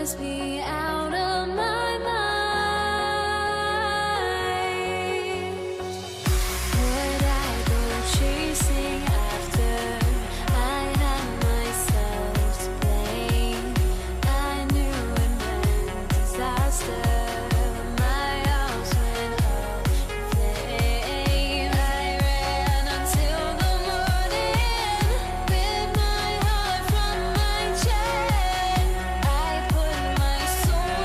must be out of my mind. Would I go chasing after? I had myself to blame. I knew it meant disaster. My house went up in flames. I ran until the morning with my heart from my chest. I put my soul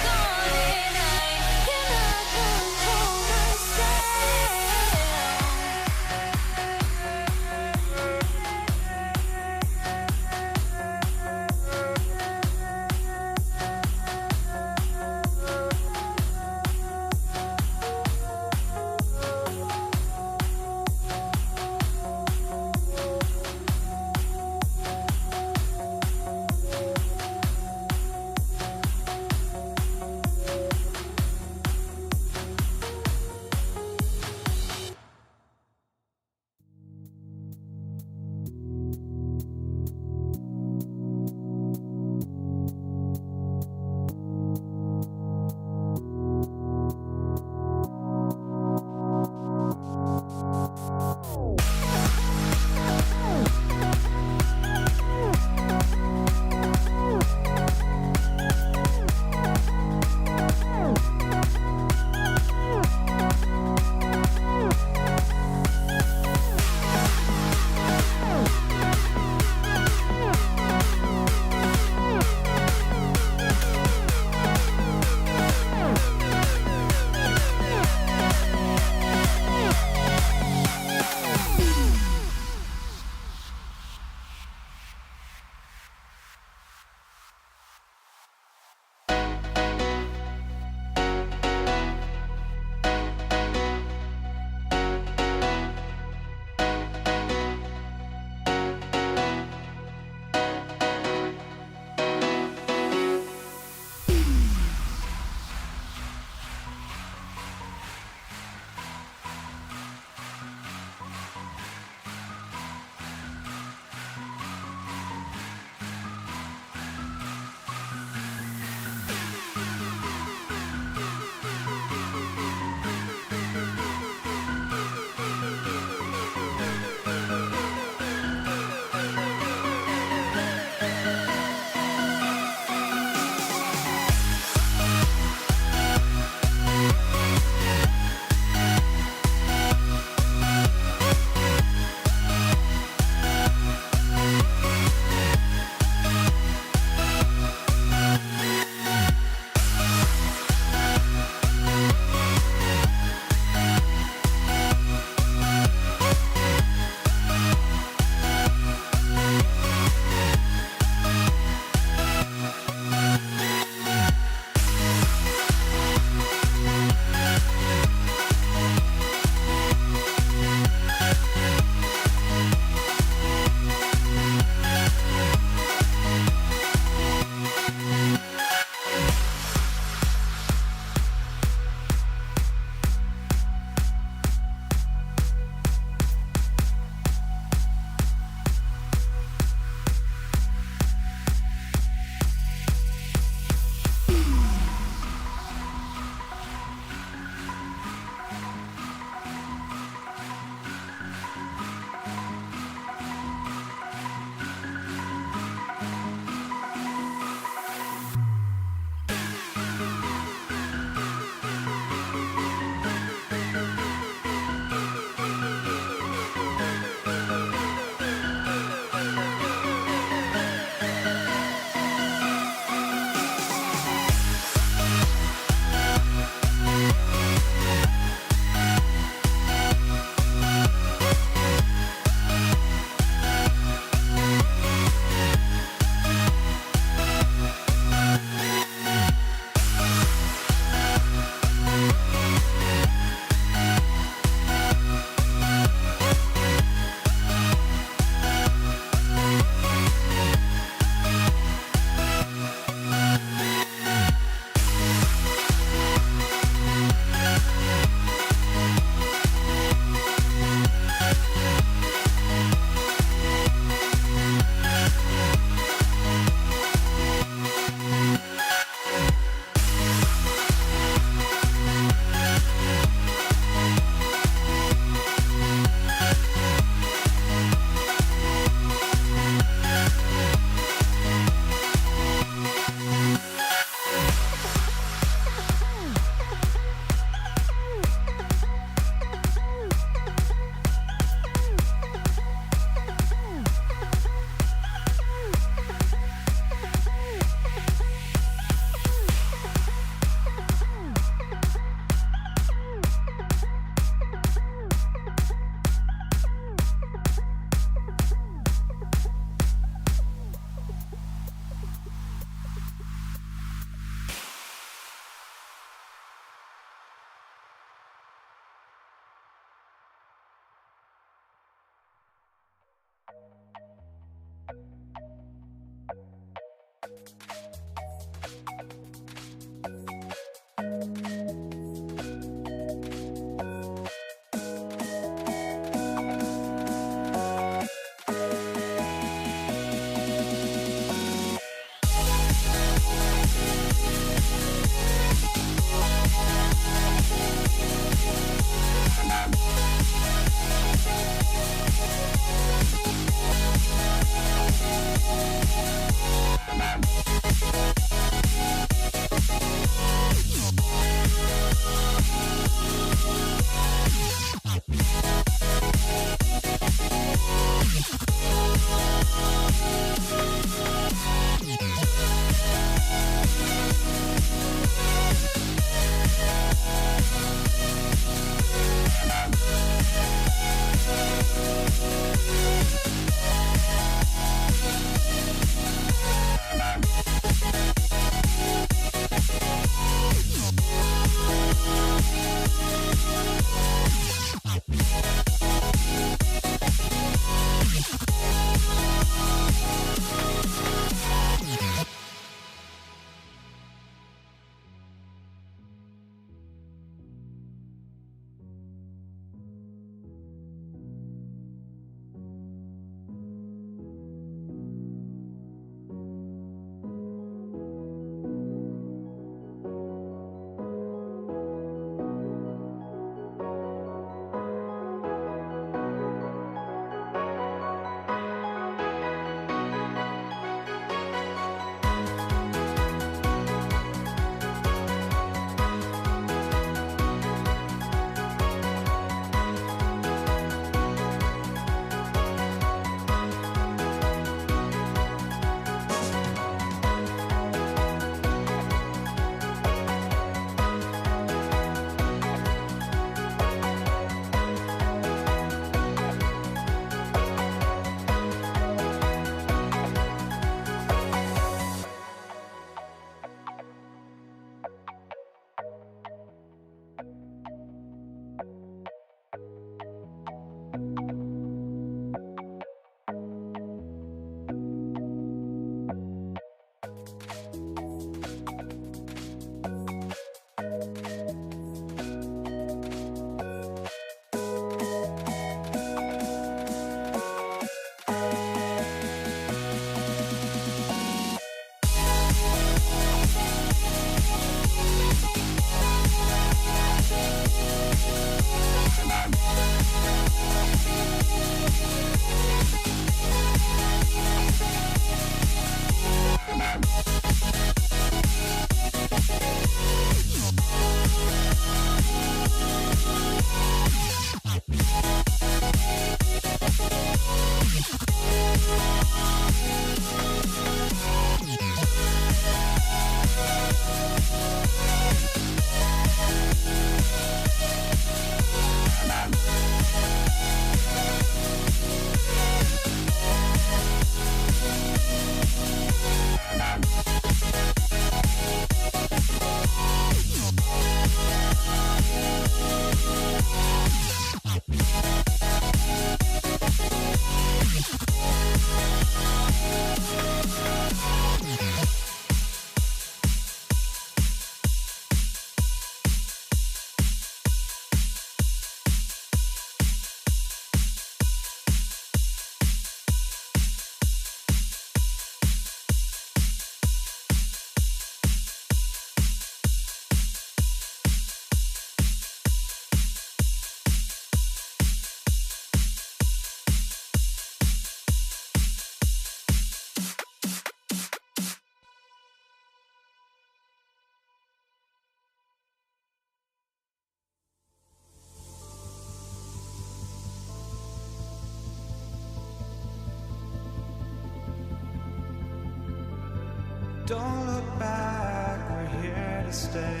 Don't look back, we're here to stay.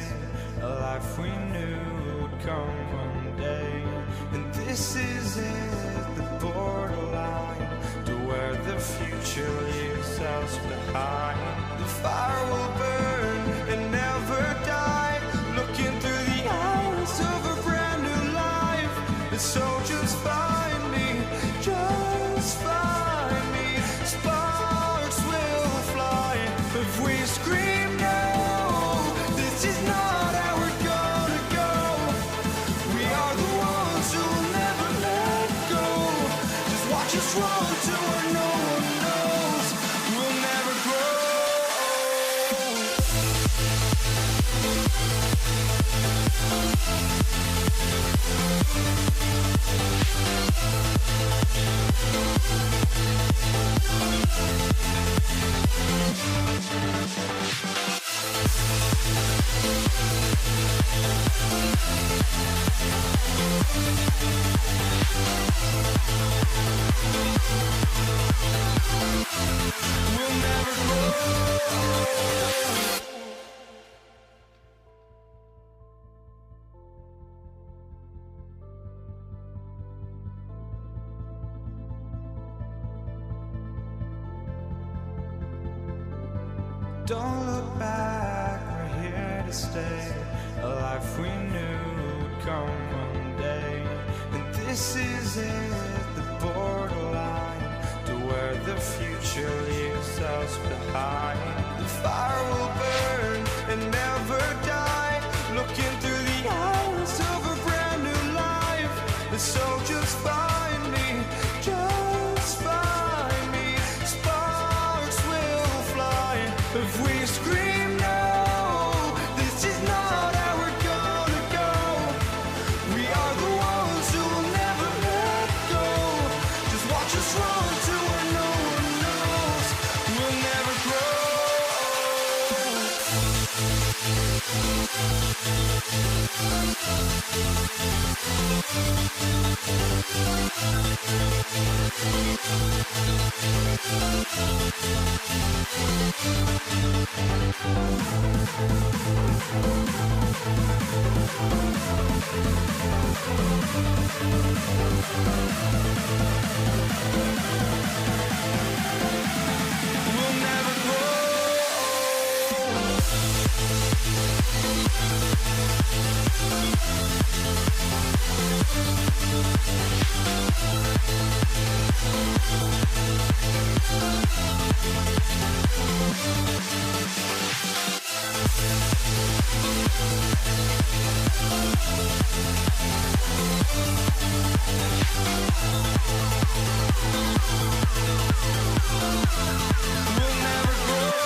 A life we knew would come one day. And this is it, the borderline to where the future leaves us behind. The fire will burn and never die, looking through the eyes of a brand new life. And so just find me, just find me. Sparks will fly if we scream no. This Don't look back, we're here to stay. A life we knew would come one day. And this is it, the borderline to where the future leaves us behind. The fire will burn and never die, looking through the eyes of a brand new life. And so just find me, just find me. Sparks will fly if we scream no. This is not how we're gonna go. We are the ones who will never let go. Just watch us run to where no one knows. We'll never grow. We'll never grow. We'll never grow.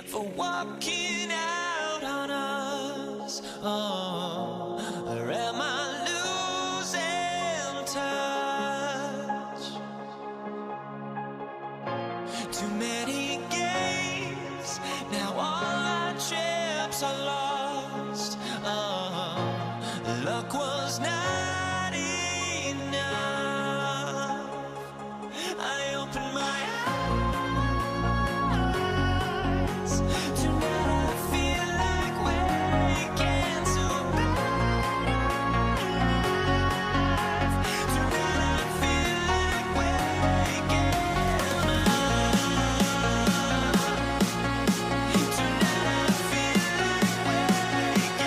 for walking out on us? Oh, or am I losing touch? Too many games, now all our chips are lost. Oh, luck was not enough. I opened my eyes. Tonight I feel like waking to life. Tonight I feel like waking up. Tonight I feel like waking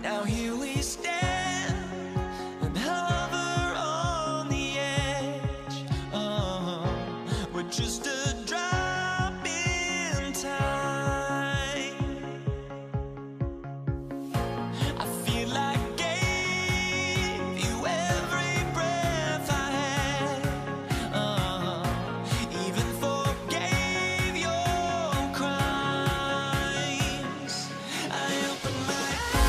Now here we stand and hover on the edge. Oh, we're just a drop in time. I feel like I gave you every breath I had. Oh, even forgave your crimes. I opened my eyes.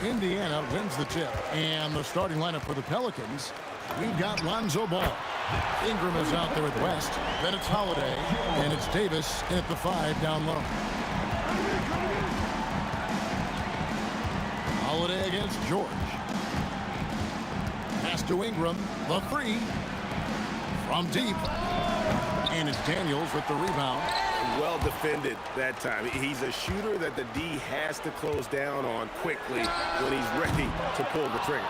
Indiana wins the tip. And the starting lineup for the Pelicans, we've got Lonzo Ball. Ingram is out there at West. Then it's Holiday. And it's Davis in at the 5 down low. Holiday against George. Pass to Ingram. The 3. From deep. And it's Daniels with the rebound. Well defended that time. He's a shooter that the D has to close down on quickly when he's ready to pull the trigger.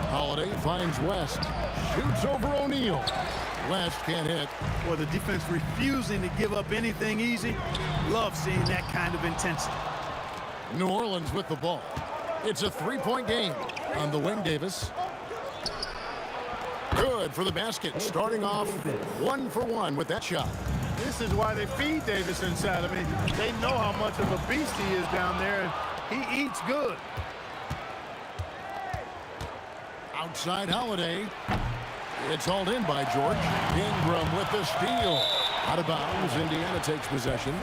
Holiday finds West. Shoots over O'Neal. West can't hit. Well, the defense refusing to give up anything easy. Love seeing that kind of intensity. New Orleans with the ball. It's a 3-point game on the wing, Davis. Good for the basket. Starting off 1 for 1 with that shot. This is why they feed Davis inside. I mean, they know how much of a beast he is down there, and he eats good. Outside Holiday. It's hauled in by George. Ingram with the steal. Out of bounds. Indiana takes possession.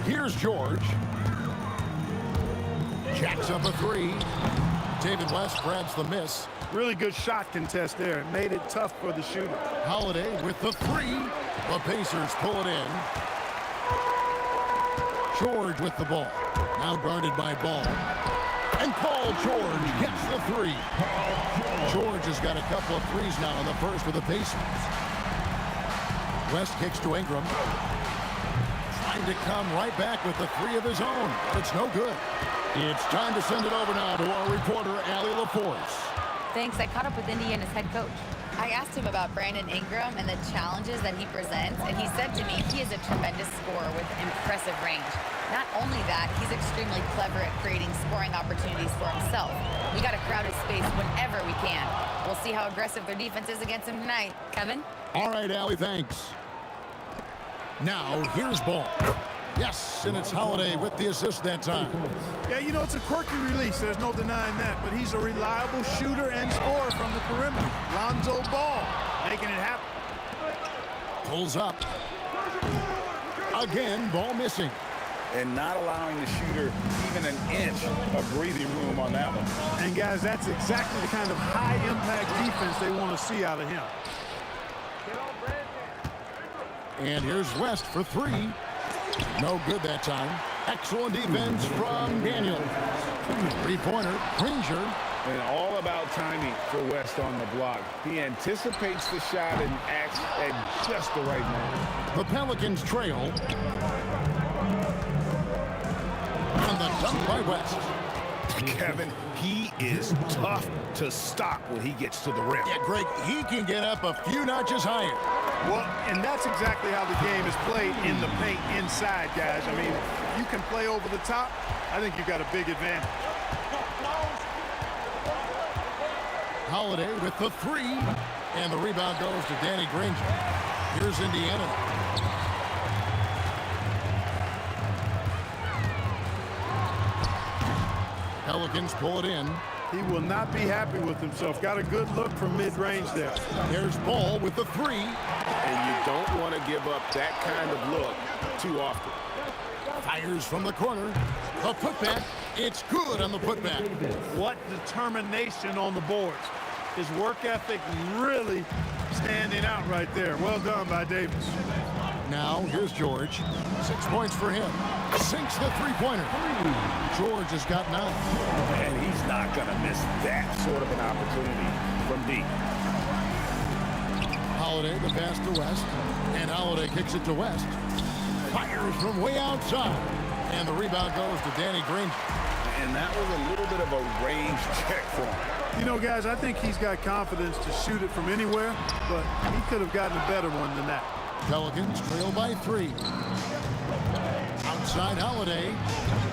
Here's George. Jacks up a 3. David West grabs the miss. Really good shot contest there. It made it tough for the shooter. Holiday with the 3. The Pacers pull it in. George with the ball. Now guarded by Ball. And Paul George gets the 3. George has got a couple of threes now in the first for the Pacers. West kicks to Ingram. Trying to come right back with the 3 of his own. It's no good. It's time to send it over now to our reporter, Allie LaForce. Thanks. I caught up with Indiana's head coach. I asked him about Brandon Ingram and the challenges that he presents, and he said to me he is a tremendous scorer with impressive range. Not only that, he's extremely clever at creating scoring opportunities for himself. We got to crowd his space whenever we can. We'll see how aggressive their defense is against him tonight. Kevin? All right, Allie, thanks. Now, here's Ball. Yes, and it's Holiday with the assist that time. Yeah, you know, it's a quirky release. There's no denying that. But he's a reliable shooter and scorer from the perimeter. Lonzo Ball making it happen. Pulls up. Again, Ball missing. And not allowing the shooter even an inch of breathing room on that one. And, guys, that's exactly the kind of high-impact defense they want to see out of him. And here's West for 3. No good that time. Excellent defense from Daniel. 3-pointer, Granger. And all about timing for West on the block. He anticipates the shot and acts at just the right moment. The Pelicans trail. And the dunk by West. Kevin, he is tough to stop when he gets to the rim. Yeah, Greg, he can get up a few notches higher. Well, and that's exactly how the game is played in the paint inside, guys. I mean, if you can play over the top, I think you've got a big advantage. Holiday with the 3. And the rebound goes to Danny Granger. Here's Indiana. Pelicans pull it in. He will not be happy with himself. Got a good look from mid-range there. There's Ball with the 3. And you don't want to give up that kind of look too often. Fires from the corner. A putback. It's good on the putback. What determination on the boards. His work ethic really standing out right there. Well done by Davis. Now, here's George. 6 points for him. Sinks the 3-pointer. George has got 9. And he's not going to miss that sort of an opportunity from deep. Holiday, the pass to West. And Holiday kicks it to West. Fires from way outside. And the rebound goes to Danny Granger. And that was a little bit of a range check for him. You know, guys, I think he's got confidence to shoot it from anywhere, but he could have gotten a better one than that. Pelicans trail by 3. Outside Holiday.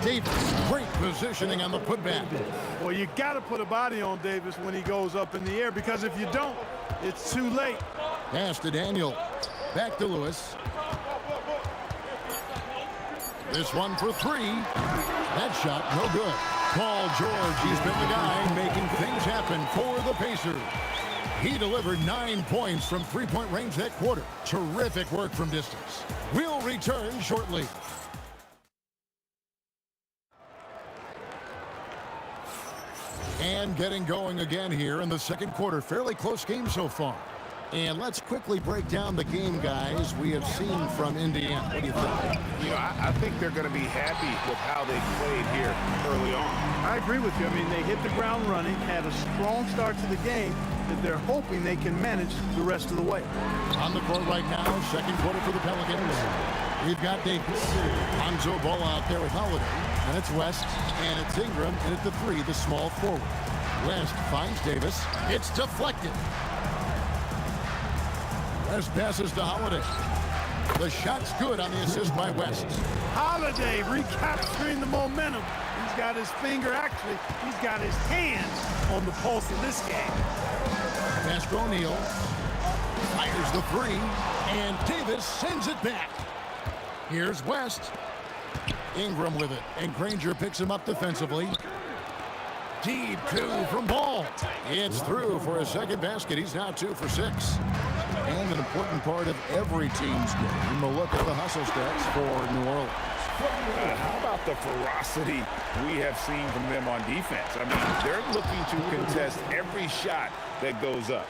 Davis, great positioning on the putback. Well, you got to put a body on Davis when he goes up in the air, because if you don't, it's too late. Pass to Daniel. Back to Lewis. This one for 3. That shot, no good. Paul George, he's been the guy making things happen for the Pacers. He delivered 9 points from three-point range that quarter. Terrific work from distance. We'll return shortly. And getting going again here in the second quarter. Fairly close game so far. And let's quickly break down the game, guys, we have seen from Indiana. What do you think? You know, I think they're going to be happy with how they played here early on. I agree with you. I mean, they hit the ground running, had a strong start to the game that they're hoping they can manage the rest of the way. On the court right now, second quarter for the Pelicans. We've got Davis. Lonzo Ball out there with Holiday. And it's West, and it's Ingram, and at the three, the small forward. West finds Davis. It's deflected. West passes to Holiday. The shot's good on the assist by West. Holiday recapturing the momentum. He's got his finger, actually, he's got his hands on the pulse of this game. Pass to O'Neal. Fires the three, and Davis sends it back. Here's West. Ingram with it, and Granger picks him up defensively. Deep two from Ball. It's through for a second basket. He's now 2 for 6. And an important part of every team's game. A look at the hustle stats for New Orleans. How about the ferocity we have seen from them on defense? I mean, they're looking to contest every shot that goes up.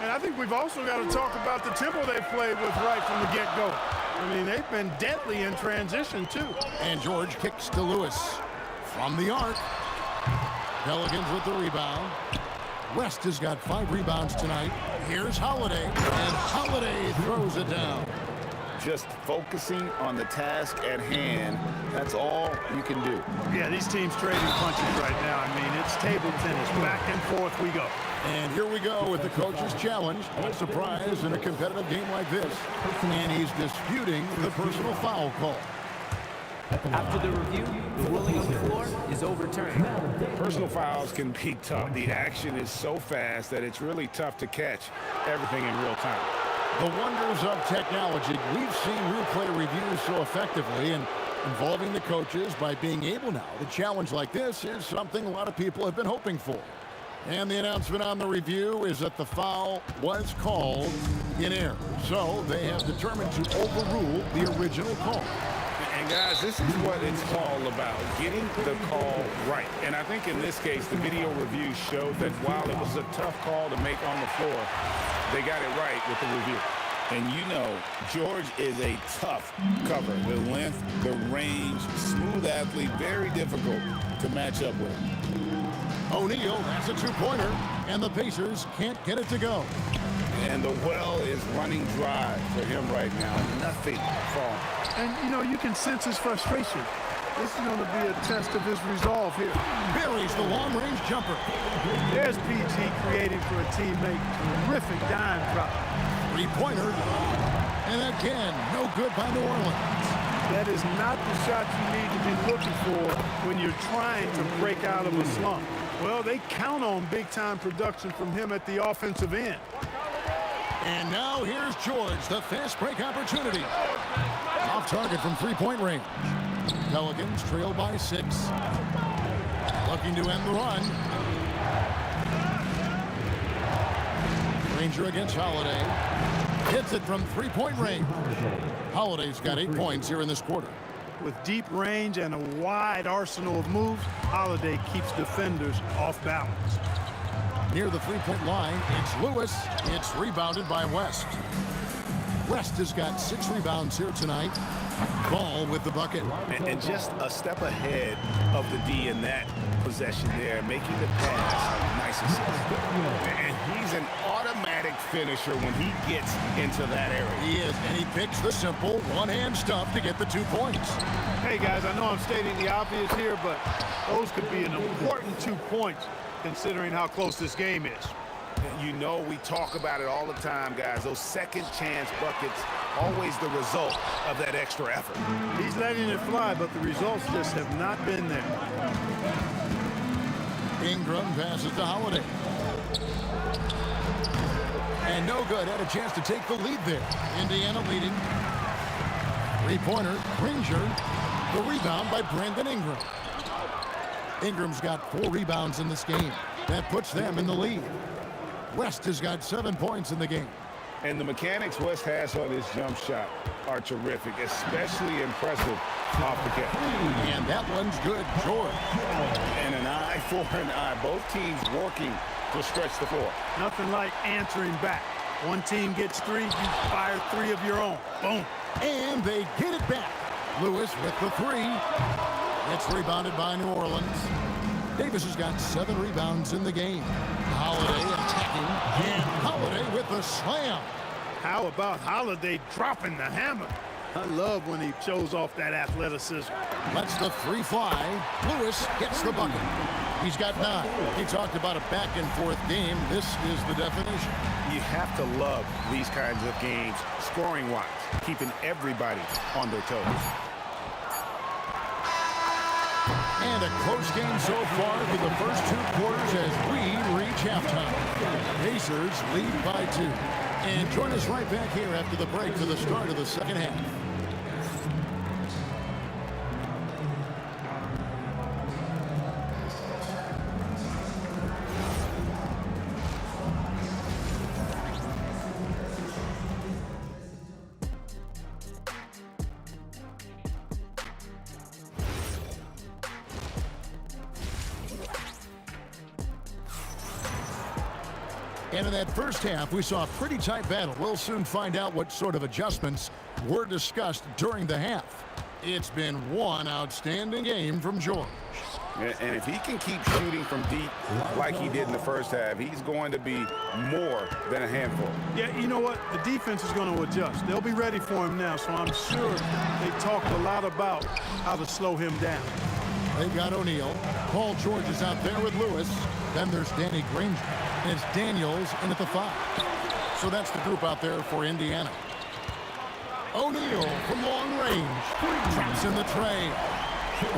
And I think we've also got to talk about the tempo they played with right from the get-go. I mean, they've been deadly in transition, too. And George kicks to Lewis. From the arc. Pelicans with the rebound. West has got 5 rebounds tonight. Here's Holiday, and Holiday throws it down. Just focusing on the task at hand, that's all you can do. Yeah, these teams trading punches right now. I mean, it's table tennis. Back and forth we go. And here we go with the coach's challenge. What a surprise in a competitive game like this. And he's disputing the personal foul call. After the review, the ruling on the floor is overturned. Personal fouls can be tough. The action is so fast that it's really tough to catch everything in real time. The wonders of technology. We've seen replay reviews so effectively, and involving the coaches by being able now to challenge like this is something a lot of people have been hoping for. And the announcement on the review is that the foul was called in error. So they have determined to overrule the original call. And guys, this is what it's all about, getting the call right. And I think in this case, the video review showed that while it was a tough call to make on the floor, they got it right with the review. And you know, George is a tough cover. The length, the range, smooth athlete, very difficult to match up with. O'Neal, that's a two-pointer, and the Pacers can't get it to go. And the well is running dry for him right now. Nothing falling. And, you know, you can sense his frustration. This is going to be a test of his resolve here. Buries the long-range jumper. There's PG creating for a teammate. Terrific dime drop. Three-pointer. And again, no good by New Orleans. That is not the shot you need to be looking for when you're trying to break out of a slump. Well, they count on big-time production from him at the offensive end. And now here's George, the fast break opportunity. Off target from three-point range. Pelicans trail by 6. Looking to end the run. Granger against Holiday. Hits it from three-point range. Holiday's got 8 points here in this quarter. With deep range and a wide arsenal of moves, Holiday keeps defenders off balance. Near the three-point line, it's Lewis. It's rebounded by West. West has got 6 rebounds here tonight. Ball with the bucket. And just a step ahead of the D in that possession there, making the pass. Nice assist. And he's an automatic finisher when he gets into that area. He is, and he picks the simple one-hand stuff to get the 2 points. Hey, guys, I know I'm stating the obvious here, but those could be an important 2 points considering how close this game is. You know, we talk about it all the time, guys. Those second chance buckets, always the result of that extra effort. He's letting it fly, but the results just have not been there. Ingram passes to Holiday. And no good. Had a chance to take the lead there. Indiana leading. Three-pointer, Granger. The rebound by Brandon Ingram. Ingram's got 4 rebounds in this game. That puts them in the lead. West has got 7 points in the game. And the mechanics West has on his jump shot are terrific, especially impressive off the catch. And that one's good, George. And an eye for an eye. Both teams working to stretch the floor. Nothing like answering back. One team gets 3, you fire 3 of your own. Boom. And they get it back. Lewis with the 3. It's rebounded by New Orleans. Davis has got 7 rebounds in the game. Holiday attacking. And Holiday with the slam. How about Holiday dropping the hammer? I love when he shows off that athleticism. Lets the 3 fly. Lewis gets the bucket. He's got 9. He talked about a back-and-forth game. This is the definition. You have to love these kinds of games, scoring-wise, keeping everybody on their toes. And a close game so far for the first 2 quarters as we reach halftime. Pacers lead by 2. And join us right back here after the break for the start of the second half. And in that first half, we saw a pretty tight battle. We'll soon find out what sort of adjustments were discussed during the half. It's been one outstanding game from George. And if he can keep shooting from deep like he did in the first half, he's going to be more than a handful. Yeah, you know what? The defense is going to adjust. They'll be ready for him now, so I'm sure they talked a lot about how to slow him down. They've got O'Neal. Paul George is out there with Lewis. Then there's Danny Granger. And it's Daniels in at the 5. So that's the group out there for Indiana. O'Neal from long range. Traps in the tray.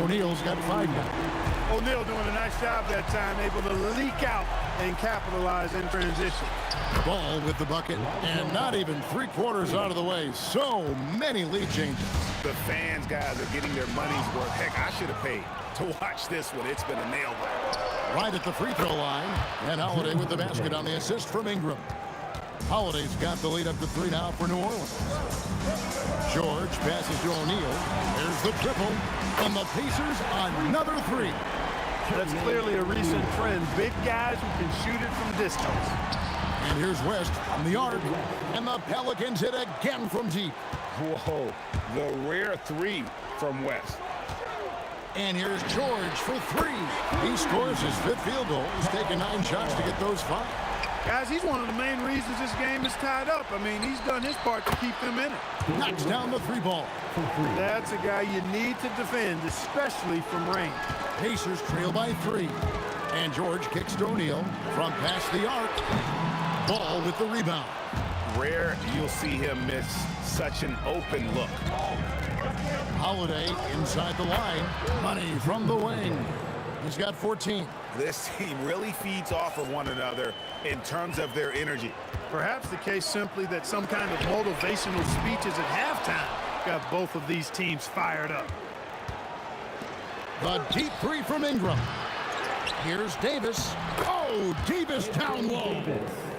O'Neal's got 5 now. O'Neal doing a nice job that time, able to leak out and capitalize in transition. Ball with the bucket, and not even 3/4 out of the way. So many lead changes. The fans, guys, are getting their money's worth. Heck, I should have paid to watch this one. It's been a nail biter. Right at the free throw line, and Holiday with the basket on the assist from Ingram. Holiday's got the lead up to 3 now for New Orleans. George passes to O'Neal. There's the triple, and the Pacers another 3. That's clearly a recent trend. Big guys who can shoot it from distance. And here's West from the arc, and the Pelicans hit again from deep. Whoa, the rare 3 from West. And here's George for 3. He scores his 5th field goal. He's taken 9 shots to get those 5. Guys, he's one of the main reasons this game is tied up. I mean, he's done his part to keep them in it. Knocks down the 3 ball. That's a guy you need to defend, especially from range. Pacers trail by 3. And George kicks to O'Neal from past the arc. Ball with the rebound. Rare you'll see him miss such an open look. Holiday inside the line. Money from the wing. He's got 14. This team really feeds off of one another in terms of their energy. Perhaps the case simply that some kind of motivational speeches at halftime got both of these teams fired up. The deep 3 from Ingram. Here's Davis. Oh, Davis down low.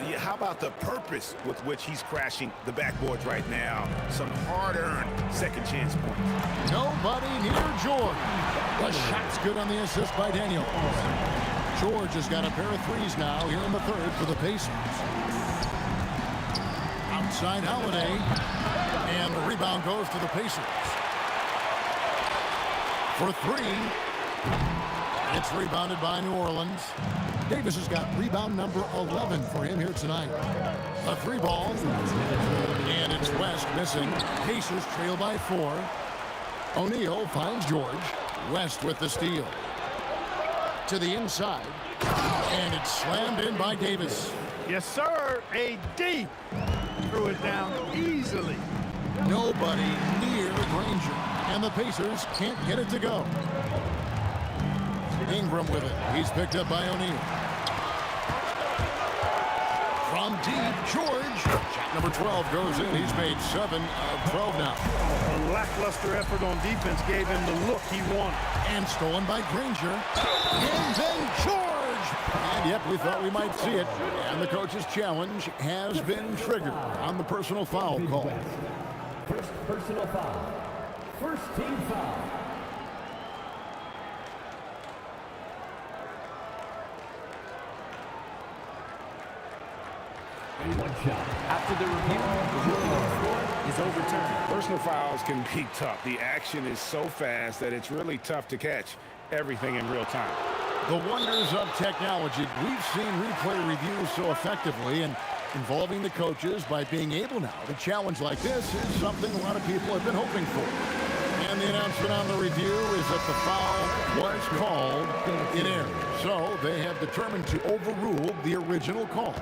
Yeah, how about the purpose with which he's crashing the backboards right now? Some hard-earned second chance points. Nobody near George. The shot's good on the assist by Daniels. George has got a pair of 3s now here in the 3rd for the Pacers. Outside Holiday. And the rebound goes to the Pacers. For 3. It's rebounded by New Orleans. Davis has got rebound number 11 for him here tonight. A 3 ball. And it's West missing. Pacers trail by 4. O'Neal finds George. West with the steal. To the inside. And it's slammed in by Davis. Yes, sir. AD threw it down easily. Nobody near Granger. And the Pacers can't get it to go. Ingram with it. He's picked up by O'Neal. From deep, George. Shot number 12 goes in. He's made 7 of 12 now. A lackluster effort on defense gave him the look he wanted. And stolen by Granger. And then George And yep, we thought we might see it. And the coach's challenge has been triggered on the personal foul call. First personal foul. First team foul. One shot. After the review, the ruling on the floor is overturned. Personal fouls can be tough. The action is so fast that it's really tough to catch everything in real time. The wonders of technology. We've seen replay reviews so effectively, and involving the coaches by being able now to challenge like this is something a lot of people have been hoping for. And the announcement on the review is that the foul was called in error. So they have determined to overrule the original call.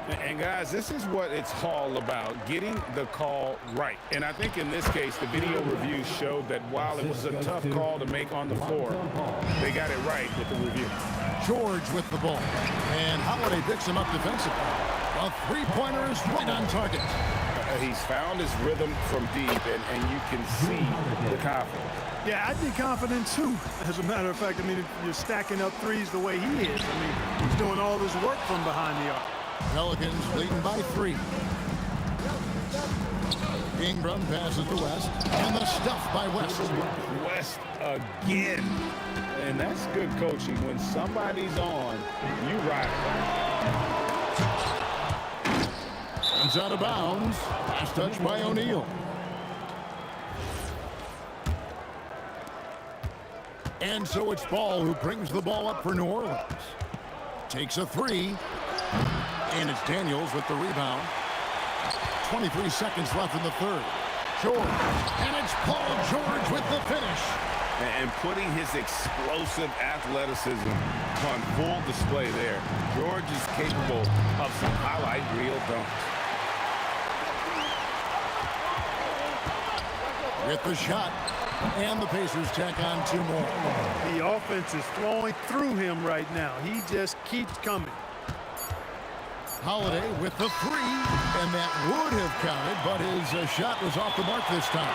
And guys, this is what it's all about, getting the call right. And I think in this case, the video review showed that while it was a tough call to make on the floor, they got it right with the review. George with the ball. And Holiday picks him up defensively. A three-pointer is right on target. He's found his rhythm from deep, and you can see the confidence. Yeah, I'd be confident too. As a matter of fact, I mean, if you're stacking up threes the way he is, I mean, he's doing all this work from behind the arc. Pelicans leading by 3. Ingram passes to West, and the stuff by West. West again. And that's good coaching. When somebody's on, you ride. It's out of bounds. Last touch by O'Neal. And so it's Ball who brings the ball up for New Orleans. Takes a 3. And it's Daniels with the rebound. 23 seconds left in the third. George. And it's Paul George with the finish. And putting his explosive athleticism on full display there. George is capable of some highlight reel dunks. With the shot. And the Pacers tack on 2 more. The offense is flowing through him right now. He just keeps coming. Holiday with the 3, and that would have counted, but his shot was off the mark this time.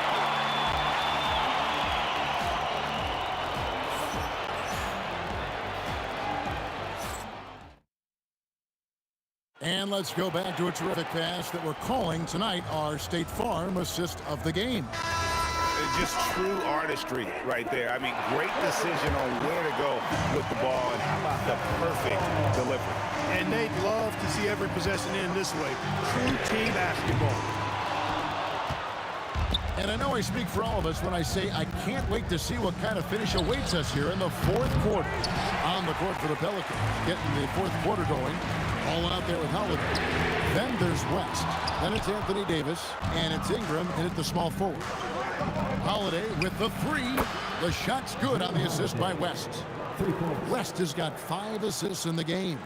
And let's go back to a terrific pass that we're calling tonight our State Farm assist of the game. Just true artistry right there. I mean, great decision on where to go with the ball, and how about the perfect delivery. And they'd love to see every possession end this way. True team basketball. And I know I speak for all of us when I say I can't wait to see what kind of finish awaits us here in the fourth quarter. On the court for the Pelicans, getting the fourth quarter going. All out there with Holiday. Then there's West. Then it's Anthony Davis, and it's Ingram in at the small forward. Holiday with the 3. The shot's good on the assist by West. West has got 5 assists in the game.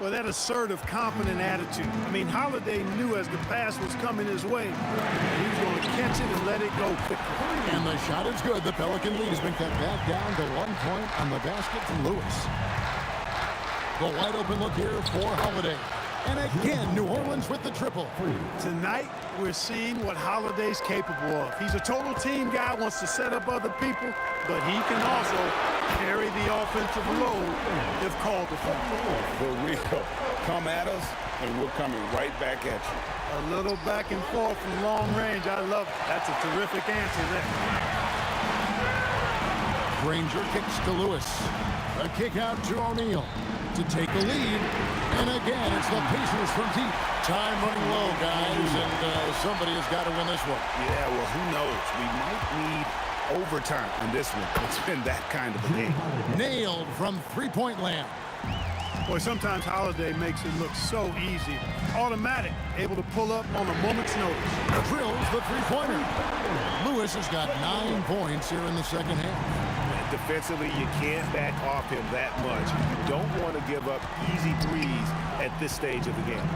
Well, that assertive, confident attitude. I mean, Holiday knew as the pass was coming his way, he was going to catch it and let it go quickly. And the shot is good. The Pelican lead has been cut back down to 1 point on the basket from Lewis. The wide open look here for Holiday. And again, New Orleans with the triple. Tonight, we're seeing what Holiday's capable of. He's a total team guy, wants to set up other people, but he can also carry the offensive load if called upon. For real. Come at us, and we're coming right back at you. A little back and forth from long range. I love it. That's a terrific answer there. Granger kicks to Lewis. A kick out to O'Neal to take the lead. And again, it's the Pacers from deep. Time running low, guys, and somebody has got to win this one. Yeah, well, who knows? We might need overtime in this one. It's been that kind of a game. Nailed from three-point land. Boy, sometimes Holiday makes it look so easy. Automatic, able to pull up on a moment's notice. Drills the three-pointer. Lewis has got 9 points here in the second half. Defensively, you can't back off him that much. You don't want to give up easy threes at this stage of the game.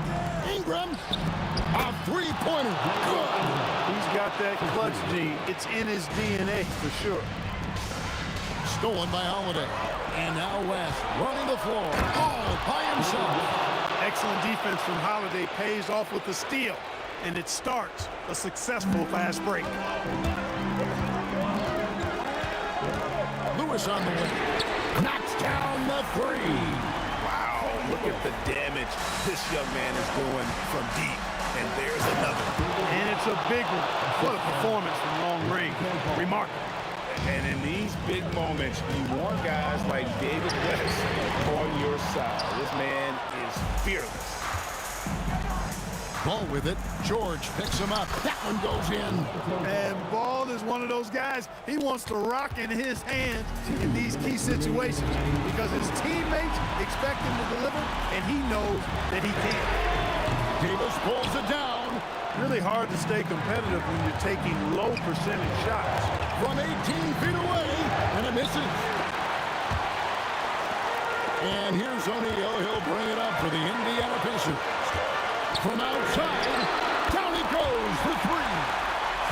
Ingram, a three-pointer. Good. He's got that clutch gene. It's in his DNA for sure. Stolen by Holiday. And now West running the floor all by himself. Excellent defense from Holiday pays off with the steal. And it starts a successful fast break. Lewis on the way. Knocks down the 3. Wow, Oh, look at the damage this young man is doing from deep. And there's another. And it's a big one. What a performance from long range. Remarkable. And in these big moments, you want guys like David West on your side. This man is fearless. Ball with it. George picks him up. That one goes in. And Ball is one of those guys, he wants to rock in his hands in these key situations because his teammates expect him to deliver, and he knows that he can. Davis pulls it down. Really hard to stay competitive when you're taking low percentage shots. From 18 feet away, and it misses. And here's O'Neal. He'll bring it up for the Indiana Pacers. From outside, down he goes for three.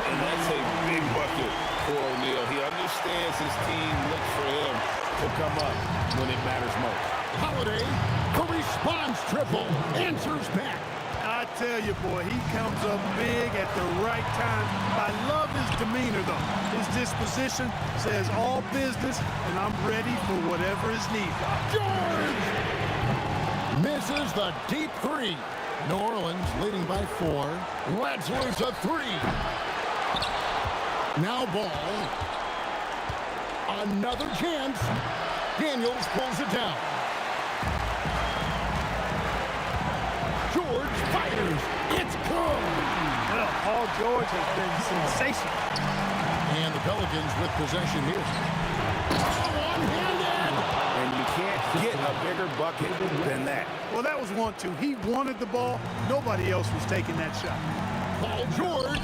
And that's a big bucket for O'Neal. He understands his team looks for him to come up when it matters most. Holiday, the response triple, answers back. I tell you, boy, he comes up big at the right time. I love his demeanor, though. His disposition says all business, and I'm ready for whatever is needed. George misses the deep three. New Orleans leading by 4. Lets loose a 3. Now Ball. Another chance. Daniels pulls it down. George fires. It's good. Well, Paul George has been sensational. And the Pelicans with possession here. One-handed. And you can't get a bigger bucket than that. Well, that was 1-2. He wanted the ball. Nobody else was taking that shot. Paul George.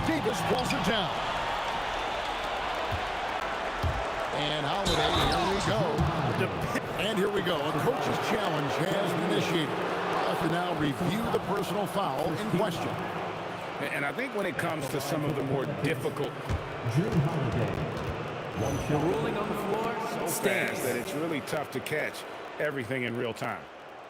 Davis pulls it down. And Holiday, here we go. And here we go. A coach's challenge has been initiated. We'll have to now review the personal foul in question. And I think when it comes to some of the more difficult The ruling on the floor so stands. fast that it's really tough to catch everything in real time.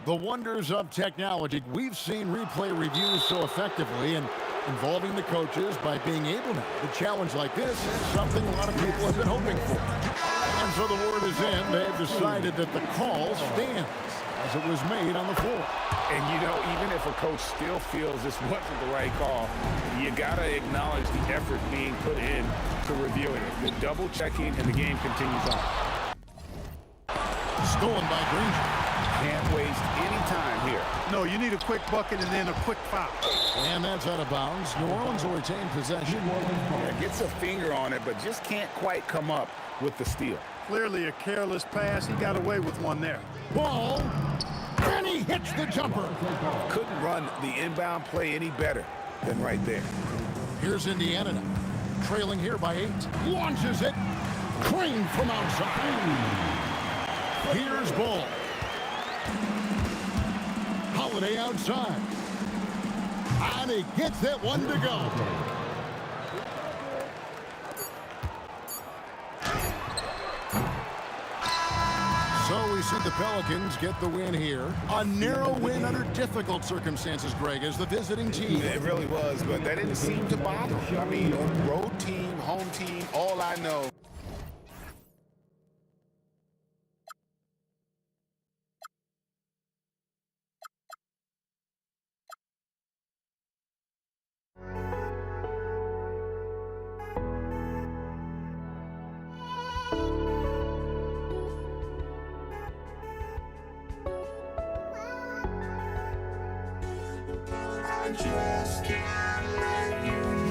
The wonders of technology. We've seen replay reviews so effectively and involving the coaches by being able to. A challenge like this is something a lot of people have been hoping for. And so the word is in. They've decided that the call stands as it was made on the floor. And, you know, even if a coach still feels this wasn't the right call, you got to acknowledge the effort being put in to reviewing it. The double checking, and the game continues on. Stolen by Granger. Can't waste any time here. No, you need a quick bucket and then a quick foul. And that's out of bounds. New Orleans will retain possession. Yeah, gets a finger on it, but just can't quite come up with the steal. Clearly a careless pass. He got away with one there. Ball. And he hits the jumper. Couldn't run the inbound play any better than right there. Here's Indiana now. Trailing here by 8. Launches it. Crane from outside. Here's Ball. Holiday outside. And he gets that one to go. So we see the Pelicans get the win here. A narrow win under difficult circumstances, Greg, as the visiting team. It really was, but that didn't seem to bother him. I mean, road team, home team, all I know. Just can't let you.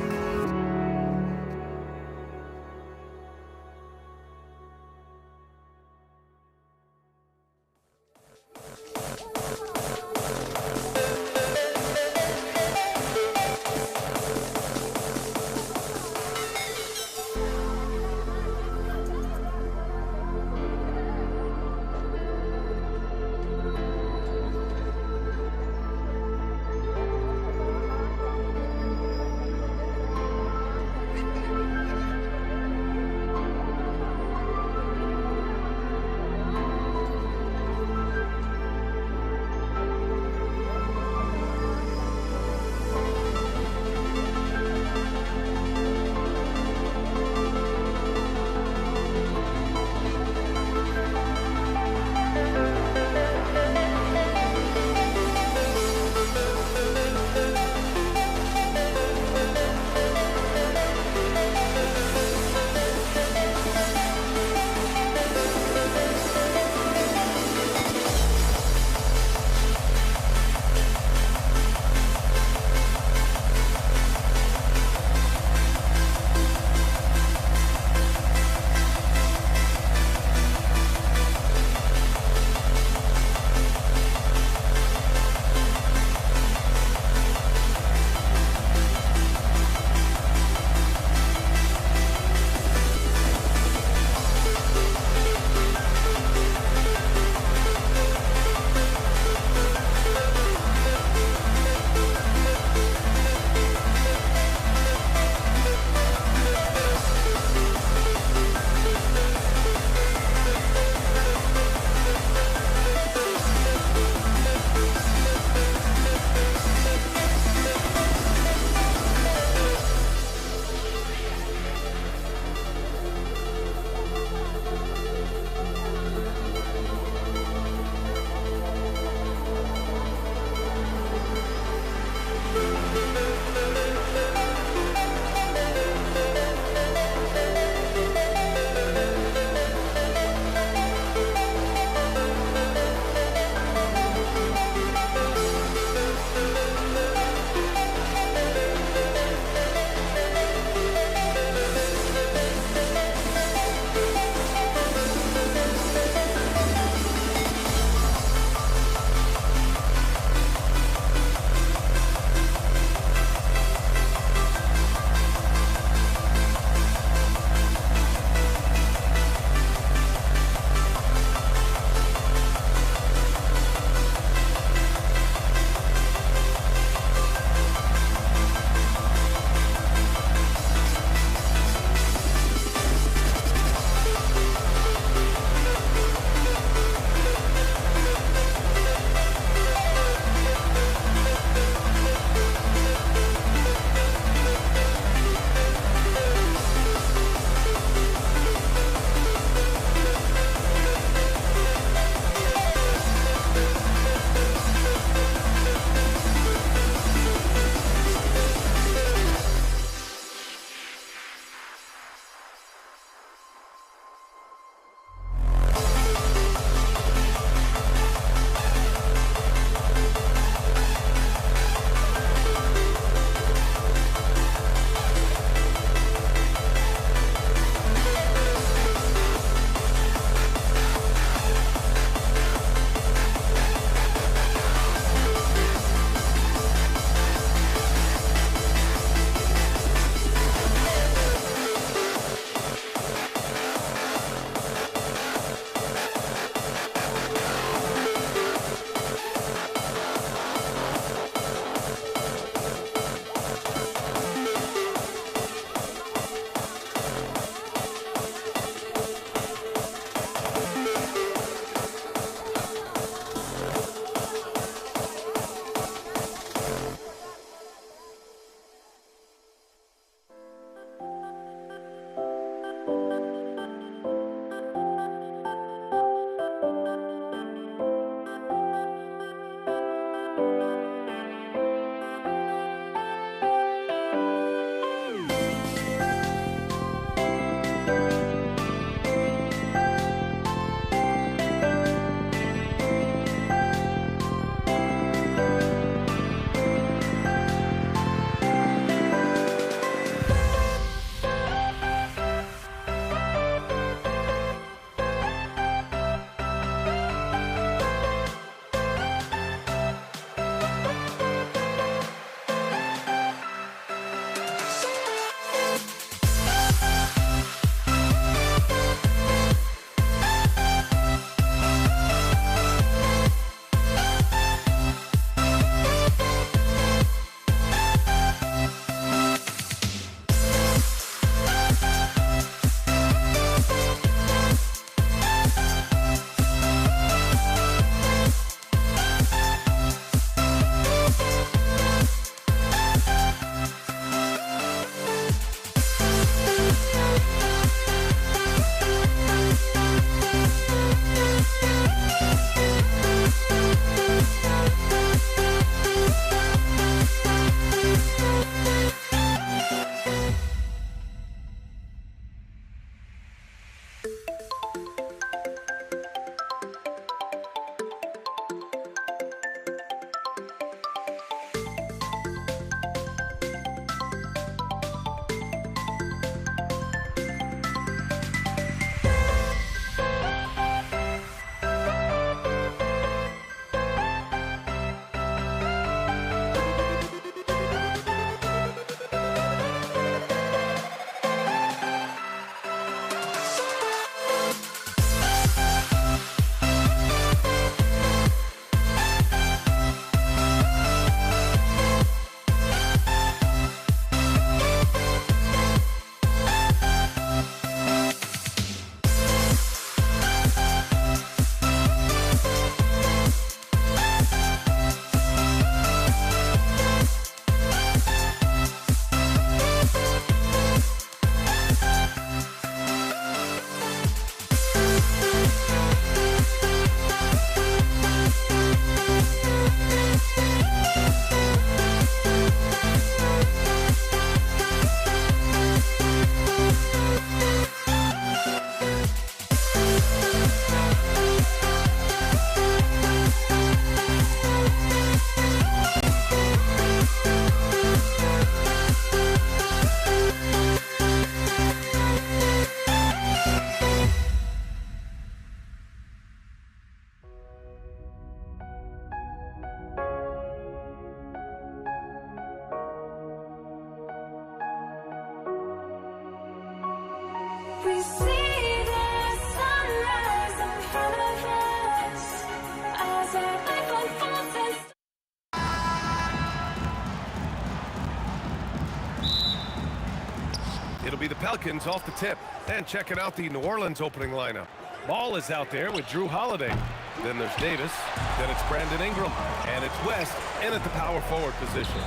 be the Pelicans off the tip. And checking out the New Orleans opening lineup. Ball is out there with Drew Holiday. Then there's Davis. Then it's Brandon Ingram. And it's West in at the power forward position.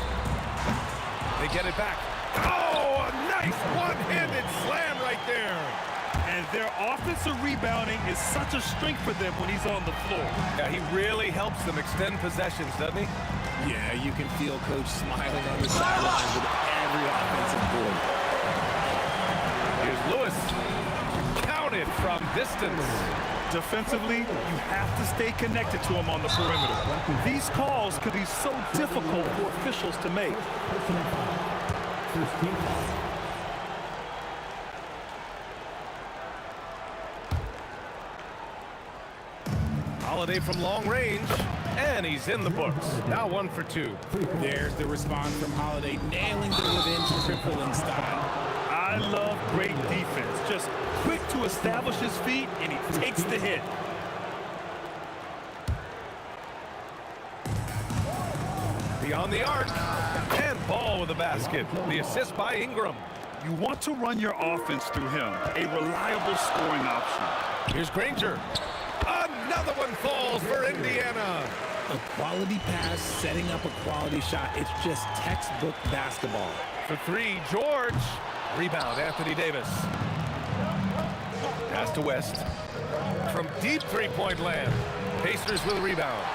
They get it back. Oh, a nice one-handed slam right there. And their offensive rebounding is such a strength for them when he's on the floor. Yeah, he really helps them extend possessions, doesn't he? Yeah, you can feel Coach smiling on the sidelines with every offensive board. Here's Lewis. Counted from distance. Defensively, you have to stay connected to him on the perimeter. These calls could be so difficult for officials to make. Holiday from long range, and he's in the books. Now 1 for 2. There's the response from Holiday, nailing the revenge tripling style. I love great defense. Just quick to establish his feet, and he takes the hit. Beyond the arc, and Ball with a basket. The assist by Ingram. You want to run your offense through him, a reliable scoring option. Here's Granger. Another one falls for Indiana. A quality pass, setting up a quality shot. It's just textbook basketball. For 3, George. Rebound, Anthony Davis. Pass to West. From deep three-point land. Pacers with a rebound.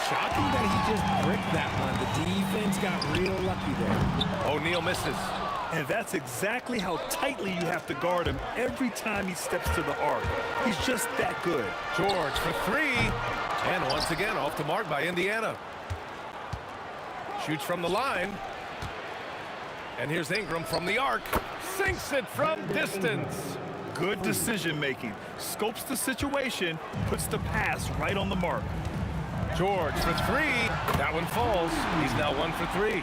Shocking that he just bricked that one. The defense got real lucky there. O'Neal misses. And that's exactly how tightly you have to guard him every time he steps to the arc. He's just that good. George for 3. And once again, off the mark by Indiana. Shoots from the line. And here's Ingram from the arc. Sinks it from distance. Good decision making. Scopes the situation, puts the pass right on the mark. George for 3. That one falls. He's now 1 for 3.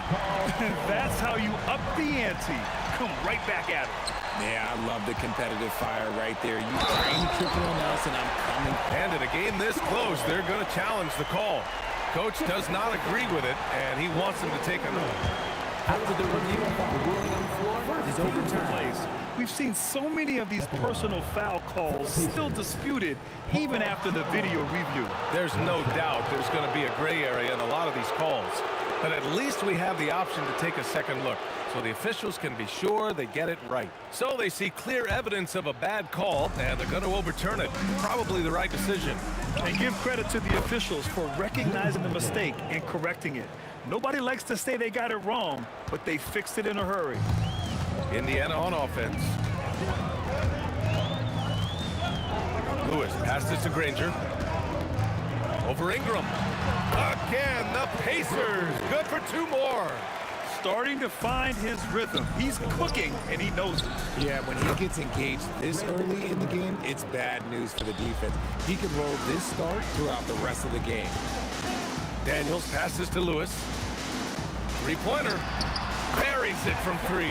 That's how you up the ante. Come right back at it. Yeah, I love the competitive fire right there. You train triple on us, and I'm coming. And in a game this close, they're going to challenge the call. Coach does not agree with it, and he wants them to take a note. After the review, the ruling on the floor is overturned. We've seen so many of these personal foul calls still disputed even after the video review. There's no doubt there's going to be a gray area in a lot of these calls. But at least we have the option to take a second look, so the officials can be sure they get it right. So they see clear evidence of a bad call, and they're going to overturn it. Probably the right decision. And give credit to the officials for recognizing the mistake and correcting it. Nobody likes to say they got it wrong, but they fixed it in a hurry. Indiana on offense. Lewis passes to Granger. Over Ingram. Again, the Pacers. Good for 2 more. Starting to find his rhythm. He's cooking, and he knows it. Yeah, when he gets engaged this early in the game, it's bad news for the defense. He could roll this start throughout the rest of the game. Daniels passes to Lewis. 3-pointer. Buries it from 3.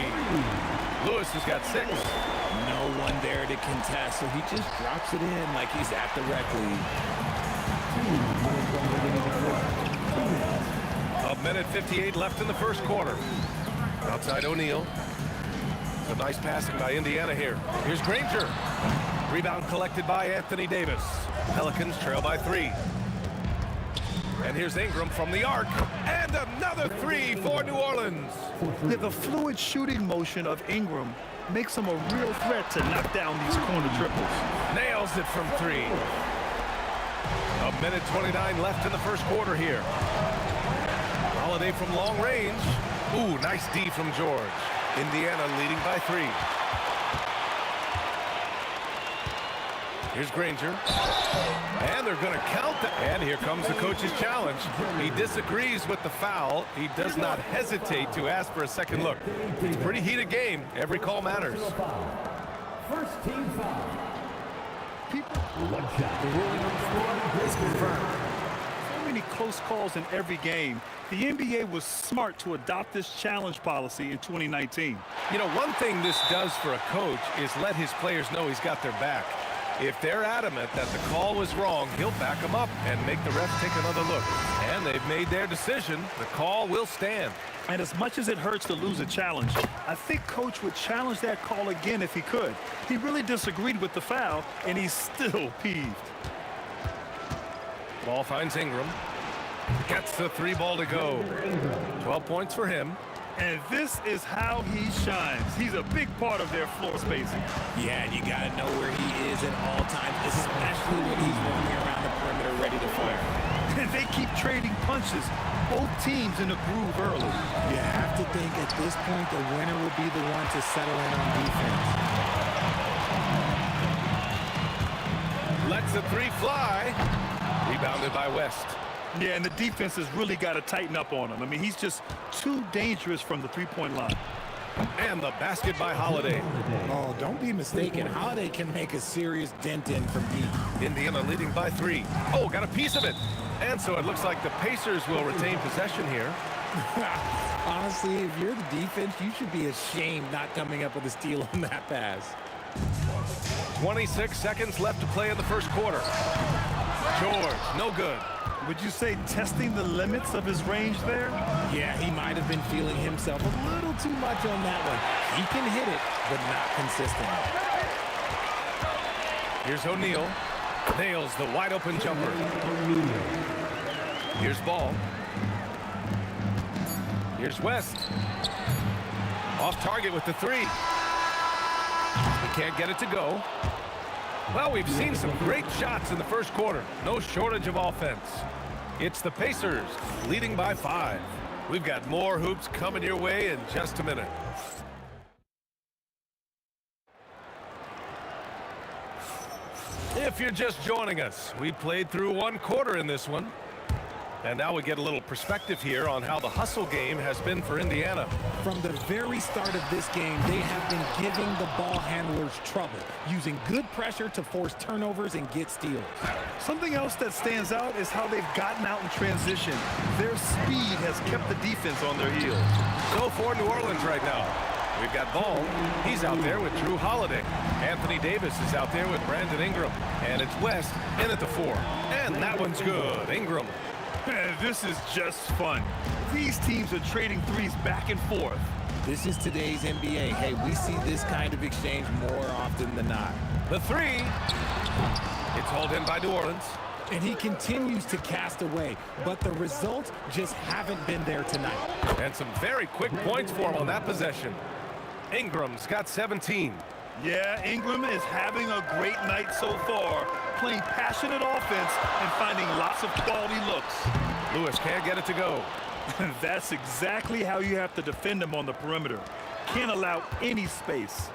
Lewis has got 6. No one there to contest, so he just drops it in like he's at the rec league. A minute 58 left in the first quarter. Outside O'Neal. A nice passing by Indiana here. Here's Granger. Rebound collected by Anthony Davis. Pelicans trail by 3. And here's Ingram from the arc. And another 3 for New Orleans. Yeah, the fluid shooting motion of Ingram makes him a real threat to knock down these corner triples. Nails it from 3. A minute 29 left in the first quarter here. Holiday from long range. Ooh, nice D from George. Indiana leading by 3. Here's Granger. And they're going to count that. And here comes the coach's challenge. He disagrees with the foul. He does not hesitate to ask for a second look. It's a pretty heated game. Every call matters. First team foul. One shot. The ruling on the floor is confirmed. So many close calls in every game. The NBA was smart to adopt this challenge policy in 2019. You know, one thing this does for a coach is let his players know he's got their back. If they're adamant that the call was wrong, he'll back them up and make the ref take another look. And they've made their decision. The call will stand. And as much as it hurts to lose a challenge, I think Coach would challenge that call again if he could. He really disagreed with the foul, and he's still peeved. Ball finds Ingram. Gets the 3 ball to go. 12 points for him. And this is how he shines. He's a big part of their floor spacing. Yeah, and you got to know where he is at all times, especially when he's roaming around the perimeter ready to fire. And they keep trading punches. Both teams in the groove early. You have to think at this point the winner will be the one to settle in on defense. Lets the 3 fly. Rebounded by West. Yeah, and the defense has really got to tighten up on him. I mean, he's just too dangerous from the three-point line. And the basket by Holiday. Oh, don't be mistaken. Holiday can make a serious dent in from deep. Indiana leading by 3. Oh, got a piece of it. And so it looks like the Pacers will retain possession here. Honestly, if you're the defense, you should be ashamed not coming up with a steal on that pass. 26 seconds left to play in the first quarter. George, no good. Would you say testing the limits of his range there? Yeah, he might have been feeling himself a little too much on that one. He can hit it, but not consistently. Here's O'Neal. Nails the wide open jumper. Here's Ball. Here's West. Off target with the 3. He can't get it to go. Well, we've seen some great shots in the first quarter. No shortage of offense. It's the Pacers leading by 5. We've got more hoops coming your way in just a minute. If you're just joining us, we played through 1 quarter in this one. And now we get a little perspective here on how the hustle game has been for Indiana. From the very start of this game, they have been giving the ball handlers trouble, using good pressure to force turnovers and get steals. Something else that stands out is how they've gotten out in transition. Their speed has kept the defense on their heels. So for New Orleans right now, we've got Ball. He's out there with Drew Holiday. Anthony Davis is out there with Brandon Ingram. And it's West in at the 4. And that one's good. Ingram. This is just fun. These teams are trading threes back and forth. This is today's NBA. Hey, we see this kind of exchange more often than not. The 3. It's hauled in by New Orleans. And he continues to cast away, but the results just haven't been there tonight. And some very quick points for him on that possession. Ingram's got 17. Yeah, Ingram is having a great night so far, playing passionate offense and finding lots of quality looks. Lewis can't get it to go. That's exactly how you have to defend him on the perimeter. Can't allow any space.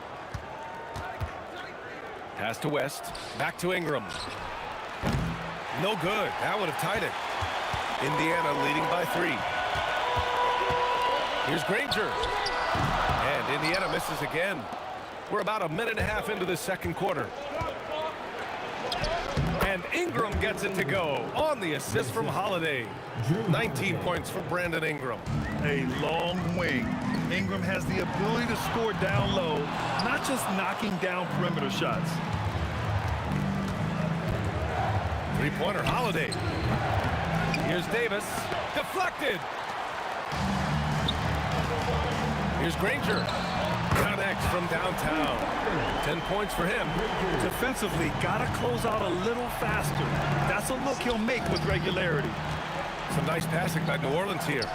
Pass to West. Back to Ingram. No good. That would have tied it. Indiana leading by 3. Here's Granger. And Indiana misses again. We're about a minute and a half into the second quarter. And Ingram gets it to go on the assist from Holiday. 19 points for Brandon Ingram. A long wing. Ingram has the ability to score down low, not just knocking down perimeter shots. Three-pointer Holiday. Here's Davis. Deflected. Here's Granger. Connects from downtown. 10 points for him. Defensively, gotta close out a little faster. That's a look he'll make with regularity. Some nice passing by New Orleans here.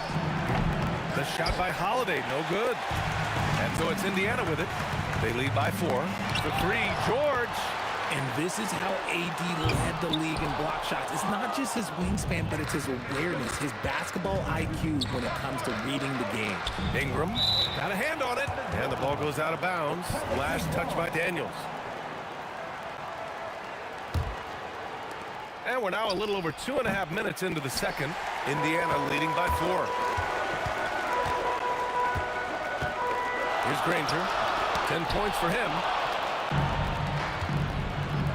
The shot by Holiday, no good. And so it's Indiana with it. They lead by 4. The 3, George. And this is how AD led the league in block shots. It's not just his wingspan, but it's his awareness, his basketball IQ when it comes to reading the game. Ingram got a hand on it, and the ball goes out of bounds. Last touch by Daniels. And we're now a little over 2.5 minutes into the second. Indiana leading by 4. Here's Granger. 10 points for him.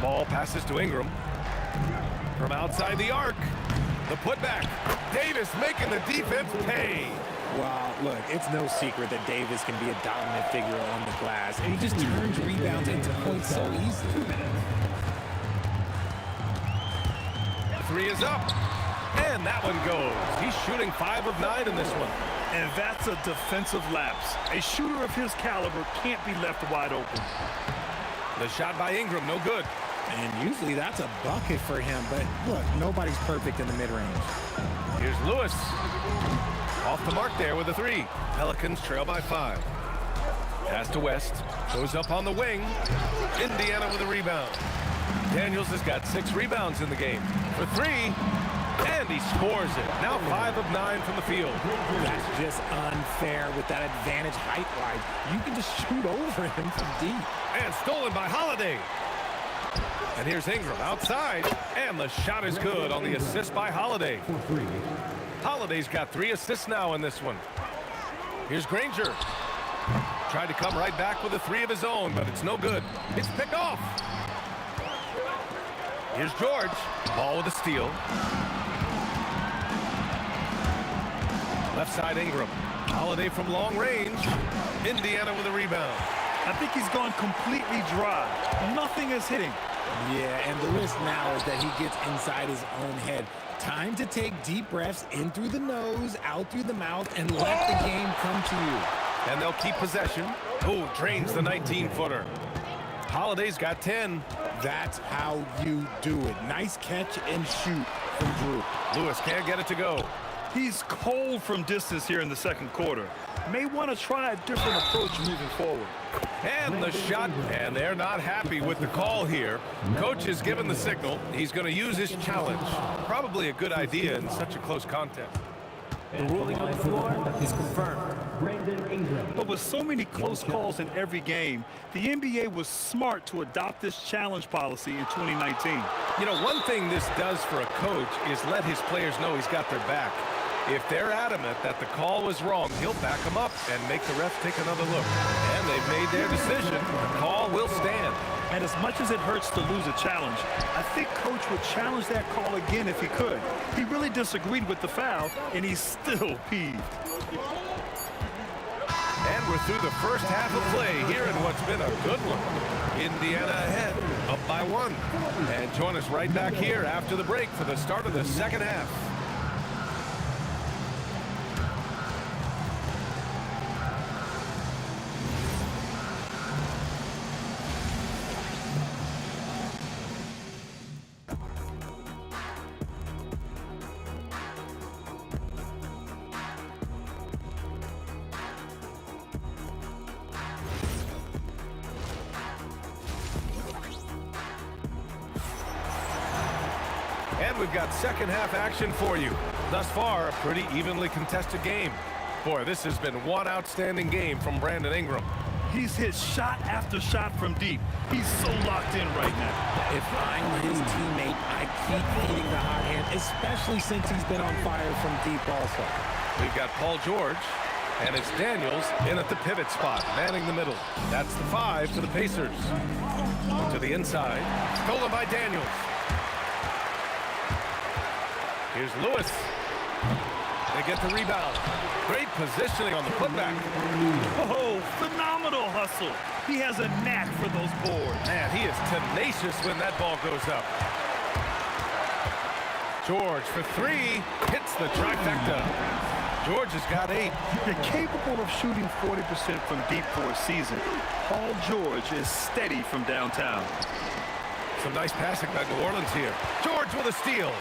Ball passes to Ingram. From outside the arc. The putback. Davis making the defense pay. Wow, look, it's no secret that Davis can be a dominant figure on the glass, and he just turns rebounds into points so easily. three is up. And that one goes. He's shooting 5 of 9 in this one. And that's a defensive lapse. A shooter of his caliber can't be left wide open. The shot by Ingram, no good. And usually that's a bucket for him, but look, nobody's perfect in the mid-range. Here's Lewis. Off the mark there with a three. Pelicans trail by 5. Pass to West. Goes up on the wing. Indiana with a rebound. Daniels has got 6 rebounds in the game. For 3. And he scores it. Now 5 of 9 from the field. That's just unfair with that advantage height-wise. You can just shoot over him from deep. And stolen by Holiday. And here's Ingram outside. And the shot is good on the assist by Holiday. Holiday's got 3 assists now in this one. Here's Granger. Tried to come right back with a 3 of his own, but it's no good. It's picked off. Here's George. Ball with a steal. Left side Ingram. Holiday from long range. Indiana with a rebound. I think he's gone completely dry. Nothing is hitting. Yeah, and the risk now is that he gets inside his own head. Time to take deep breaths in through the nose, out through the mouth, and let the game come to you. And they'll keep possession. Oh, drains the 19-footer. Holiday's got 10. That's how you do it. Nice catch and shoot from Drew. Lewis can't get it to go. He's cold from distance here in the second quarter. May want to try a different approach moving forward. And the shot, and they're not happy with the call here. Coach has given the signal. He's going to use his challenge. Probably a good idea in such a close contest. The ruling on the floor is confirmed. Brandon Ingram. But with so many close calls in every game, the NBA was smart to adopt this challenge policy in 2019. You know, one thing this does for a coach is let his players know he's got their back. If they're adamant that the call was wrong, he'll back them up and make the refs take another look. And they've made their decision. The call will stand. And as much as it hurts to lose a challenge, I think Coach would challenge that call again if he could. He really disagreed with the foul, and he's still peeved. And we're through the first half of play here in what's been a good one. Indiana ahead, up by 1. And join us right back here after the break for the start of the second half. And we've got second half action for you. Thus far, a pretty evenly contested game. Boy, this has been one outstanding game from Brandon Ingram. He's hit shot after shot from deep. He's so locked in right now. If I'm his teammate, I keep feeding the hot hand, especially since he's been on fire from deep also. We've got Paul George, and it's Daniels in at the pivot spot, manning the middle. That's the 5 for the Pacers. To the inside, stolen by Daniels. Here's Lewis. They get the rebound. Great positioning on the putback. Oh, phenomenal hustle. He has a knack for those boards. Man, he is tenacious when that ball goes up. George for 3. Hits the trifecta. George has got 8. You're capable of shooting 40% from deep for a season. Paul George is steady from downtown. Some nice passing by New Orleans here. George with a steal.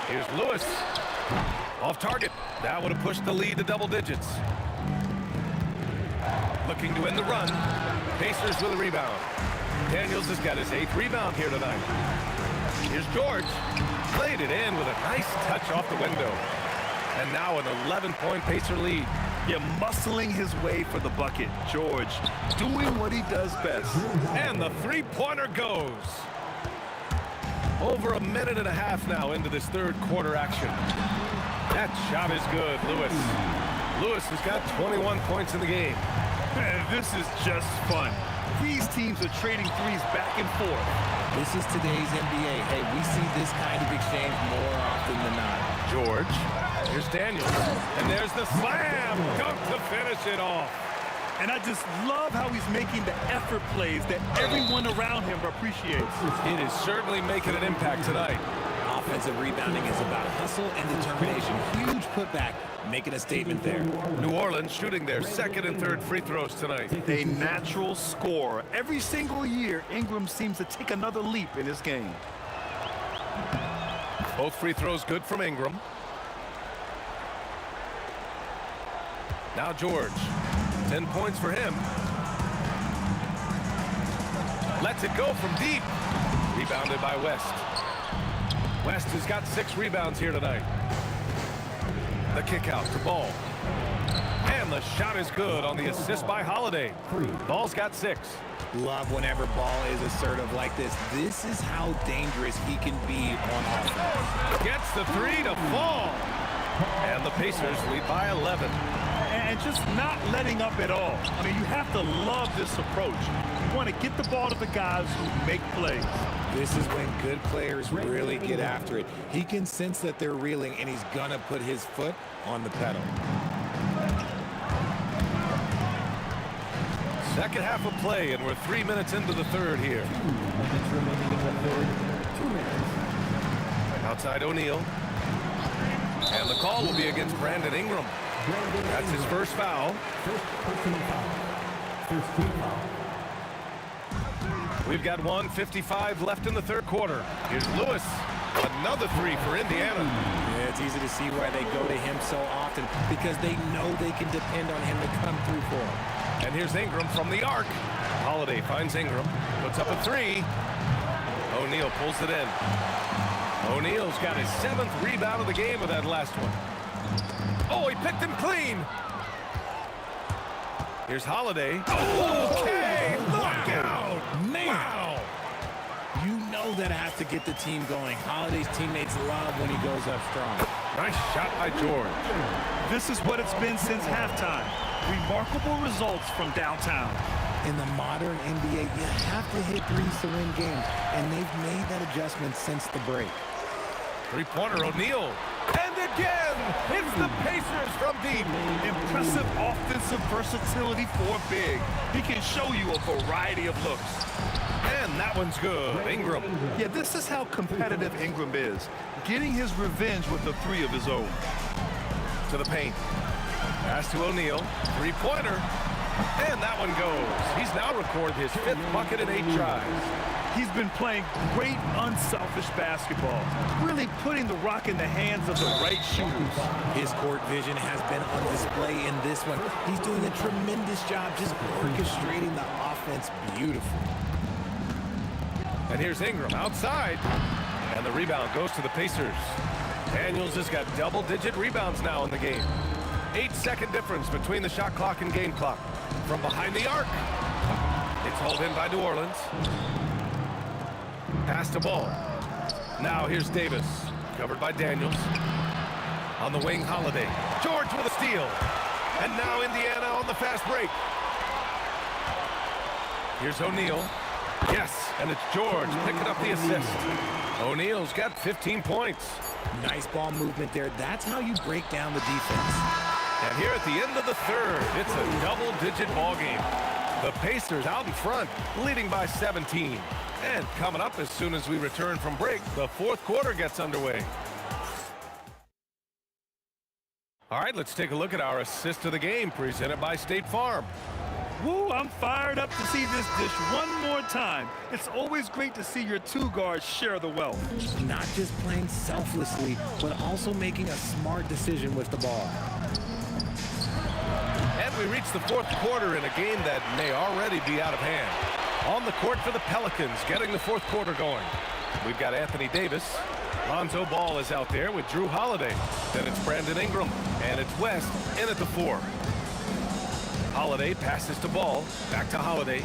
Here's Lewis. Off target. That would have pushed the lead to double digits. Looking to end the run. Pacers with a rebound. Daniels has got his 8th rebound here tonight. Here's George. Played it in with a nice touch off the window. And now an 11-point Pacer lead. Yeah, muscling his way for the bucket. George doing what he does best. And the three-pointer goes. Over a minute and a half now into this third quarter action. That shot is good, Lewis. Lewis has got 21 points in the game. Man, this is just fun. These teams are trading threes back and forth. This is today's NBA. Hey, we see this kind of exchange more often than not. George. Here's Daniels. And there's the slam. Dunk to finish it off. And I just love how he's making the effort plays that everyone around him appreciates. It is certainly making an impact tonight. Offensive rebounding is about hustle and determination. Huge putback, making a statement there. New Orleans shooting their second and third free throws tonight. A natural scorer. Every single year, Ingram seems to take another leap in his game. Both free throws good from Ingram. Now George. 10 points for him. Lets it go from deep. Rebounded by West. West has got 6 rebounds here tonight. The kick out to Ball. And the shot is good on the assist by Holiday. Ball's got 6. Love whenever Ball is assertive like this. This is how dangerous he can be on offense. Gets the 3 to fall. And the Pacers lead by 11. And just not letting up at all. I mean, you have to love this approach. You want to get the ball to the guys who make plays. This is when good players really get after it. He can sense that they're reeling, and he's going to put his foot on the pedal. Second half of play, and we're 3 minutes into the third here. 2 minutes remaining in the third. 2 minutes. Outside O'Neal. And the call will be against Brandon Ingram. That's his first foul. First personal foul. First team foul. We've got 1:55 left in the third quarter. Here's Lewis. Another 3 for Indiana. Yeah, it's easy to see why they go to him so often, because they know they can depend on him to come through for them. And here's Ingram from the arc. Holiday finds Ingram. Puts up a 3. O'Neal pulls it in. O'Neal's got his 7th rebound of the game with that last one. Oh, he picked him clean. Here's Holiday. Okay, look out. Man. Wow. You know that has to get the team going. Holiday's teammates love when he goes up strong. Nice shot by George. This is what it's been since halftime. Remarkable results from downtown. In the modern NBA, you have to hit threes to win games, and they've made that adjustment since the break. Three-pointer O'Neal. And again, it's the Pacers from deep. Impressive offensive versatility for big. He can show you a variety of looks. And that one's good. Ingram. Yeah, this is how competitive Ingram is. Getting his revenge with a 3 of his own. To the paint. Pass to O'Neal. Three-pointer. And that one goes. He's now recorded his 5th bucket in 8 tries. He's been playing great, unselfish basketball, really putting the rock in the hands of the right shooters. His court vision has been on display in this one. He's doing a tremendous job just orchestrating the offense beautifully. And here's Ingram outside. And the rebound goes to the Pacers. Daniels has got double-digit rebounds now in the game. 8-second difference between the shot clock and game clock. From behind the arc. It's hauled in by New Orleans. Pass to Ball. Now here's Davis. Covered by Daniels. On the wing, Holiday. George with a steal. And now Indiana on the fast break. Here's O'Neal. Yes, and it's George picking up the assist. O'Neal's got 15 points. Nice ball movement there. That's how you break down the defense. And here at the end of the third, it's a double-digit ball game. The Pacers out in front, leading by 17. And coming up as soon as we return from break, the fourth quarter gets underway. All right, let's take a look at our assist of the game presented by State Farm. Woo, I'm fired up to see this dish one more time. It's always great to see your 2 guards share the wealth. Not just playing selflessly, but also making a smart decision with the ball. And we reach the fourth quarter in a game that may already be out of hand. On the court for the Pelicans, getting the fourth quarter going. We've got Anthony Davis. Lonzo Ball is out there with Drew Holiday. Then it's Brandon Ingram. And it's West in at the 4. Holiday passes to Ball. Back to Holiday.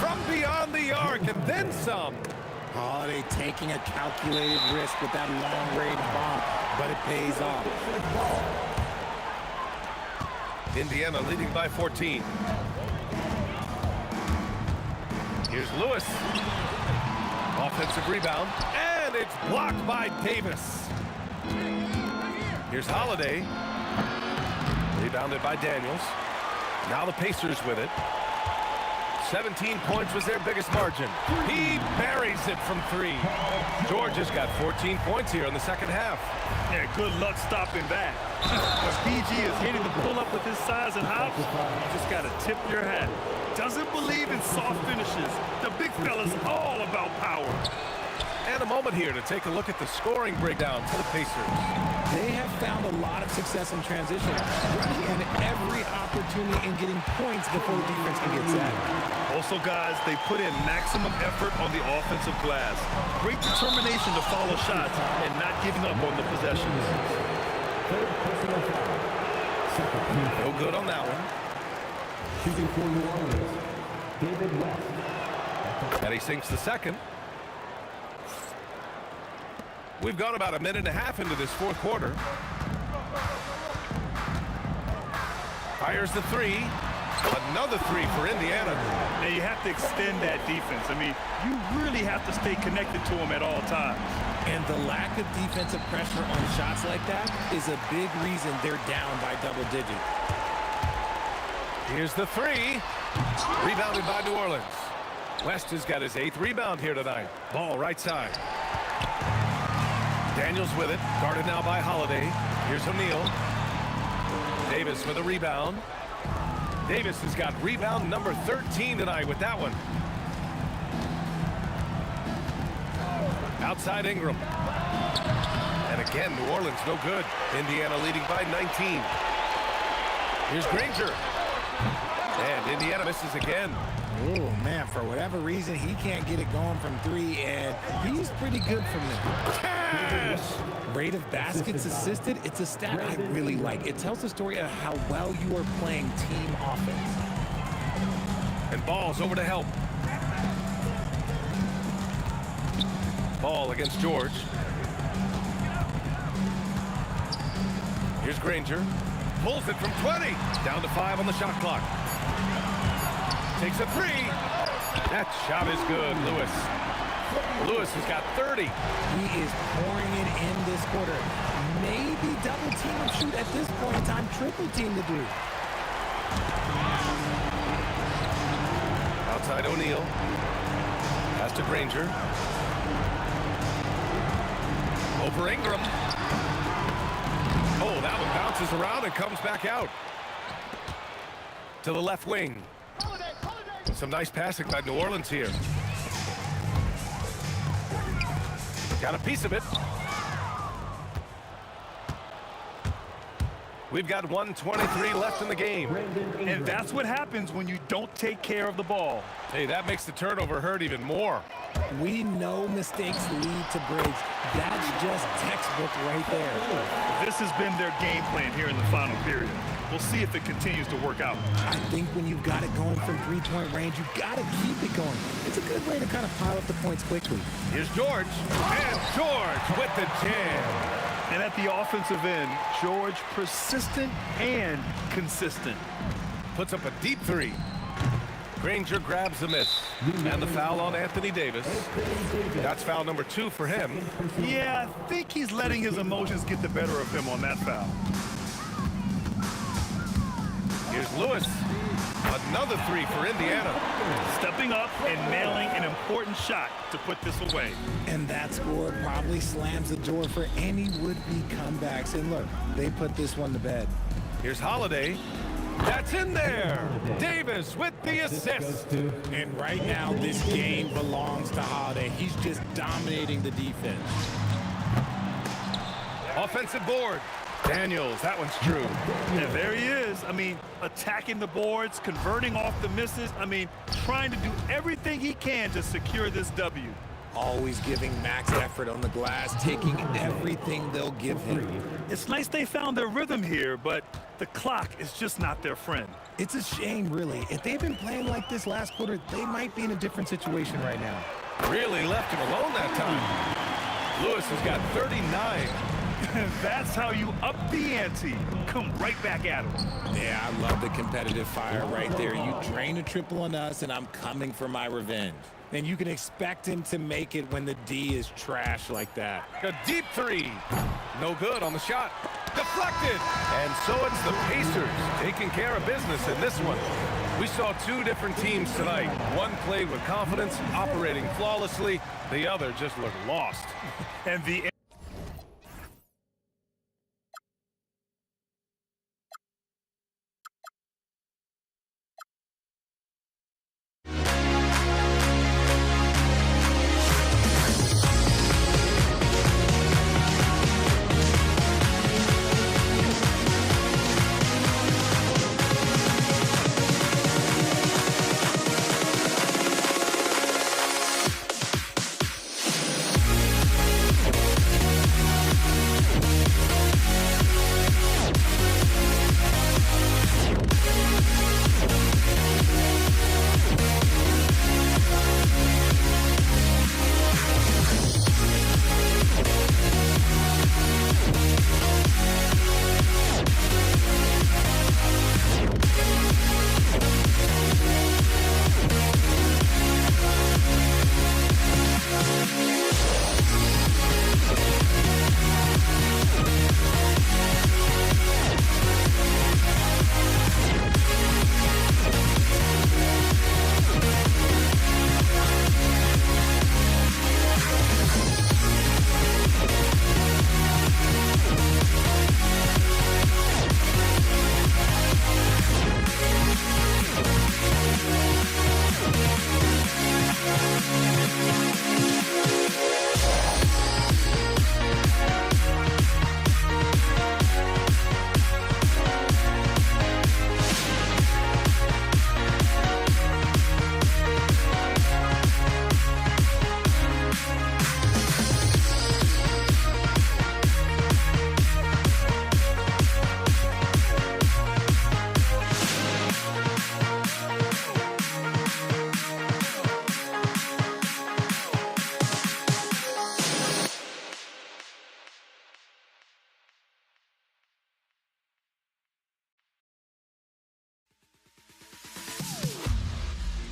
From beyond the arc and then some. Holiday taking a calculated risk with that long-range bomb, but it pays off. Indiana leading by 14. Here's Lewis. Offensive rebound. And it's blocked by Davis. Here's Holiday. Rebounded by Daniels. Now the Pacers with it. 17 points was their biggest margin. He buries it from 3. George has got 14 points here in the second half. Yeah, good luck stopping that. When PG is hitting the pull-up with his size and hops, you just got to tip your hat. Doesn't believe in soft finishes. The big fella's all about power. And a moment here to take a look at the scoring breakdown for the Pacers. They have found a lot of success in transition, running in every opportunity and getting points before the defense can get set. Also, guys, they put in maximum effort on the offensive glass. Great determination to follow shots and not giving up on the possessions. No good on that one. Shooting for New Orleans, David West. And he sinks the second. We've gone about a minute and a half into this fourth quarter. Fires the 3. Another 3 for Indiana. Now you have to extend that defense. I mean, you really have to stay connected to them at all times. And the lack of defensive pressure on shots like that is a big reason they're down by double digits. Here's the 3. Rebounded by New Orleans. West has got his 8th rebound here tonight. Ball right side. Daniels with it, guarded now by Holiday. Here's O'Neal. Davis with a rebound. Davis has got rebound number 13 tonight with that one. Outside Ingram. And again, New Orleans no good. Indiana leading by 19. Here's Granger. And Indiana misses again. Oh, man, for whatever reason, he can't get it going from 3, and he's pretty good from there. Rate of baskets assisted, it's a stat I really like. It tells the story of how well you are playing team offense. And Ball's over to help. Ball against George. Here's Granger. Pulls it from 20. Down to 5 on the shot clock. Takes a 3. That shot is good, Lewis. Lewis has got 30. He is pouring it in this quarter. Maybe double team and shoot at this point in time, triple team to do. Outside O'Neal. Pass to Granger. Over Ingram. Oh, that one bounces around and comes back out. To the left wing. Some nice passing by New Orleans here. Got a piece of it. We've got 1:23 left in the game. And that's what happens when you don't take care of the ball. Hey, that makes the turnover hurt even more. We know mistakes lead to breaks. That's just textbook right there. This has been their game plan here in the final period. We'll see if it continues to work out. I think when you've got it going from 3-point range, you've got to keep it going. It's a good way to kind of pile up the points quickly. Here's George. And George with the jam. And at the offensive end, George persistent and consistent. Puts up a deep 3. Granger grabs the miss. And the foul on Anthony Davis. That's foul number 2 for him. Yeah, I think he's letting his emotions get the better of him on that foul. Here's Lewis. Another 3 for Indiana. Stepping up and nailing an important shot to put this away. And that score probably slams the door for any would-be comebacks. And look, they put this one to bed. Here's Holiday. That's in there. Davis with the assist. And right now, this game belongs to Holiday. He's just dominating the defense. Offensive board. Daniels, that one's true. And there he is. I mean, attacking the boards, converting off the misses. I mean, trying to do everything he can to secure this W. Always giving max effort on the glass, taking everything they'll give him. It's nice they found their rhythm here, but the clock is just not their friend. It's a shame, really. If they've been playing like this last quarter, they might be in a different situation right now. Really left him alone that time. Lewis has got 39. That's how you up the ante. Come right back at him. Yeah, I love the competitive fire right there. You drain a triple on us, and I'm coming for my revenge. and you can expect him to make it when the D is trash like that. A deep three. No good on the shot. Deflected. And so it's the Pacers taking care of business in this one. We saw two different teams tonight. One played with confidence, operating flawlessly. The other just looked lost. And the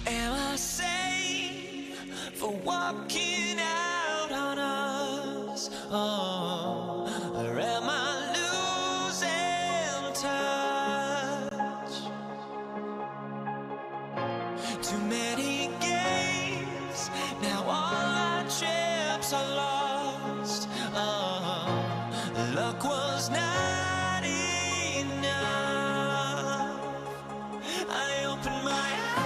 Am I safe for walking out on us? Oh, or am I losing touch? Too many games, now all our chips are lost. Oh, luck was not enough. I opened my eyes.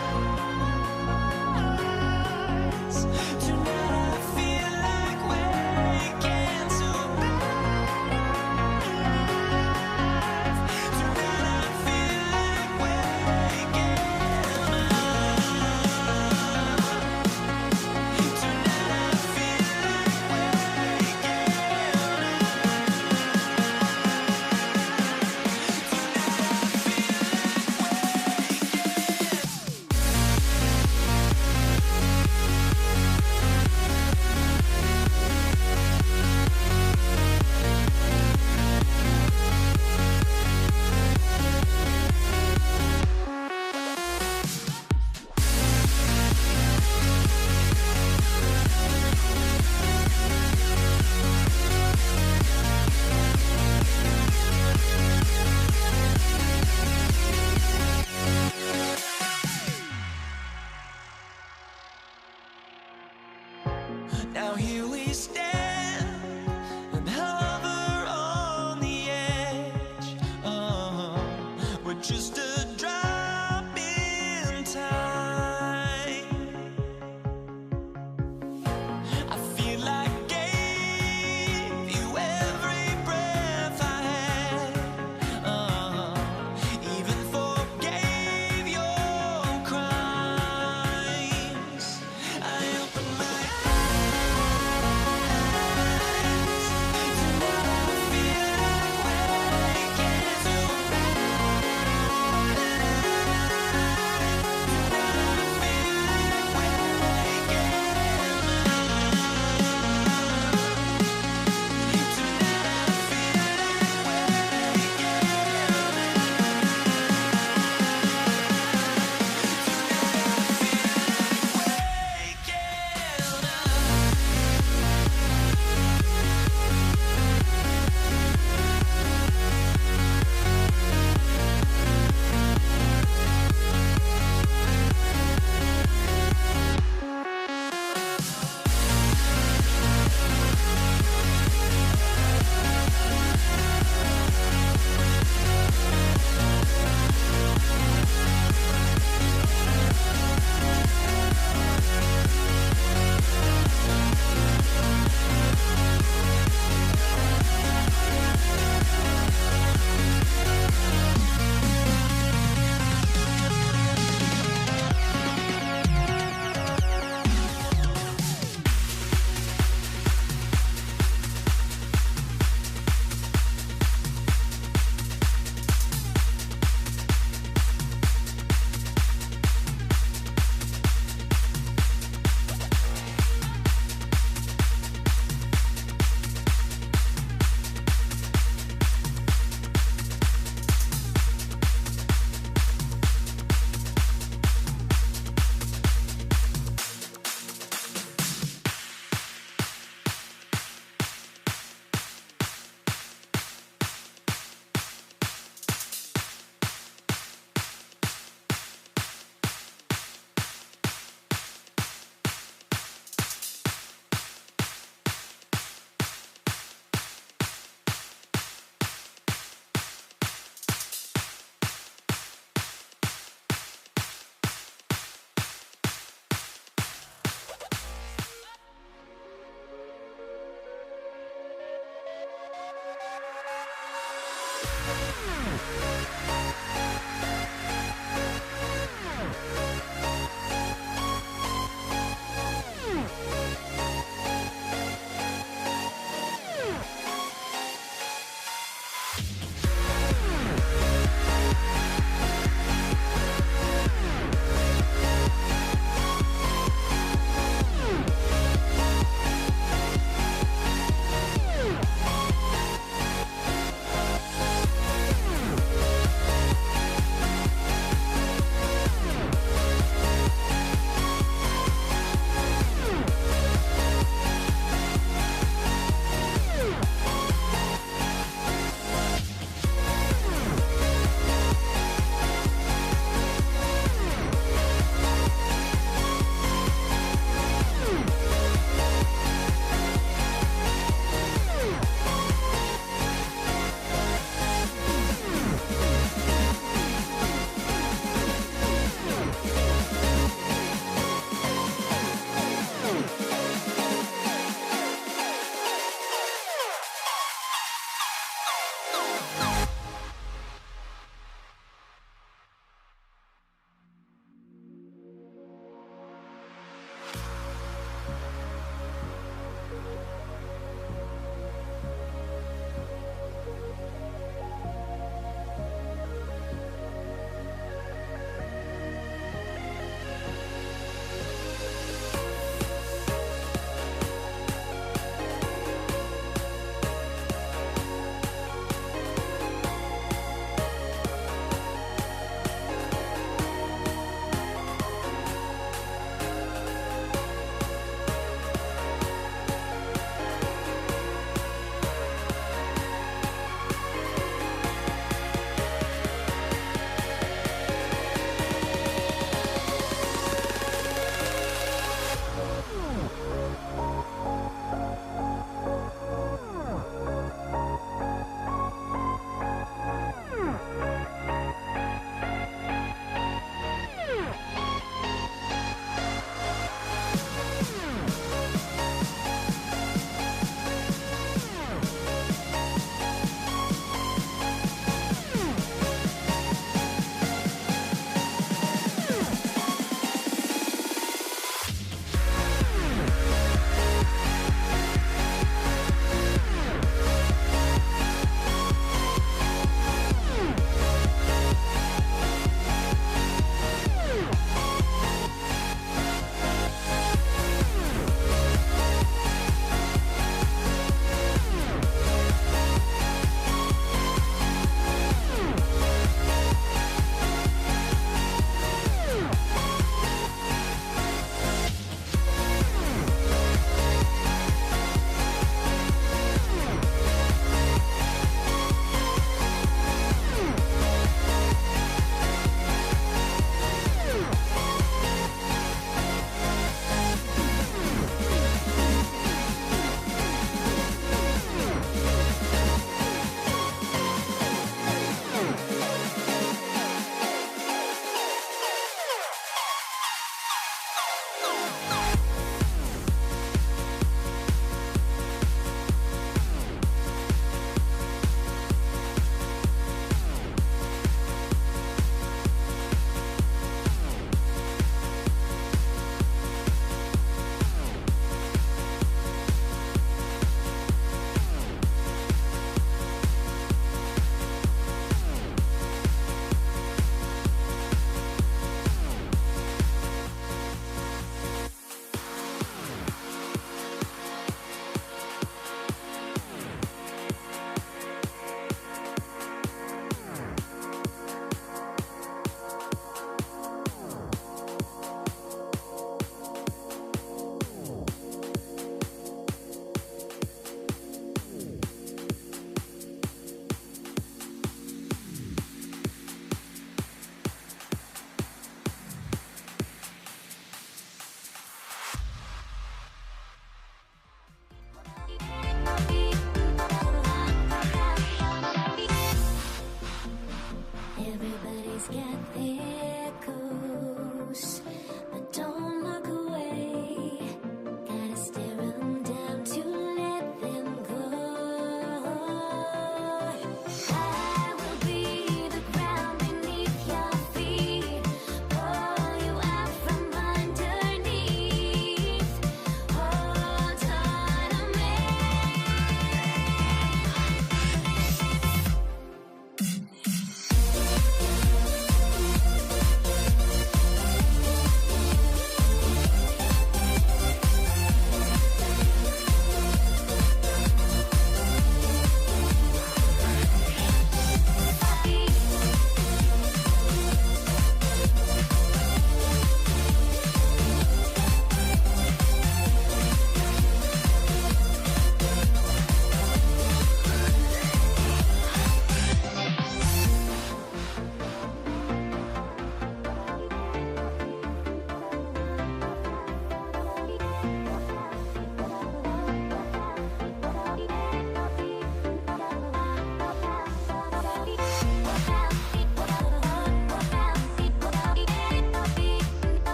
Now here we stand and hover on the edge. We're just a drop in time. I feel like I gave you every breath I had. Even forgave your crimes. I opened my eyes.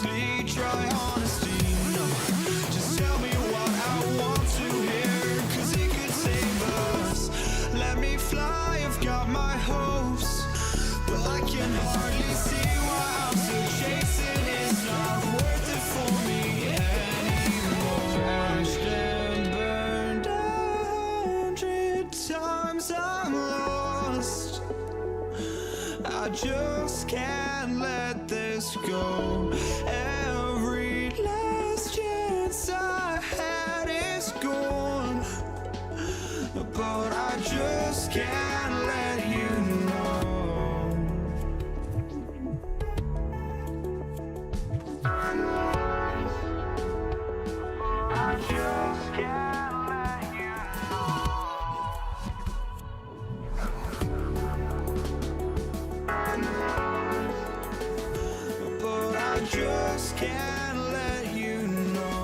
honestly, try honesty. No, just tell me what I want to hear, 'cause it could save us. Let me fly, I've got my hopes, but I can hardly see why I'm still chasing. It's not worth it for me anymore. Crashed and burned 100 times, I'm lost. I just can't let this go. Every last chance I had is gone, but I just can't let you know. I just can't let you know. But I just can't let you know.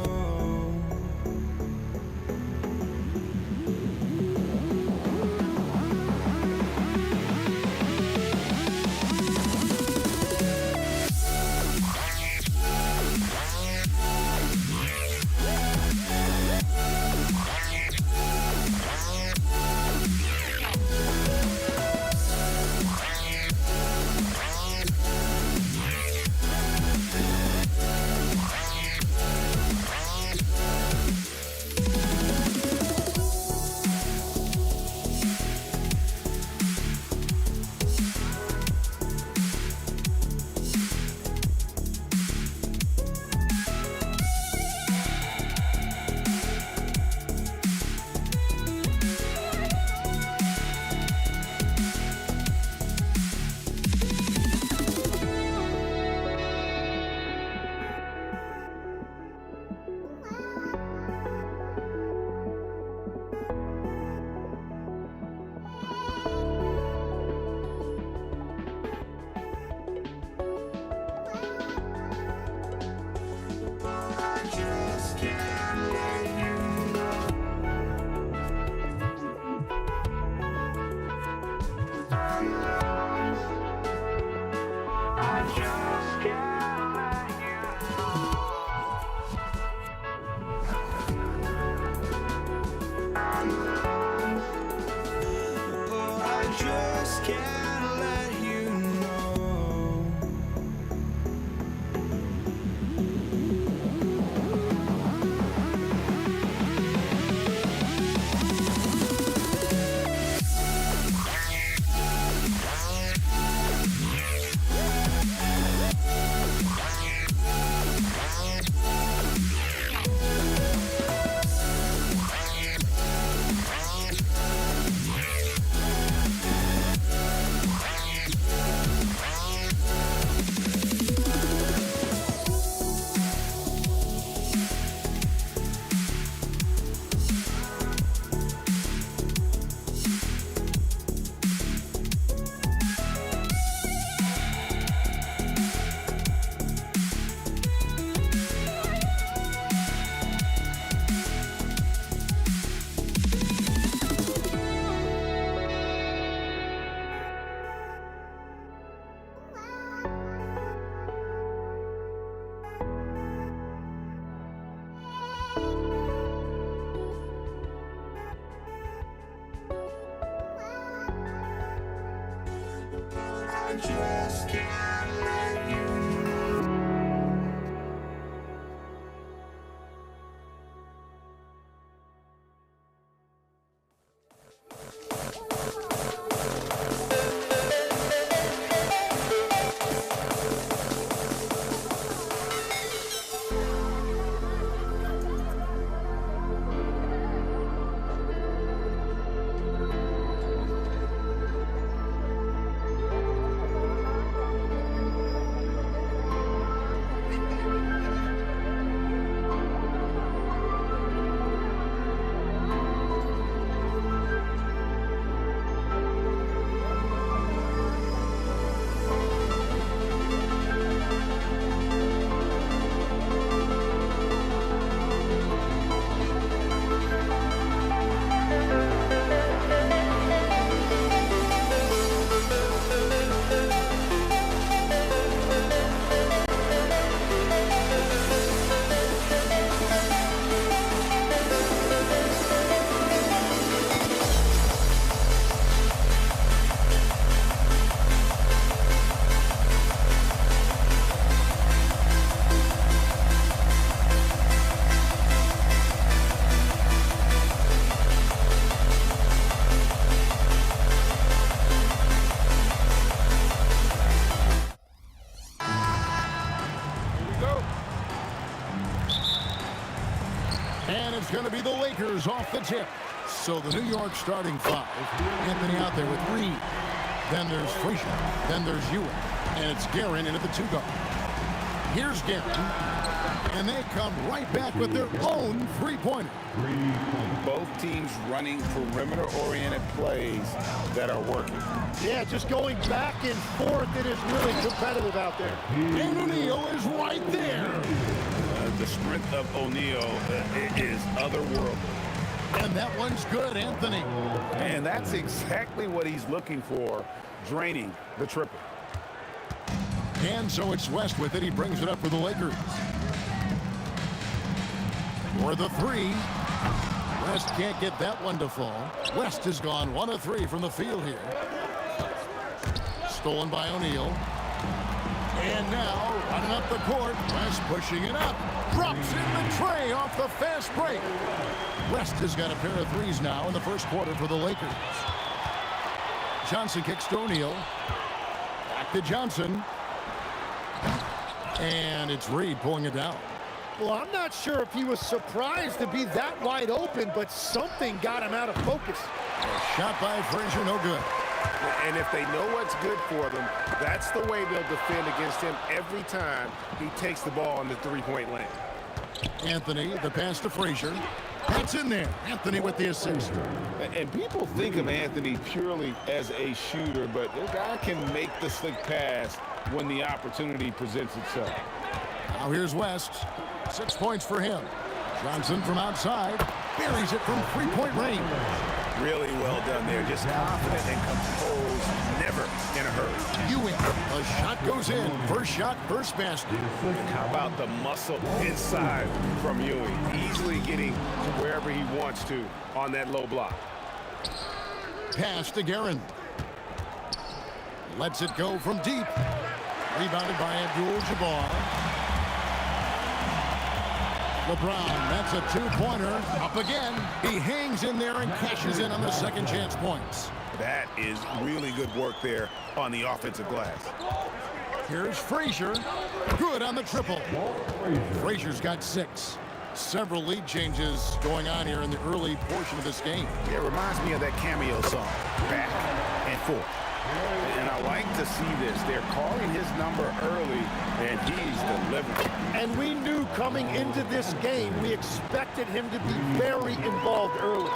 Can't let you know. I just can't let you know. going to be the Lakers off the tip. So the New York starting five. Anthony out there with Reed. Then there's Frazier. Then there's Ewing. And it's Guerin in at the 2-guard. Here's Guerin. And they come right back with their own three-pointer. Both teams running perimeter-oriented plays that are working. Yeah, just going back and forth. It is really competitive out there. And O'Neal is right there. The strength of O'Neal is otherworldly. And that one's good, Anthony. And that's exactly what he's looking for, draining the triple. And so it's West with it. He brings it up for the Lakers. For the three. West can't get that one to fall. West has gone 1 of 3 from the field here. Stolen by O'Neal. And now, running up the court, West pushing it up. Drops in the tray off the fast break. West has got a pair of threes now in the first quarter for the Lakers. Johnson kicks to O'Neal. Back to Johnson. And it's Reed pulling it down. Well, I'm not sure if he was surprised to be that wide open, but something got him out of focus. Shot by Frazier, no good. And if they know what's good for them, that's the way they'll defend against him every time he takes the ball in the three-point lane. Anthony, the pass to Frazier. That's in there. Anthony with the assist. And people think of Anthony purely as a shooter, but this guy can make the slick pass when the opportunity presents itself. Now here's West. 6 points for him. Johnson from outside. Buries it from three-point range. Really well done there. Just confident and composed. Never in a hurry. Ewing. A shot goes in. First shot, first basket. How about the muscle inside from Ewing? Easily getting to wherever he wants to on that low block. Pass to Guerin. Lets it go from deep. Rebounded by Abdul-Jabbar. LeBron, that's a two-pointer. Up again. He hangs in there and cashes in on the second chance points. That is really good work there on the offensive glass. Here's Frazier. Good on the triple. Frazier's got 6. Several lead changes going on here in the early portion of this game. It reminds me of that cameo song, Back and Forth. And I like to see this. They're calling his number early, and he's delivering. And we knew coming into this game, we expected him to be very involved early.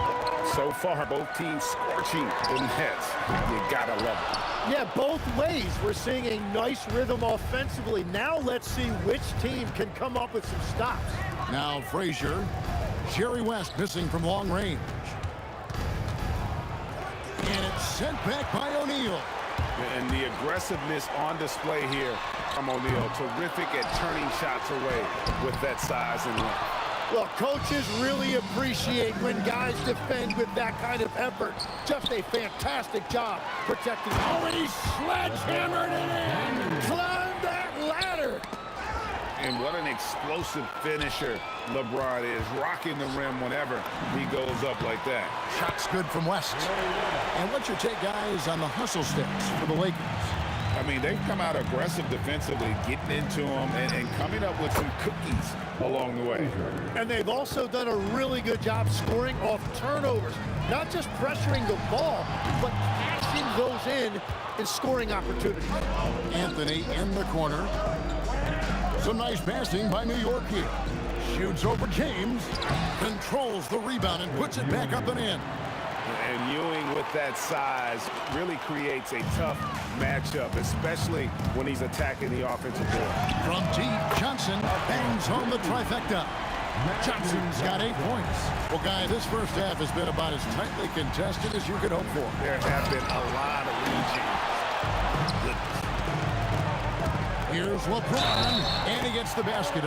So far, both teams scorching the nets. You gotta love it. Yeah, both ways. We're seeing a nice rhythm offensively. Now let's see which team can come up with some stops. Now Frazier. Jerry West missing from long range. And it's sent back by O'Neal. And the aggressiveness on display here from O'Neal. Terrific at turning shots away with that size and length. Well, coaches really appreciate when guys defend with that kind of effort. Just a fantastic job protecting. Oh, and he sledgehammered it in. Climb that ladder. And what an explosive finisher LeBron is, rocking the rim whenever he goes up like that. Shot's good from West. And what's your take, guys, on the hustle sticks for the Lakers? I mean, they've come out aggressive defensively, getting into them and coming up with some cookies along the way. And they've also done a really good job scoring off turnovers. Not just pressuring the ball, but cashing those in and scoring opportunities. Anthony in the corner. Some nice passing by New York here. Shoots over James. Controls the rebound and puts it back up and in. And Ewing with that size really creates a tough matchup, especially when he's attacking the offensive board. From deep, Johnson bangs home the trifecta. Johnson's got 8 points. Well, guys, this first half has been about as tightly contested as you could hope for. There have been a lot of lead changes. Here's LeBron, and he gets the basket.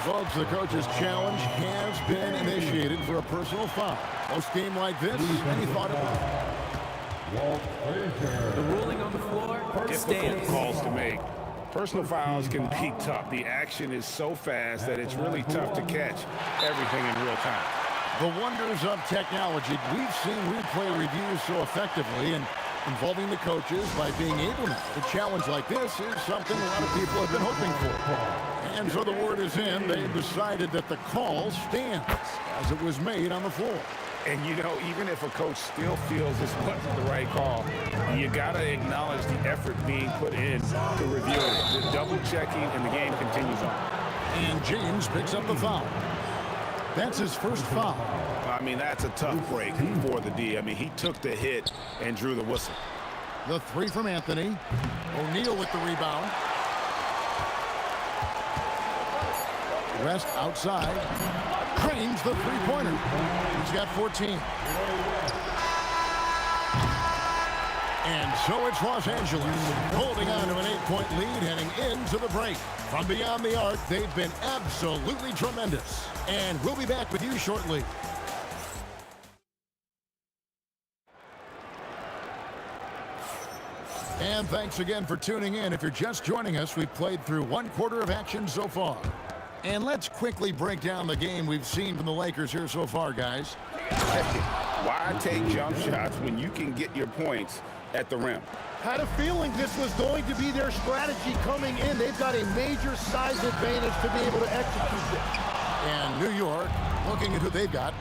Folks, the coach's challenge has been initiated for a personal foul. Most game like this, any thought about it? The ruling on the floor Difficult stands. calls to make. Personal fouls can be tough. The action is so fast that it's really tough to catch everything in real time. The wonders of technology. We've seen replay reviews so effectively, and involving the coaches by being able now to challenge like this is something a lot of people have been hoping for. And so the word is in, they've decided that the call stands as it was made on the floor. And, you know, even if a coach still feels this wasn't the right call, you got to acknowledge the effort being put in to review it. The double-checking, and the game continues on. And James picks up the foul. That's his first foul. I mean, that's a tough break for the D. I mean, he took the hit and drew the whistle. The three from Anthony. O'Neal with the rebound. West outside. Drains the three-pointer. He's got 14. And so it's Los Angeles holding on to an 8-point lead heading into the break. From beyond the arc, they've been absolutely tremendous. And we'll be back with you shortly. And thanks again for tuning in. If you're just joining us, we've played through one quarter of action so far. And let's quickly break down the game we've seen from the Lakers here so far, guys. Why take jump shots when you can get your points at the rim? Had a feeling this was going to be their strategy coming in. They've got a major size advantage to be able to execute this. And New York, looking at who they've got.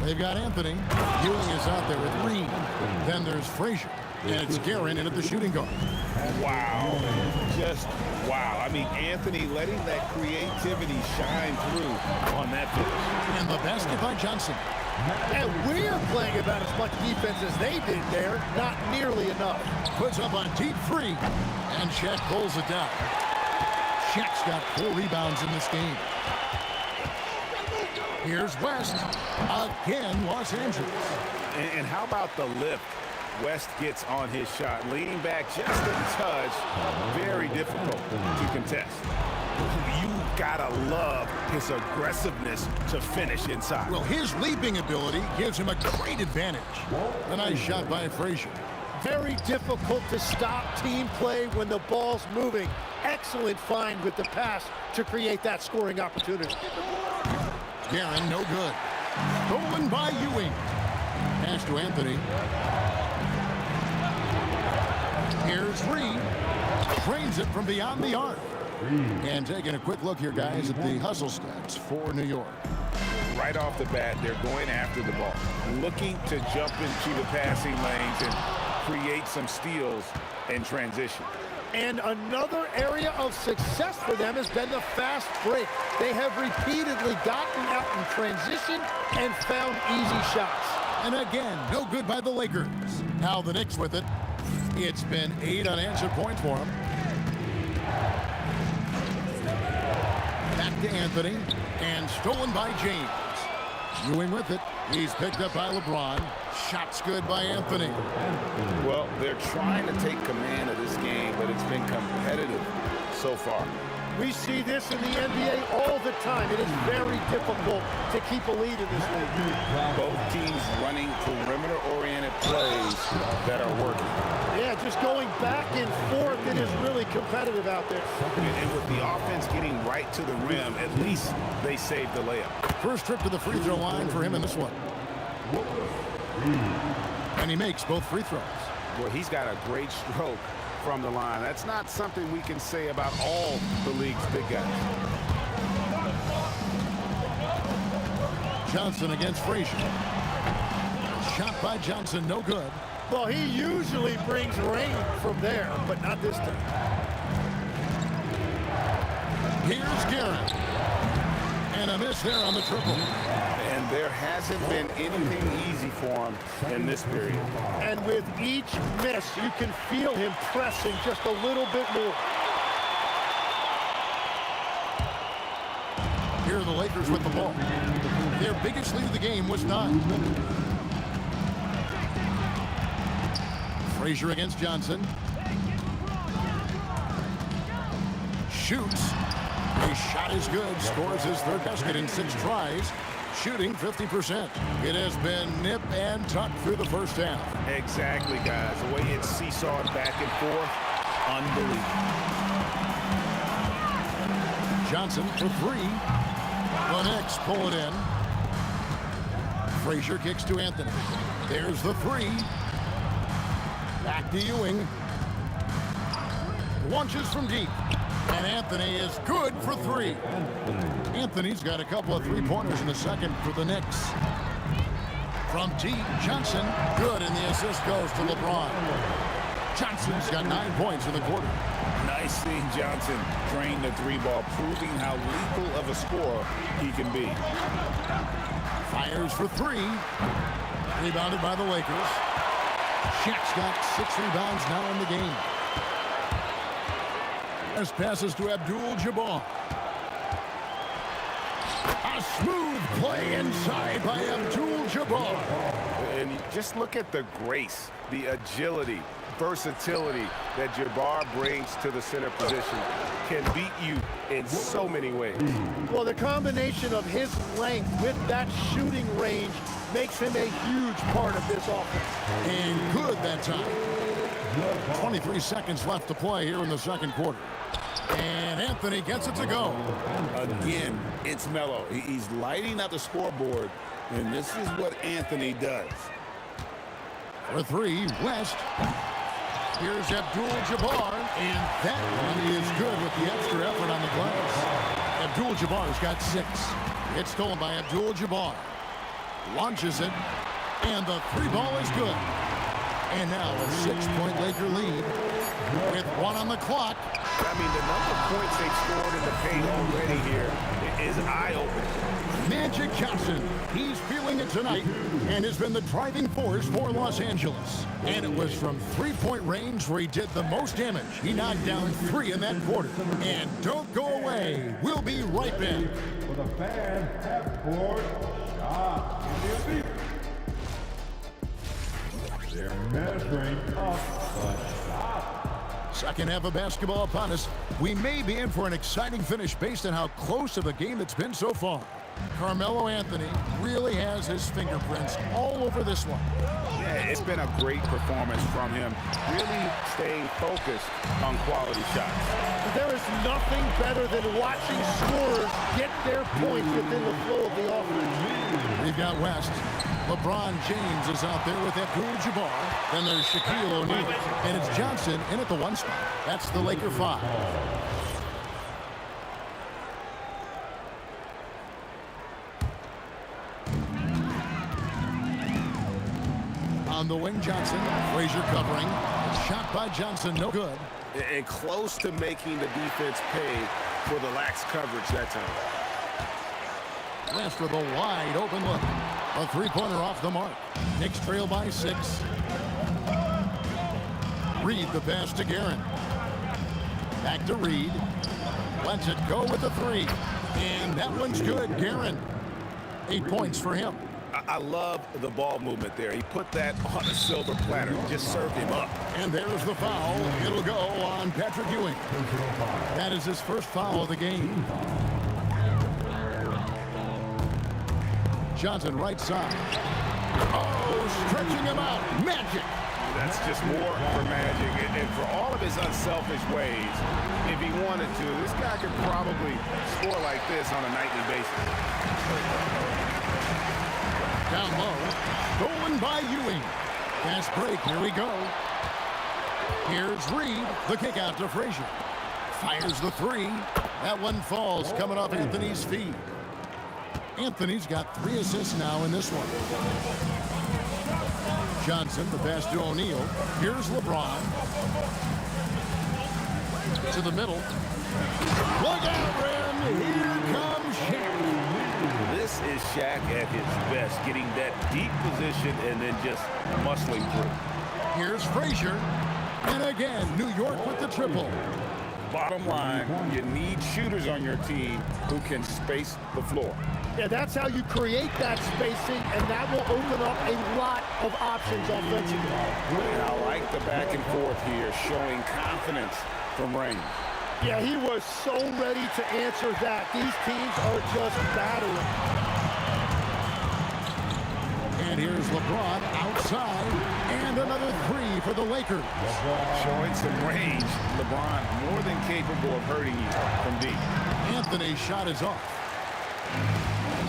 They've got Anthony. Ewing is out there with Green. Then there's Frazier. And it's Guerin in at the shooting guard. Wow. Just wow. I mean, Anthony letting that creativity shine through on that finish. And the basket by Johnson. And we're playing about as much defense as they did there. Not nearly enough. Puts up a deep three. And Shaq pulls it down. Shaq's got 4 rebounds in this game. Here's West. Again, Los Angeles. And how about the lift West gets on his shot? Leaning back just a touch. Very difficult to contest. You gotta love his aggressiveness to finish inside. Well, his leaping ability gives him a great advantage. A nice shot by Frazier. Very difficult to stop team play when the ball's moving. Excellent find with the pass to create that scoring opportunity. Guerin, no good. Stolen by Ewing. Pass to Anthony. Here's Reed. Trains it from beyond the arc. And taking a quick look here, guys, at the hustle stats for New York. Right off the bat, they're going after the ball, looking to jump into the passing lanes and create some steals in transition. And another area of success for them has been the fast break. They have repeatedly gotten out in transition and found easy shots. And again, no good by the Lakers. Now the Knicks with it. It's been 8 unanswered points for them. Back to Anthony. And stolen by James. Ewing with it. He's picked up by LeBron. Shots good by Anthony. Well, they're trying to take command of this game, but it's been competitive so far. We see this in the NBA all the time. It is very difficult to keep a lead in this league. Both teams running perimeter-oriented plays that are working. Yeah, just going back and forth, it is really competitive out there. And with the offense getting right to the rim, at least they saved the layup. First trip to the free throw line for him in this one. And he makes both free throws. Well, he's got a great stroke from the line. That's not something we can say about all the league's big guys. Johnson against Frazier. Shot by Johnson, no good. Well, he usually brings rain from there, but not this time. Here's Guerin. And a miss there on the triple. And there hasn't been anything easy for him in this period. And with each miss, you can feel him pressing just a little bit more. Here are the Lakers with the ball. Their biggest lead of the game was 9. Frazier against Johnson. Shoots. His shot is good. Scores his third basket in 6 tries. Shooting 50%. It has been nip and tuck through the first half. Exactly, guys. The way it's seesawed back and forth, unbelievable. Johnson for 3. The Knicks pull it in. Frazier kicks to Anthony. There's the 3. Back to Ewing. Launches from deep. And Anthony is good for three. Anthony's got a couple of three-pointers in the second for the Knicks. From deep, Johnson, good, and the assist goes to LeBron. Johnson's got 9 points in the quarter. Nice seeing Johnson drain the three ball, proving how lethal of a scorer he can be. Fires for three. Rebounded by the Lakers. Shaq's got 6 rebounds now in the game. As passes to Abdul-Jabbar. A smooth play inside by Abdul-Jabbar. And just look at the grace, the agility, versatility that Jabbar brings to the center position. Can beat you in so many ways. Well, the combination of his length with that shooting range makes him a huge part of this offense. And good that time. 23 seconds left to play here in the second quarter. And Anthony gets it to go. Again, it's Melo. He's lighting up the scoreboard, and this is what Anthony does. For three, West. Here's Abdul-Jabbar, and that one is good with the extra effort on the glass. Abdul-Jabbar's got 6. It's stolen by Abdul-Jabbar. Launches it, and the three ball is good. And now a 6-point Laker lead with 1 on the clock. I mean, the number of points they've scored in the paint already here is eye-opening. Magic Johnson, he's feeling it tonight and has been the driving force for Los Angeles. And it was from three-point range where he did the most damage. He knocked down 3 in that quarter. And don't go away. We'll be right back. For the fans, half-court shot. They're measuring up the shot. Second half of basketball upon us. We may be in for an exciting finish based on how close of a game it's been so far. Carmelo Anthony really has his fingerprints all over this one. Yeah, it's been a great performance from him. Really staying focused on quality shots. There is nothing better than watching scorers get their points within the flow of the offense. We've got West. LeBron James is out there with Abdul-Jabbar. Then there's Shaquille O'Neal. And it's Johnson in at the 1 spot. That's the Laker 5. On the wing, Johnson. Frazier covering. Shot by Johnson, no good. And close to making the defense pay for the lax coverage that time. West with a wide open look. A three-pointer off the mark. Knicks trail by 6. Reed the pass to Guerin. Back to Reed. Lets it go with the 3. And that one's good. Guerin. 8 points for him. I love the ball movement there. He put that on a silver platter. Just served him up. And there's the foul. It'll go on Patrick Ewing. That is his first foul of the game. Johnson right side. Oh, stretching him out. Magic. That's just more for Magic. And for all of his unselfish ways, if he wanted to, this guy could probably score like this on a nightly basis. Down low. Stolen by Ewing. Fast break. Here we go. Here's Reed. The kick out to Frazier. Fires the 3. That one falls coming off Anthony's feet. Anthony's got 3 assists now in this one. Johnson, the pass to O'Neal. Here's LeBron. To the middle. Look out, Rim. Here comes Shaq. This is Shaq at his best, getting that deep position and then just muscling through. Here's Frazier. And again, New York with the triple. Bottom line, you need shooters on your team who can space the floor. Yeah, that's how you create that spacing, and that will open up a lot of options offensively. And I like the back and forth here, showing confidence from range. Yeah, he was so ready to answer that. These teams are just battling. And here's LeBron outside, and another 3 for the Lakers. Showing some range. LeBron more than capable of hurting you from deep. Anthony's shot is off.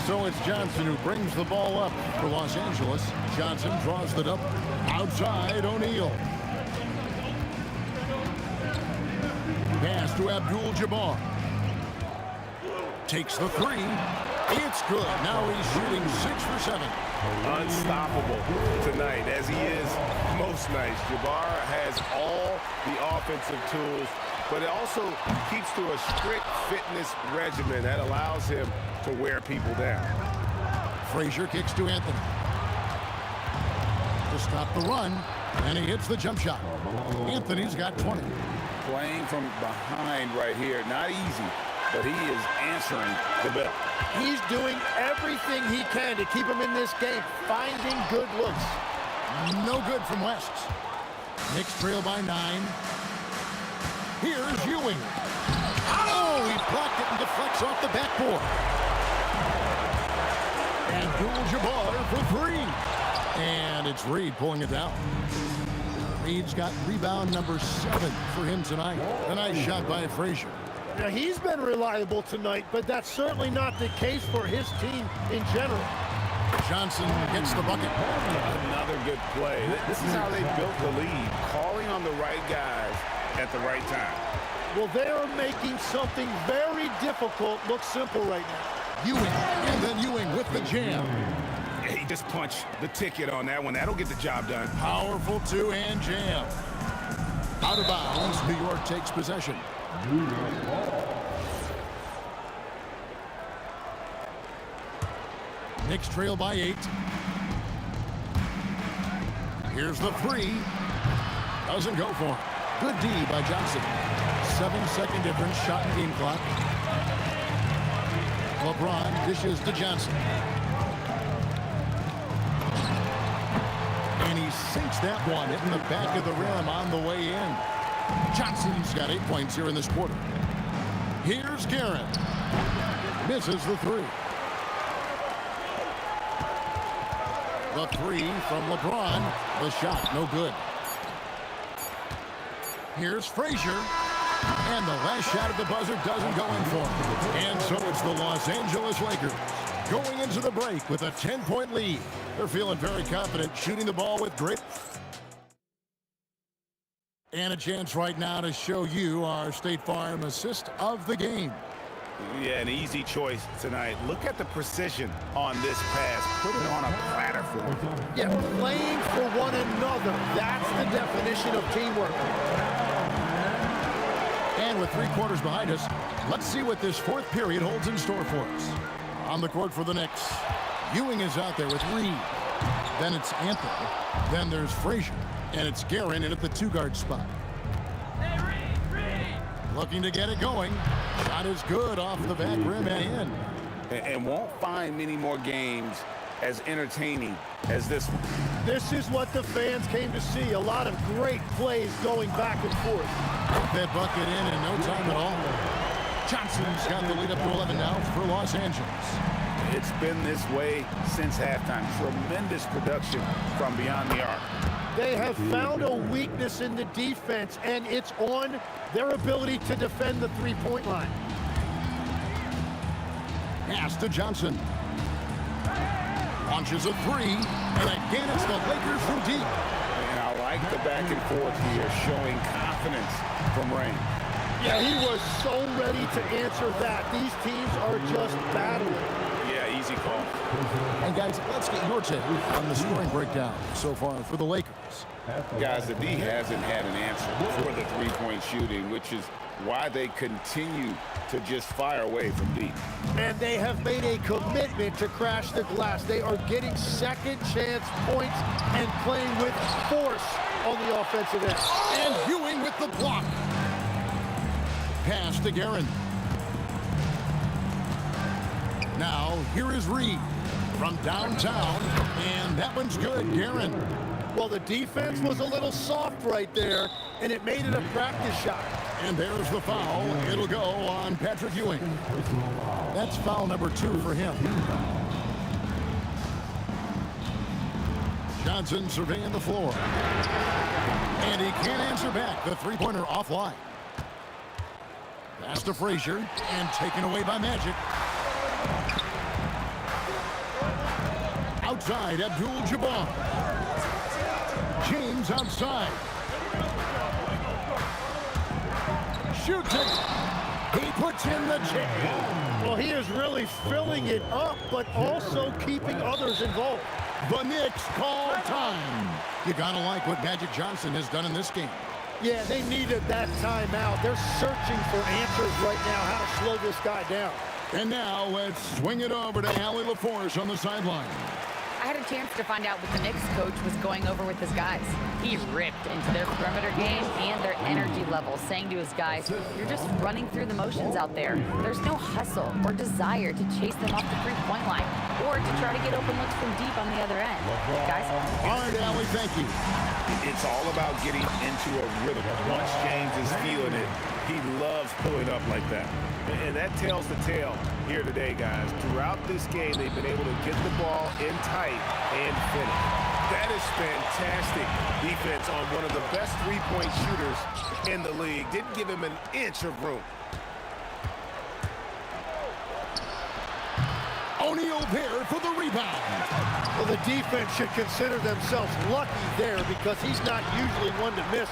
So it's Johnson who brings the ball up for Los Angeles. Johnson draws the double. Outside, O'Neal. Pass to Abdul-Jabbar. Takes the three. It's good. Now he's shooting 6 for 7. Unstoppable tonight, as he is most nights. Jabbar has all the offensive tools, but it also keeps to a strict fitness regimen that allows him to wear people down. Frazier kicks to Anthony. To stop the run, and he hits the jump shot. Anthony's got 20. Playing from behind right here, not easy, but he is answering the bell. He's doing everything he can to keep him in this game, finding good looks. No good from West. Knicks trail by 9. Here's Ewing. Oh, he blocked it and deflects off the backboard. Abdul-Jabbar for 3. And it's Reed pulling it down. Reed's got rebound number 7 for him tonight. A nice shot by Frazier. Now, he's been reliable tonight, but that's certainly not the case for his team in general. Johnson gets the bucket. Another good play. This is how they built the lead, calling on the right guys at the right time. Well, they're making something very difficult look simple right now. Ewing, and then Ewing with the jam. He just punched the ticket on that one. That'll get the job done. Powerful two-hand jam. Out of bounds, New York takes possession. Knicks trail by 8. Here's the 3. Doesn't go for it. Good D by Johnson. 7-second difference, shot and game clock. LeBron dishes to Johnson. And he sinks that one, hitting the back of the rim on the way in. Johnson's got 8 points here in this quarter. Here's Garrett. Misses the 3. The 3 from LeBron. The shot, no good. Here's Frazier. And the last shot at the buzzer doesn't go in for him. And so it's the Los Angeles Lakers going into the break with a 10-point lead. They're feeling very confident, shooting the ball with great... And a chance right now to show you our State Farm assist of the game. Yeah, an easy choice tonight. Look at the precision on this pass. Put it on a platter for him. Yeah, playing for one another. That's the definition of teamwork. And with 3 quarters behind us, let's see what this 4th period holds in store for us. On the court for the Knicks, Ewing is out there with Reed. Then it's Anthony. Then there's Frazier. And it's Guerin in at the 2-guard spot. Hey, Reed. Looking to get it going. Shot is good off the back rim and in. And won't find many more games as entertaining as this one. This is what the fans came to see. A lot of great plays going back and forth. That bucket in no time at all. Johnson's got the lead up to 11 now for Los Angeles. It's been this way since halftime. Tremendous production from beyond the arc. They have found a weakness in the defense, and it's on their ability to defend the three-point line. Pass to Johnson. Launches a 3, and again it's the Lakers from deep. And I like the back and forth here, showing confidence from Rain. Yeah, he was so ready to answer that. These teams are just battling. Yeah, easy call. And guys, let's get your take on the scoring breakdown so far for the Lakers. Guys, the D hasn't had an answer for the three-point shooting, which is why they continue to just fire away from deep. And they have made a commitment to crash the glass. They are getting second chance points and playing with force on the offensive end. And Ewing with the block. Pass to Guerin. Now, here is Reed from downtown, and that one's good, Guerin. Well, the defense was a little soft right there, and it made it a practice shot. And there's the foul. It'll go on Patrick Ewing. That's foul number 2 for him. Johnson surveying the floor. And he can't answer back. The three-pointer offline. Pass to Frazier, and taken away by Magic. Outside, Abdul-Jabbar. James outside. shoots it. He puts in the jam. Well, he is really filling it up, but also keeping others involved. The Knicks call time. You gotta like what Magic Johnson has done in this game. Yeah, they needed that timeout. They're searching for answers right now, how to slow this guy down. And now let's swing it over to Allie LaForce on the sideline. I had a chance to find out what the Knicks coach was going over with his guys. He ripped into their perimeter game and their energy level, saying to his guys, you're just running through the motions out there. There's no hustle or desire to chase them off the three-point line or to try to get open looks from deep on the other end. Guys? All right, Allie, thank you. It's all about getting into a rhythm. Once James is feeling it, he loves pulling up like that. And that tells the tale here today, guys. Throughout this game, they've been able to get the ball in tight and finish. That is fantastic defense on one of the best three-point shooters in the league. Didn't give him an inch of room. O'Neal there for the rebound. Well, the defense should consider themselves lucky there because he's not usually one to miss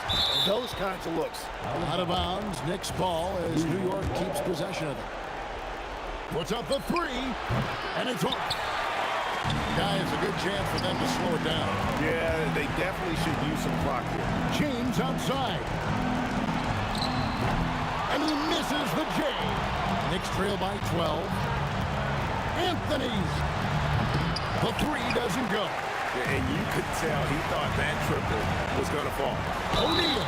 those kinds of looks. Out of bounds, Knicks ball as New York keeps possession of it. Puts up the three, and it's off. Guys, a good chance for them to slow it down. Yeah, they definitely should use some clock here. James outside. And he misses the J. Knicks trail by 12. Anthony's. The three doesn't go. Yeah, and you could tell he thought that triple was going to fall. O'Neal.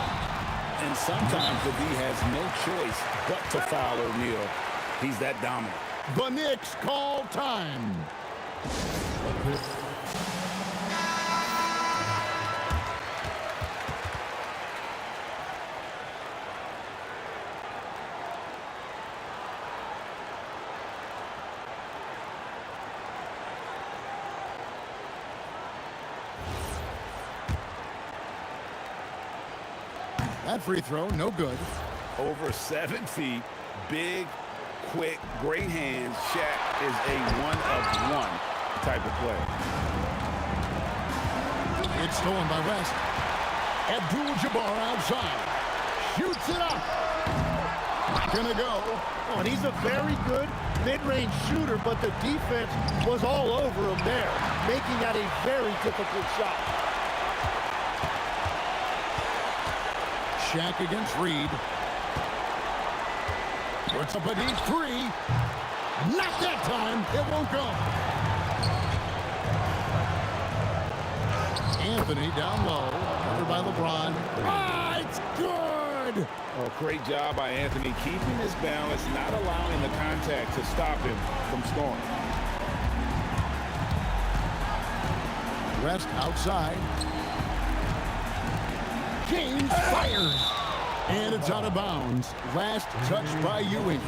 And sometimes the D has no choice but to foul O'Neal. He's that dominant. The Knicks call time. That free throw, no good. Over 7 feet, big, quick, great hands. Shaq is a one-of-one type of player. It's stolen by West. Abdul-Jabbar outside. Shoots it up. Not gonna go. Oh, and he's a very good mid-range shooter, but the defense was all over him there, making that a very difficult shot. Shaq against Reed. Puts up a deep three. Not that time. It won't go. Anthony down low. Covered by LeBron. Ah, it's good. Oh, great job by Anthony keeping his balance, not allowing the contact to stop him from scoring. West outside. James fires. And it's out of bounds. Last touch by Ewing.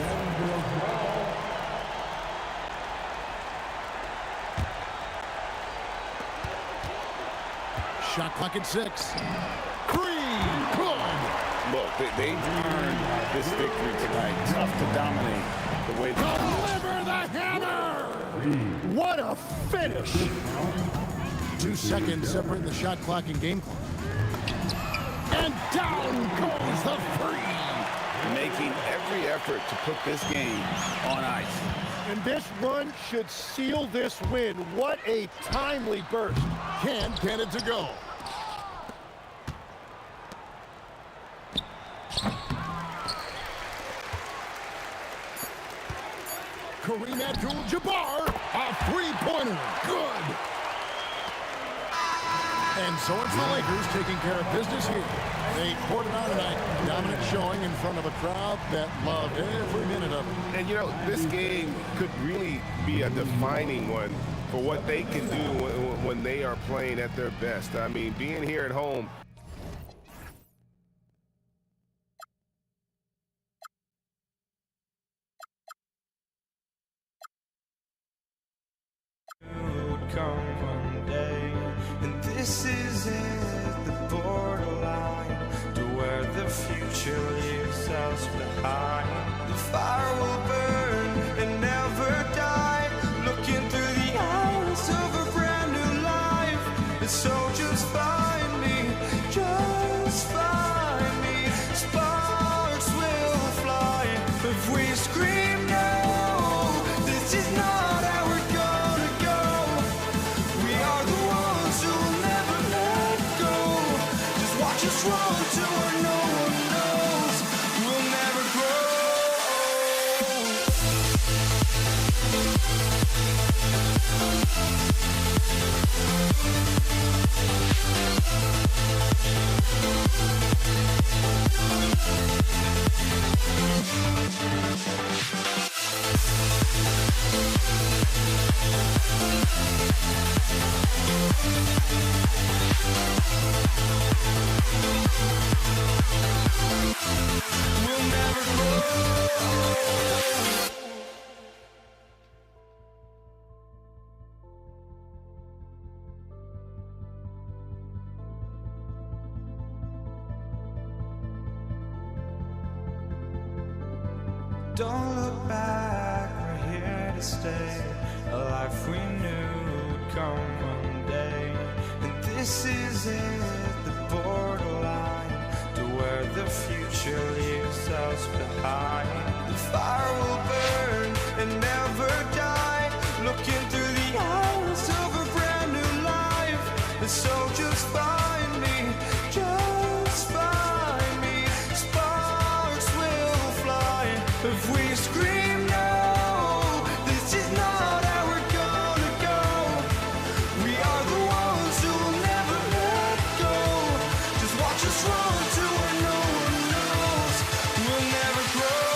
Shot clock at 6. Good. Look, they've earned this victory tonight. Tough to dominate the way they deliver the hammer. What a finish. 2 seconds separate the shot clock and game clock. And down goes the three. Making every effort to put this game on ice. And this run should seal this win. What a timely burst. Can't get it to go. Kareem Abdul-Jabbar, a three-pointer. Good. And so it's the Lakers taking care of business here. They poured it on tonight. Dominant showing in front of a crowd that loved every minute of it. And, you know, this game could really be a defining one for what they can do when they are playing at their best. I mean, being here at home. Come one day, and this is it, the borderline to where the future leaves us behind. The fire will burn and never die, looking through the eyes of a brand new life. And so just find me, sparks will to where no one knows. We'll never grow. We'll never grow. Don't look back, we're here to stay. A life we knew would come one day. And this is it, the borderline to where the future leaves us behind. The fire will burn and never die, looking through the eyes of a brand new life. And so just find me, just find me. Sparks will fly if we scream no. This is not how we're gonna go. We are the ones who will never let go. Just watch us run to where no one knows. We'll never grow.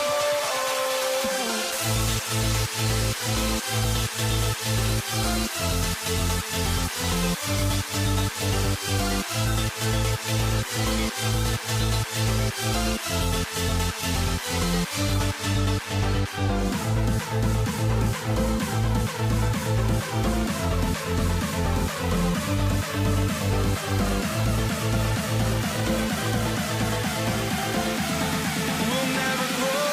We'll never grow.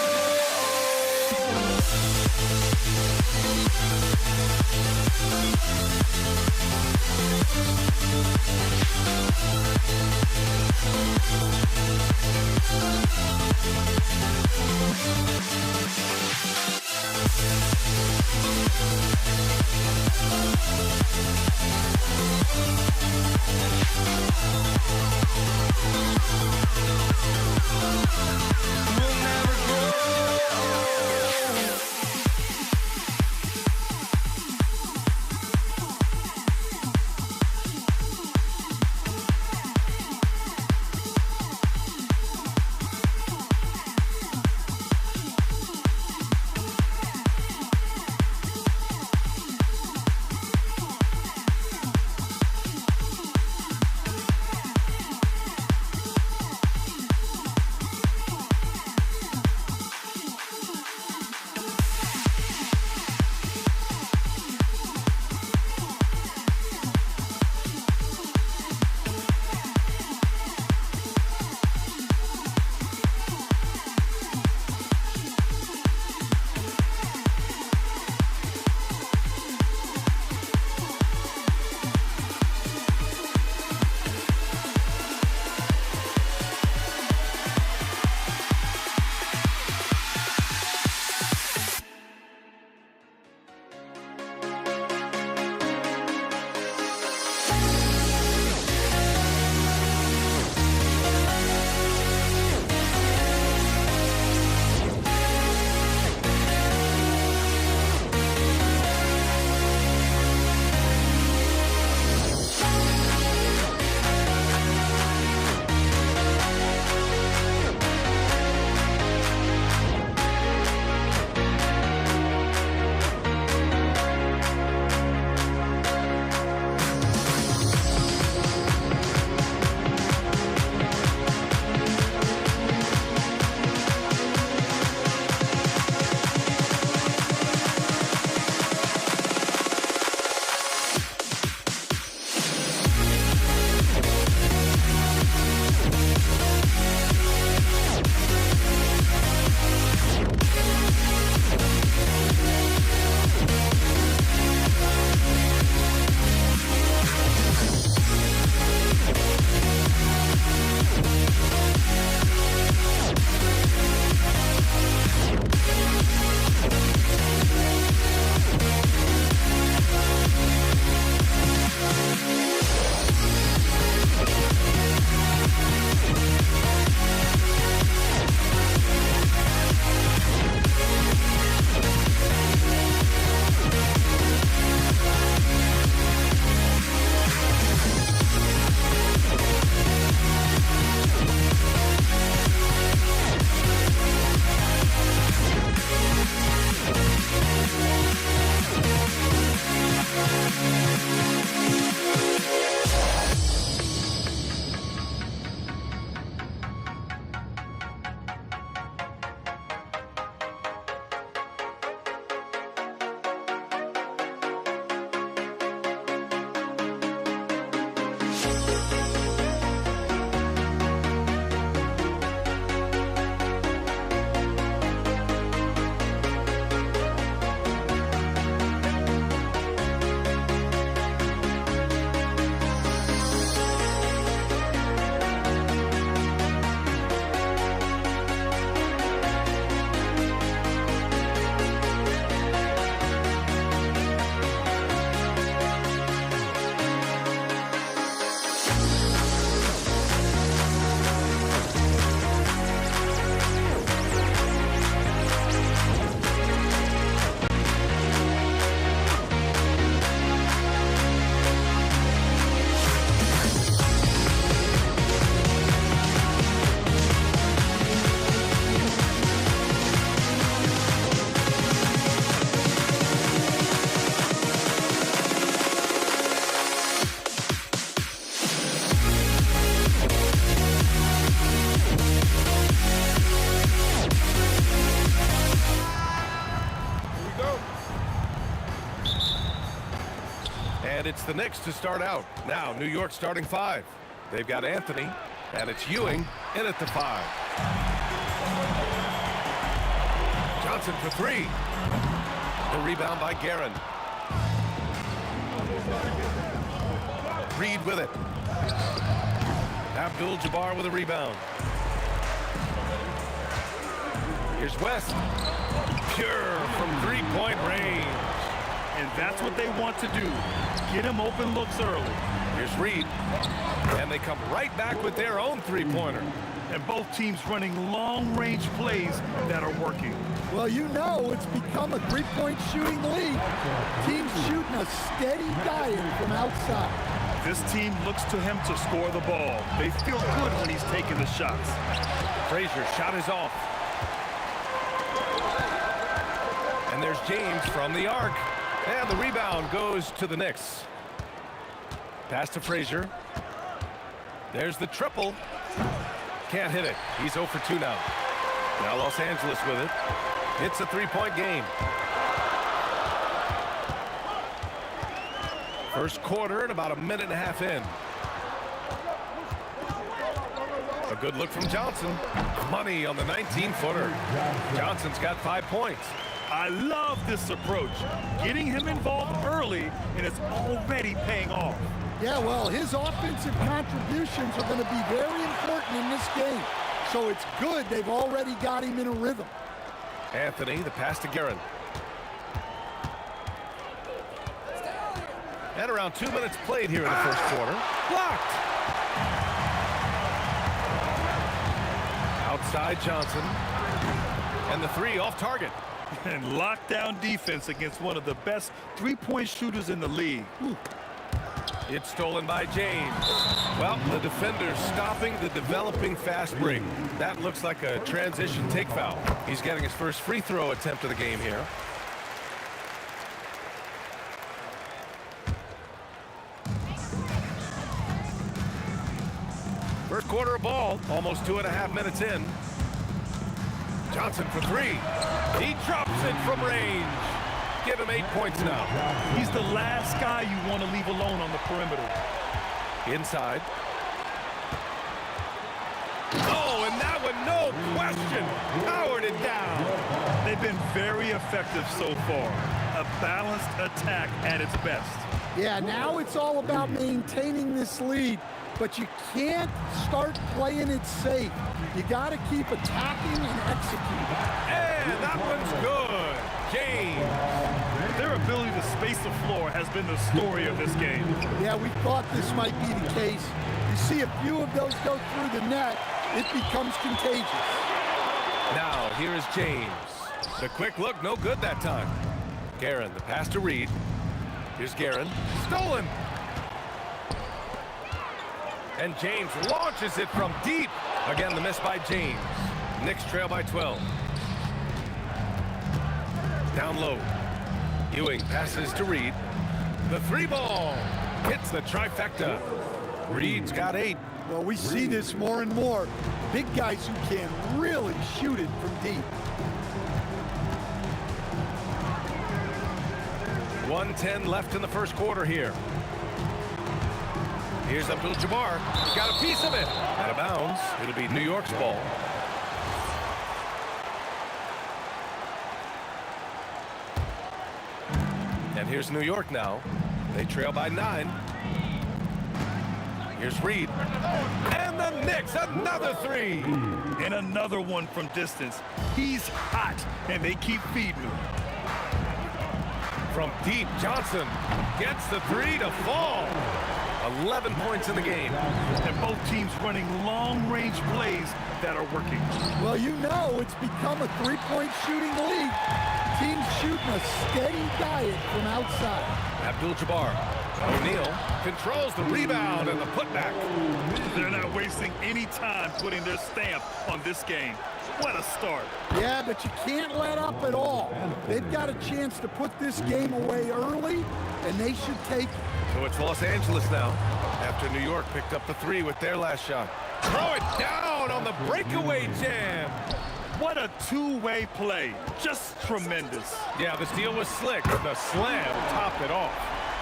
It's the Knicks to start out. Now, New York starting 5. They've got Anthony, and it's Ewing in at the 5. Johnson for 3. The rebound by Guerin. Reed with it. Abdul-Jabbar with a rebound. Here's West. Pure from three-point range. And that's what they want to do. Get him open looks early. Here's Reed. And they come right back with their own three-pointer. And both teams running long-range plays that are working. Well, you know it's become a three-point shooting league. Teams shooting a steady diet from outside. This team looks to him to score the ball. They feel good when he's taking the shots. Frazier shot is off. And there's James from the arc. And the rebound goes to the Knicks. Pass to Frazier. There's the triple. Can't hit it. He's 0 for 2 now. Now Los Angeles with it. It's a three-point game. First quarter and about a minute and a half in. A good look from Johnson. Money on the 19-footer. Johnson's got 5 points. I love this approach. Getting him involved early, and it's already paying off. Yeah, well, his offensive contributions are going to be very important in this game. So it's good they've already got him in a rhythm. Anthony, the pass to Guerin. And around 2 minutes played here in the first quarter. Blocked! Outside Johnson. And the 3 off target. And lockdown defense against one of the best three-point shooters in the league. Ooh. It's stolen by James. Well, the defender's stopping the developing fast break. That looks like a transition take foul. He's getting his first free throw attempt of the game here. First quarter of ball, almost 2.5 minutes in. Johnson for 3. He drops it from range. Give him 8 points now. He's the last guy you want to leave alone on the perimeter. Inside. Oh, and that one, no question, powered it down. They've been very effective so far. A balanced attack at its best. Yeah, now it's all about maintaining this lead, but you can't start playing it safe. You got to keep attacking and executing. And that one's good. James. Their ability to space the floor has been the story of this game. Yeah, we thought this might be the case. You see a few of those go through the net, it becomes contagious. Now, here is James. The quick look, no good that time. Guerin, the pass to Reed. Here's Guerin. Stolen. And James launches it from deep. Again, the miss by James. Knicks trail by 12. Down low. Ewing passes to Reed. The 3 ball hits the trifecta. Reed's got 8. Well, we see this more and more. Big guys who can really shoot it from deep. 1:10 left in the first quarter here. Here's Abdul-Jabbar. Got a piece of it. Out of bounds. It'll be New York's ball. And here's New York now. They trail by 9. Here's Reed. And the Knicks, another 3. And another one from distance. He's hot, and they keep feeding him. From deep, Johnson gets the 3 to fall. 11 points in the game. And both teams running long-range plays that are working. Well, you know it's become a three-point shooting league. Teams shooting a steady diet from outside. Abdul-Jabbar. O'Neal controls the rebound and the putback. They're not wasting any time putting their stamp on this game. What a start. Yeah, but you can't let up at all. They've got a chance to put this game away early, and they should take it. So it's Los Angeles now, after New York picked up the 3 with their last shot. Throw it down on the breakaway jam. What a two-way play. Just tremendous. Yeah, the steal was slick. The slam topped it off.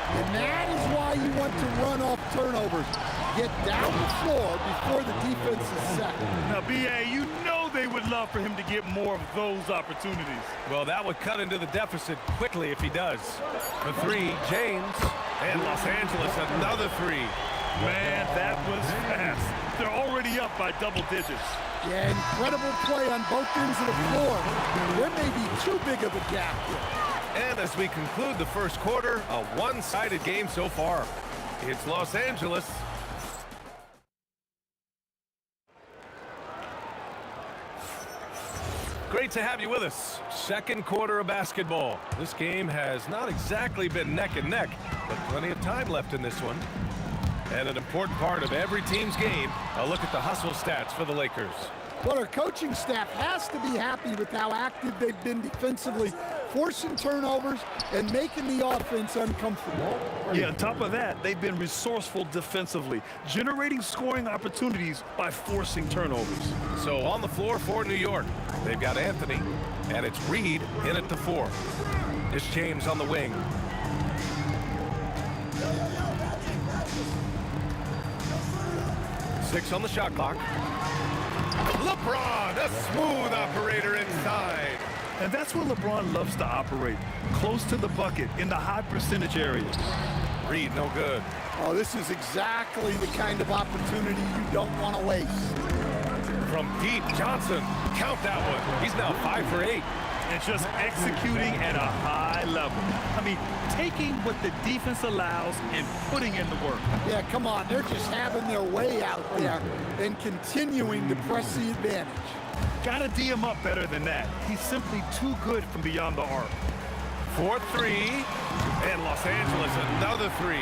And that is why you want to run off turnovers. Get down the floor before the defense is set. Now, B.A., you know they would love for him to get more of those opportunities. Well, that would cut into the deficit quickly if he does. For three, James. And Los Angeles, another three. Man, that was fast. They're already up by double digits. Yeah, incredible play on both ends of the floor. There may be too big of a gap here. And as we conclude the first quarter, a one-sided game so far. It's Los Angeles. Great to have you with us. Second quarter of basketball. This game has not exactly been neck and neck, but plenty of time left in this one. And an important part of every team's game, a look at the hustle stats for the Lakers. Well, our coaching staff has to be happy with how active they've been defensively, forcing turnovers and making the offense uncomfortable. Yeah, on top of that, they've been resourceful defensively, generating scoring opportunities by forcing turnovers. So on the floor for New York, they've got Anthony, and it's Reed in at the 4. It's James on the wing. Six on the shot clock. LeBron, a smooth operator inside. And that's where LeBron loves to operate, close to the bucket in the high percentage area. Reed, no good. Oh, this is exactly the kind of opportunity you don't want to waste. From deep, Johnson, count that one. He's now 5 for 8. And just executing at a high level. I mean, taking what the defense allows and putting in the work. Yeah, come on. They're just having their way out there and continuing to press the advantage. Gotta D him up better than that. He's simply too good from beyond the arc. 4-3, and Los Angeles another 3.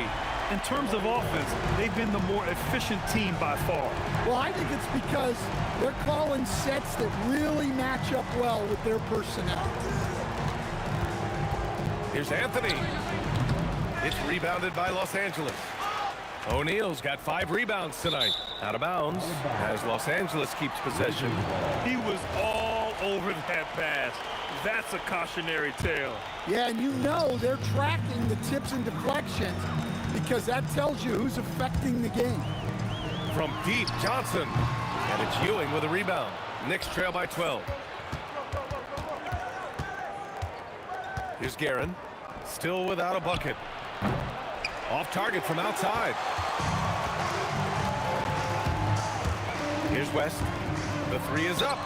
In terms of offense, they've been the more efficient team by far. Well, I think it's because they're calling sets that really match up well with their personnel. Here's Anthony. It's rebounded by Los Angeles. O'Neal's got 5 rebounds tonight. Out of bounds as Los Angeles keeps possession. He was all over that pass. That's a cautionary tale. Yeah, and you know they're tracking the tips and deflections because that tells you who's affecting the game. From deep, Johnson. And it's Ewing with a rebound. Knicks trail by 12. Here's Guerin. Still without a bucket. Off target from outside. Here's West. The 3 is up.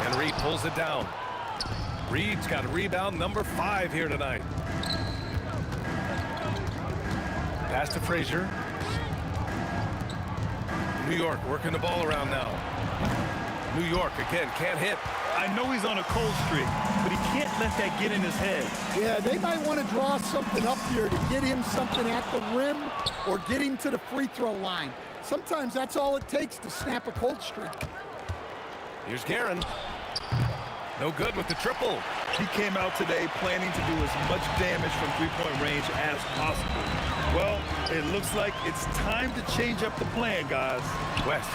And Reed pulls it down. Reed's got rebound number 5 here tonight. Pass to Frazier. New York working the ball around now. New York again can't hit. I know he's on a cold streak, but he can't let that get in his head. Yeah, they might want to draw something up here to get him something at the rim or get him to the free throw line. Sometimes that's all it takes to snap a cold streak. Here's Guerin. No good with the triple. He came out today planning to do as much damage from three-point range as possible. Well, it looks like it's time to change up the plan, guys. West.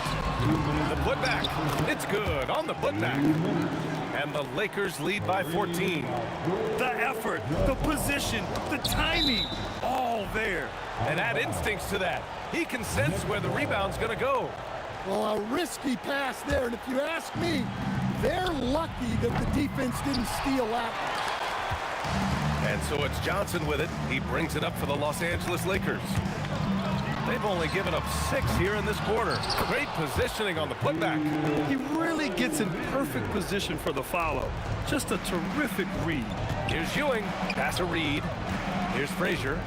The putback. It's good on the putback. And the Lakers lead by 14. The effort, the position, the timing, all there. And add instincts to that. He can sense where the rebound's going to go. Well, a risky pass there, and if you ask me, they're lucky that the defense didn't steal that. And so it's Johnson with it. He brings it up for the Los Angeles Lakers. They've only given up 6 here in this quarter. Great positioning on the putback. He really gets in perfect position for the follow. Just a terrific read. Here's Ewing. Pass to Reed. Here's Frazier.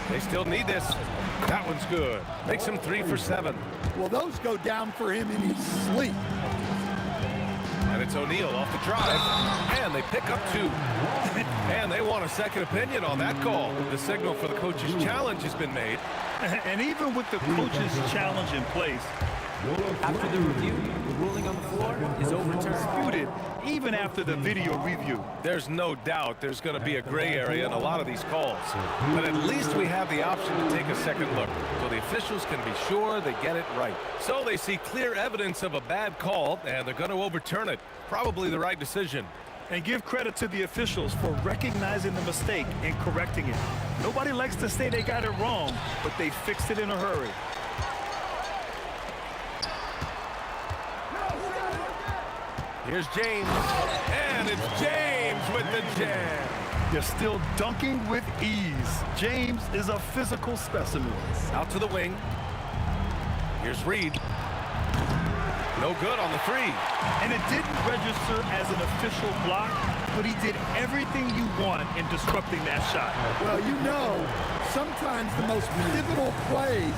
They still need this. That one's good. Makes him 3 for 7. Well, those go down for him in his sleep. And it's O'Neal off the drive. And they pick up 2. And they want a second opinion on that call. The signal for the coach's challenge has been made. And even with the coach's challenge in place, after the review, the ruling on the floor is overturned. Disputed, even after the video review. There's no doubt there's going to be a gray area in a lot of these calls. But at least we have the option to take a second look so the officials can be sure they get it right. So they see clear evidence of a bad call, and they're going to overturn it. Probably the right decision. And give credit to the officials for recognizing the mistake and correcting it. Nobody likes to say they got it wrong, but they fixed it in a hurry. Here's James, and it's James with the jam. They're still dunking with ease. James is a physical specimen. Out to the wing. Here's Reed. No good on the three. And it didn't register as an official block, but he did everything you want in disrupting that shot. Well, you know, sometimes the most pivotal plays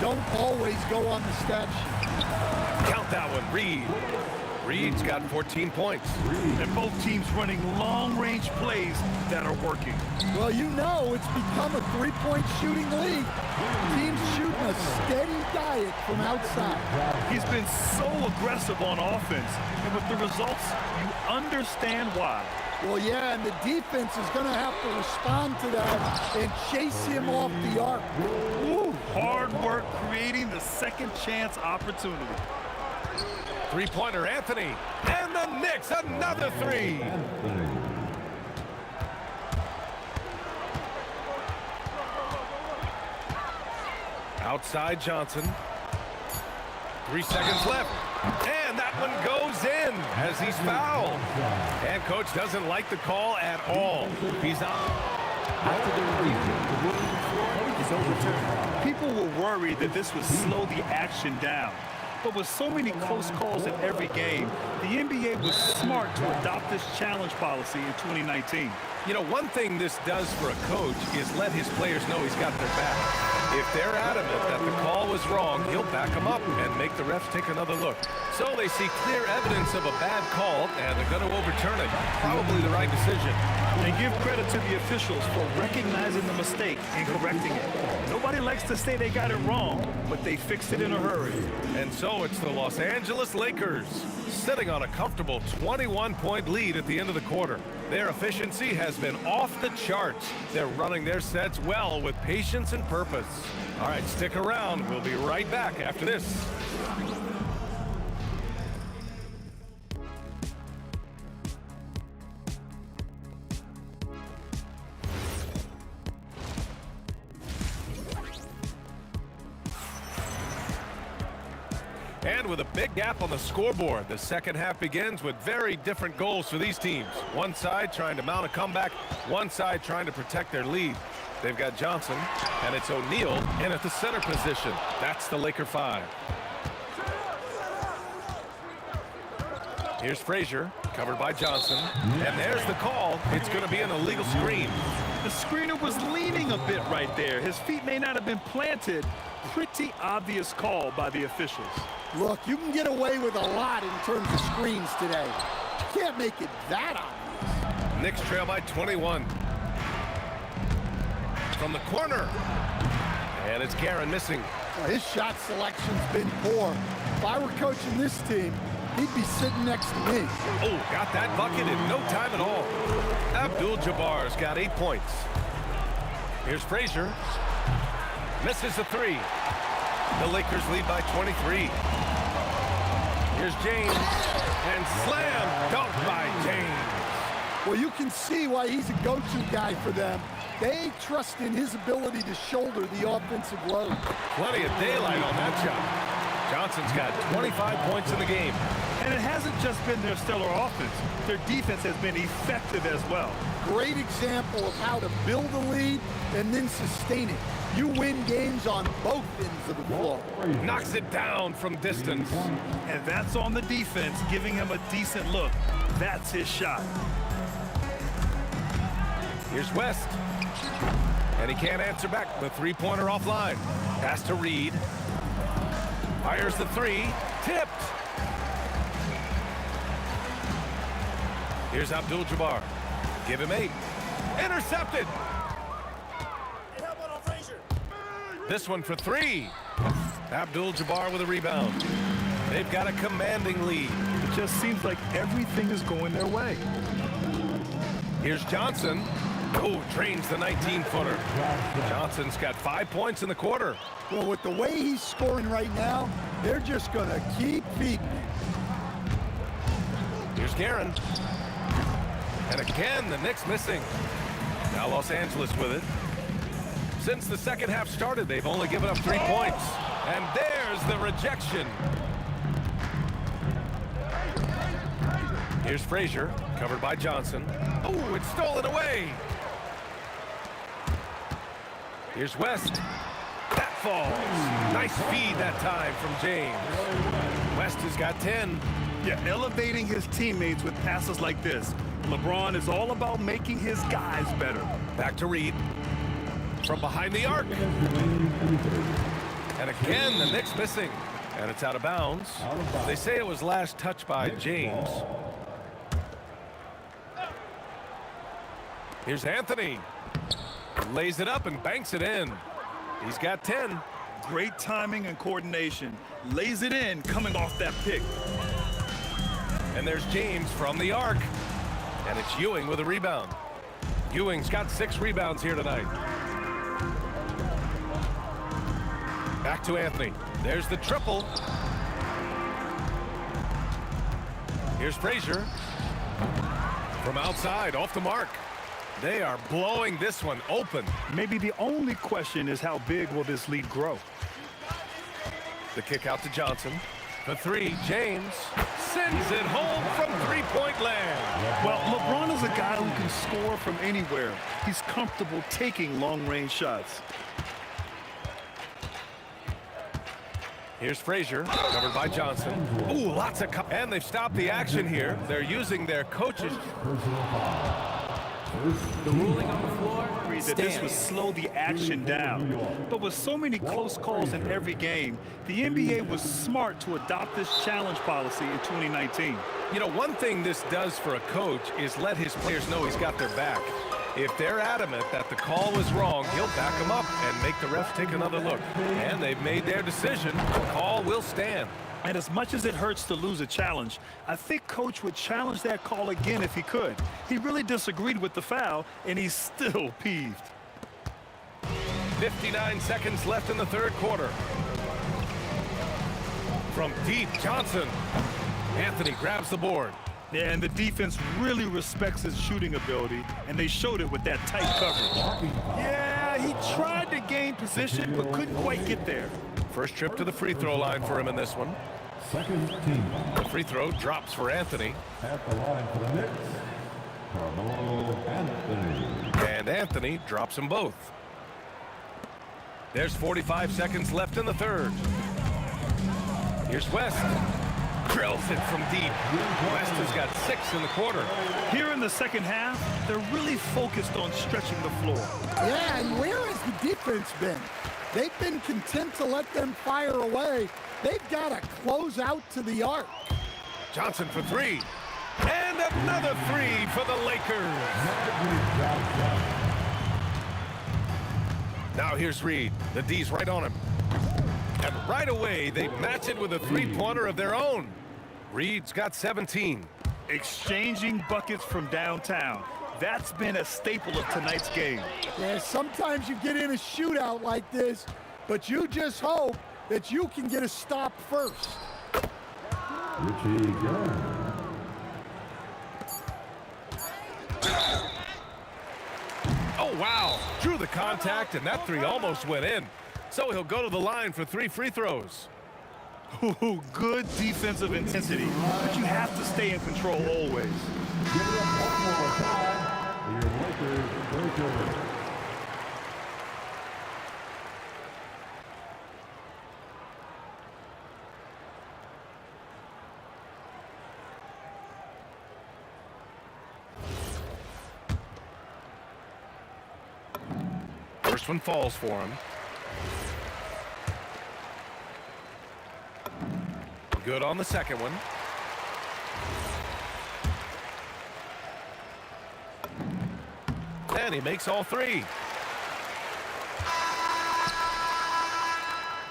don't always go on the stat sheet. Count that one, Reed. Reed's got 14 points. And both teams running long-range plays that are working. Well, you know, it's become a three-point shooting league. Teams shooting a steady diet from outside. He's been so aggressive on offense, and with the results, you understand why. Well, yeah, and the defense is going to have to respond to that and chase him off the arc. Woo, hard work creating the second chance opportunity. Three-pointer, Anthony. And the Knicks, another three. Outside Johnson. 3 seconds left. And that one goes in as he's fouled. And coach doesn't like the call at all. He's out. After the review, the ruling score is overturned. People were worried that this would slow the action down. But with so many close calls in every game, the NBA was smart to adopt this challenge policy in 2019. You know, one thing this does for a coach is let his players know he's got their back. If they're adamant that the call was wrong, he'll back them up and make the refs take another look. So they see clear evidence of a bad call, and they're going to overturn it. Probably the right decision. And give credit to the officials for recognizing the mistake and correcting it. Nobody likes to say they got it wrong, but they fixed it in a hurry. And so it's the Los Angeles Lakers sitting on a comfortable 21-point lead at the end of the quarter. Their efficiency has been off the charts. They're running their sets well with patience and purpose. All right, stick around. We'll be right back after this. And with a big gap on the scoreboard, the second half begins with very different goals for these teams. One side trying to mount a comeback, one side trying to protect their lead. They've got Johnson, and it's O'Neal in at the center position. That's the Laker 5. Here's Frazier, covered by Johnson. And there's the call. It's going to be an illegal screen. The screener was leaning a bit right there. His feet may not have been planted. Pretty obvious call by the officials. Look, you can get away with a lot in terms of screens today. You can't make it that obvious. Knicks trail by 21. From the corner. And it's Guerin missing. Well, his shot selection's been poor. If I were coaching this team, he'd be sitting next to me. Oh, got that bucket in no time at all. Abdul-Jabbar's got 8 points. Here's Frazier. Misses the three. The Lakers lead by 23. Here's James. And slam dunk by James. Well, you can see why he's a go-to guy for them. They trust in his ability to shoulder the offensive load. Plenty of daylight on that shot. Johnson's got 25 points in the game. And it hasn't just been their stellar offense. Their defense has been effective as well. Great example of how to build a lead and then sustain it. You win games on both ends of the floor. Knocks it down from distance. And that's on the defense, giving him a decent look. That's his shot. Here's West. And he can't answer back. The three-pointer offline. Pass to Reed. Fires the three. Tipped. Here's Abdul-Jabbar. Give him 8. Intercepted. This one for 3. Abdul-Jabbar with a rebound. They've got a commanding lead. It just seems like everything is going their way. Here's Johnson. Oh, drains the 19-footer. Johnson's got 5 points in the quarter. Well, with the way he's scoring right now, they're just going to keep feeding him. Here's Guerin. And again, the Knicks missing. Now Los Angeles with it. Since the second half started, they've only given up 3 points. And there's the rejection. Here's Frazier, covered by Johnson. Oh, it's stolen away. Here's West. That falls. Nice feed that time from James. West has got 10. Yeah, elevating his teammates with passes like this. LeBron is all about making his guys better. Back to Reed. From behind the arc. And again, the Knicks missing. And it's out of bounds. They say it was last touched by James. Here's Anthony. Lays it up and banks it in. He's got 10. Great timing and coordination. Lays it in coming off that pick. And there's James from the arc. And it's Ewing with a rebound. Ewing's got 6 rebounds here tonight. Back to Anthony. There's the triple. Here's Frazier. From outside, off the mark. They are blowing this one open. Maybe the only question is how big will this lead grow? The kick out to Johnson. The 3, James sends it home from three-point land. Well, LeBron is a guy who can score from anywhere. He's comfortable taking long-range shots. Here's Frazier, covered by Johnson. Ooh, lots of... And they've stopped the action here. They're using their coaches. The ruling on the floor That this would slow the action down. But with so many close calls in every game, the NBA was smart to adopt this challenge policy in 2019. You know, one thing this does for a coach is let his players know he's got their back. If they're adamant that the call was wrong, he'll back them up and make the refs take another look. And they've made their decision. The call will stand. And as much as it hurts to lose a challenge, I think Coach would challenge that call again if he could. He really disagreed with the foul, and he's still peeved. 59 seconds left in the third quarter. From deep, Johnson. Anthony grabs the board. Yeah, and the defense really respects his shooting ability, and they showed it with that tight coverage. Yeah, he tried to gain position, but couldn't quite get there. First trip to the free throw line for him in this one. Second team. The free throw drops for Anthony. At the line for the Knicks, Carmelo Anthony. And Anthony drops them both. There's 45 seconds left in the third. Here's West. Drills it from deep. West has got 6 in the quarter. Here in the second half, they're really focused on stretching the floor. Yeah, and where has the defense been? They've been content to let them fire away. They've got to close out to the arc. Johnson for 3. And another 3 for the Lakers. Now here's Reed. The D's right on him. And right away, they match it with a three-pointer of their own. Reed's got 17. Exchanging buckets from downtown. That's been a staple of tonight's game. Yeah, sometimes you get in a shootout like this, but you just hope that you can get a stop first. Richie Gunn. Oh, wow. Drew the contact, and that 3 almost went in. So he'll go to the line for 3 free throws. Ooh, good defensive intensity, but you have to stay in control always. Give it up one more time. Your Lakers break over. First one falls for him. Good on the second one. And he makes all 3.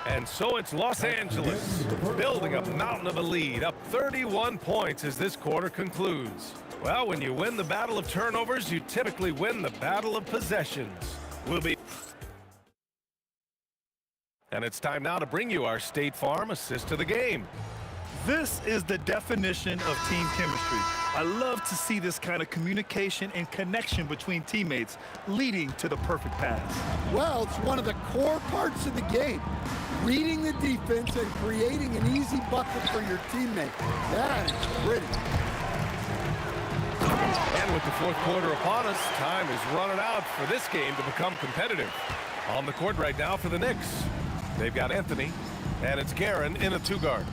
And so it's Los Angeles building a mountain of a lead, up 31 points as this quarter concludes. Well, when you win the battle of turnovers, you typically win the battle of possessions. And it's time now to bring you our State Farm assist of the game. This is the definition of team chemistry. I love to see this kind of communication and connection between teammates leading to the perfect pass. Well, it's one of the core parts of the game. Reading the defense and creating an easy bucket for your teammate. That is pretty. And with the fourth quarter upon us, time is running out for this game to become competitive. On the court right now for the Knicks. They've got Anthony, and it's Guerin in a two-guard.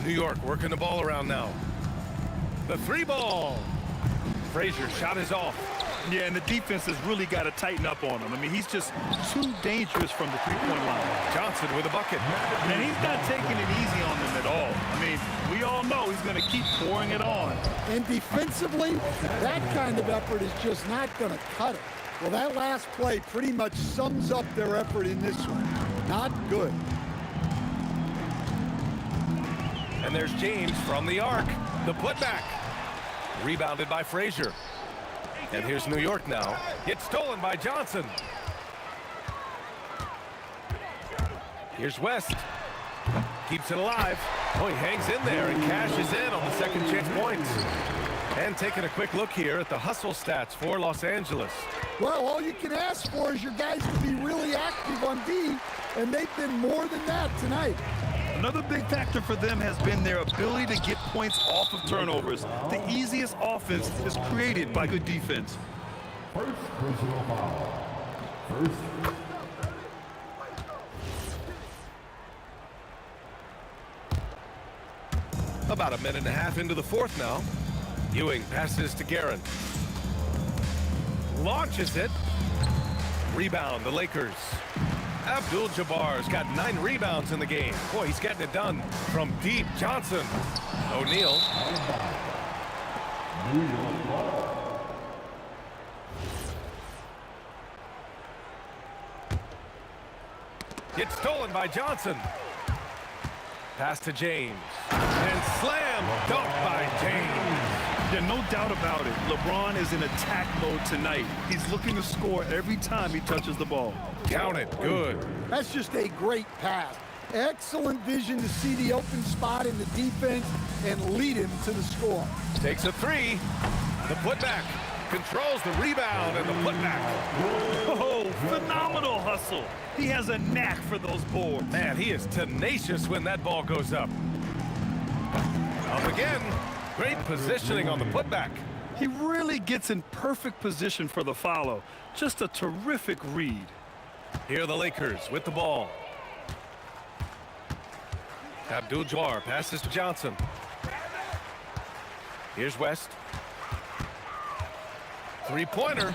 New York working the ball around now. The three ball. Frazier shot is off. Yeah, and the defense has really got to tighten up on him. I mean, he's just too dangerous from the three-point line. Johnson with a bucket. And he's not taking it easy on them at all. I mean, we all know he's going to keep pouring it on. And defensively, that kind of effort is just not going to cut it. Well, that last play pretty much sums up their effort in this one. Not good. And there's James from the arc. The putback. Rebounded by Frazier. And here's New York now. Gets stolen by Johnson. Here's West. Keeps it alive. Oh, he hangs in there and cashes in on the second chance points. And taking a quick look here at the hustle stats for Los Angeles. Well, all you can ask for is your guys to be really active on D, and they've been more than that tonight. Another big factor for them has been their ability to get points off of turnovers. The easiest offense is created by good defense. First personal foul. First. About a minute and a half into the fourth now. Ewing passes to Guerin. Launches it. Rebound, the Lakers. Abdul-Jabbar's got 9 rebounds in the game. Boy, he's getting it done from deep. Johnson. O'Neal. Gets stolen by Johnson. Pass to James. And slam dunk by James. Yeah, no doubt about it. LeBron is in attack mode tonight. He's looking to score every time he touches the ball. Count it. Good. That's just a great pass. Excellent vision to see the open spot in the defense and lead him to the score. Takes a three. The putback. Controls the rebound and the putback. Oh, phenomenal hustle. He has a knack for those boards. Man, he is tenacious when that ball goes up. Up again. Great positioning on the putback. He really gets in perfect position for the follow. Just a terrific read. Here are the Lakers with the ball. Abdul-Jabbar passes to Johnson. Here's West. Three-pointer.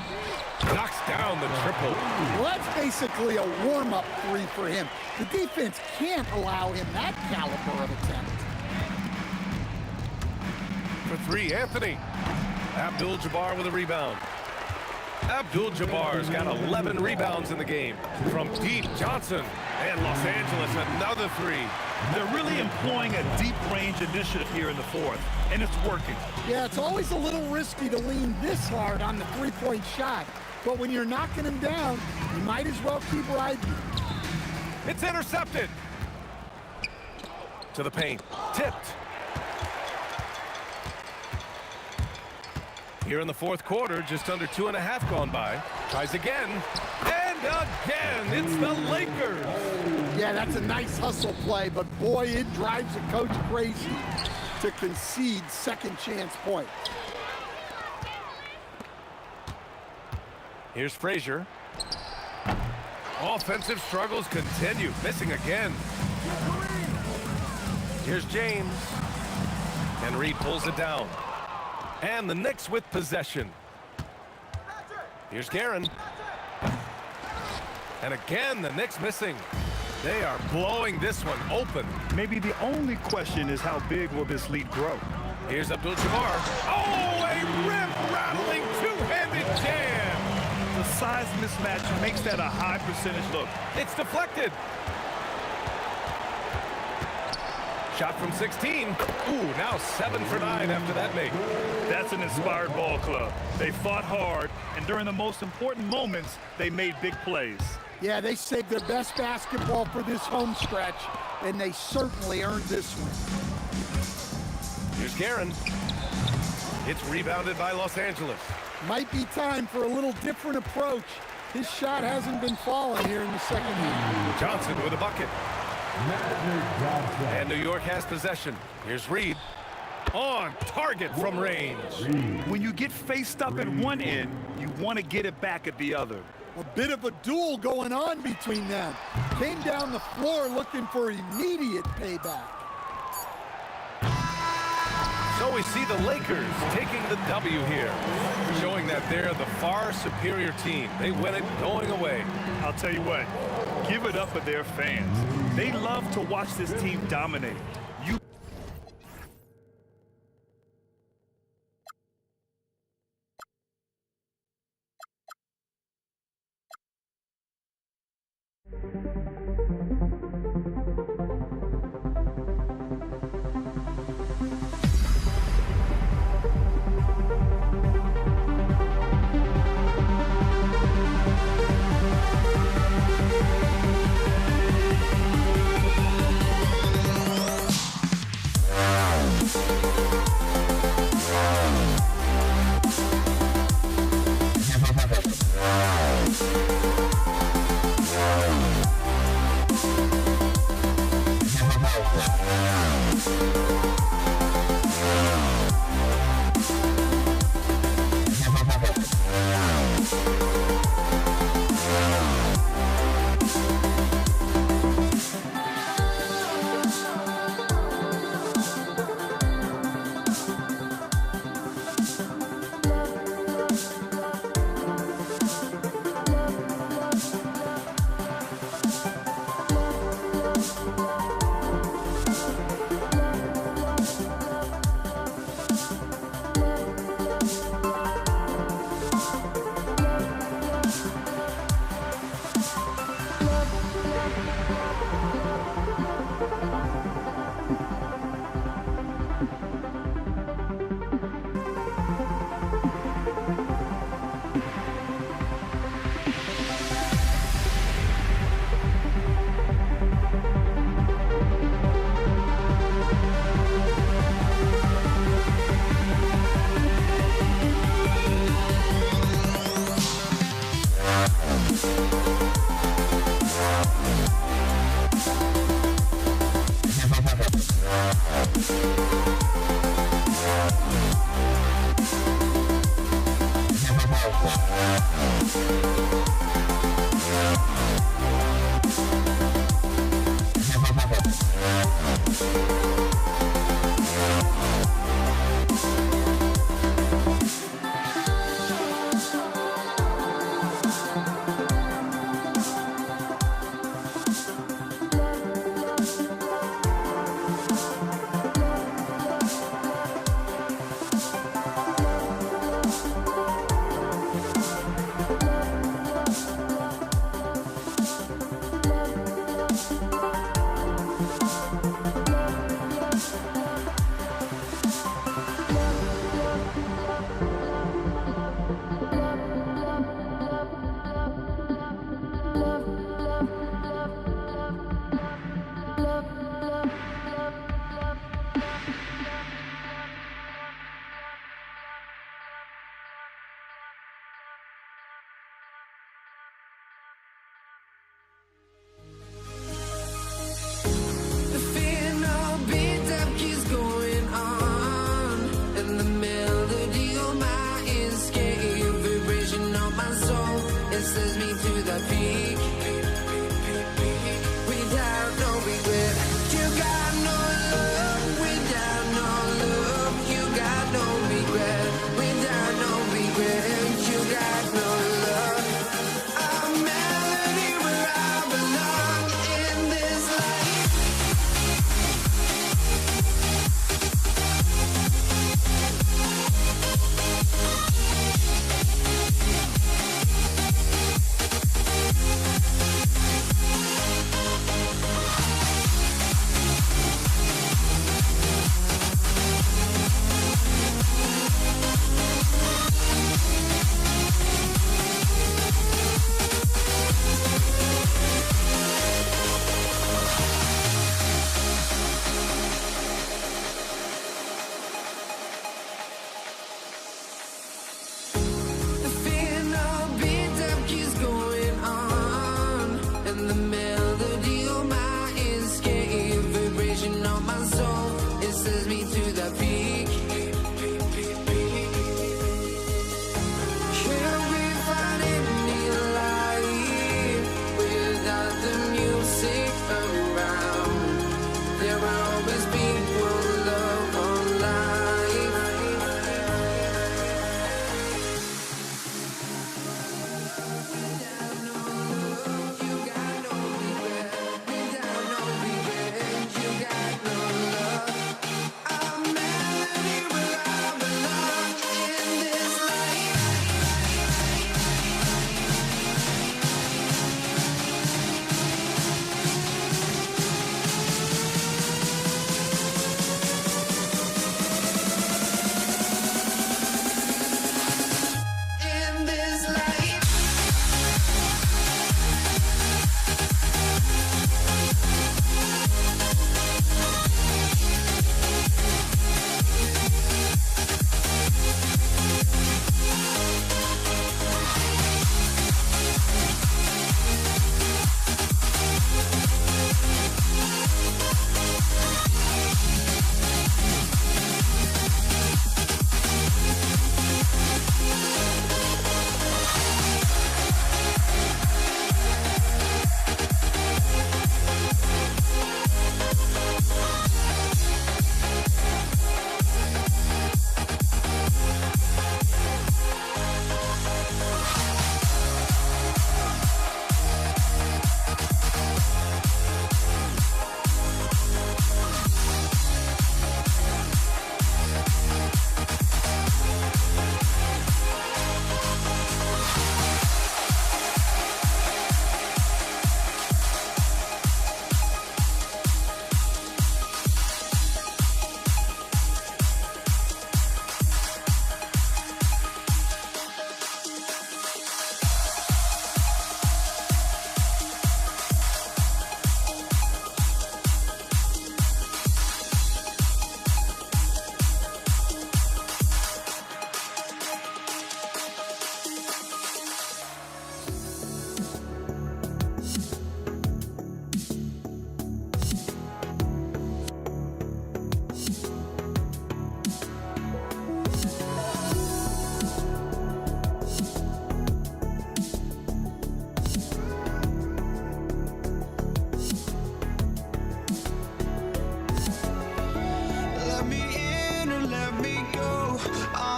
Knocks down the triple. Well, that's basically a warm-up three for him. The defense can't allow him that caliber of attempt. For three, Anthony. Abdul-Jabbar with a rebound. Abdul-Jabbar's got 11 rebounds in the game. From deep, Johnson. And Los Angeles, another three. They're really employing a deep-range initiative here in the fourth, and it's working. Yeah, it's always a little risky to lean this hard on the three-point shot. But when you're knocking him down, you might as well keep riding. It's intercepted. To the paint. Tipped. Here in the fourth quarter, just under 2.5 gone by. Tries again. And again, it's the Lakers. Yeah, that's a nice hustle play, but boy, it drives a coach crazy to concede second chance points. Here's Frazier. Offensive struggles continue. Missing again. Here's James. And Reed pulls it down. And the Knicks with possession. Here's Guerin. And again, the Knicks missing. They are blowing this one open. Maybe the only question is how big will this lead grow? Here's Abdul-Jabbar. Oh, a rip-rattling two-handed jam. The size mismatch makes that a high percentage look. It's deflected. Shot from 16. Ooh, now 7 for 9 after that make. That's an inspired ball club. They fought hard, and during the most important moments, they made big plays. Yeah, they saved their best basketball for this home stretch, and they certainly earned this one. Here's Guerin. It's rebounded by Los Angeles. Might be time for a little different approach. His shot hasn't been falling here in the second half. Johnson with a bucket. And New York has possession. Here's Reed. On target from range. When you get faced up at one end, you want to get it back at the other. A bit of a duel going on between them. Came down the floor looking for immediate payback. So we see the Lakers taking the W here, showing that they're the far superior team. They win it going away. I'll tell you what, give it up for their fans. They love to watch this team dominate.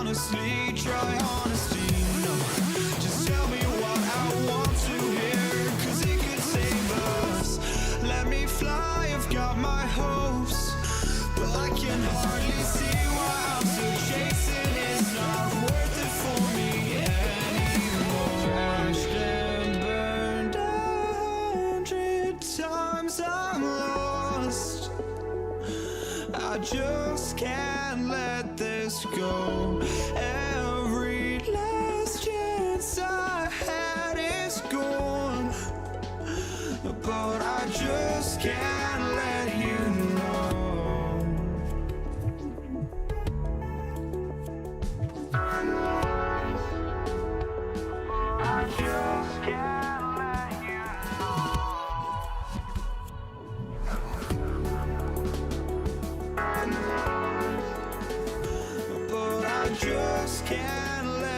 honestly, try honesty. No, just tell me what I want to hear, 'cause it could save us. Let me fly, I've got my hopes, but I can hardly see why I'm still chasing. It's not worth it for me anymore. Crashed and burned 100 times, I'm lost. I just can't let this go. Every last chance I had is gone, but I just can't let you know. I just can't let you know. But I just can't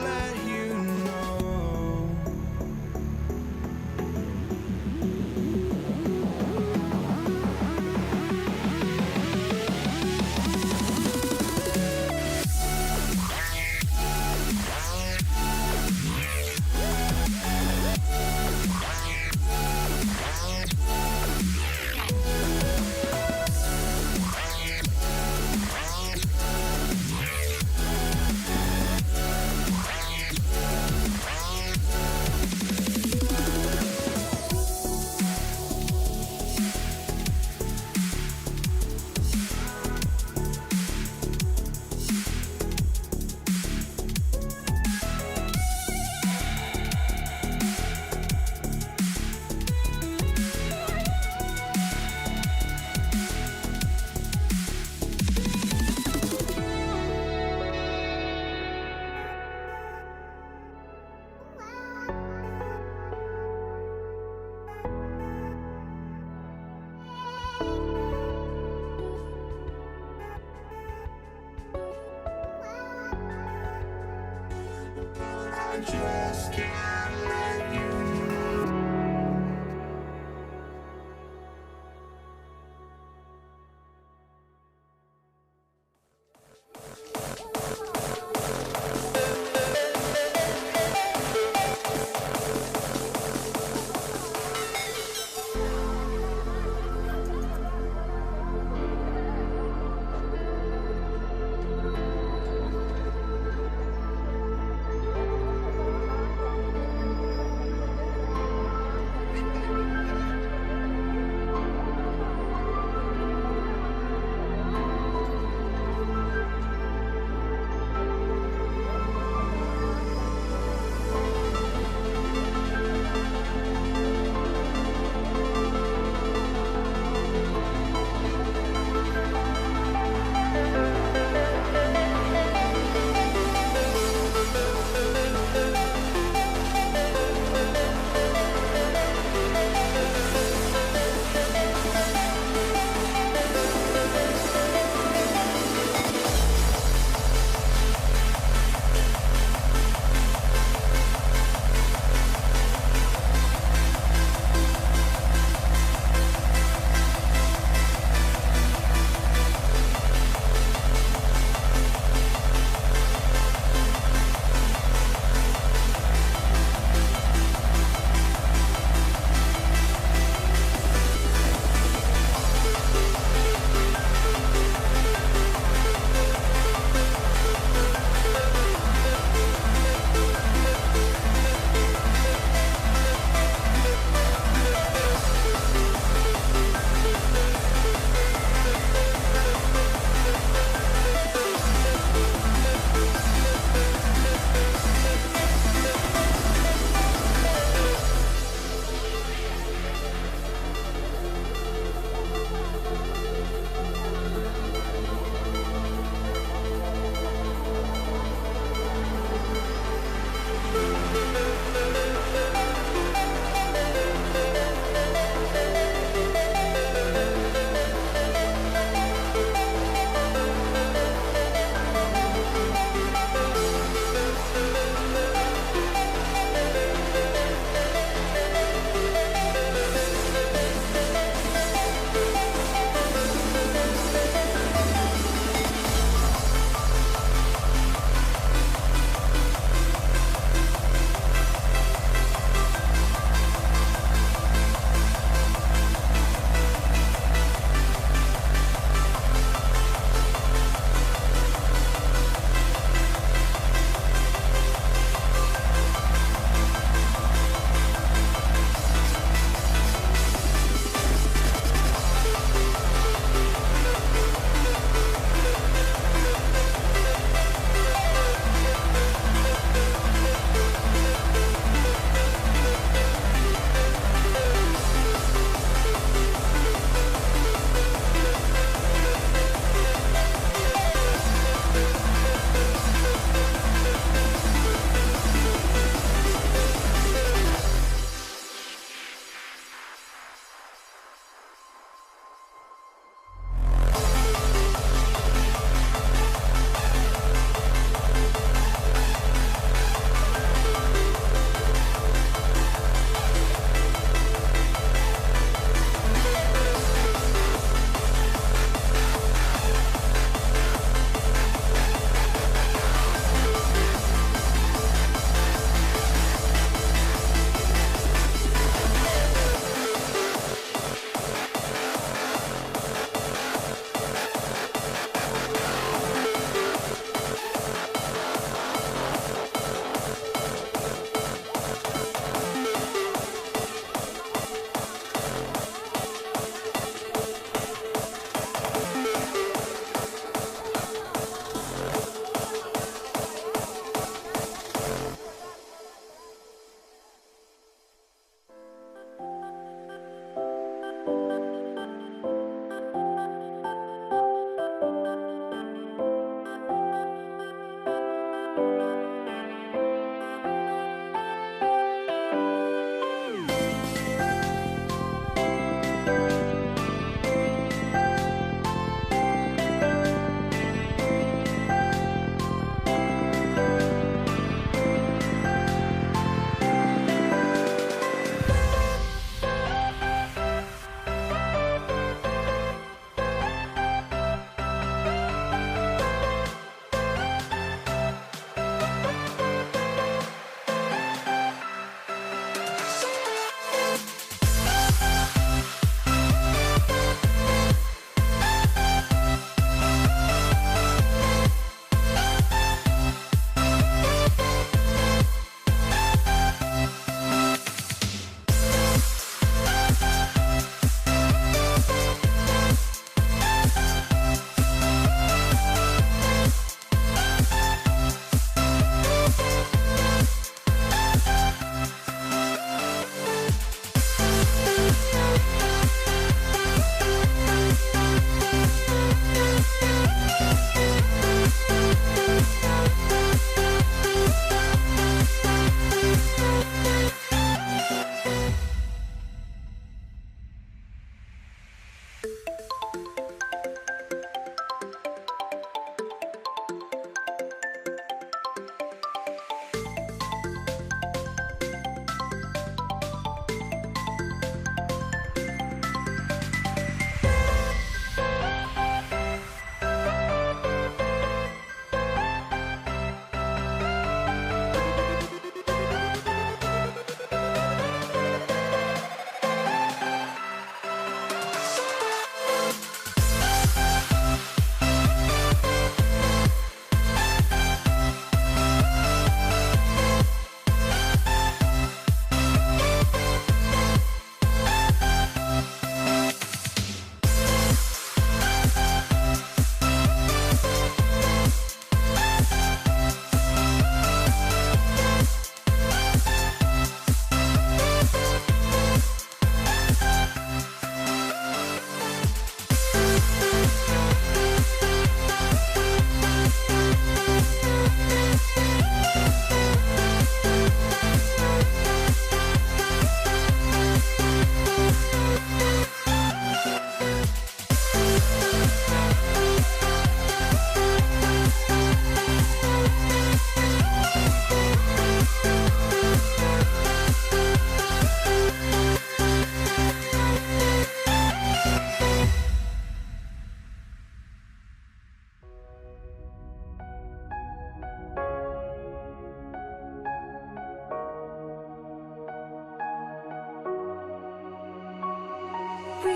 let you know.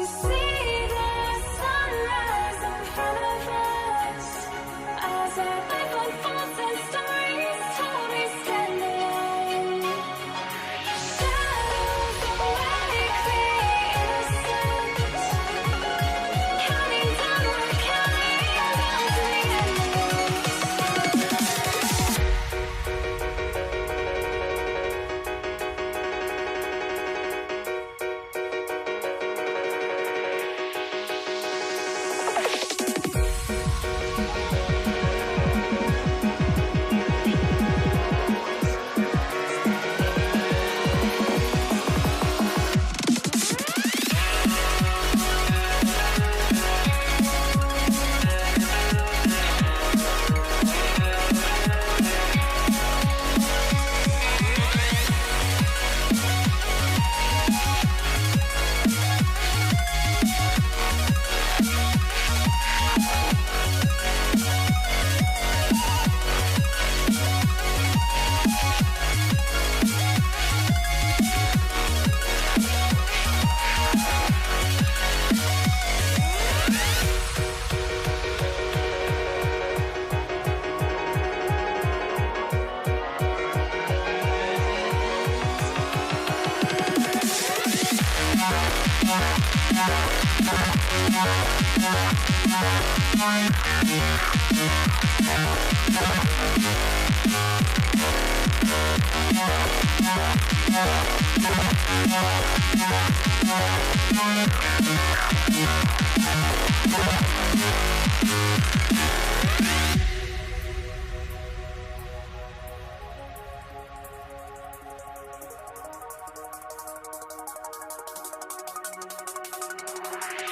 see the sunrise in front of us as our life unfolds and stories told. We stand alone. Shadows awake the innocent, counting down, we're counting down to the end.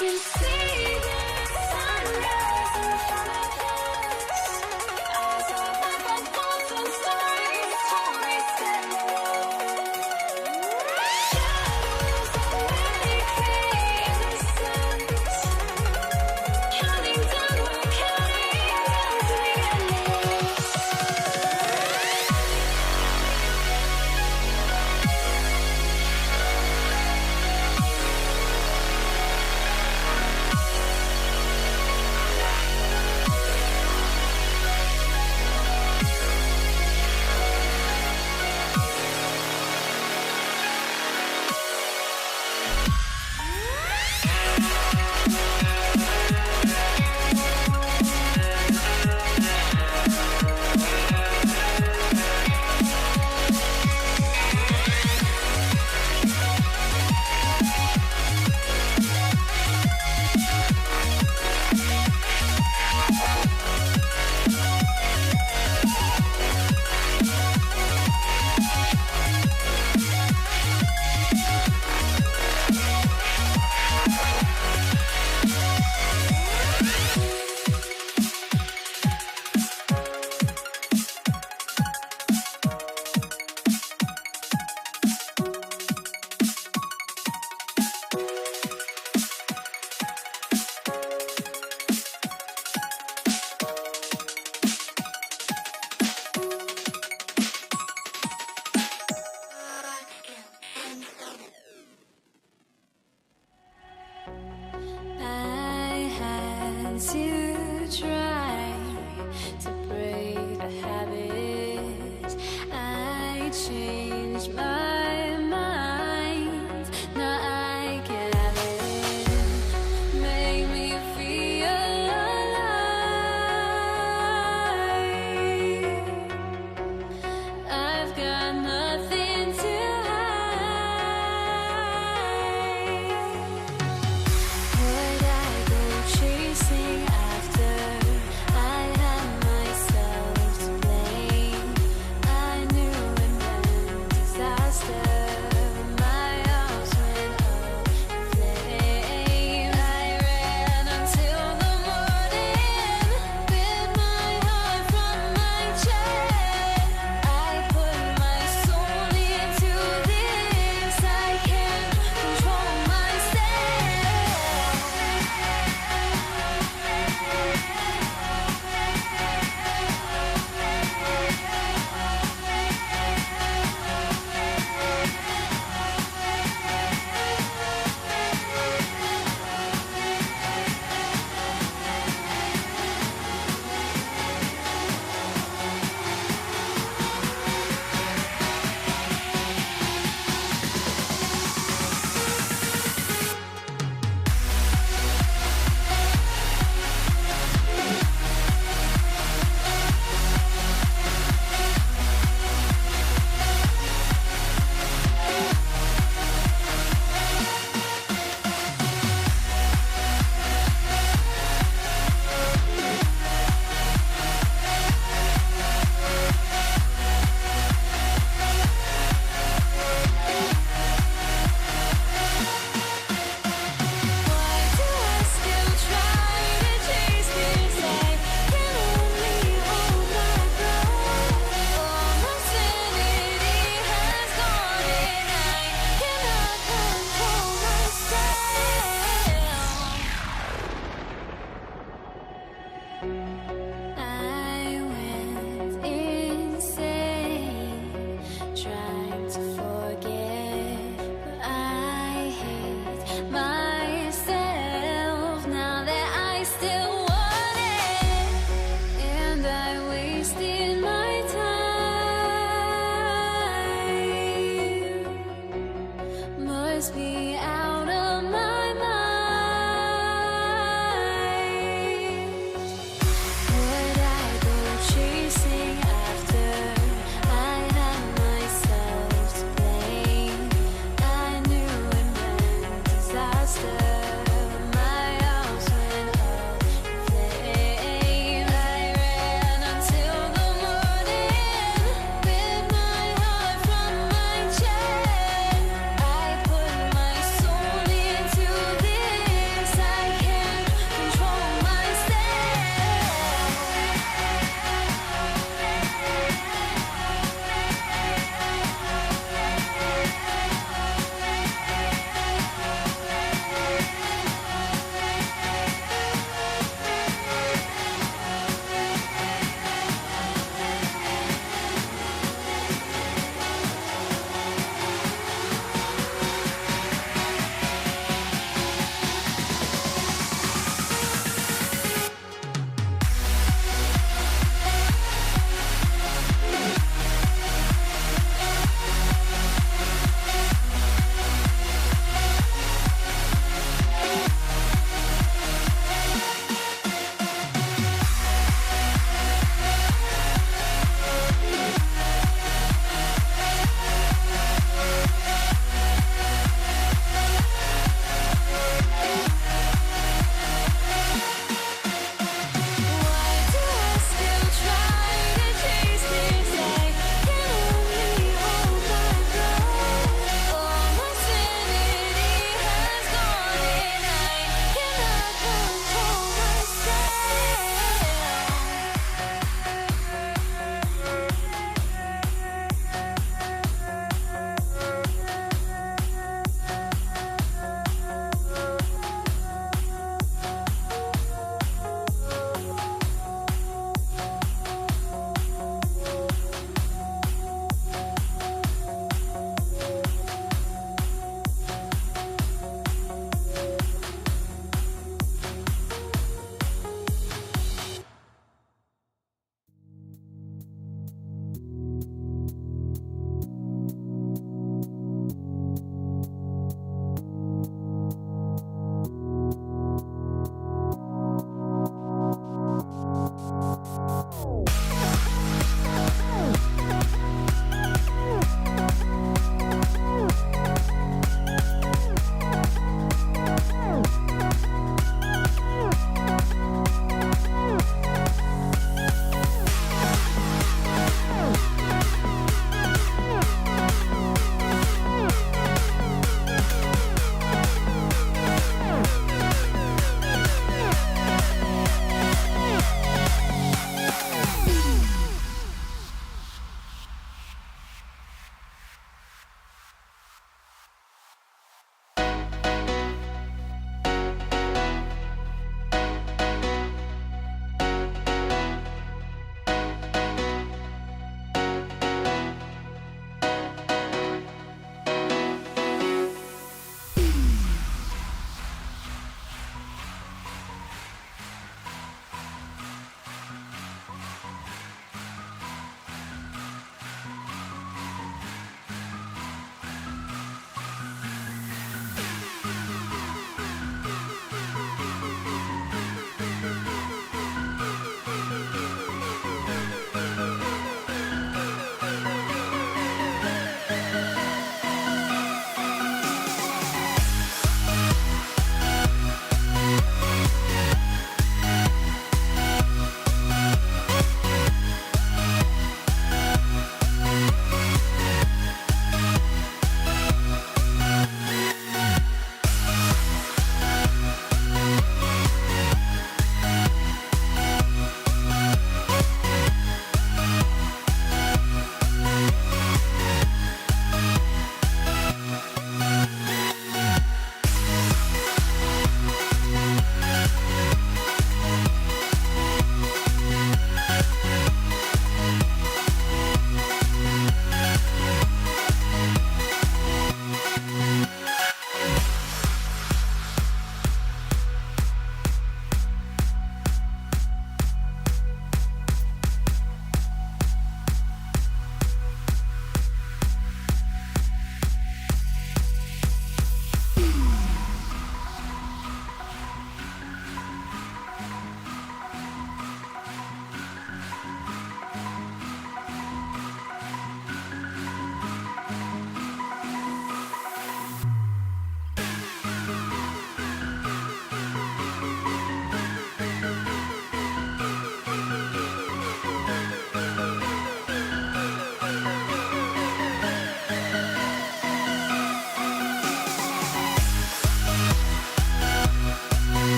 We see the sunrise in front of us as our life unfolds and stories told. We stand alone. Shadows awake the innocent, counting down, we're counting down to the endless.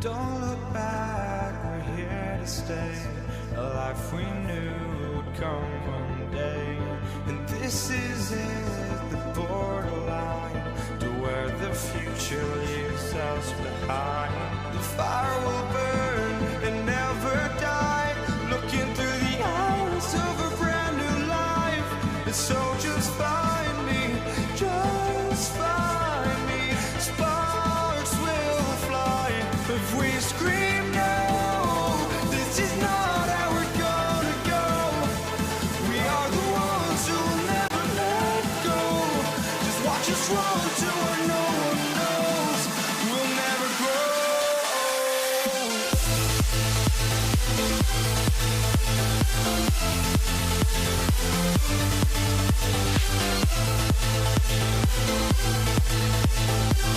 Don't look back, we're here to stay. A life we knew would come one day. And this is it, the borderline to where the future leaves us behind. The fire will burn and never die, looking through the eyes of a brand new life. And so just find me, just find me. Sparks will fly if we scream no. This is not how we're gonna go. We are the ones who will never let go. Just watch us run to where no one knows. We'll never grow. And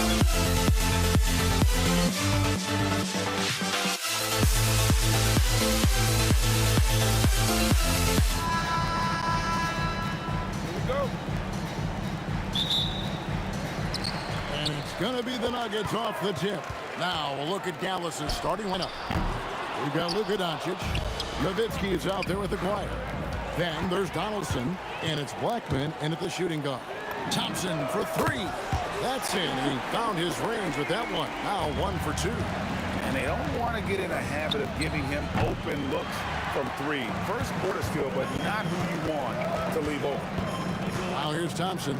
it's going to be the Nuggets off the tip. Now we'll look at Dallas's starting lineup. We've got Luka Doncic. Nowitzki is out there with Aguirre. Then there's Donaldson, and it's Blackman in at the shooting guard. Thompson for three. That's in. He found his range with that one. Now 1 for 2. And they don't want to get in a habit of giving him open looks from three. First quarter steal, but not who you want to leave open. Now here's Thompson.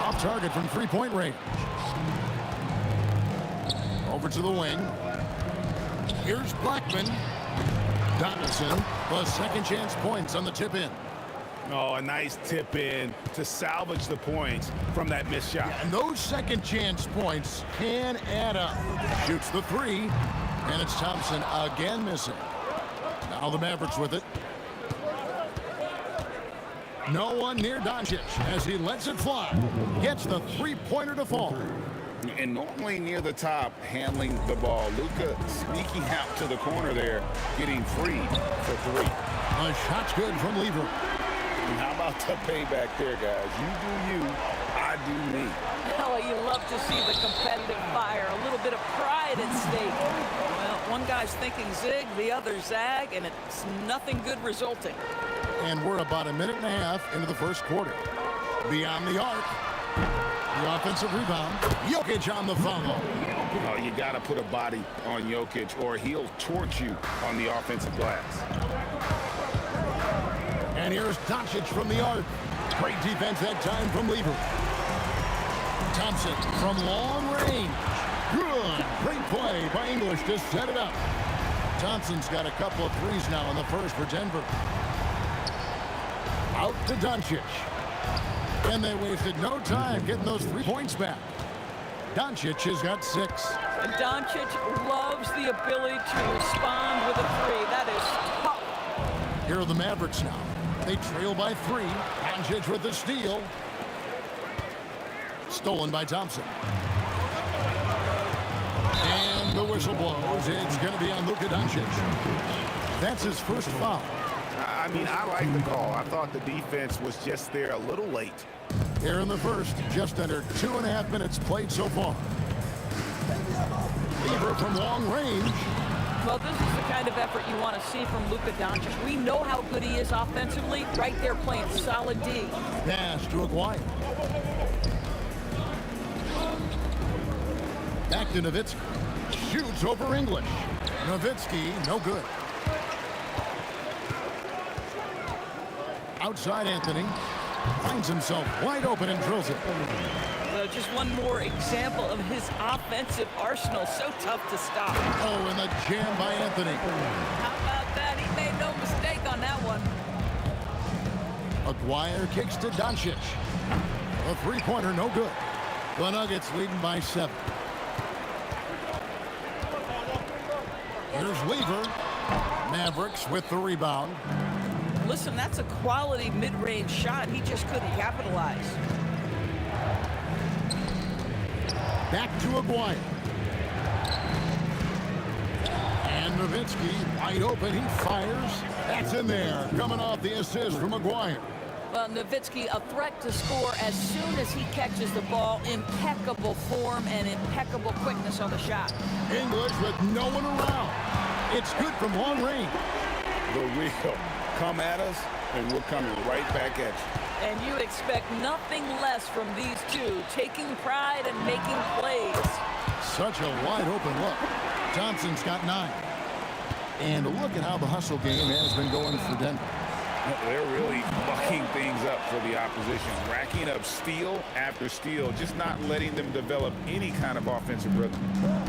Off target from three-point range. Over to the wing. Here's Blackman. Donaldson, the second chance points on the tip in. Oh, a nice tip in to salvage the points from that missed shot. And those second chance points can add up. Shoots the three, and it's Thompson again missing. Now the Mavericks with it. No one near Doncic as he lets it fly. Gets the three-pointer to fall. And normally near the top, handling the ball. Luka sneaking out to the corner there, getting free for three. A shot's good from Lever. And how about the payback there, guys? You do you, I do me. Well, you love to see the competitive fire, a little bit of pride at stake. Well, one guy's thinking zig, the other zag, and it's nothing good resulting. And we're about a minute and a half into the first quarter. Beyond the arc. The offensive rebound. Jokic on the follow. Oh, you got to put a body on Jokic or he'll torch you on the offensive glass. And here's Doncic from the arc. Great defense that time from Lever. Thompson from long range. Good. Great play by English to set it up. Thompson's got a couple of threes now in the first for Denver. Out to Doncic. And they wasted no time getting those 3 points back. Doncic has got 6. And Doncic loves the ability to respond with a three. That is tough. Here are the Mavericks now. They trail by 3. Doncic with the steal. Stolen by Thompson. And the whistle blows. It's going to be on Luka Doncic. That's his first foul. I mean, I like the call. I thought the defense was just there a little late. Here in the first, just under 2.5 minutes played so far. Lever from long range. Well, this is the kind of effort you want to see from Luka Doncic. We know how good he is offensively. Right there playing solid D. Pass to Aguirre. Back to Nowitzki. Shoots over English. Nowitzki, no good. Outside Anthony. Finds himself wide open and drills it. Just one more example of his offensive arsenal. So tough to stop. Oh, and the jam by Anthony. How about that? He made no mistake on that one. Aguirre kicks to Doncic. A three-pointer, no good. The Nuggets leading by 7. Here's Lever. Mavericks with the rebound. Listen, that's a quality mid-range shot. He just couldn't capitalize. Back to Aguirre. And Nowitzki wide open. He fires. That's in there. Coming off the assist from Aguirre. Well, Nowitzki, a threat to score as soon as he catches the ball. Impeccable form and impeccable quickness on the shot. English with no one around. It's good from long range. The real. Come at us, and we're coming right back at you. And you expect nothing less from these two, taking pride and making plays. Such a wide open look. Thompson's got 9. And look at how the hustle game has been going for Denver. They're really bucking things up for the opposition, racking up steal after steal, just not letting them develop any kind of offensive rhythm.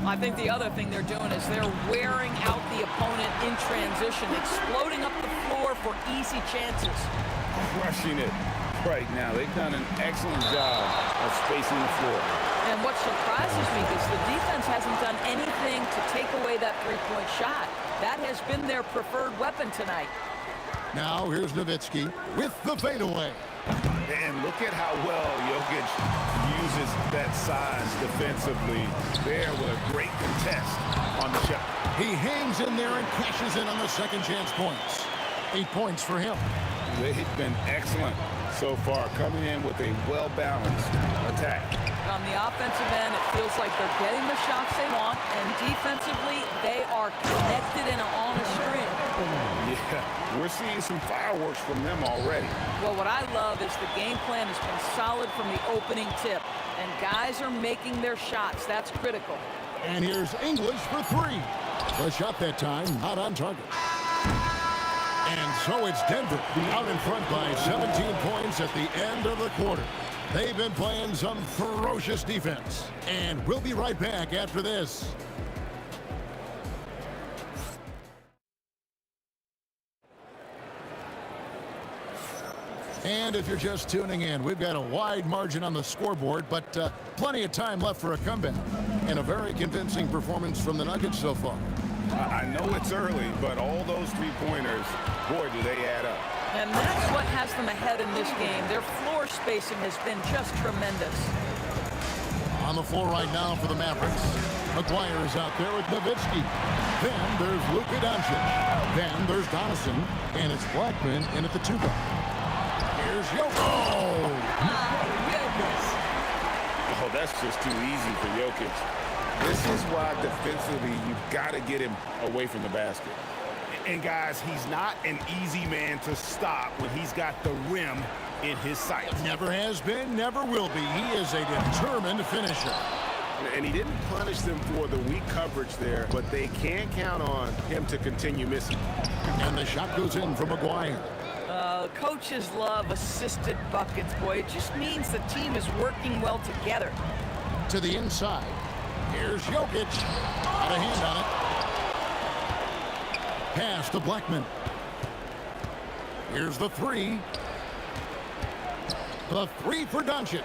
I think the other thing they're doing is they're wearing out the opponent in transition, exploding up the floor for easy chances. Crushing it right now. They've done an excellent job of spacing the floor. And what surprises me is the defense hasn't done anything to take away that three-point shot. That has been their preferred weapon tonight. Now here's Nowitzki with the fadeaway. And look at how well Jokic uses that size defensively there with a great contest on the shot. He hangs in there and cashes in on the second chance points. 8 points for him. They've been excellent so far, coming in with a well-balanced attack. On the offensive end, it feels like they're getting the shots they want, and defensively, they are connected and on a string. Yeah, we're seeing some fireworks from them already. Well, what I love is the game plan has been solid from the opening tip, and guys are making their shots. That's critical. And here's English for 3. The shot that time, not on target. And so it's Denver out in front by 17 points at the end of the quarter. They've been playing some ferocious defense. And we'll be right back after this. And if you're just tuning in, we've got a wide margin on the scoreboard, but plenty of time left for a comeback. And a very convincing performance from the Nuggets so far. I know it's early, but all those three-pointers, boy, do they add up. And that's what has them ahead in this game. Their floor spacing has been just tremendous. On the floor right now for the Mavericks. McGuire is out there with Nowitzki. Then there's Luka Doncic. Then there's Donaldson. And it's Blackman in at the 2-guard. Here's Jokic. Oh, that's just too easy for Jokic. This is why defensively you've got to get him away from the basket. And guys, he's not an easy man to stop when he's got the rim in his sights. Never has been, never will be. He is a determined finisher. And he didn't punish them for the weak coverage there, but they can't count on him to continue missing. And the shot goes in from McGuire. Coaches love assisted buckets, boy. It just means the team is working well together. To the inside. Here's Jokic. Got a hand on it. Pass to Blackman. Here's the 3. The 3 for Doncic.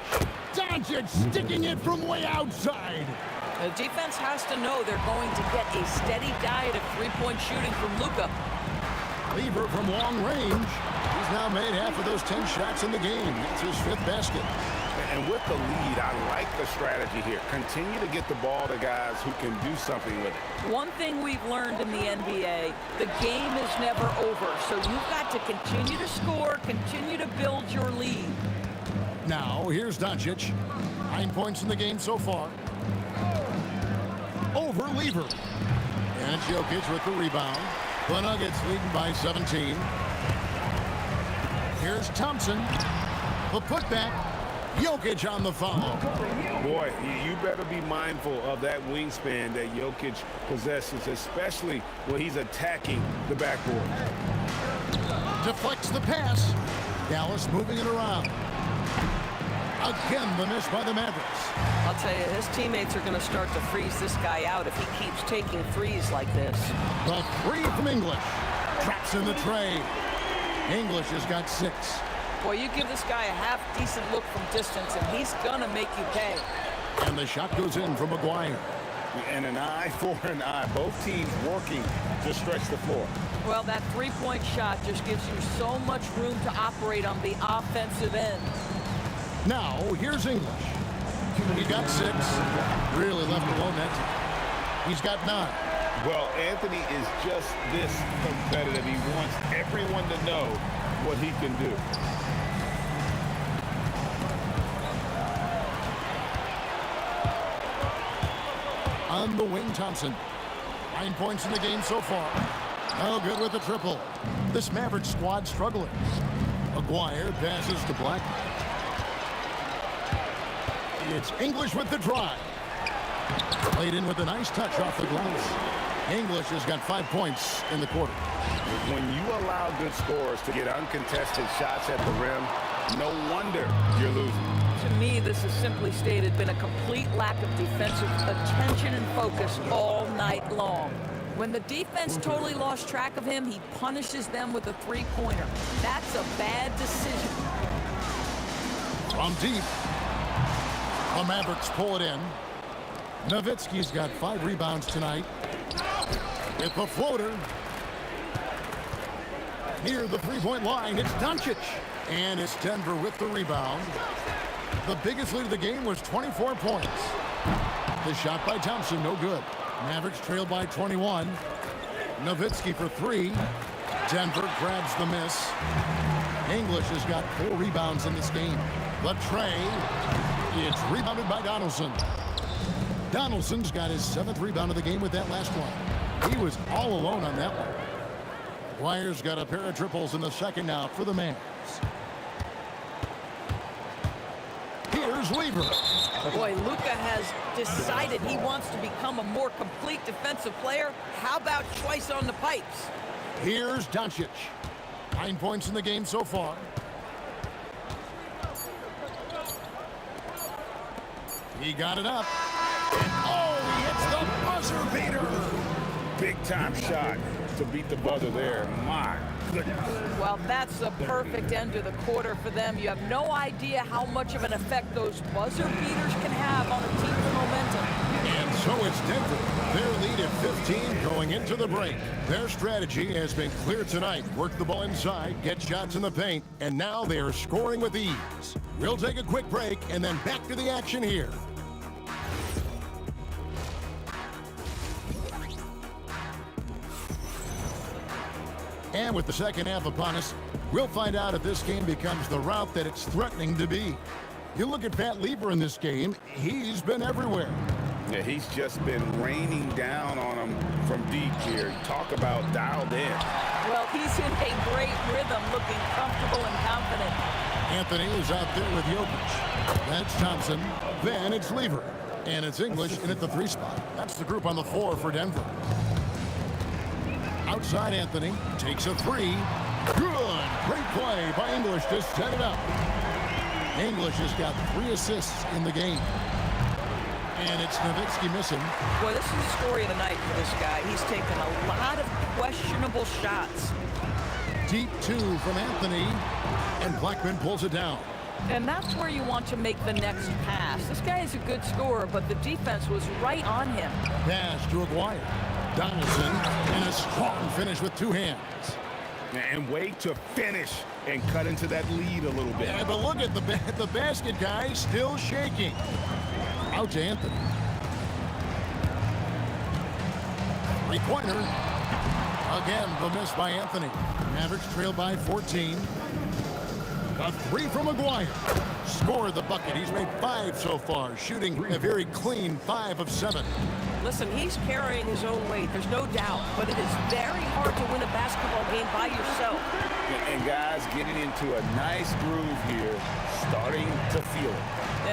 Doncic sticking it from way outside. The defense has to know they're going to get a steady diet of three-point shooting from Luka. Lever from long range. He's now made half of those 10 shots in the game. That's his 5th basket. And with the lead, I like the strategy here. Continue to get the ball to guys who can do something with it. One thing we've learned in the NBA, the game is never over. So you've got to continue to score, continue to build your lead. Now, here's Doncic. 9 points in the game so far. Over Lever. And it's Jokic with the rebound. The Nuggets leading by 17. Here's Thompson. The putback. Jokic on the foul. Boy, you better be mindful of that wingspan that Jokic possesses, especially when he's attacking the backboard. Deflects the pass. Dallas moving it around. Again, the miss by the Mavericks. I'll tell you, his teammates are going to start to freeze this guy out if he keeps taking threes like this. The 3 from English. Traps in the tray. English has got 6. Boy, you give this guy a half-decent look from distance, and he's going to make you pay. And the shot goes in from McGuire. And an eye for an eye. Both teams working to stretch the floor. Well, that three-point shot just gives you so much room to operate on the offensive end. Now, here's English. He got 6. Really left alone that time. He's got 9. Well, Anthony is just this competitive. He wants everyone to know what he can do. On the wing, Thompson. 9 points in the game so far. No good with the triple. This Maverick squad struggling. McGuire passes to Black. It's English with the drive. Played in with a nice touch off the glass. English has got 5 points in the quarter. When you allow good scorers to get uncontested shots at the rim, no wonder you're losing. To me, this has simply stated been a complete lack of defensive attention and focus all night long. When the defense totally lost track of him, he punishes them with a three-pointer. That's a bad decision. From deep, the Mavericks pull it in. Nowitzki's got 5 rebounds tonight. With the floater. Near the three-point line, it's Doncic. And it's Denver with the rebound. The biggest lead of the game was 24 points. The shot by Thompson, no good. Mavericks trail by 21. Nowitzki for 3. Denver grabs the miss. English has got 4 rebounds in this game. The tray. It's rebounded by Donaldson. Donaldson's got his 7th rebound of the game with that last one. He was all alone on that one. Dwyer's got a pair of triples in the second now for the Mavs. Here's Weaver. Boy, Luka has decided he wants to become a more complete defensive player. How about twice on the pipes? Here's Doncic. 9 points in the game so far. He got it up. And oh, he hits the buzzer beater. Big time shot to beat the buzzer there. My goodness. Well, that's the perfect end to the quarter for them. You have no idea how much of an effect those buzzer beaters can have on a team's momentum. And so it's Denver. Their lead at 15 going into the break. Their strategy has been clear tonight. Work the ball inside, get shots in the paint, and now they are scoring with ease. We'll take a quick break and then back to the action here. And with the second half upon us, we'll find out if this game becomes the route that it's threatening to be. You look at Pat Lieber in this game, he's been everywhere. Yeah, he's just been raining down on him from deep here. Talk about dialed in. Well, he's in a great rhythm, looking comfortable and confident. Anthony is out there with Jokic. That's Thompson. Then it's Lieber. And it's English in at the 3 spot. That's the group on the floor for Denver. Outside Anthony takes a 3. Good. Great play by English to set it up. English has got 3 assists in the game. And it's Nowitzki missing. Boy, this is the story of the night for this guy. He's taken a lot of questionable shots. Deep 2 from Anthony. And Blackman pulls it down. And that's where you want to make the next pass. This guy is a good scorer, but the defense was right on him. Pass to Aguirre. Donaldson, and a strong finish with 2 hands. And wait to finish and cut into that lead a little bit. Yeah, but look at the basket, guy, still shaking. Out to Anthony. 3-pointer. Again, the miss by Anthony. Mavericks trail by 14. A 3 from Aguirre. Scored the bucket. He's made 5 so far, shooting a very clean 5 of 7. Listen, he's carrying his own weight, there's no doubt, but it is very hard to win a basketball game by yourself. And guys getting into a nice groove here, starting to feel it.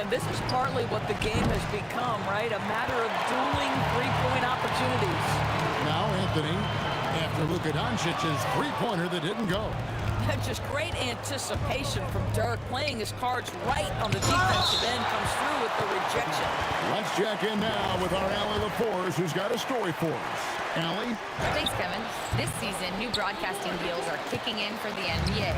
And this is partly what the game has become, right? A matter of dueling 3-point opportunities. Now Anthony, after Luka Doncic's 3-pointer that didn't go. Just great anticipation from Dirk, playing his cards right on the defensive end, comes through with the rejection. Let's check in now with our Allie LaForce, who's got a story for us. Allie? Thanks, Kevin. This season, new broadcasting deals are kicking in for the NBA.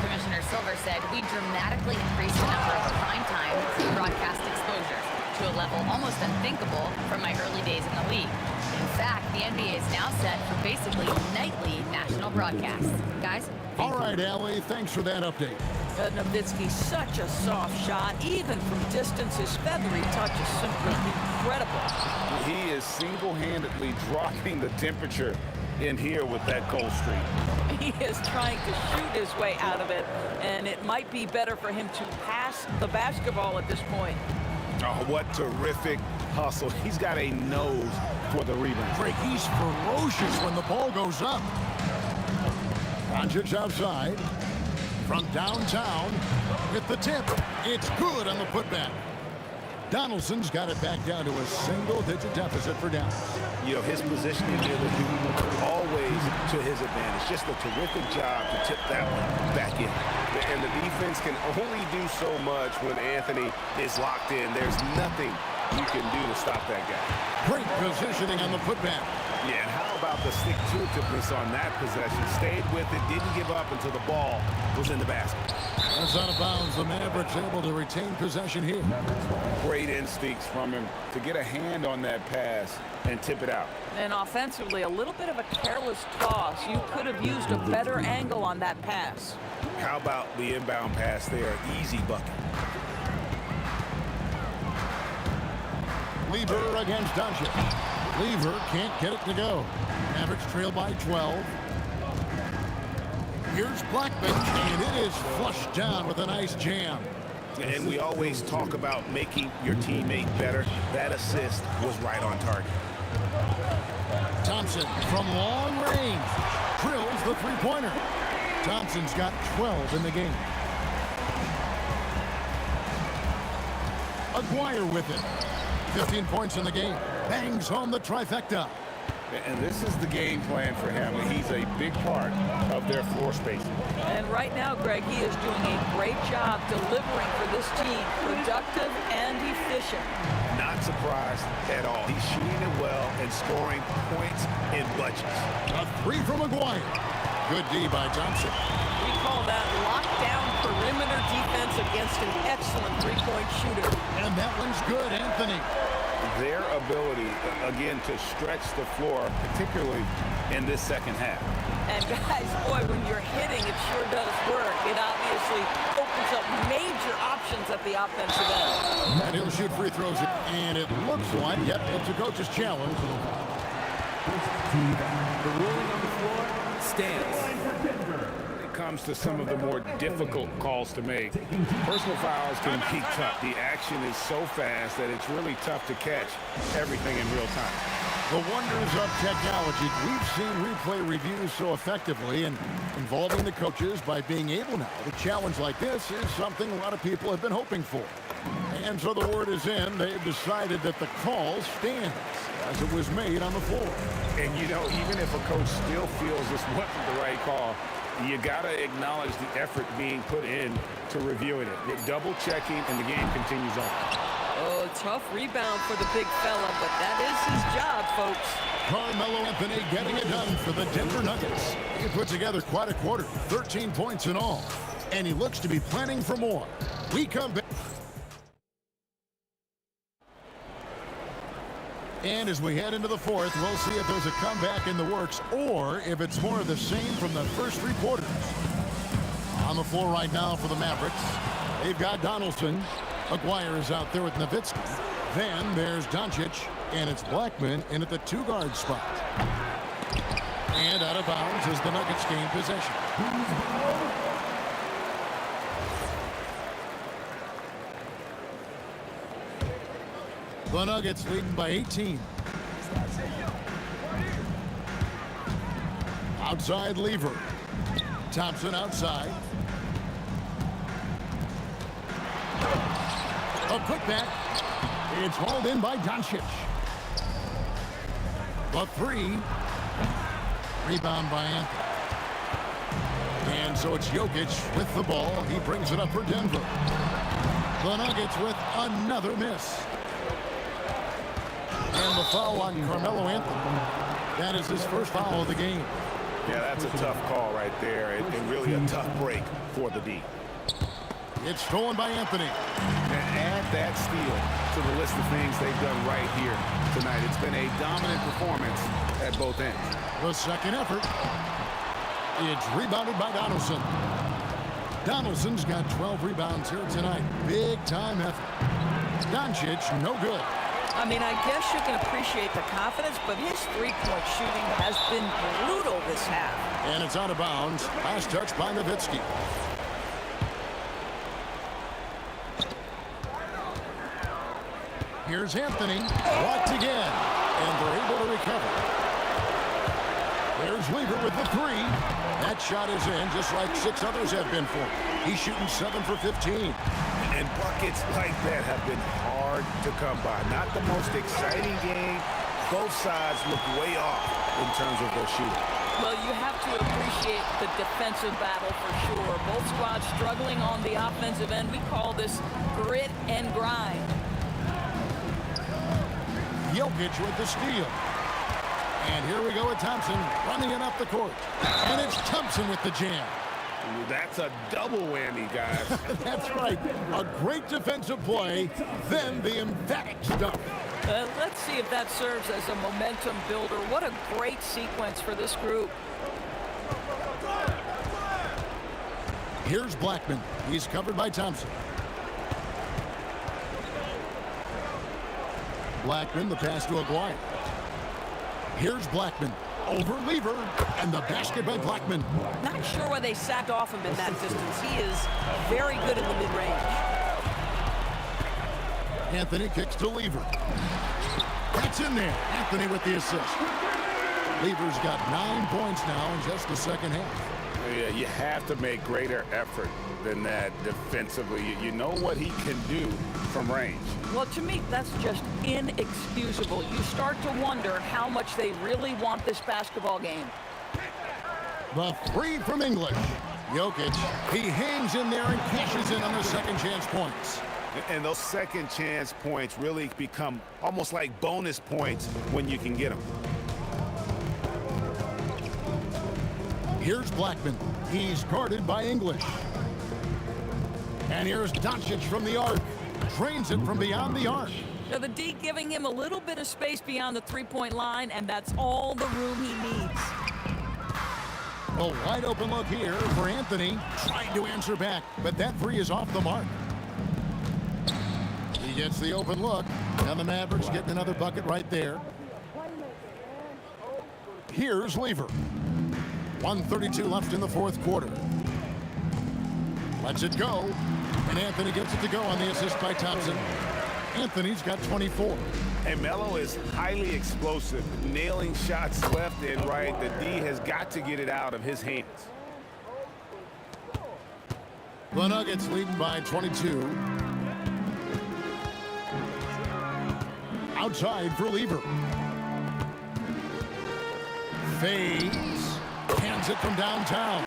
Commissioner Silver said we dramatically increased the number of primetime broadcast exposures to a level almost unthinkable from my early days in the league. In fact, the NBA is now set for basically nightly national broadcasts. Guys? All right, Allie, thanks for that update. Nowitzki, such a soft shot. Even from distance, his feathery touch is simply incredible. He is single-handedly dropping the temperature in here with that cold streak. He is trying to shoot his way out of it, and it might be better for him to pass the basketball at this point. Oh, what terrific hustle. He's got a nose for the rebound. Drake, he's ferocious when the ball goes up. Doncic outside. From downtown with the tip. It's good on the putback. Donaldson's got it back down to a single-digit deficit for Dallas. You know, his positioning ability always to his advantage. Just a terrific job to tip that one back in. And the defense can only do so much when Anthony is locked in. There's nothing you can do to stop that guy. Great positioning on the putback. Yeah, and how about the stick-to-itiveness on that possession? Stayed with it, didn't give up until the ball was in the basket. That's out of bounds. The Mavericks able to retain possession here. Great instincts from him to get a hand on that pass and tip it out. And offensively, a little bit of a careless toss. You could have used a better angle on that pass. How about the inbound pass there? Easy bucket. Lever against Doncic. Lever can't get it to go. Mavericks trail by 12. Here's Blackman, and it is flushed down with a nice jam. And we always talk about making your teammate better. That assist was right on target. Thompson from long range drills the three-pointer. Thompson's got 12 in the game. Aguirre with it. 15 points in the game. Bangs home the trifecta. And this is the game plan for him. He's a big part of their floor spacing. And right now, Greg, he is doing a great job delivering for this team. Productive and efficient. Not surprised at all. He's shooting it well and scoring points in bunches. A three from Aguirre. Good D by Thompson. We call that lockdown perimeter defense against an excellent three-point shooter. And that one's good, Anthony. Their ability, again, to stretch the floor, particularly in this second half. And guys, boy, when you're hitting, it sure does work. It obviously opens up major options at the offensive end. And he'll shoot free throws, and it looks like, yep, it's a coach's challenge. The ruling on the floor stands. It comes to some of the more difficult calls to make. Personal fouls can be tough. The action is so fast that it's really tough to catch everything in real time. The wonders of technology. We've seen replay reviews so effectively, and involving the coaches by being able now to challenge like this is something a lot of people have been hoping for. And so the word is in. They've decided that the call stands as it was made on the floor. And, you know, even if a coach still feels this wasn't the right call, you got to acknowledge the effort being put in to reviewing it. They're double-checking, and the game continues on. Oh, tough rebound for the big fella, but that is his job, folks. Carmelo Anthony getting it done for the Denver Nuggets. He put together quite a quarter, 13 points in all, and he looks to be planning for more. We come back. And as we head into the fourth, we'll see if there's a comeback in the works or if it's more of the same from the first three quarters. On the floor right now for the Mavericks, they've got Donaldson. Aguirre is out there with Nowitzki. Then there's Doncic, and it's Blackman in at the two-guard spot. And out of bounds as the Nuggets gain possession. The Nuggets leading by 18. Outside Lever. Thompson outside. A quick back. It's hauled in by Doncic. The three. Rebound by Anthony. And so it's Jokic with the ball. He brings it up for Denver. The Nuggets with another miss. And the foul on Carmelo Anthony. That is his first foul of the game. Yeah, that's a tough call right there, and really a tough break for the D. It's stolen by Anthony. And add that steal to the list of things they've done right here tonight. It's been a dominant performance at both ends. The second effort. It's rebounded by Donaldson. Donaldson's got 12 rebounds here tonight. Big time effort. Doncic, no good. I mean, I guess you can appreciate the confidence, but his three-point shooting has been brutal this half. And it's out of bounds. Last touch by Nowitzki. Here's Anthony. Blocked again. And they're able to recover. There's Lever with the three. That shot is in, just like 6 others have been for him. He's shooting 7 for 15. And buckets like that have been hard to come by. Not the most exciting game. Both sides look way off in terms of their shooting. Well, you have to appreciate the defensive battle for sure. Both squads struggling on the offensive end. We call this grit and grind. Jokic with the steal. And here we go with Thompson running it up the court. And it's Thompson with the jam. Ooh, that's a double whammy, guys. That's right. A great defensive play, then the emphatic stuff. Let's see if that serves as a momentum builder. What a great sequence for this group. Here's Blackman. He's covered by Thompson. Blackman, the pass to Aguirre. Here's Blackman. Over Lever, and the basket by Blackman. Not sure why they sacked off him in that distance. He is very good in the mid-range. Anthony kicks to Lever. That's in there. Anthony with the assist. Lever's got 9 points now in just the second half. Yeah, you have to make greater effort than that defensively. You know what he can do from range. Well, to me, that's just inexcusable. You start to wonder how much they really want this basketball game. The three from English. Jokic, he hangs in there and cashes in on the second chance points. And those second chance points really become almost like bonus points when you can get them. Here's Blackman. He's guarded by English. And here's Doncic from the arc. Drains it from beyond the arc. Now the D giving him a little bit of space beyond the three-point line, and that's all the room he needs. A wide open look here for Anthony. Trying to answer back, but that three is off the mark. He gets the open look, and the Mavericks getting another bucket right there. Here's Lever. 1:32 left in the fourth quarter. Lets it go, and Anthony gets it to go on the assist by Thompson. Anthony's got 24. And Melo is highly explosive, nailing shots left and right. The D has got to get it out of his hands. The Nuggets leading by 22. Outside for Lever. Fades. Hands it from downtown.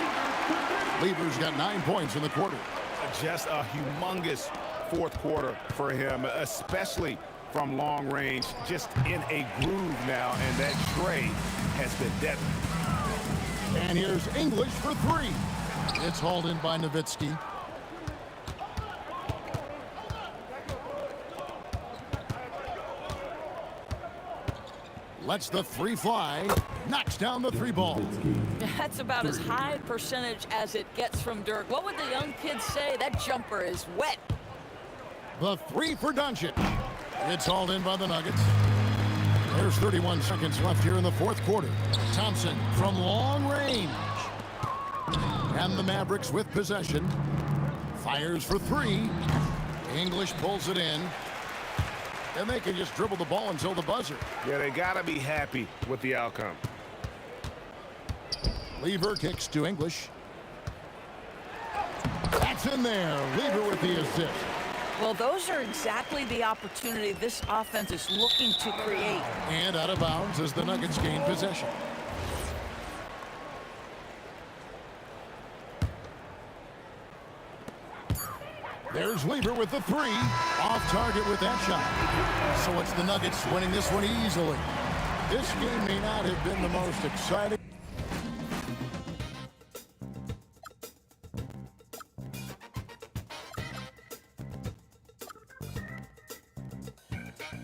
Lever's got 9 points in the quarter. Just a humongous fourth quarter for him, especially from long range. Just in a groove now, and that trade has been deadly. And here's English for three. It's hauled in by Nowitzki. Lets the three fly. Knocks down the three ball. That's about as high percentage as it gets from Dirk. What would the young kids say? That jumper is wet. The three for Doncic. It's hauled in by the Nuggets. There's 31 seconds left here in the fourth quarter. Thompson from long range. And the Mavericks with possession. Fires for three. English pulls it in. And they can just dribble the ball until the buzzer. Yeah, they got to be happy with the outcome. Lever kicks to English. That's in there. Lever with the assist. Well, those are exactly the opportunity this offense is looking to create. And out of bounds as the Nuggets gain possession. There's Lever with the three. Off target with that shot. So it's the Nuggets winning this one easily. This game may not have been the most exciting. We'll be right back.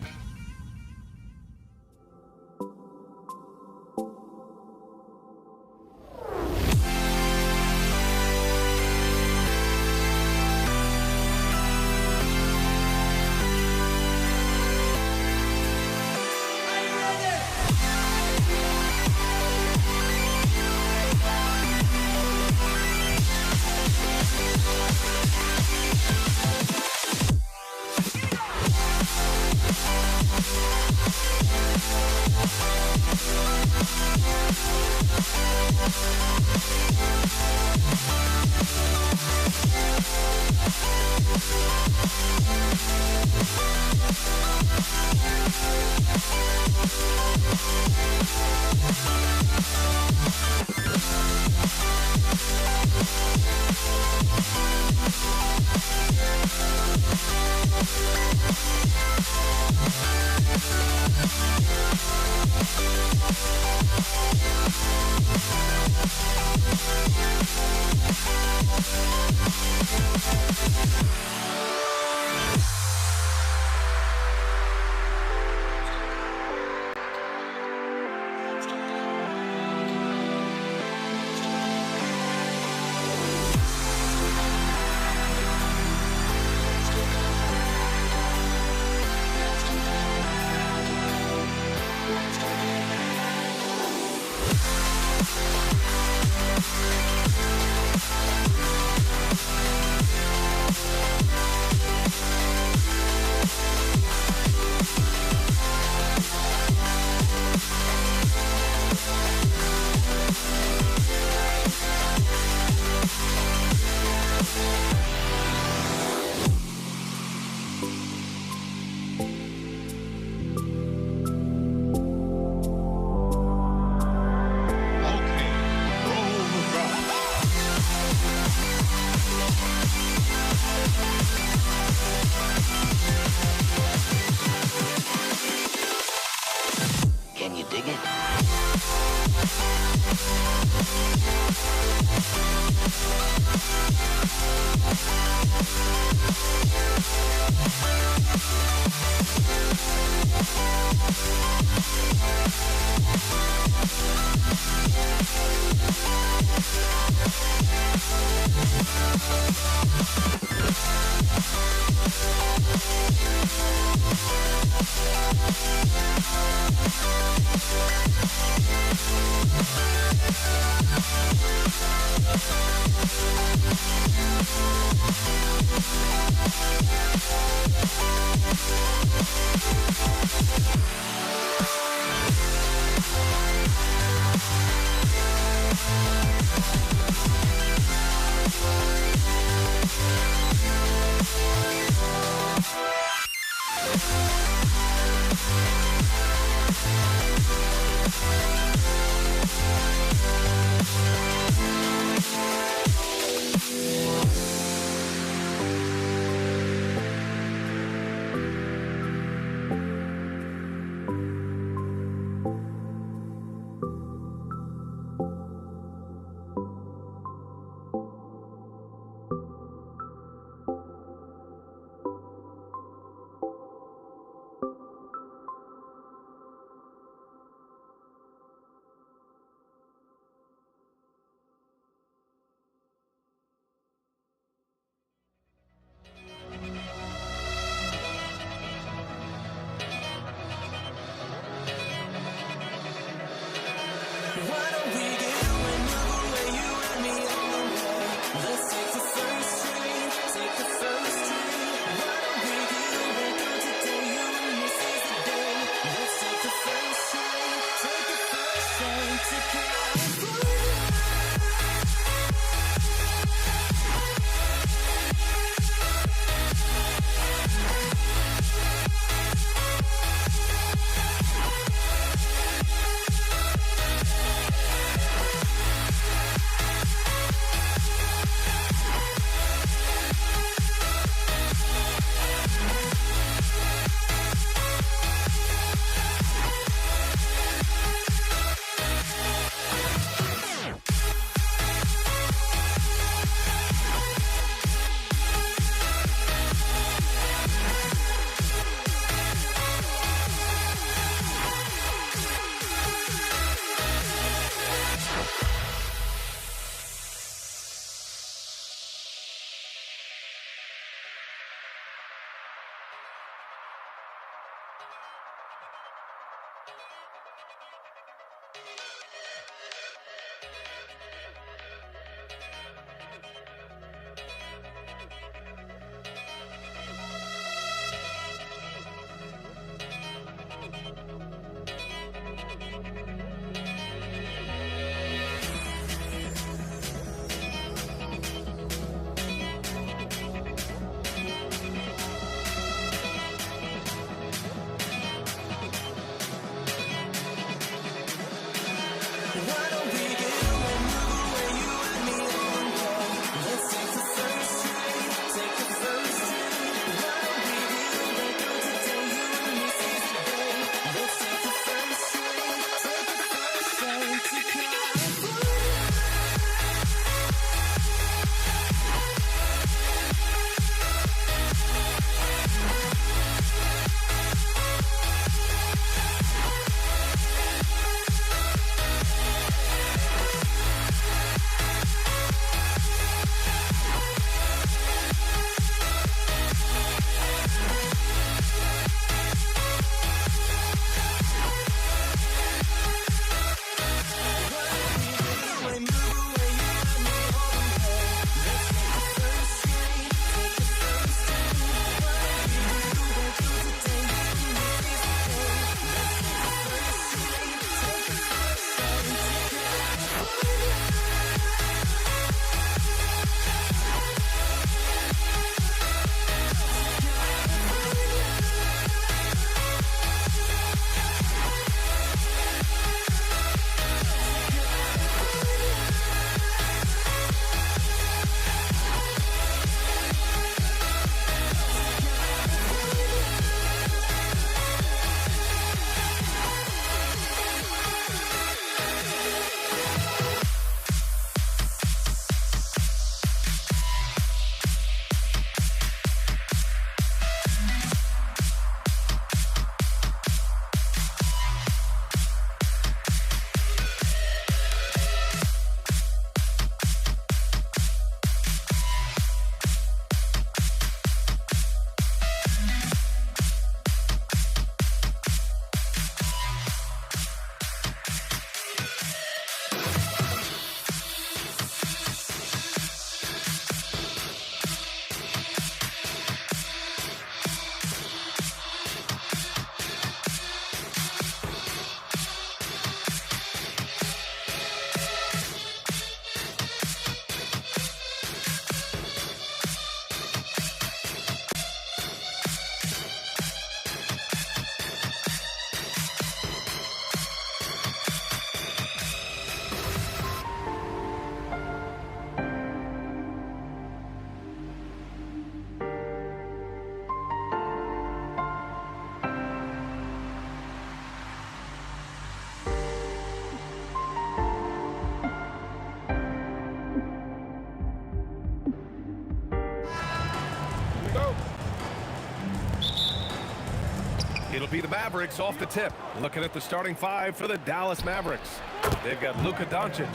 the Mavericks off the tip. Looking at the starting five for the Dallas Mavericks. They've got Luka Doncic,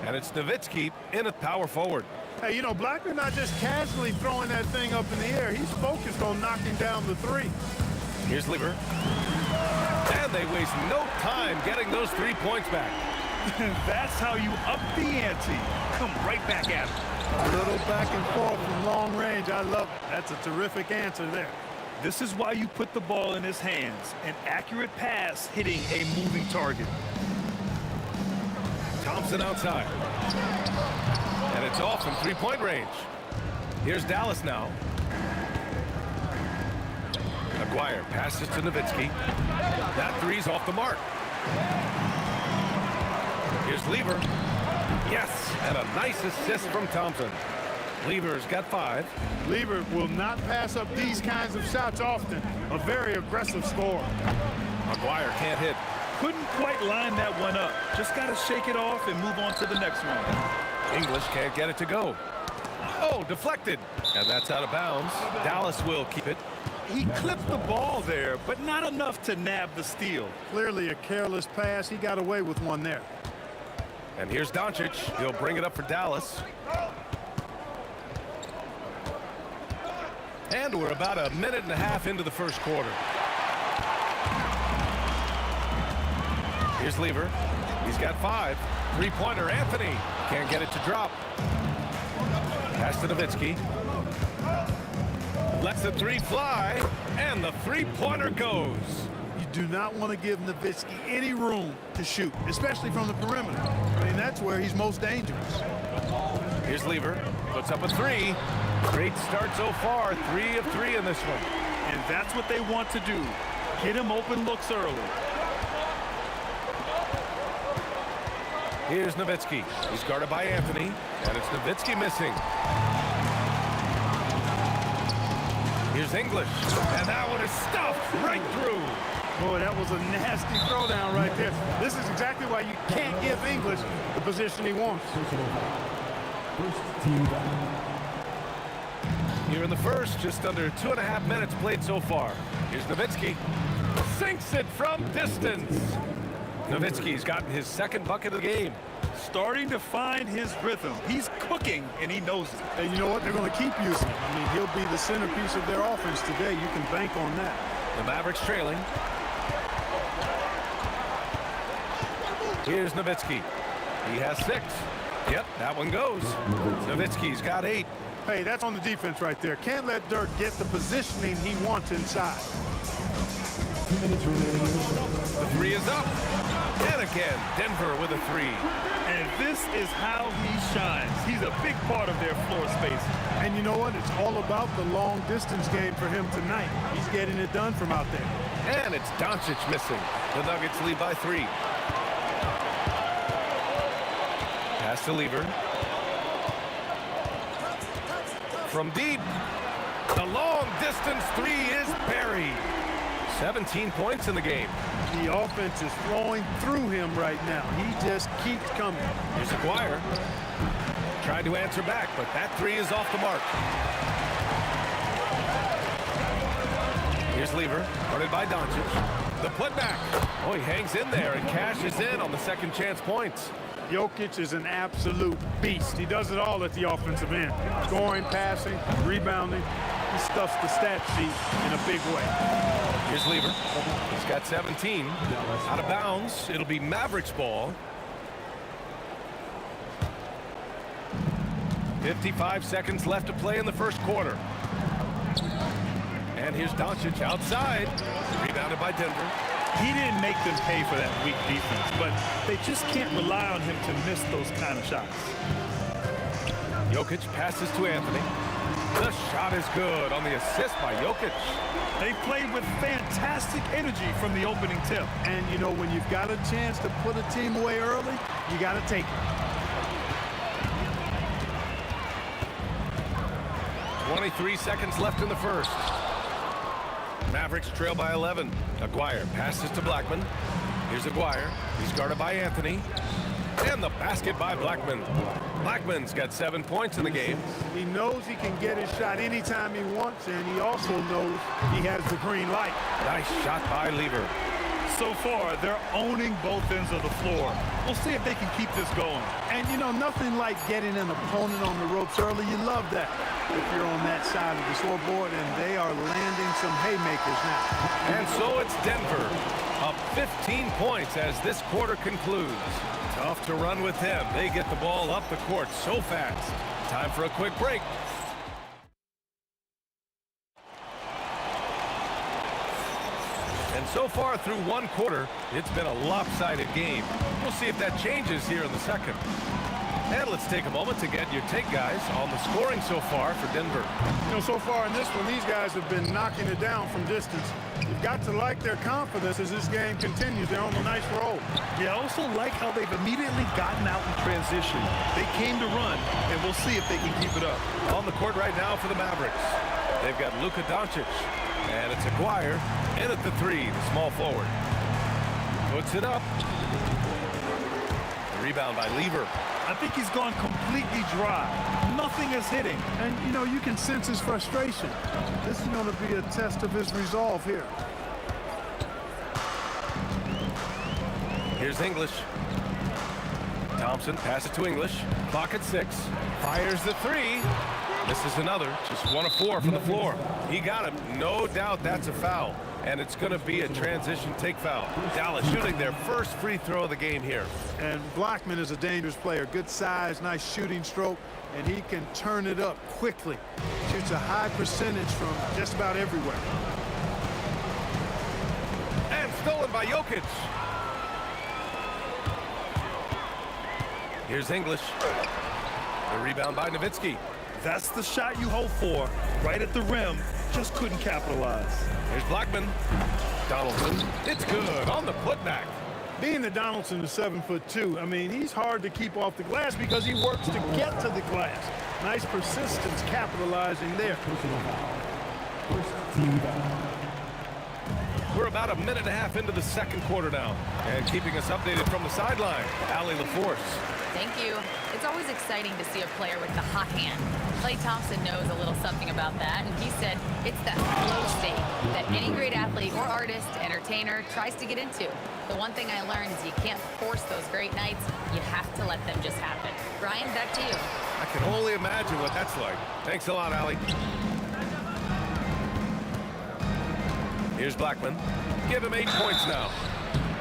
and it's Nowitzki in at power forward. Hey, you know, Blackman's not just casually throwing that thing up in the air. He's focused on knocking down the three. Here's Lieber. And they waste no time getting those 3 points back. That's how you up the ante. Come right back at him. A little back and forth from long range. I love it. That's a terrific answer there. This is why you put the ball in his hands. An accurate pass hitting a moving target. Thompson outside. And it's off from three-point range. Here's Dallas now. Aguirre passes to Nowitzki. That three's off the mark. Here's Lieber. Yes, and a nice assist from Thompson. Lieber's got 5. Lieber will not pass up these kinds of shots often. A very aggressive scorer. Aguirre can't hit. Couldn't quite line that one up. Just got to shake it off and move on to the next one. English can't get it to go. Oh, deflected. And that's out of bounds. Dallas will keep it. He clipped the ball there, but not enough to nab the steal. Clearly a careless pass. He got away with one there. And here's Doncic. He'll bring it up for Dallas. And we're about a minute and a half into the first quarter. Here's Lieber. He's got 5. Three-pointer, Anthony. Can't get it to drop. Pass to Nowitzki. Lets the three fly, and the three-pointer goes. You do not want to give Nowitzki any room to shoot, especially from the perimeter. I mean, that's where he's most dangerous. Here's Lieber. Puts up a 3. Great start so far. 3 of 3 in this one. And that's what they want to do. Get him open looks early. Here's Nowitzki. He's guarded by Anthony, and it's Nowitzki missing. Here's English, and that one is stuffed right through. Boy, that was a nasty throwdown right there. This is exactly why you can't give English the position he wants. Here in the first, just under 2.5 minutes played so far. Here's Nowitzki. Sinks it from distance. Nowitzki's gotten his second bucket of the game. Starting to find his rhythm. He's cooking, and he knows it. And you know what? They're going to keep using him. I mean, he'll be the centerpiece of their offense today. You can bank on that. The Mavericks trailing. Here's Nowitzki. He has 6. Yep, that one goes. Nowitzki's got 8. Hey, that's on the defense right there. Can't let Dirk get the positioning he wants inside. The 3 is up. And again, Denver with a 3. And this is how he shines. He's a big part of their floor space. And you know what? It's all about the long distance game for him tonight. He's getting it done from out there. And it's Doncic missing. The Nuggets lead by 3. Pass to Lieber. From deep. The long distance 3 is buried. 17 points in the game. The offense is flowing through him right now. He just keeps coming. Here's Aguirre. Tried to answer back, but that 3 is off the mark. Here's Lieber, guarded by Doncic. The putback. Oh, he hangs in there and cashes in on the second chance points. Jokic is an absolute beast. He does it all at the offensive end. Scoring, passing, rebounding. He stuffs the stat sheet in a big way. Here's Lieber. He's got 17. Out of bounds. It'll be Mavericks ball. 55 seconds left to play in the first quarter. And here's Doncic outside. Rebounded by Denver. He didn't make them pay for that weak defense, but they just can't rely on him to miss those kind of shots. Jokic passes to Anthony. The shot is good on the assist by Jokic. They played with fantastic energy from the opening tip. And, you know, when you've got a chance to put a team away early, you got to take it. 23 seconds left in the first. Mavericks trail by 11. Aguirre passes to Blackman. Here's Aguirre. He's guarded by Anthony. And the basket by Blackman. Blackman's got 7 points in the game. He knows he can get his shot anytime he wants, and he also knows he has the green light. Nice shot by Lever. So far, they're owning both ends of the floor. We'll see if they can keep this going. And, you know, nothing like getting an opponent on the ropes early. You love that if you're on that side of the scoreboard, and they are landing some haymakers now. And so it's Denver, up 15 points as this quarter concludes. Tough to run with them. They get the ball up the court so fast. Time for a quick break. And so far through one quarter, it's been a lopsided game. We'll see if that changes here in the second. And let's take a moment to get your take, guys, on the scoring so far for Denver. You know, so far in this one, these guys have been knocking it down from distance. You've got to like their confidence as this game continues. They're on a nice roll. Yeah, I also like how they've immediately gotten out in transition. They came to run, and we'll see if they can keep it up. On the court right now for the Mavericks, they've got Luka Doncic, and it's Aguirre in at the three, the small forward. Puts it up. The rebound by Lever. I think he's gone completely dry. Nothing is hitting. And, you know, you can sense his frustration. This is going to be a test of his resolve here. Here's English. Thompson, pass it to English. Clock at 6. Fires the three. This is another. Just 1 of 4 from the floor. He got him. No doubt that's a foul. And it's going to be a transition take foul. Dallas shooting their first free throw of the game here. And Blackman is a dangerous player. Good size, nice shooting stroke, and he can turn it up quickly. Shoots a high percentage from just about everywhere. And stolen by Jokic. Here's English. The rebound by Nowitzki. That's the shot you hope for. Right at the rim. Just couldn't capitalize. Here's Blackman. Donaldson. It's good on the putback. Being that Donaldson is 7'2", I mean, he's hard to keep off the glass because he works to get to the glass. Nice persistence capitalizing there. We're about a minute and a half into the second quarter now. And keeping us updated from the sideline, Allie LaForce. Thank you. It's always exciting to see a player with the hot hand. Klay Thompson knows a little something about that, and he said it's that flow state that any great athlete or artist, entertainer tries to get into. The one thing I learned is you can't force those great nights. You have to let them just happen. Brian, back to you. I can only imagine what that's like. Thanks a lot, Allie. Here's Blackman. Give him 8 points now.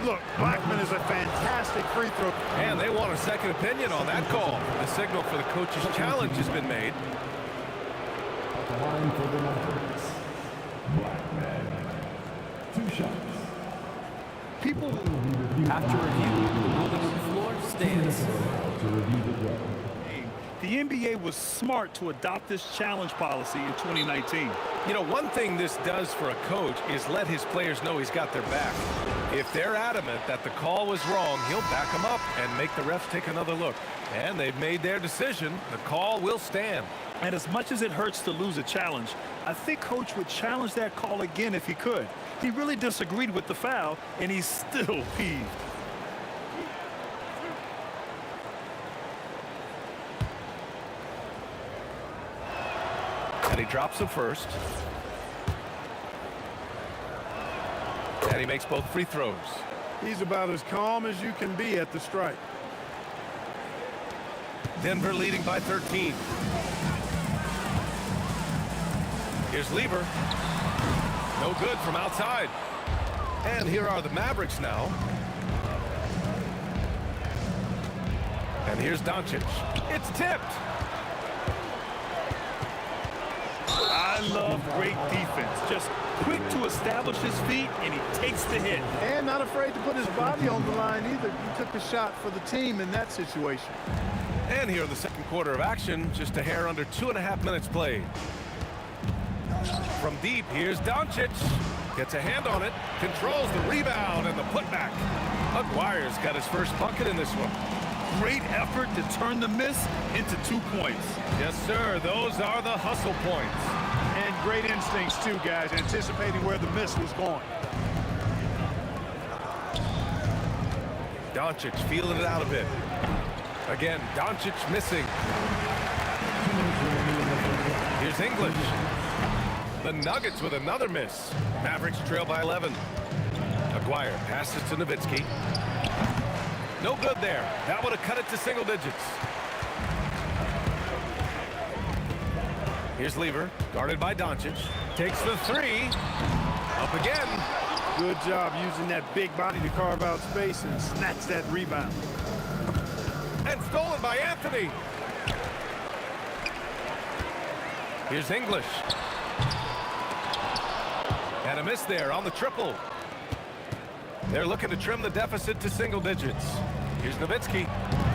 Look, Blackman is a fantastic free throw. And they want a second opinion on that call. The signal for the coach's challenge has been made. At the line for the Mavericks, Blackman. 2 shots. People, after review, the ruling on the floor stands. To review the draw. The NBA was smart to adopt this challenge policy in 2019. You know, one thing this does for a coach is let his players know he's got their back. If they're adamant that the call was wrong, he'll back them up and make the refs take another look. And they've made their decision. The call will stand. And as much as it hurts to lose a challenge, I think Coach would challenge that call again if he could. He really disagreed with the foul, and he's still peeved. And he drops him first. And he makes both free throws. He's about as calm as you can be at the strike. Denver leading by 13. Here's Lever. No good from outside. And here are the Mavericks now. And here's Doncic. It's tipped. I love great defense. Just quick to establish his feet, and he takes the hit. And not afraid to put his body on the line either. He took the shot for the team in that situation. And here in the second quarter of action, just a hair under 2.5 minutes played. From deep, here's Doncic. Gets a hand on it, controls the rebound and the putback. Aguirre's got his first bucket in this one. Great effort to turn the miss into 2 points. Yes, sir. Those are the hustle points. And great instincts, too, guys, anticipating where the miss was going. Doncic feeling it out a bit. Again, Doncic missing. Here's English. The Nuggets with another miss. Mavericks trail by 11. Aguirre passes to Nowitzki. No good there. That would have cut it to single digits. Here's Lever, guarded by Doncic. Takes the three. Up again. Good job using that big body to carve out space and snatch that rebound. And stolen by Anthony. Here's English. And a miss there on the triple. They're looking to trim the deficit to single digits. Here's Nowitzki.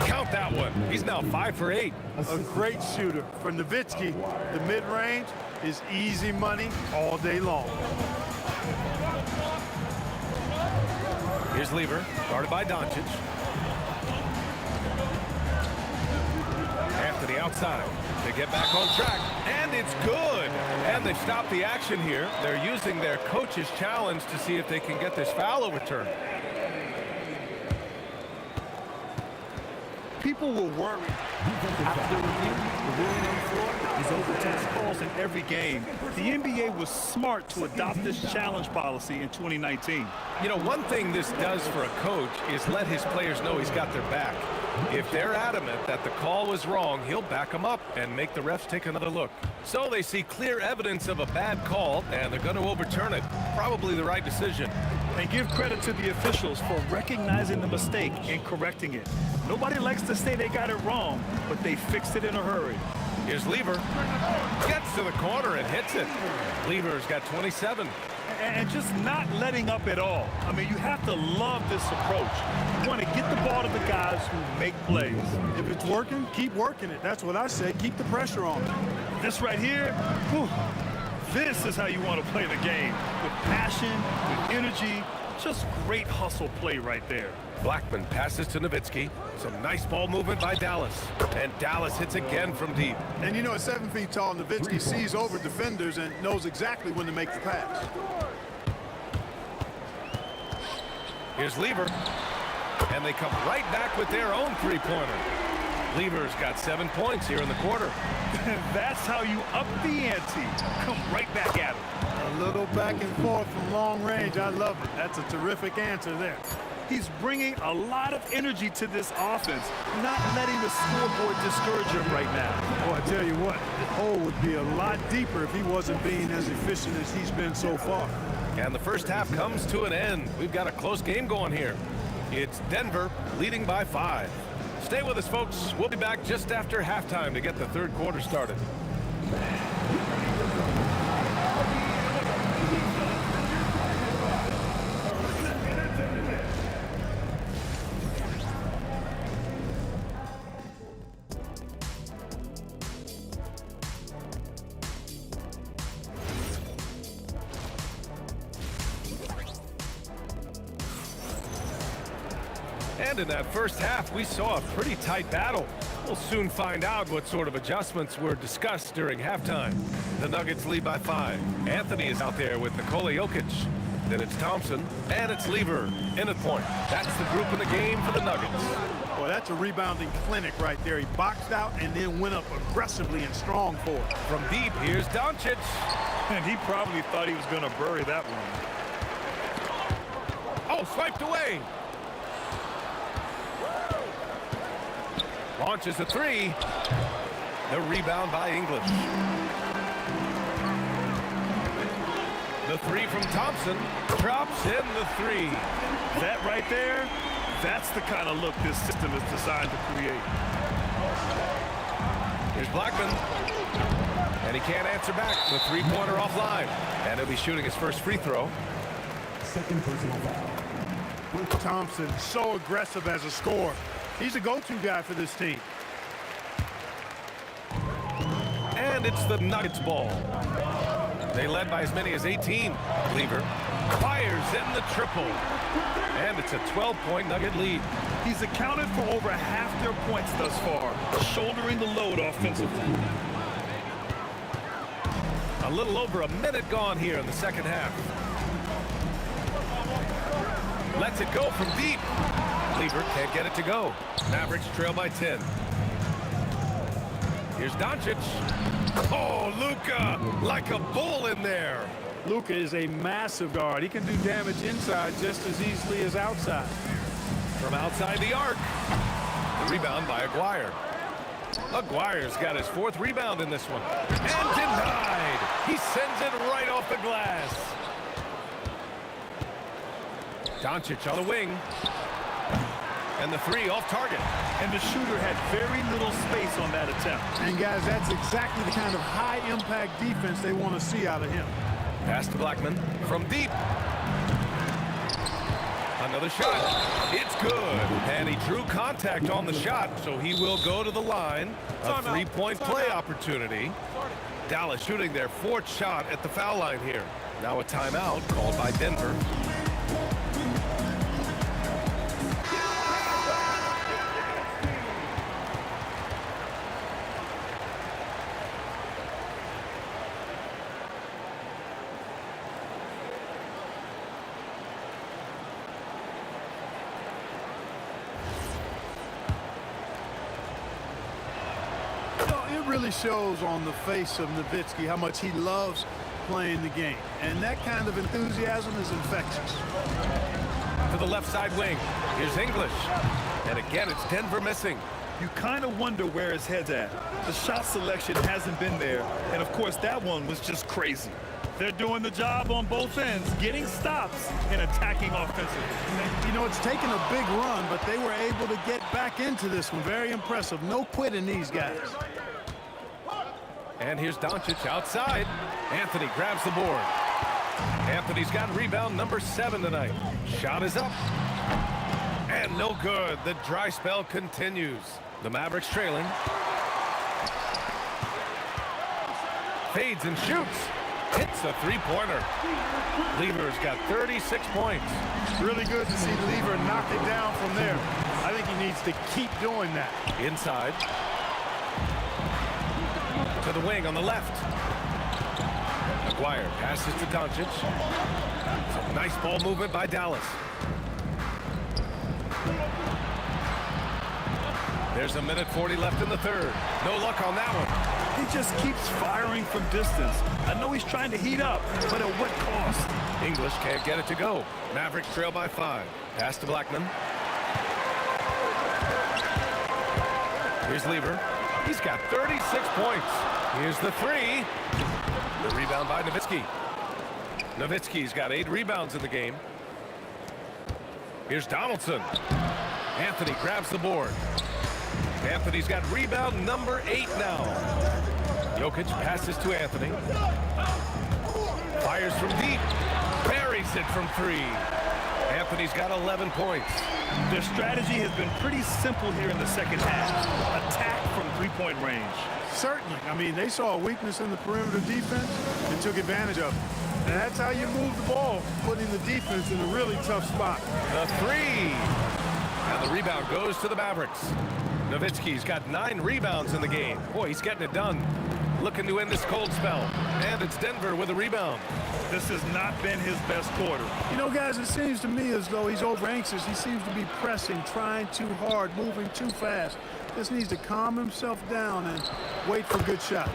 Count that one. He's now 5 for 8. A great shooter. For Nowitzki, the mid-range is easy money all day long. Here's Lever, guarded by Doncic. Anthony outside. They get back on track, and it's good. And they've stopped the action here. They're using their coach's challenge to see if they can get this foul overturned. People will worry. After the review, the ruling on the floor is overturned calls in every game. The NBA was smart to adopt this challenge policy in 2019. You know, one thing this does for a coach is let his players know he's got their back. If they're adamant that the call was wrong, he'll back them up and make the refs take another look. So they see clear evidence of a bad call, and they're going to overturn it. Probably the right decision. And give credit to the officials for recognizing the mistake and correcting it. Nobody likes to say they got it wrong, but they fixed it in a hurry. Here's Lever. Gets to the corner and hits it. Lever's got 27. And just not letting up at all. I mean, you have to love this approach. You want to get the ball to the guys who make plays. If it's working, keep working it. That's what I say. Keep the pressure on. This right here, whew, this is how you want to play the game. With passion, with energy, just great hustle play right there. Blackman passes to Nowitzki. Some nice ball movement by Dallas. And Dallas hits again from deep. And you know, at 7 feet tall, Nowitzki sees over defenders and knows exactly when to make the pass. Here's Lever. And they come right back with their own three-pointer. Lever's got 7 points here in the quarter. That's how you up the ante. Come right back at him. A little back and forth from long range. I love it. That's a terrific answer there. He's bringing a lot of energy to this offense, not letting the scoreboard discourage him right now. Oh, I tell you what, the hole would be a lot deeper if he wasn't being as efficient as he's been so far. And the first half comes to an end. We've got a close game going here. It's Denver leading by 5. Stay with us, folks. We'll be back just after halftime to get the third quarter started. And in that first half, we saw a pretty tight battle. We'll soon find out what sort of adjustments were discussed during halftime. The Nuggets lead by 5. Anthony is out there with Nikola Jokic. Then it's Thompson, and it's Lever in at point. That's the group in the game for the Nuggets. Well, that's a rebounding clinic right there. He boxed out and then went up aggressively and strong for it. From deep, here's Doncic. And he probably thought he was going to bury that one. Oh, swiped away. Launches a three. The rebound by English. The three from Thompson. Drops in the three. That right there, that's the kind of look this system is designed to create. Here's Blackman. And he can't answer back. The three-pointer offline. And he'll be shooting his first free throw. Second personal foul. Thompson, so aggressive as a scorer. He's a go-to guy for this team. And it's the Nuggets ball. They led by as many as 18. Lever fires in the triple. And it's a 12-point Nugget lead. He's accounted for over half their points thus far, shouldering the load offensively. A little over a minute gone here in the second half. Lets it go from deep. Lever can't get it to go. Mavericks trail by 10. Here's Doncic. Oh, Luka, like a bull in there. Luka is a massive guard. He can do damage inside just as easily as outside. From outside the arc. The rebound by Aguirre. Aguirre's got his 4th rebound in this one. And denied. He sends it right off the glass. Doncic on the wing. And the 3 off target. And the shooter had very little space on that attempt. And guys, that's exactly the kind of high-impact defense they want to see out of him. Pass to Blackman from deep. Another shot. It's good. And he drew contact on the shot, so he will go to the line. A 3-point play opportunity. Dallas shooting their 4th shot at the foul line here. Now a timeout called by Denver. It really shows on the face of Nowitzki how much he loves playing the game. And that kind of enthusiasm is infectious. To the left side wing. Here's English. And again, it's Denver missing. You kind of wonder where his head's at. The shot selection hasn't been there. And, of course, that one was just crazy. They're doing the job on both ends, getting stops and attacking offensively. You know, it's taken a big run, but they were able to get back into this one. Very impressive. No quitting these guys. And here's Doncic outside. Anthony grabs the board. Anthony's got rebound number 7 tonight. Shot is up. And no good. The dry spell continues. The Mavericks trailing. Fades and shoots. Hits a 3-pointer. Lever's got 36 points. Really good to see Lever knock it down from there. I think he needs to keep doing that. Inside. To the wing on the left. Aguirre passes to Doncic. Some nice ball movement by Dallas. There's 1:40 left in the 3rd. No luck on that one. He just keeps firing from distance. I know he's trying to heat up, but at what cost? English can't get it to go. Mavericks trail by 5. Pass to Blackman. Here's Lever. He's got 36 points. Here's the 3. The rebound by Nowitzki. Nowitzki's got 8 rebounds in the game. Here's Donaldson. Anthony grabs the board. Anthony's got rebound number 8 now. Jokic passes to Anthony. Fires from deep. Buries it from 3. Anthony's got 11 points. Their strategy has been pretty simple here in the second half. Attack from 3-point range. Certainly. I mean, they saw a weakness in the perimeter defense and took advantage of it. And that's how you move the ball, putting the defense in a really tough spot. The 3. And the rebound goes to the Mavericks. Nowitzki's got 9 rebounds in the game. Boy, he's getting it done. Looking to end this cold spell. And it's Denver with a rebound. This has not been his best quarter. You know, guys, it seems to me as though he's over anxious. He seems to be pressing, trying too hard, moving too fast. Just needs to calm himself down and wait for good shots.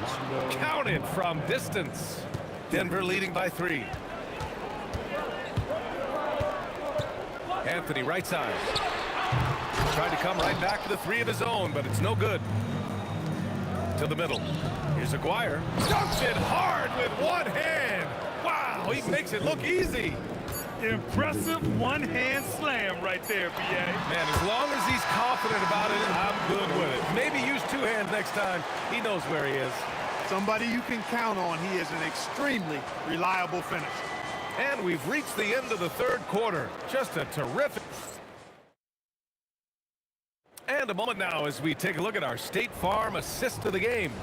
Counted from distance. Denver leading by 3. Anthony right side. Tried to come right back to the 3 of his own, but it's no good. To the middle. Here's Aguirre. Dunks it hard with one hand. Wow, he makes it look easy. Impressive one-hand slam right there, BA. Man, as long as he's confident about it, I'm good with it. Maybe use 2 hands next time. He knows where he is. Somebody you can count on. He is an extremely reliable finisher. And we've reached the end of the 3rd quarter. Just a terrific... And a moment now as we take a look at our State Farm assist of the game.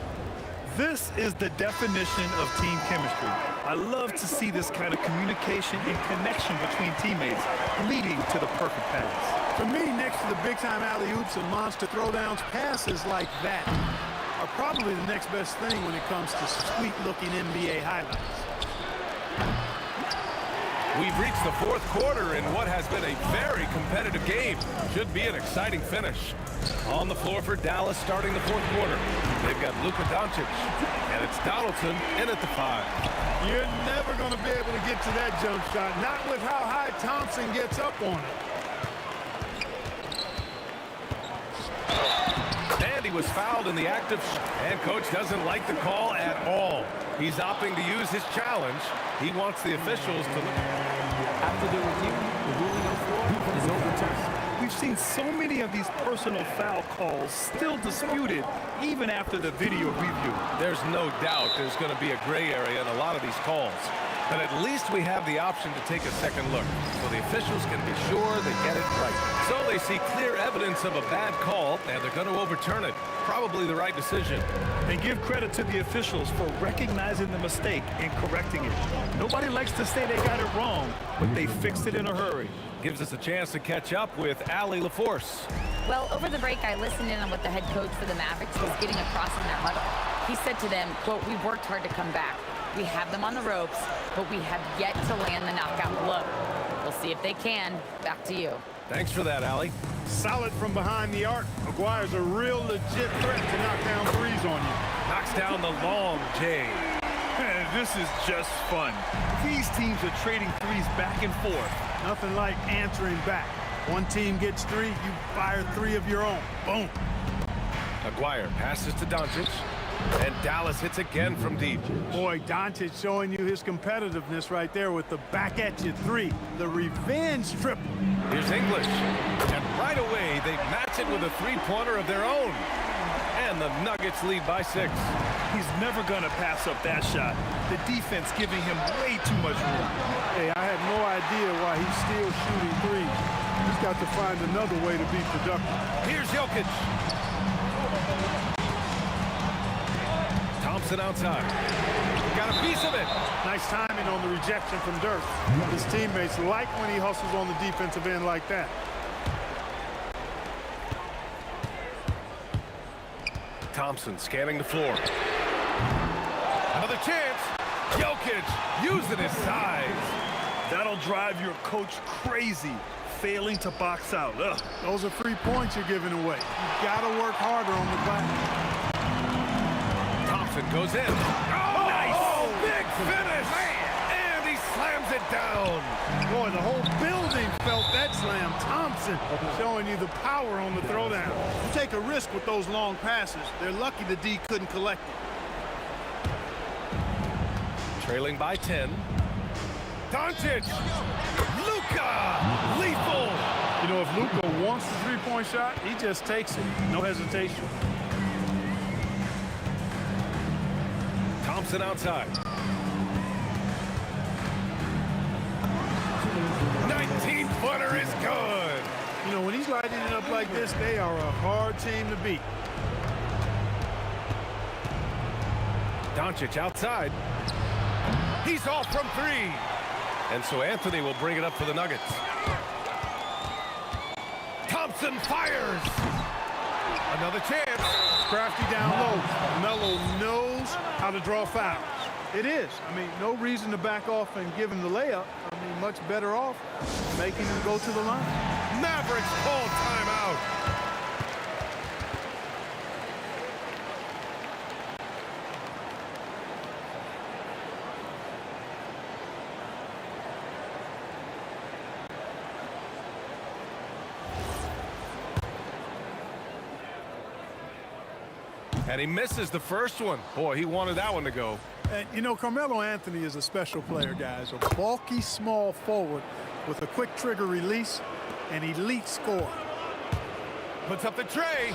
This is the definition of team chemistry. I love to see this kind of communication and connection between teammates leading to the perfect pass. For me, next to the big-time alley-oops and monster throwdowns, passes like that are probably the next best thing when it comes to sweet-looking NBA highlights. We've reached the fourth quarter in what has been a very competitive game. Should be an exciting finish. On the floor for Dallas starting the fourth quarter. They've got Luka Doncic, and it's Donaldson in at the 5. You're never going to be able to get to that jump shot, not with how high Thompson gets up on it. And he was fouled in the act of... And coach doesn't like the call at all. He's opting to use his challenge. He wants the officials to... After the review, the ruling on the floor is overturned. We've seen so many of these personal foul calls still disputed even after the video review. There's no doubt there's going to be a gray area in a lot of these calls. But at least we have the option to take a second look, so the officials can be sure they get it right. So they see clear evidence of a bad call, and they're going to overturn it. Probably the right decision. And give credit to the officials for recognizing the mistake and correcting it. Nobody likes to say they got it wrong, but they fixed it in a hurry. Gives us a chance to catch up with Allie LaForce. Well, over the break, I listened in on what the head coach for the Mavericks was getting across in their huddle. He said to them, quote, "We worked hard to come back. We have them on the ropes, but we have yet to land the knockout blow. We'll see if they can." Back to you. Thanks for that, Allie. Solid from behind the arc. McGuire's a real legit threat to knock down threes on you. Knocks down the long J. This is just fun. These teams are trading threes back and forth. Nothing like answering back. One team gets 3, you fire 3 of your own. Boom. McGuire passes to Doncic, and Dallas hits again from deep. Boy, Doncic showing you his competitiveness right there with the back at you 3. The revenge triple. Here's English, and right away they match it with a three-pointer of their own. And the Nuggets lead by 6. He's never going to pass up that shot. The defense giving him way too much room. Hey, I have no idea why he's still shooting 3s. He's got to find another way to be productive. Here's Jokic. Thompson outside. Got a piece of it. Nice timing on the rejection from Dirk. His teammates like when he hustles on the defensive end like that. Thompson scanning the floor. Another chance. Jokic using his size. That'll drive your coach crazy, failing to box out. Ugh. Those are 3 points you're giving away. You've got to work harder on the glass. Thompson goes in. Oh, nice! Big finish! And he slams it down. Boy, the whole building felt that slam. Thompson showing you the power on the throwdown. You take a risk with those long passes. They're lucky the D couldn't collect it. Trailing by 10. Doncic! Luka! Lethal! You know, if Luka wants the three-point shot, he just takes it. No hesitation. Thompson outside. 19-footer is good. You know, when he's lighting it up like this, they are a hard team to beat. Doncic outside. He's off from 3. And so Anthony will bring it up for the Nuggets. Thompson fires. Another chance. Crafty down low. Melo knows how to draw fouls. It is. I mean, no reason to back off and give him the layup. I mean, much better off making him go to the line. Mavericks call timeout. And he misses the first one. Boy, he wanted that one to go. And, you know, Carmelo Anthony is a special player, guys. A bulky, small forward with a quick trigger release, an elite scorer. Puts up the tray.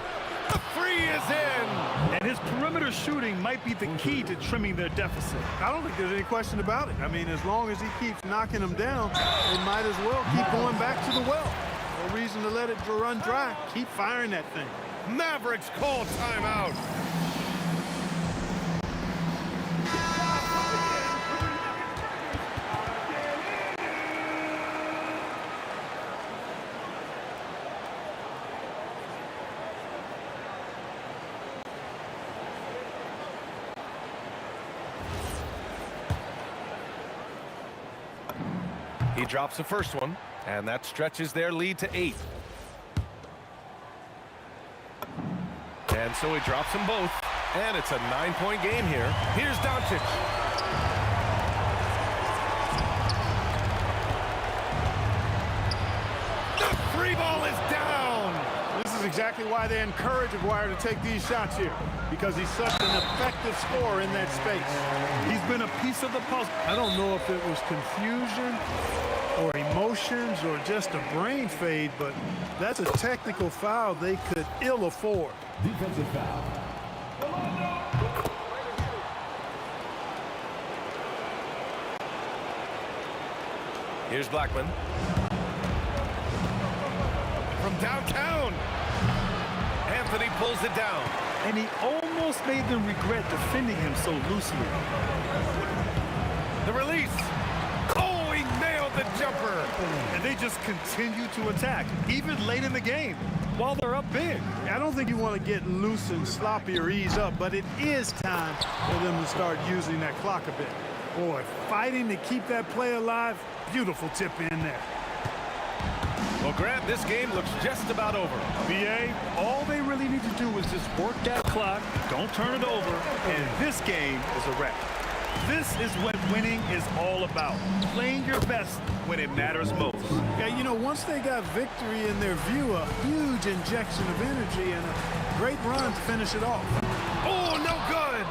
The 3 is in. And his perimeter shooting might be the key to trimming their deficit. I don't think there's any question about it. I mean, as long as he keeps knocking them down, they might as well keep going back to the well. No reason to let it run dry. Keep firing that thing. Mavericks call timeout. He drops the first one, and that stretches their lead to 8. And so he drops them both, and it's a 9-point game here. Here's Doncic. The free ball is down. This is exactly why they encourage Aguirre to take these shots here, because he's such an effective scorer in that space. He's been a piece of the puzzle. I don't know if it was confusion or emotions or just a brain fade, but that's a technical foul they could ill afford. Defensive foul. Here's Blackman. From downtown. Anthony pulls it down. And he almost made them regret defending him so loosely. The release. Oh, he nailed the jumper. And they just continue to attack, even late in the game, while they're up big. I don't think you want to get loose and sloppy or ease up, but it is time for them to start using that clock a bit. Boy, fighting to keep that play alive, beautiful tip in there. Well, Grant, this game looks just about over. BA, all they really need to do is just work that clock, don't turn it over, and this game is a wrap. This is what winning is all about, playing your best when it matters most. Yeah, you know, once they got victory in their view, a huge injection of energy and a great run to finish it off. Oh, no good!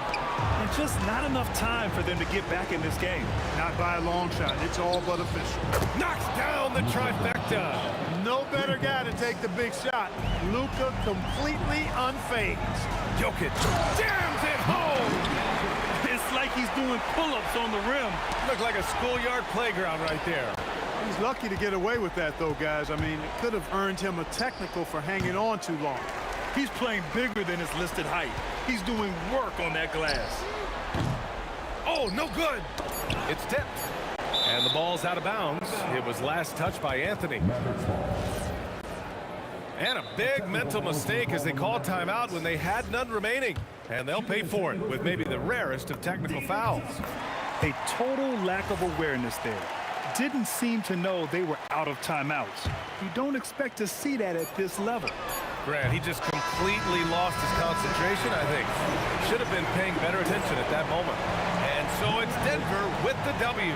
And just not enough time for them to get back in this game. Not by a long shot. It's all but official. Knocks down the trifecta. No better guy to take the big shot. Luka completely unfazed. Jokic jams it home. It's like he's doing pull-ups on the rim. Looked like a schoolyard playground right there. He's lucky to get away with that, though, guys. I mean, it could have earned him a technical for hanging on too long. He's playing bigger than his listed height. He's doing work on that glass. Oh, no good. It's tipped. And the ball's out of bounds. It was last touched by Anthony. And a big mental mistake as they called timeout when they had none remaining. And they'll pay for it with maybe the rarest of technical fouls. A total lack of awareness there. Didn't seem to know they were out of timeouts. You don't expect to see that at this level. Grant, he just completely lost his concentration, I think. Should have been paying better attention at that moment. And so it's Denver with the W.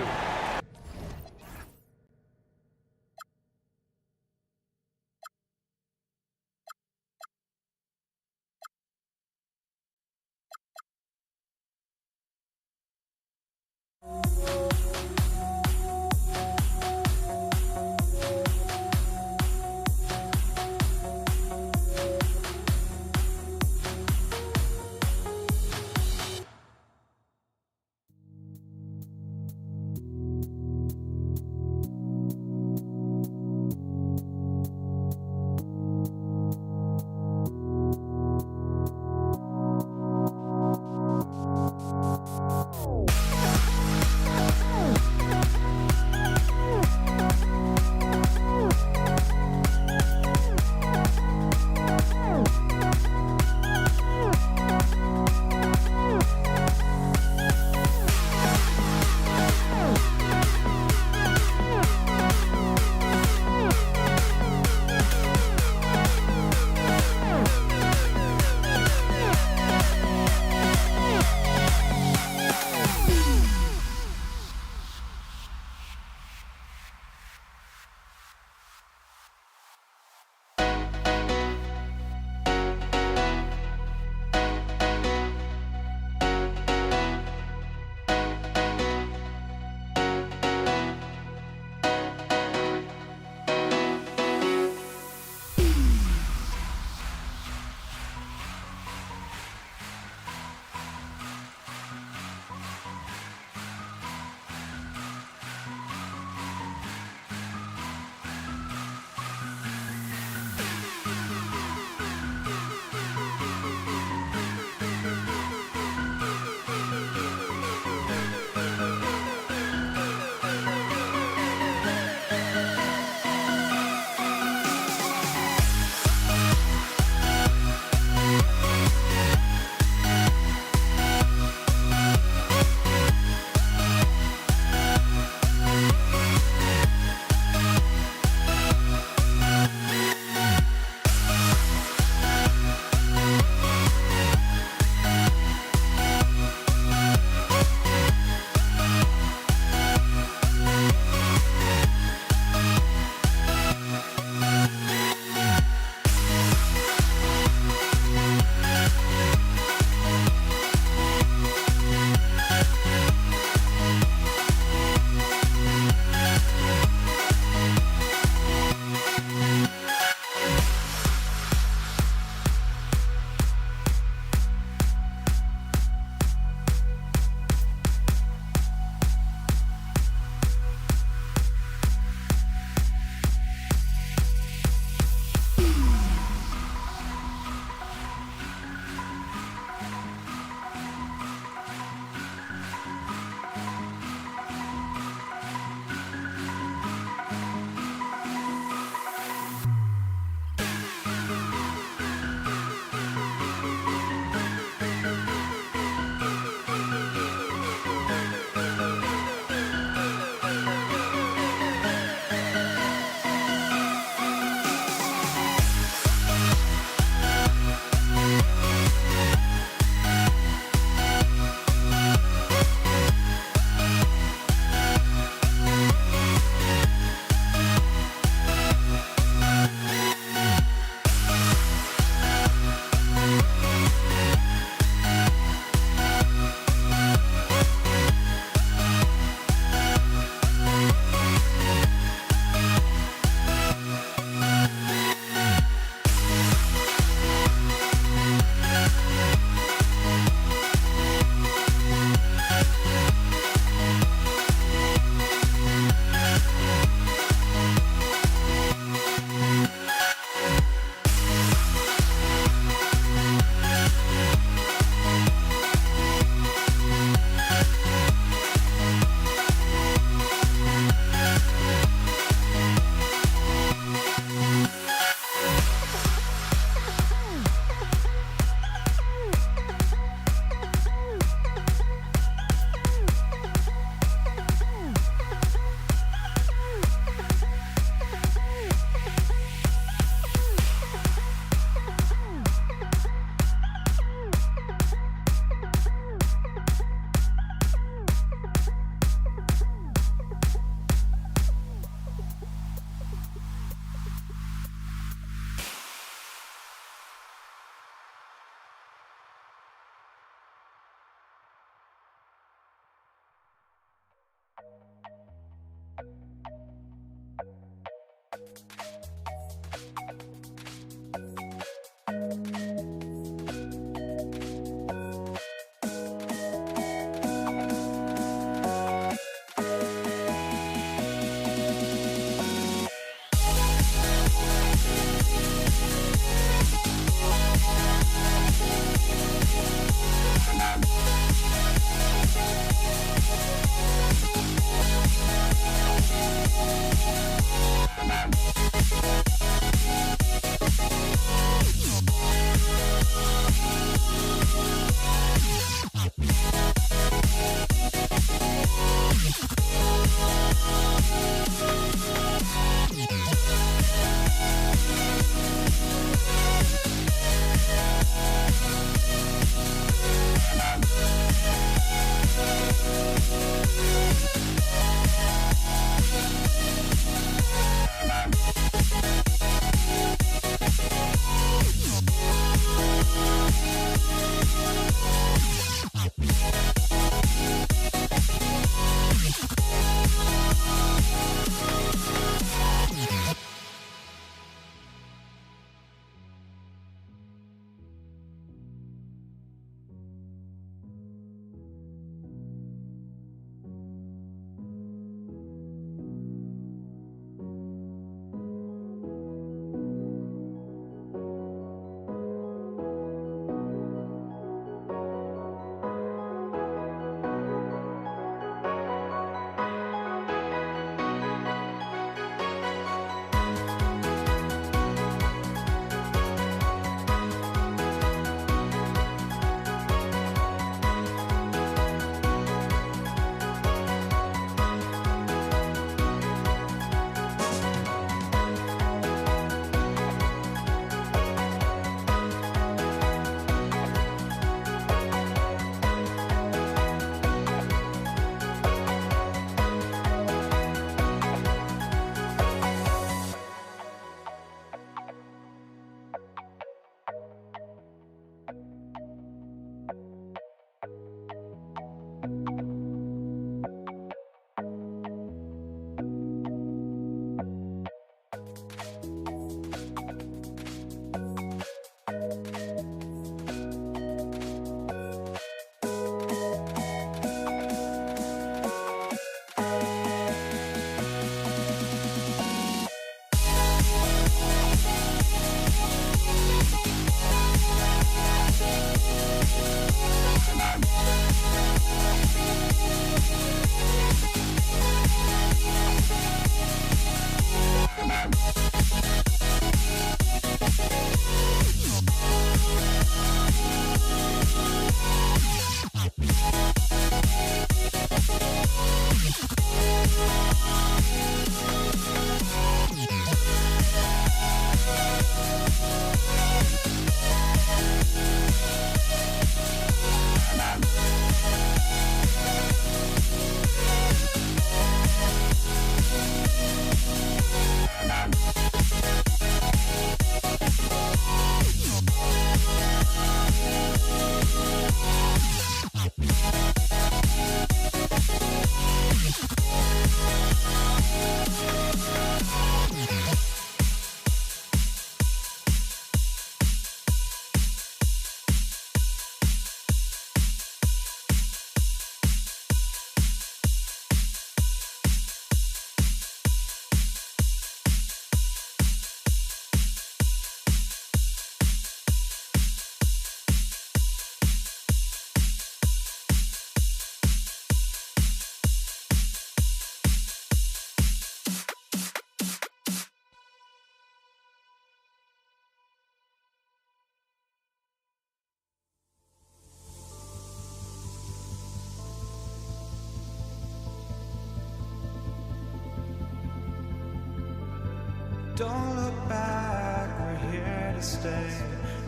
Don't look back, we're here to stay.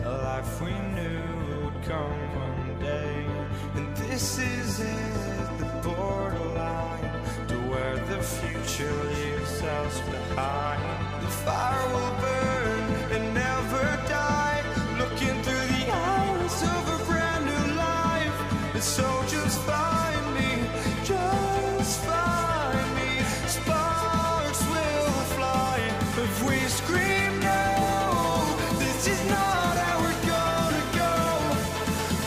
A life we knew would come one day. And this is it, the borderline to where the future leaves us behind. The fire will burn and never die, looking through the eyes of a brand new life. And so just find me, just find me. Sparks will fly if we scream no. This is not how we're gonna go.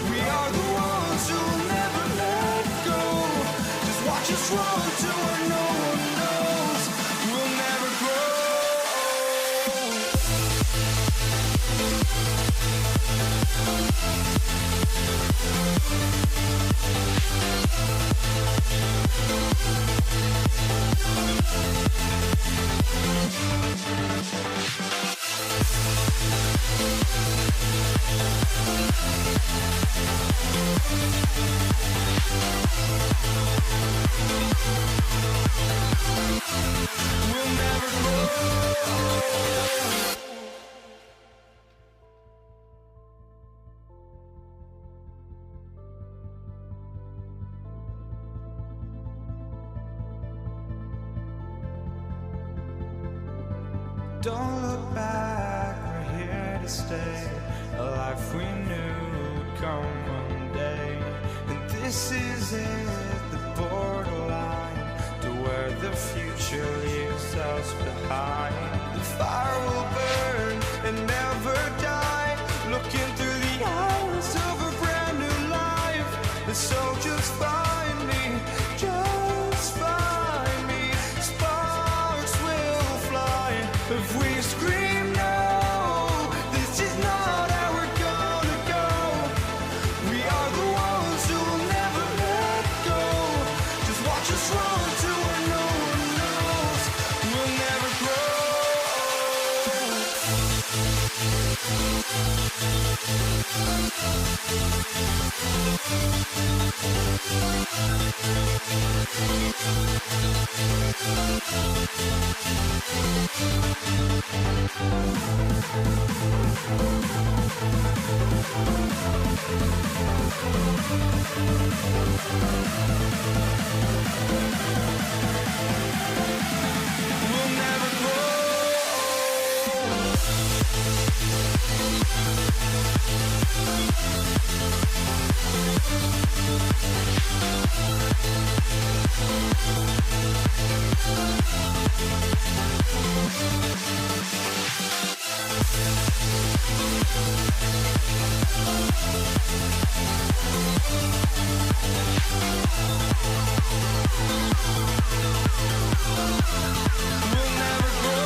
We are the ones who'll never let go. Just watch us run to where no one knows. We'll never grow. We'll never grow. Don't look back, we're here to stay. A life we knew would come one day. And this is it, the borderline to where the future leaves us behind. The fire will burn and never die, looking through the eyes of a brand new life. And so just find me, just find me. Sparks will fly if we scream no. This is not how we're gonna go. We are the ones who'll never let go. Just watch us run to where no one knows. We'll never grow. We'll never grow. We'll never grow.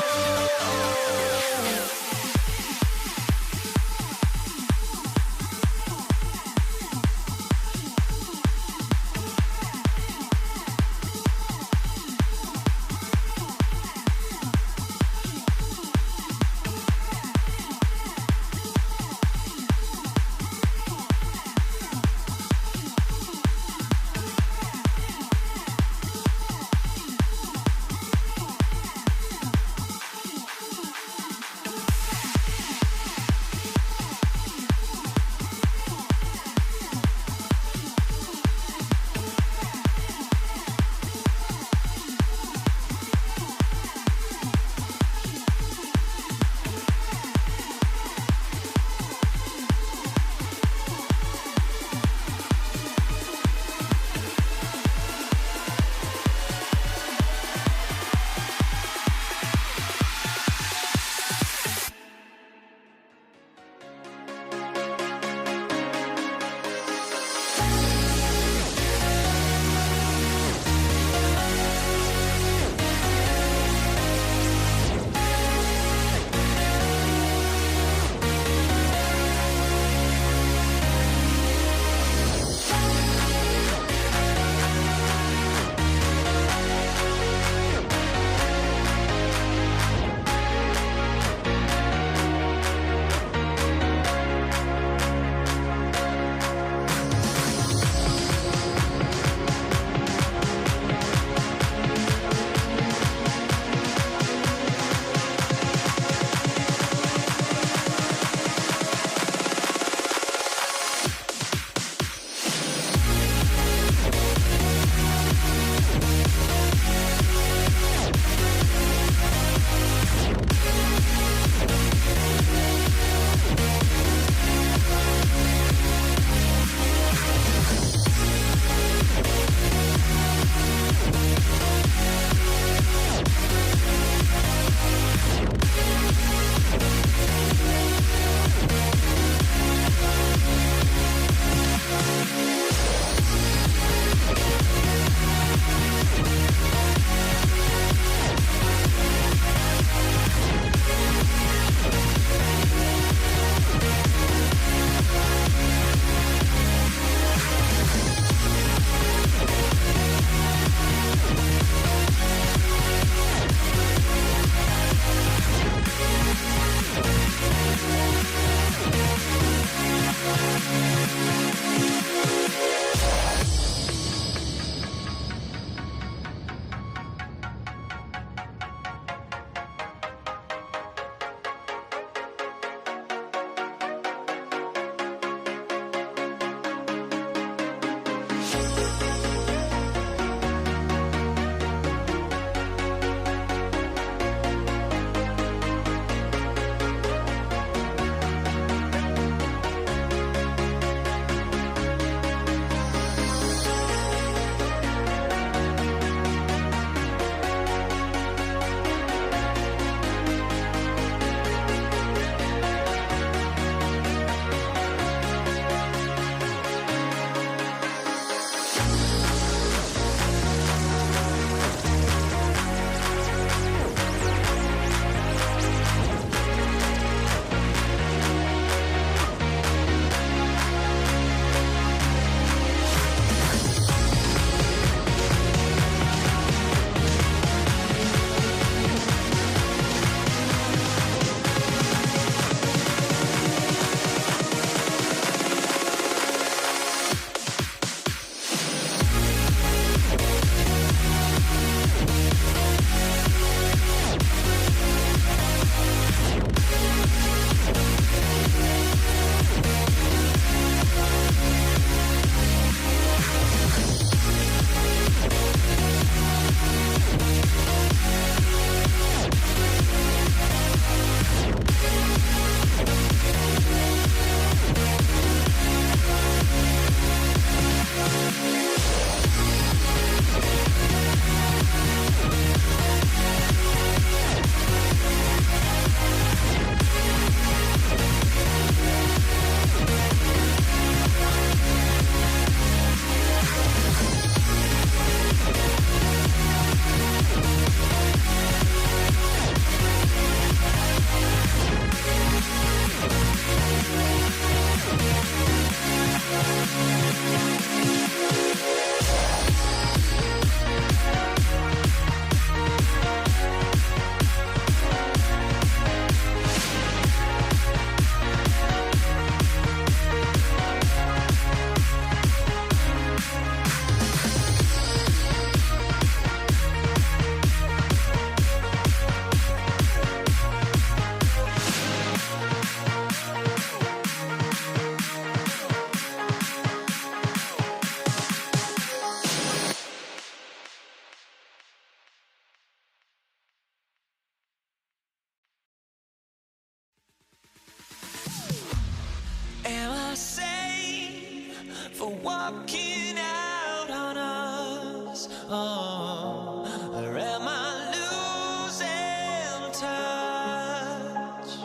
walking out on us. Oh, or am I losing touch?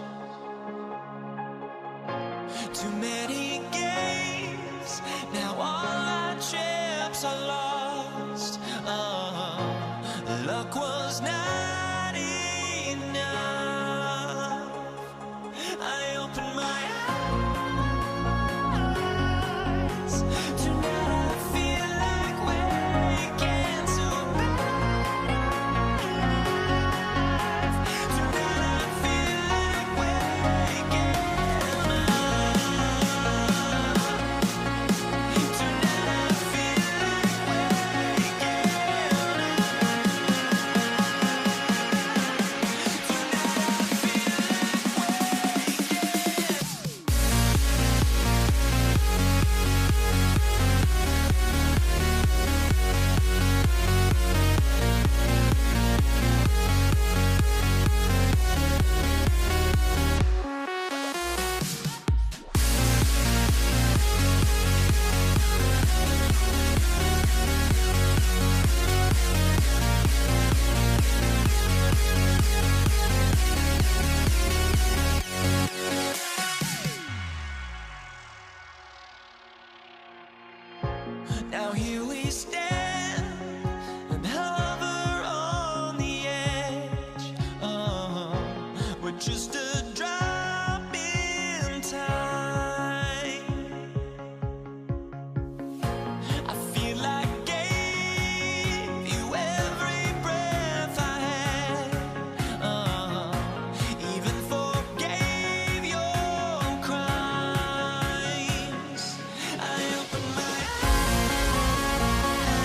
Too many games, now all our chips are lost. Oh, luck was not enough. I opened my eyes. Tonight I feel like waking to life. Tonight I feel like waking up. Tonight I feel like now here we stand and hover on the edge. Oh, we're just a drop in time. I feel like I gave you every breath I had. Oh, even forgave your crimes. I opened my eyes.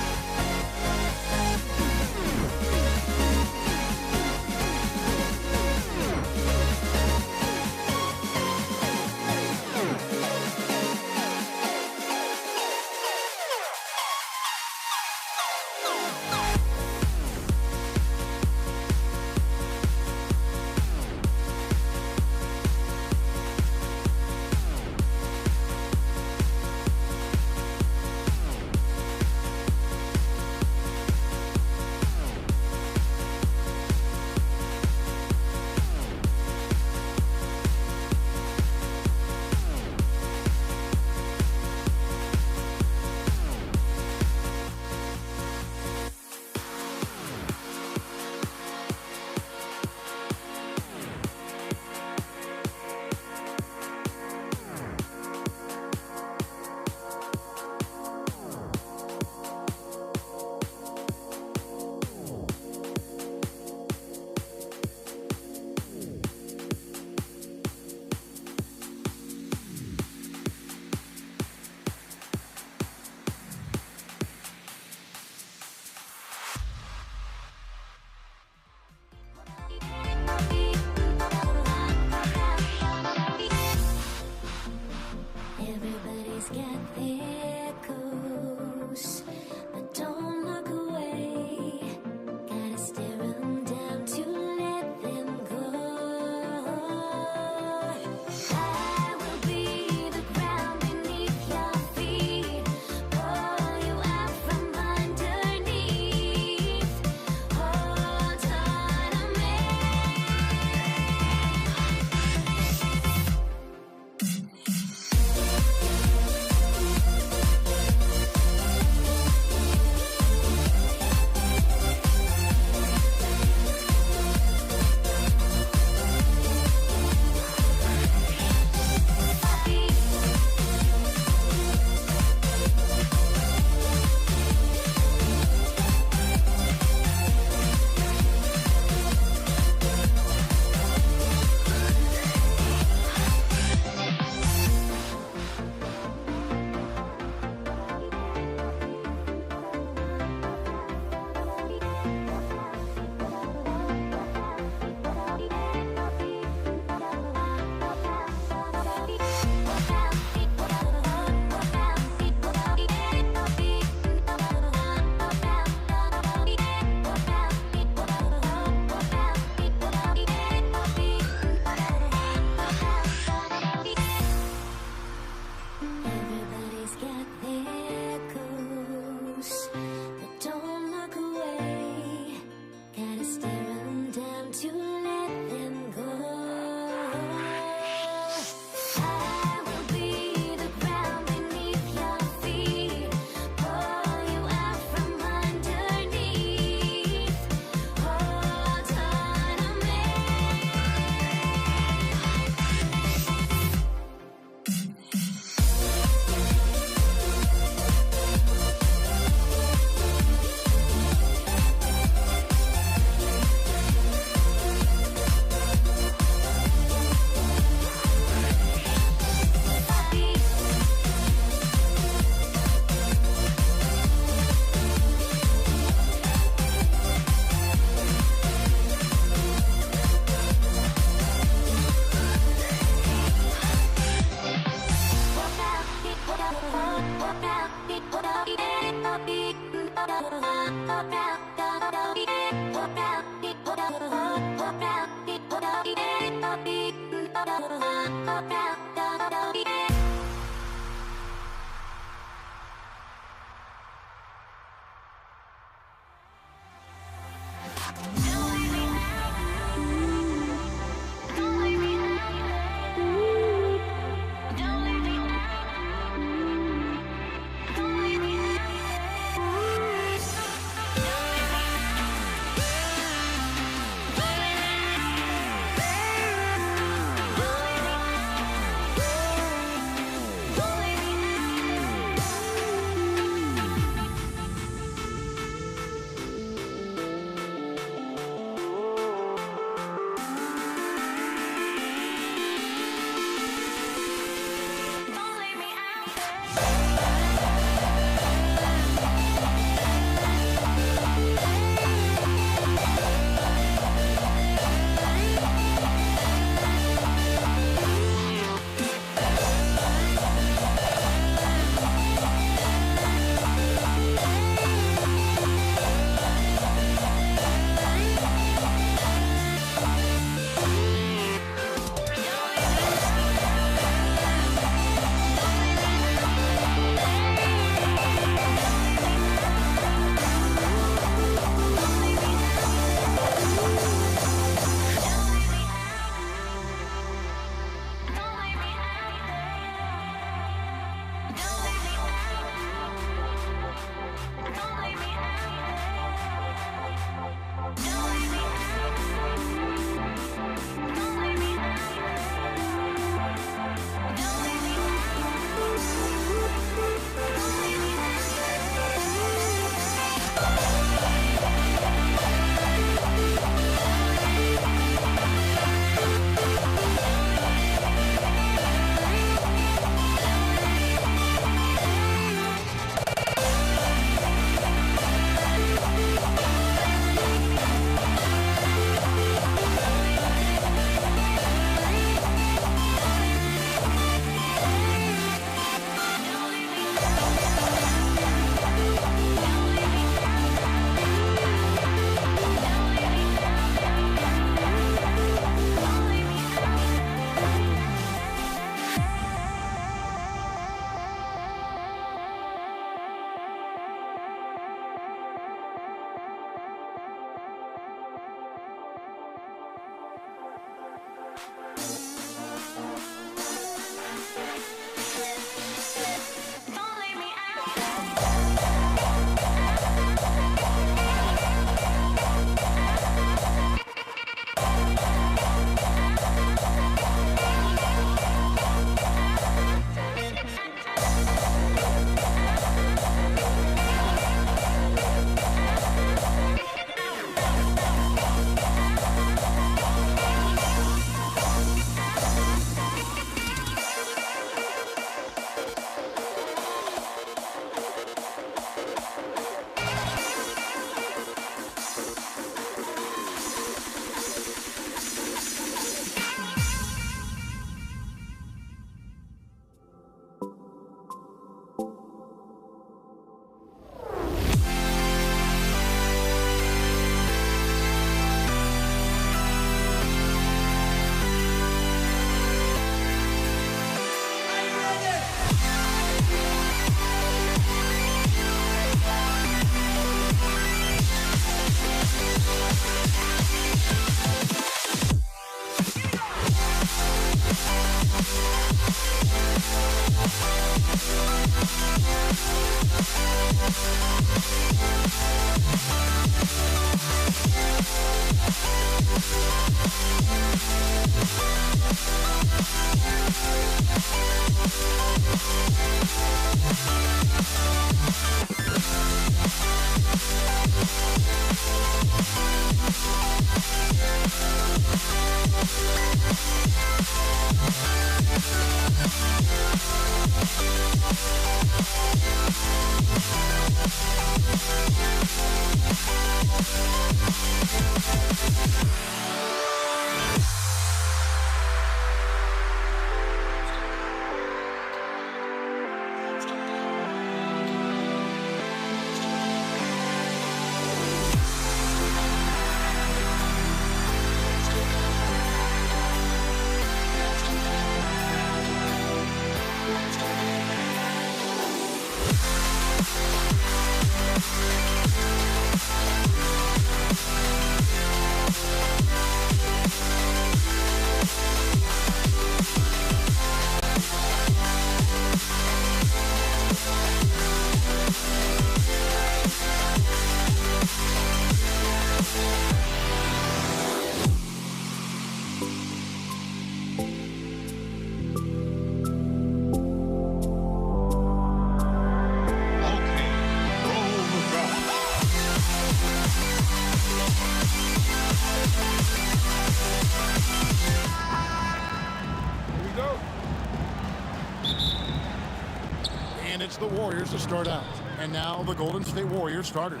to start out. And now the Golden State Warriors starters.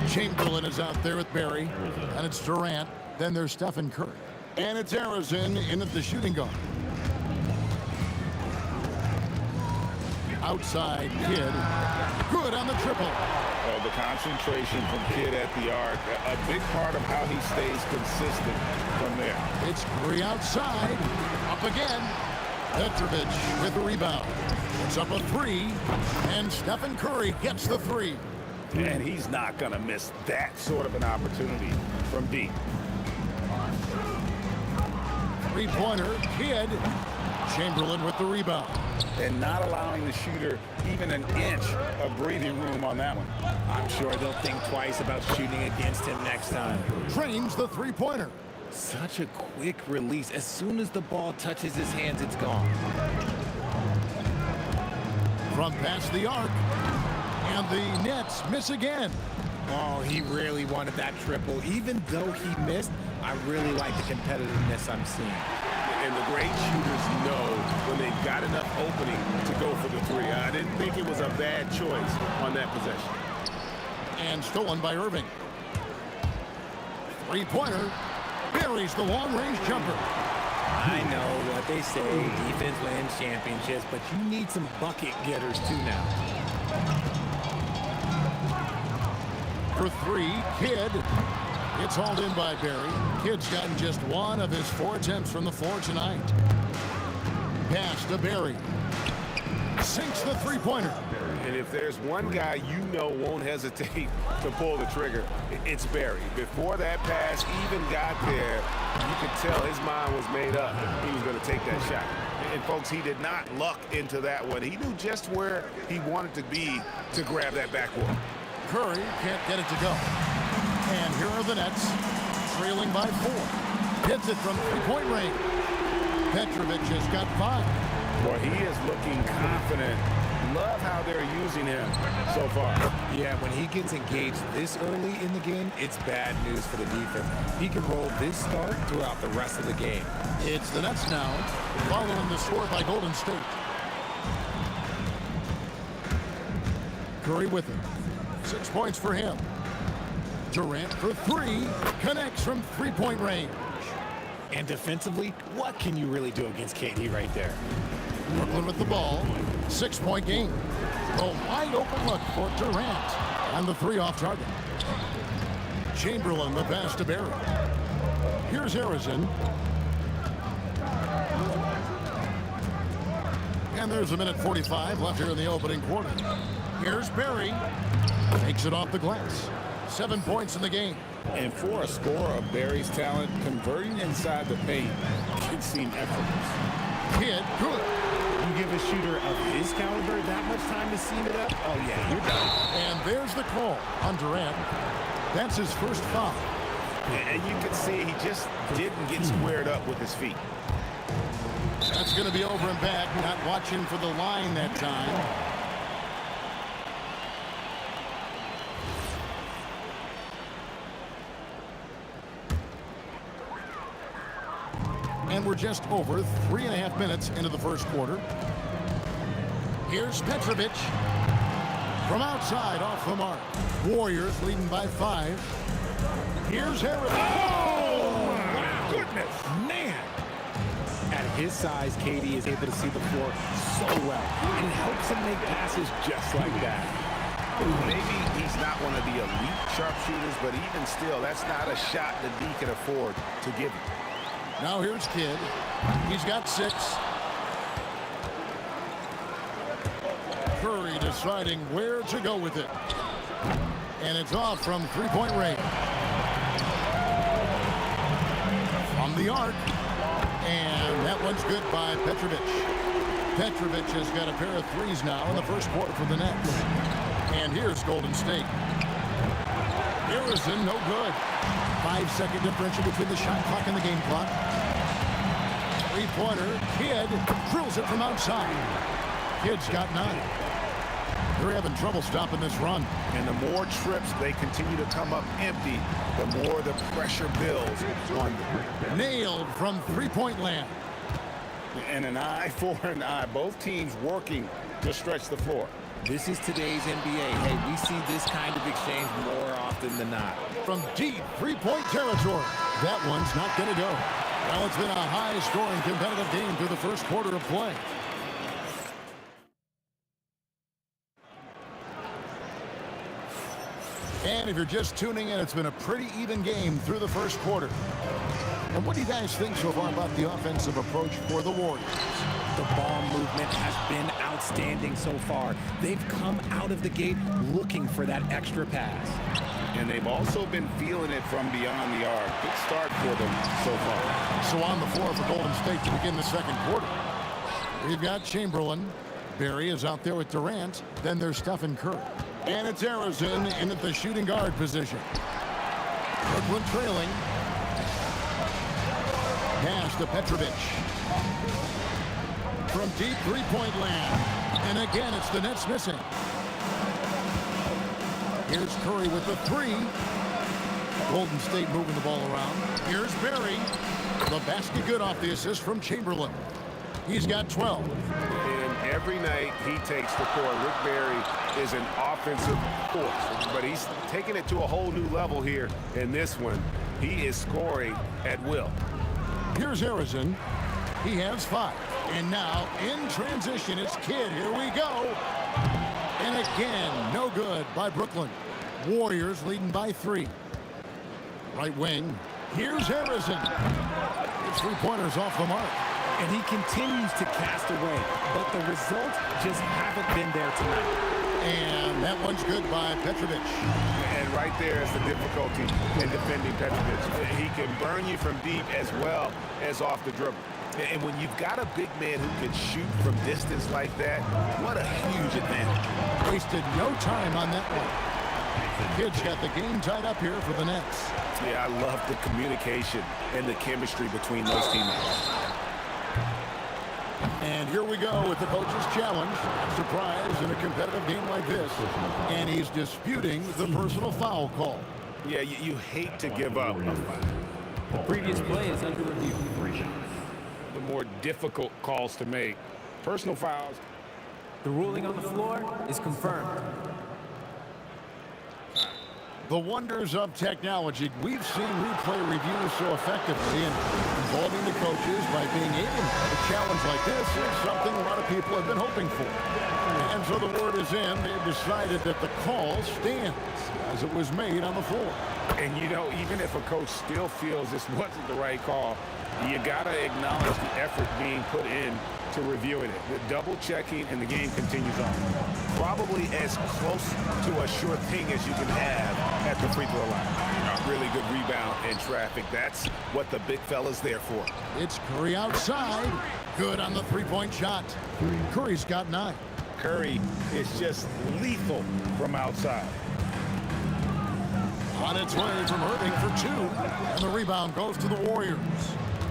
Chamberlain is out there with Barry, and it's Durant. Then there's Stephen Curry. And it's Harrison in at the shooting guard. Outside Kidd. Good on the triple. The concentration from Kidd at the arc, a big part of how he stays consistent from there. It's Curry outside. Up again. Petrovic with the rebound. It's up a three, and Stephen Curry gets the three. And he's not going to miss that sort of an opportunity from deep. Three-pointer, Kidd. Chamberlain with the rebound. And not allowing the shooter even an inch of breathing room on that one. I'm sure they'll think twice about shooting against him next time. Drains the three-pointer. Such a quick release. As soon as the ball touches his hands, it's gone. From past the arc. And the Nets miss again. Oh, he really wanted that triple. Even though he missed, I really like the competitiveness I'm seeing. And the great shooters know when they've got enough opening to go for the three. I didn't think it was a bad choice on that possession. And stolen by Irving. Three-pointer. Buries the long-range jumper. I know what they say, defense wins championships, but you need some bucket getters too now. For three, Kidd. It's hauled in by Barry. Kidd's gotten just one of his 4 attempts from the floor tonight. Pass to Barry. Sinks the three-pointer. And if there's one guy you know won't hesitate to pull the trigger, it's Barry. Before that pass even got there, you could tell his mind was made up. He was going to take that shot. And folks, he did not luck into that one. He knew just where he wanted to be to grab that backboard. Curry can't get it to go. And here are the Nets, trailing by 4. Hits it from three-point range. Petrovic has got 5. Well, he is looking confident. Love how they're using him so far. Yeah, when he gets engaged this early in the game, it's bad news for the defense. He can roll this start throughout the rest of the game. It's the Nets now, following the score by Golden State. Curry with him. 6 points for him. Durant for 3, connects from three-point range. And defensively, what can you really do against KD right there? Brooklyn with the ball, 6-point game. A wide open look for Durant, and the 3 off target. Chamberlain the pass to Barry. Here's Harrison. And there's a minute 45 left here in the opening quarter. Here's Barry, takes it off the glass. 7 points in the game. And for a scorer of Barry's talent, converting inside the paint can seem effortless. Kidd, good. You give a shooter of his caliber that much time to seam it up, oh yeah, you're done. And there's the call on Durant. That's his first foul. And you can see he just didn't get squared up with his feet. That's going to be over and back. Not watching for the line that time. And we're just over 3.5 minutes into the first quarter. Here's Petrovic. From outside, off the mark. Warriors leading by 5. Here's Harris. Oh, my goodness, man. At his size, KD is able to see the floor so well. And it helps him make passes just like that. Maybe he's not one of the elite sharpshooters, but even still, that's not a shot that he can afford to give him. Now here's Kidd. He's got 6. Curry deciding where to go with it. And it's off from three-point range. From the arc. And that one's good by Petrovic. Petrovic has got a pair of 3s now in the first quarter for the Nets. And here's Golden State. Harrison, no good. 5-second differential between the shot clock and the game clock. Three-pointer, Kidd drills it from outside. Kidd's got 9. They're having trouble stopping this run. And the more trips they continue to come up empty, the more the pressure builds on them. Nailed from three-point land. And an eye for an eye. Both teams working to stretch the floor. This is today's NBA. Hey, we see this kind of exchange more often than not. From deep three-point territory. That one's not going to go. Well, it's been a high-scoring competitive game through the first quarter of play. And if you're just tuning in, it's been a pretty even game through the first quarter. And what do you guys think so far about the offensive approach for the Warriors? The ball movement has been outstanding so far. They've come out of the gate looking for that extra pass. And they've also been feeling it from beyond the arc. Good start for them so far. So on the floor for Golden State to begin the second quarter. We've got Chamberlain. Barry is out there with Durant. Then there's Stephen Curry. And it's Arizona in at the shooting guard position. Brooklyn trailing. Pass to Petrovic. From deep three-point land. And again, it's the Nets missing. Here's Curry with the three. Golden State moving the ball around. Here's Barry. The basket good off the assist from Chamberlain. He's got 12. And every night he takes the court. Rick Barry is an offensive force, but he's taking it to a whole new level here in this one. He is scoring at will. Here's Harrison. He has 5. And now in transition, it's Kidd. Here we go. And again, no good by Brooklyn. Warriors leading by 3. Right wing. Here's Harrison. His three-pointers off the mark. And he continues to cast away, but the results just haven't been there tonight. And that one's good by Petrovic. And right there is the difficulty in defending Petrovic. He can burn you from deep as well as off the dribble. And when you've got a big man who can shoot from distance like that, what a huge advantage. Wasted no time on that one. Kidd's got the game tied up here for the Nets. Yeah, I love the communication and the chemistry between those teammates. And here we go with the coach's challenge. Surprise in a competitive game like this. And he's disputing the personal foul call. Yeah, you hate to give up a foul. The previous play is under review. The more difficult calls to make. Personal fouls. The ruling on the floor is confirmed. The wonders of technology. We've seen replay reviews so effectively and involving the coaches by being able to have a challenge like this is something a lot of people have been hoping for. And so the word is in. They've decided that the call stands as it was made on the floor. And you know, even if a coach still feels this wasn't the right call, you gotta acknowledge the effort being put in to reviewing it. The double checking and the game continues on. Probably as close to a sure thing as you can have at the free throw line. A really good rebound and traffic. That's what the big fella's there for. It's Curry outside. Good on the three-point shot. Curry's got 9. Curry is just lethal from outside. On its way from Irving for 2. And the rebound goes to the Warriors.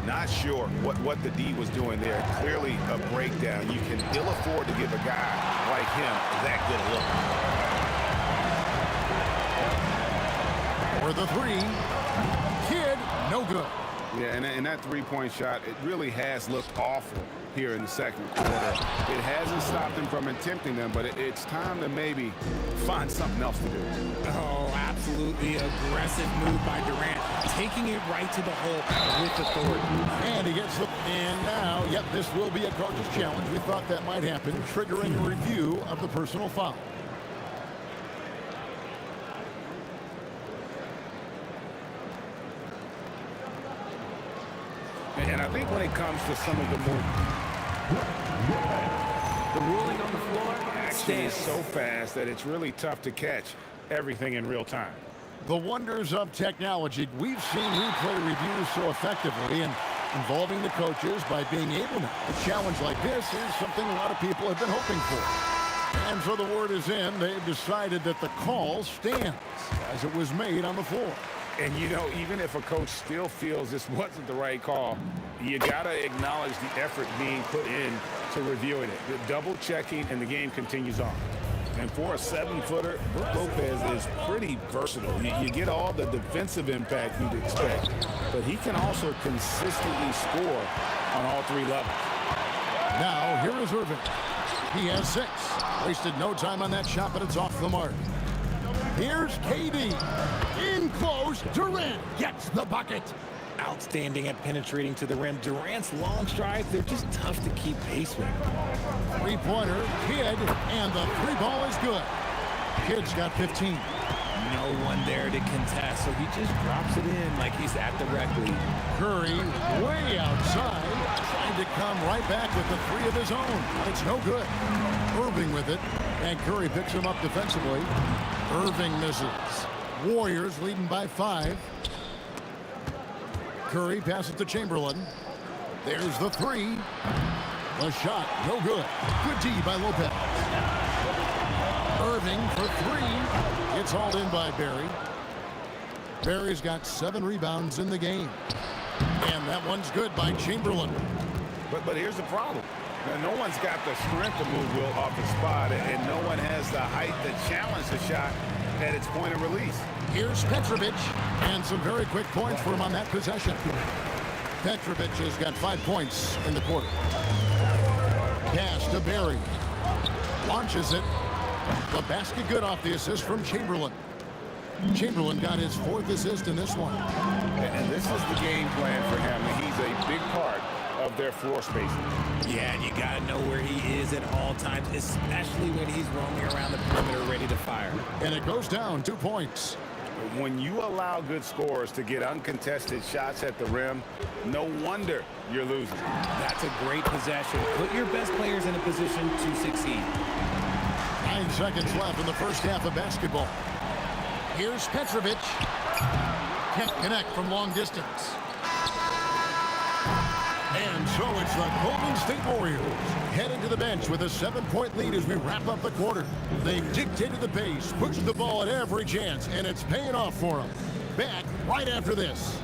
Not sure what the D was doing there. Clearly a breakdown. You can ill afford to give a guy like him that good a look. For the 3. Kidd, no good. Yeah, and that three-point shot, it really has looked awful here in the second quarter. It hasn't stopped him from attempting them, but it's time to maybe find something else to do. Oh, absolutely aggressive move by Durant, taking it right to the hole with authority. And he gets the... And now, yep, this will be a coach's challenge. We thought that might happen, triggering a review of the personal foul. And I think when it comes to some of the more... The ruling on the floor action is so fast that it's really tough to catch everything in real time. The wonders of technology. We've seen replay reviews so effectively and involving the coaches by being able to. A challenge like this is something a lot of people have been hoping for. And so the word is in. They've decided that the call stands as it was made on the floor. And, you know, even if a coach still feels this wasn't the right call, you got to acknowledge the effort being put in to reviewing it. The double checking, and the game continues on. And for a 7-footer, Brook Lopez is pretty versatile. You get all the defensive impact you'd expect, but he can also consistently score on all 3 levels. Now, here is Irving. He has 6. Wasted no time on that shot, but it's off the mark. Here's KD. In close, Durant gets the bucket. Outstanding at penetrating to the rim. Durant's long strides, they're just tough to keep pace with. Three-pointer, Kidd, and the 3 ball is good. Kidd's got 15. No one there to contest, so he just drops it in like he's at the rec league. Curry way outside, trying to come right back with the 3 of his own. It's no good. Irving with it, and Curry picks him up defensively. Irving misses. Warriors leading by 5. Curry passes to Chamberlain. There's the 3. The shot, no good. Good D by Lopez. Irving for 3. It's hauled in by Barry. Barry's got 7 rebounds in the game. And that one's good by Chamberlain. But here's the problem. Now, no one's got the strength to move Will off the spot, and no one has the height to challenge the shot at its point of release. Here's Petrovic, and some very quick points for him on that possession. Petrovic has got 5 points in the quarter. Pass to Barry. Launches it. The basket good off the assist from Chamberlain. Chamberlain got his 4th assist in this one. And this is the game plan for him. He's a big part of their floor spacing. Yeah, and you got to know where he is at all times, especially when he's roaming around the perimeter ready to fire. And it goes down 2 points. When you allow good scorers to get uncontested shots at the rim, no wonder you're losing. That's a great possession. Put your best players in a position to succeed. 9 seconds left in the first half of basketball. Here's Petrovic. Can't connect from long distance. And so it's the Golden State Warriors heading to the bench with a 7-point lead as we wrap up the quarter. They've dictated the pace, pushed the ball at every chance, and it's paying off for them. Back right after this.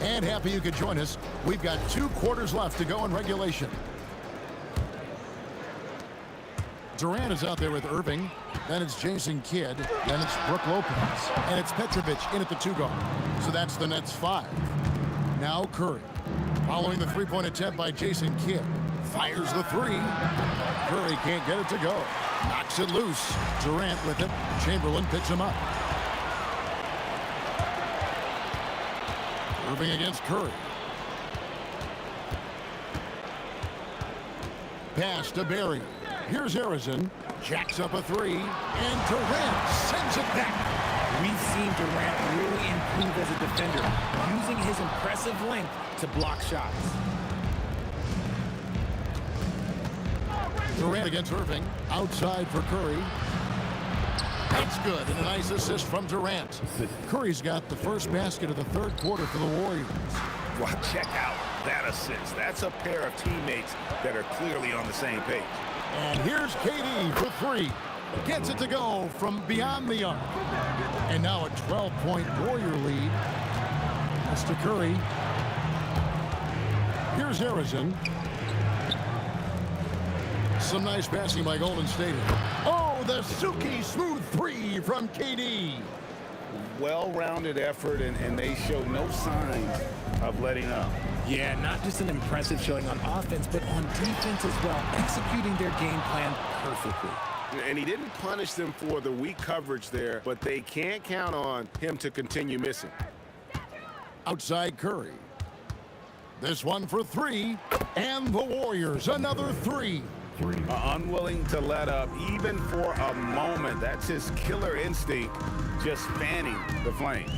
And happy you could join us. We've got 2 quarters left to go in regulation. Durant is out there with Irving. Then it's Jason Kidd. Then it's Brook Lopez. And it's Petrovic in at the 2 guard. So that's the Nets 5. Now Curry. Following the 3-point attempt by Jason Kidd. Fires the 3. Curry can't get it to go. Knocks it loose. Durant with it. Chamberlain picks him up. Irving against Curry. Pass to Barry. Here's Harrison. Jacks up a 3. And Durant sends it back. We've seen Durant really improve as a defender, using his impressive length to block shots. Durant against Irving. Outside for Curry. That's good, and a nice assist from Durant. Curry's got the first basket of the 3rd quarter for the Warriors. Well, check out that assist. That's a pair of teammates that are clearly on the same page. And here's KD for 3. Gets it to go from beyond the arc. And now a 12-point Warrior lead. That's to Curry. Here's Harrison. Some nice passing by Golden State. Oh, the Suki smooth 3 from KD. Well-rounded effort, and they showed no signs of letting up. Yeah, not just an impressive showing on offense, but on defense as well, executing their game plan perfectly. And he didn't punish them for the weak coverage there, but they can't count on him to continue missing. Outside Curry. This one for 3. And the Warriors, another 3. Unwilling to let up, even for a moment. That's his killer instinct, just fanning the flames.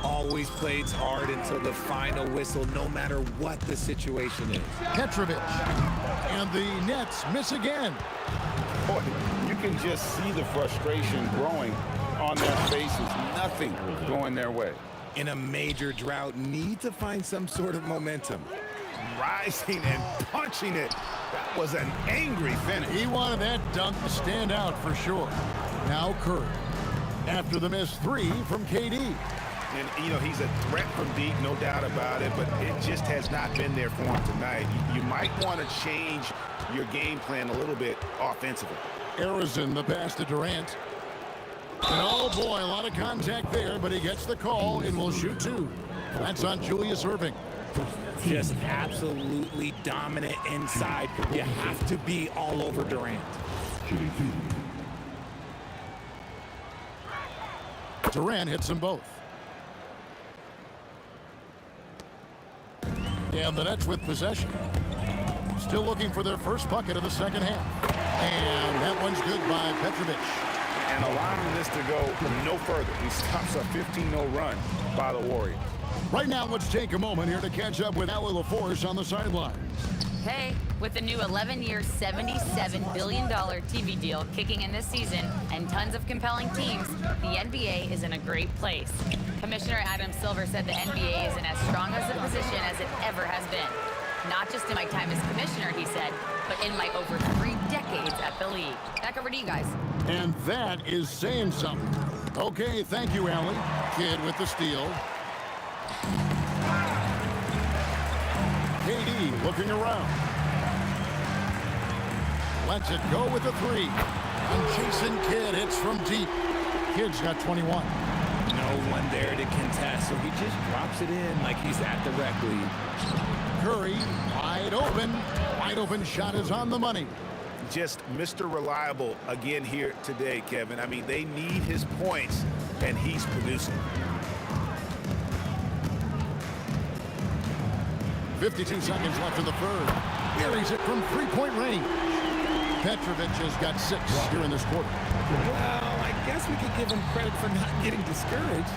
Always plays hard until the final whistle, no matter what the situation is. Petrovic. And the Nets miss again. Boy, you can just see the frustration growing on their faces. Nothing going their way. In a major drought, need to find some sort of momentum. Rising and punching it. That was an angry finish. He wanted that dunk to stand out for sure. Now Curry. After the missed three from KD. And, you know, he's a threat from deep, no doubt about it, but it just has not been there for him tonight. You might want to change your game plan a little bit offensively. Arizon, the pass to Durant. And oh boy, a lot of contact there, but he gets the call and will shoot two. That's on Julius Irving. Just absolutely dominant inside. You have to be all over Durant. Durant hits them both. And the Nets with possession. Still looking for their first bucket of the second half. And that one's good by Petrovic. And allowing this to go no further. He stops a 15-0 run by the Warriors. Right now, let's take a moment here to catch up with Allie LaForce on the sidelines. Hey, with the new 11-year, $77 billion TV deal kicking in this season and tons of compelling teams, the NBA is in a great place. Commissioner Adam Silver said the NBA is in as strong as a position as it ever has been. Not just in my time as commissioner, he said, but in my over 3 decades at the league. Back over to you guys. And that is saying something. Okay, thank you, Allie. Kidd with the steal. KD looking around. Lets it go with a three. And Jason Kidd hits from deep. Kidd's got 21. No one there to contest, so he just drops it in like he's at the rec league. Curry, wide open. Wide open shot is on the money. Just Mr. Reliable again here today, Kevin. I mean, they need his points, and he's producing. 52 seconds left in the third. Buries it from three-point range. Petrovic has got 6 here in this quarter. Well, I guess we could give him credit for not getting discouraged.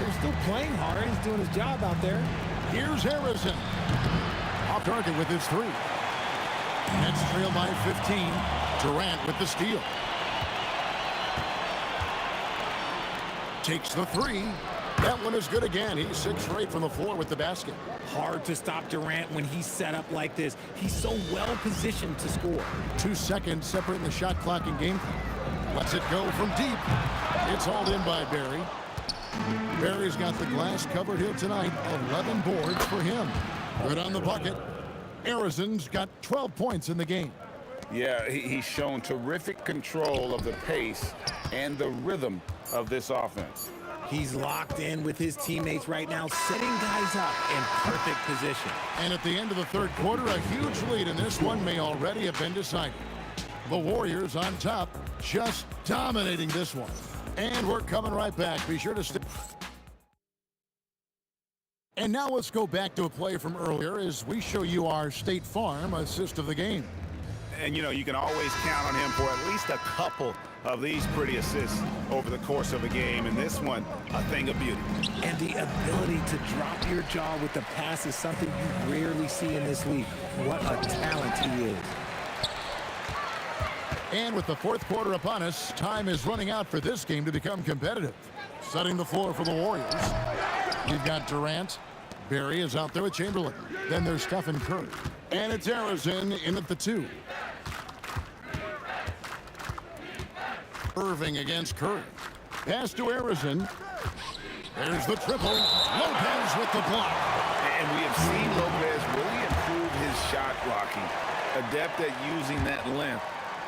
They're still playing hard. He's doing his job out there. Here's Harrison. Off target with his three. Nets trail by 15. Durant with the steal. Takes the three. That one is good again. He's 6 for 8 from the floor with the basket. Hard to stop Durant when he's set up like this. He's so well positioned to score. 2 seconds separating the shot clock and game clock. Lets it go from deep. It's hauled in by Barry. Barry's got the glass covered here tonight. 11 boards for him. Good on the bucket. Arizon's got 12 points in the game. Yeah, he's shown terrific control of the pace and the rhythm of this offense. He's locked in with his teammates right now, setting guys up in perfect position. And at the end of the third quarter, a huge lead, and this one may already have been decided. The Warriors on top, just dominating this one. And we're coming right back. Be sure to stay. And now let's go back to a play from earlier as we show you our State Farm assist of the game. And, you know, you can always count on him for at least a couple of these pretty assists over the course of a game. And this one, a thing of beauty. And the ability to drop your jaw with the pass is something you rarely see in this league. What a talent he is. And with the fourth quarter upon us, time is running out for this game to become competitive. Setting the floor for the Warriors. We've got Durant. Barry is out there with Chamberlain. Then there's Stephen Curry. And it's Arizon in at the 2. Irving against Curry. Pass to Arizon. There's the triple. Lopez with the block. And we have seen Lopez really improve his shot blocking. Adept at using that length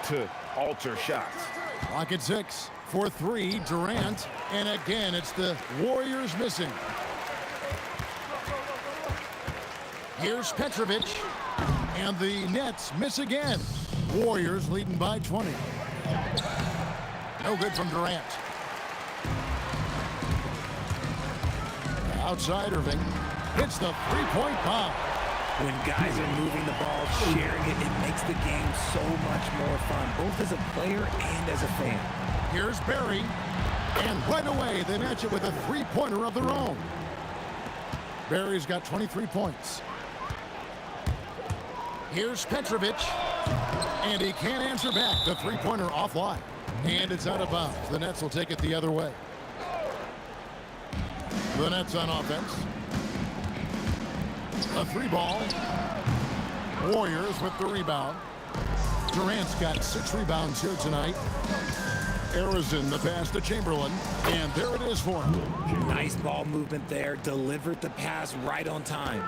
to alter shots. Clock at 6. For 3, Durant. And again, it's the Warriors missing. Here's Petrovic. And the Nets miss again. Warriors leading by 20. No good from Durant. Outside Irving. Hits the three-point bomb. When guys are moving the ball, sharing it, it makes the game so much more fun, both as a player and as a fan. Here's Barry. And right away, they match it with a three-pointer of their own. Barry's got 23 points. Here's Petrovic. And he can't answer back. The three-pointer offline. And it's out of bounds. The Nets will take it the other way. The Nets on offense. A 3-ball. Warriors with the rebound. Durant's got 6 rebounds here tonight. Harrison, the pass to Chamberlain, and there it is for him. Nice ball movement there. Delivered the pass right on time.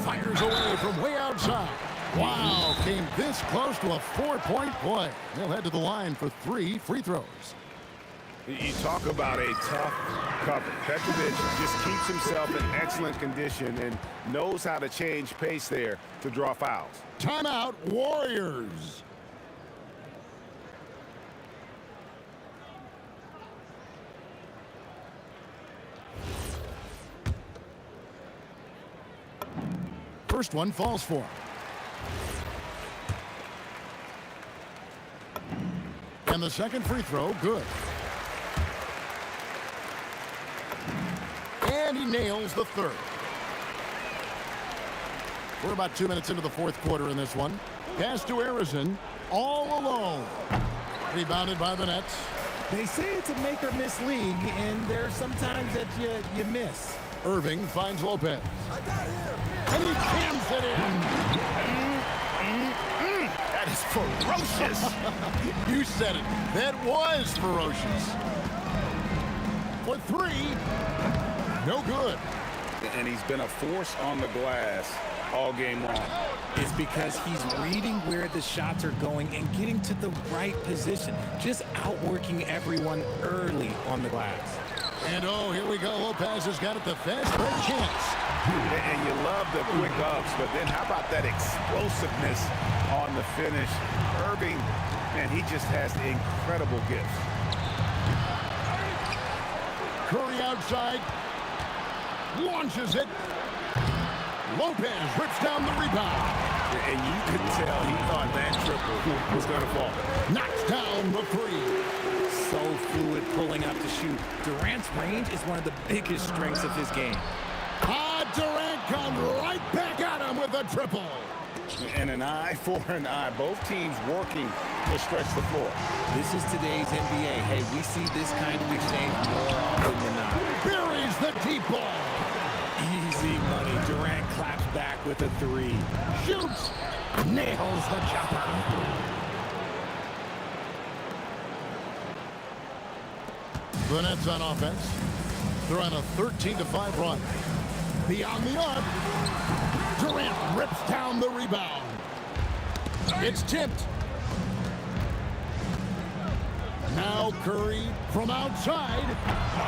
Fires away from way outside. Wow, came this close to a 4-point play. They'll head to the line for 3 free throws. You talk about a tough cover. Petrovic just keeps himself in excellent condition and knows how to change pace there to draw fouls. Timeout, Warriors. First one falls for him. And the second free throw, good. And he nails the third. We're about 2 minutes into the fourth quarter in this one. Pass to Harrison, all alone. Rebounded by the Nets. They say it's a make or miss league, and there are some times that you miss. Irving finds Lopez. And he jams it in. That is ferocious. You said it. That was ferocious. For 3. No good. And he's been a force on the glass all game long. It's because he's reading where the shots are going and getting to the right position. Just outworking everyone early on the glass. And oh, here we go. Lopez has got it the fast break chance. And you love the quick ups, but then how about that explosiveness on the finish? Irving, man, he just has incredible gifts. Curry outside. Launches it. Lopez rips down the rebound. And you could tell he thought that triple was going to fall. Knocks down the 3. So fluid pulling up to shoot. Durant's range is one of the biggest strengths of his game. Durant comes right back at him with a triple. And an eye for an eye. Both teams working to stretch the floor. This is today's NBA. Hey, we see this kind of exchange more often than not. Buries the deep ball. Easy money. Durant claps back with a 3. Shoots. Nails the jumper. The Nets on offense. They're on a 13-5 run. Beyond the arc. Durant rips down the rebound. It's tipped. Now Curry from outside.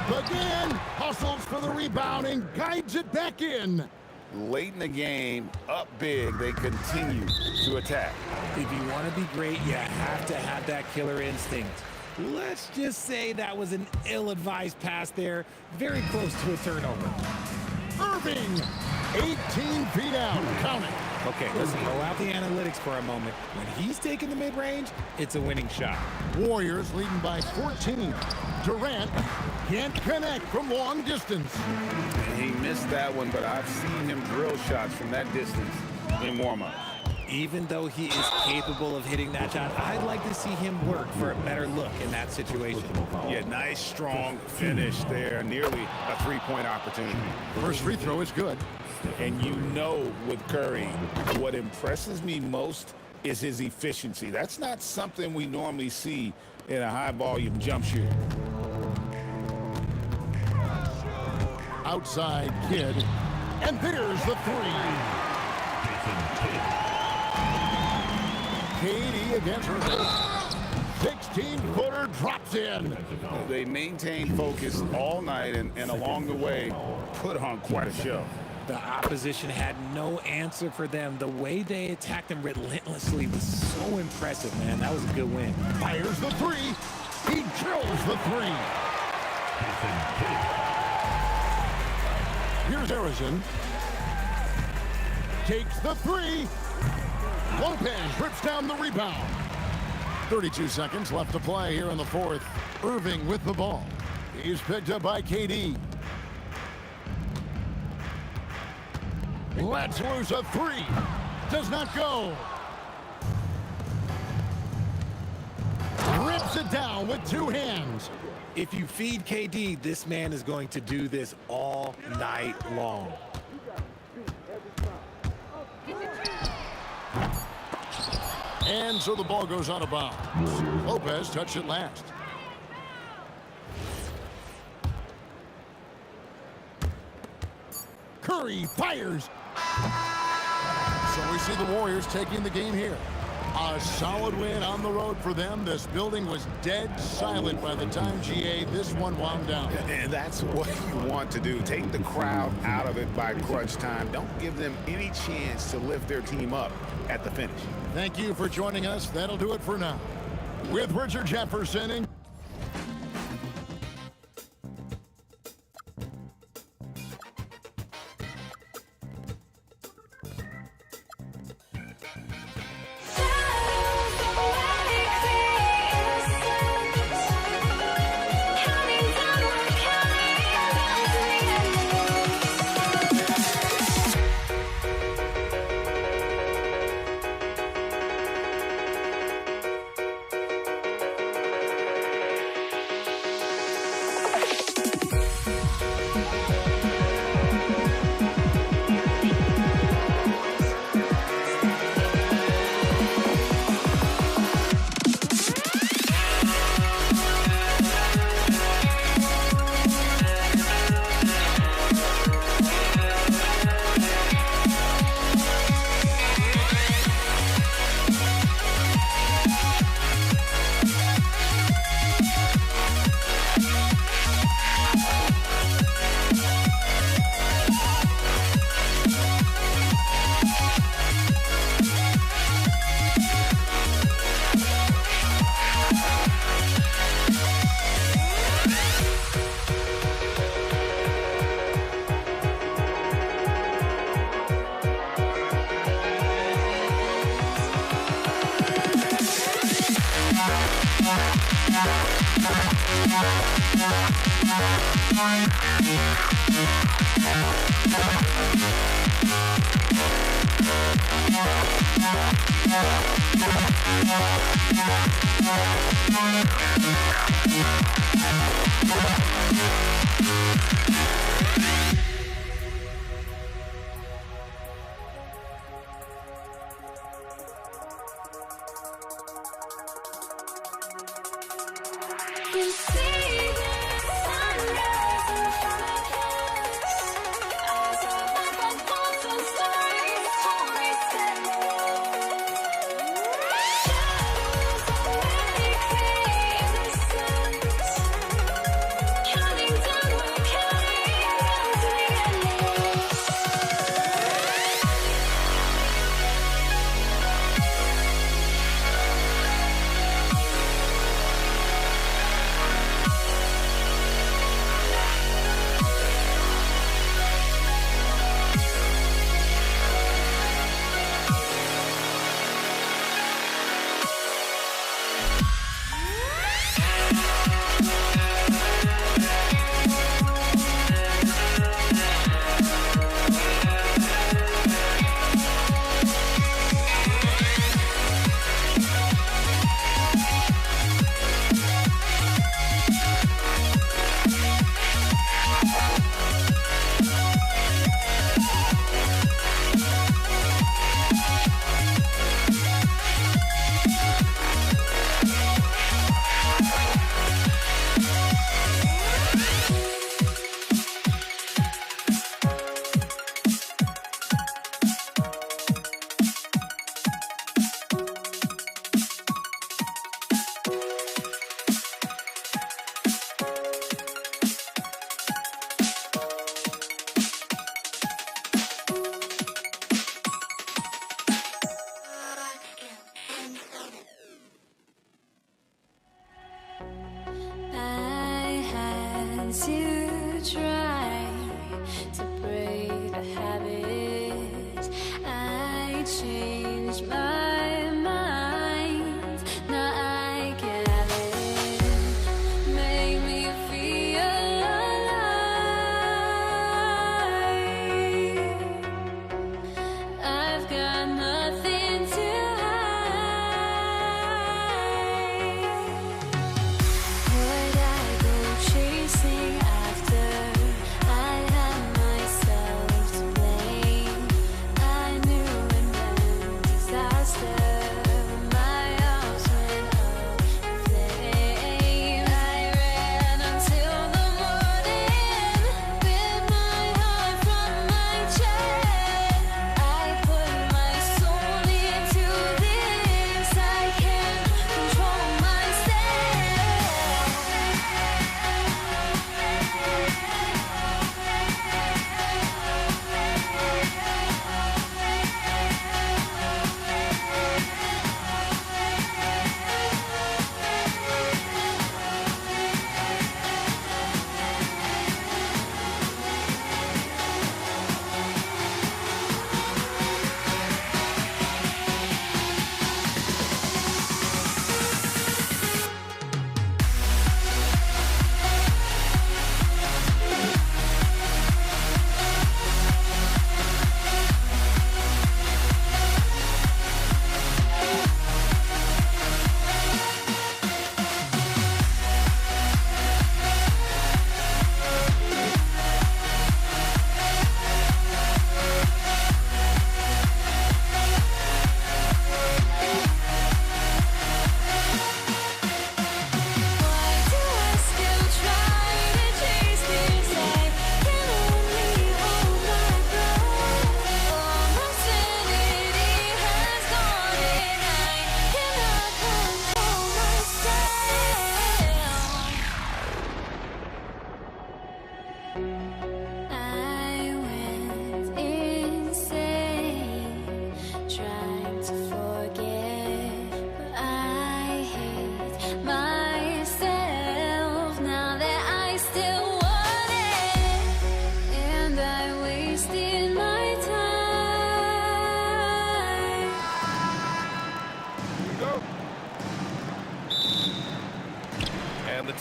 Again, hustles for the rebound and guides it back in. Late in the game, up big, they continue to attack. If you want to be great, you have to have that killer instinct. Let's just say that was an ill-advised pass there. Very close to a turnover. Irving, 18 feet out, counting. Okay, let's throw out the analytics for a moment. When he's taking the mid-range, it's a winning shot. Warriors leading by 14. Durant can't connect from long distance. He missed that one, but I've seen him drill shots from that distance in warm-up. Even though he is capable of hitting that shot, I'd like to see him work for a better look in that situation. Yeah, nice, strong finish there. Nearly a 3-point opportunity. First free throw is good. And you know with Curry, what impresses me most is his efficiency. That's not something we normally see in a high-volume jump shooter. Outside Kid. And there's the 3. KD against her 16-footer drops in. They maintained focus all night and along the way put on quite a show. The opposition had no answer for them. The way they attacked them relentlessly was so impressive, man. That was a good win. Fires the 3. He drills the 3. Here's Harrison. Takes the 3. Lopez rips down the rebound. 32 seconds left to play here in the fourth. Irving with the ball. He's picked up by KD. Lets loose a 3. Does not go. Rips it down with 2 hands. If you feed KD, this man is going to do this all night long. And so the ball goes out of bounds. Lopez touched it last. Curry fires. So we see the Warriors taking the game here. A solid win on the road for them. This building was dead silent by the time, GA, this one wound down. And that's what you want to do. Take the crowd out of it by crunch time. Don't give them any chance to lift their team up at the finish. Thank you for joining us. That'll do it for now. With Richard Jefferson and You see the sunrise in front of us. Eyes are like a thousand stars, always in the shadows already create the sense. Counting down, we're counting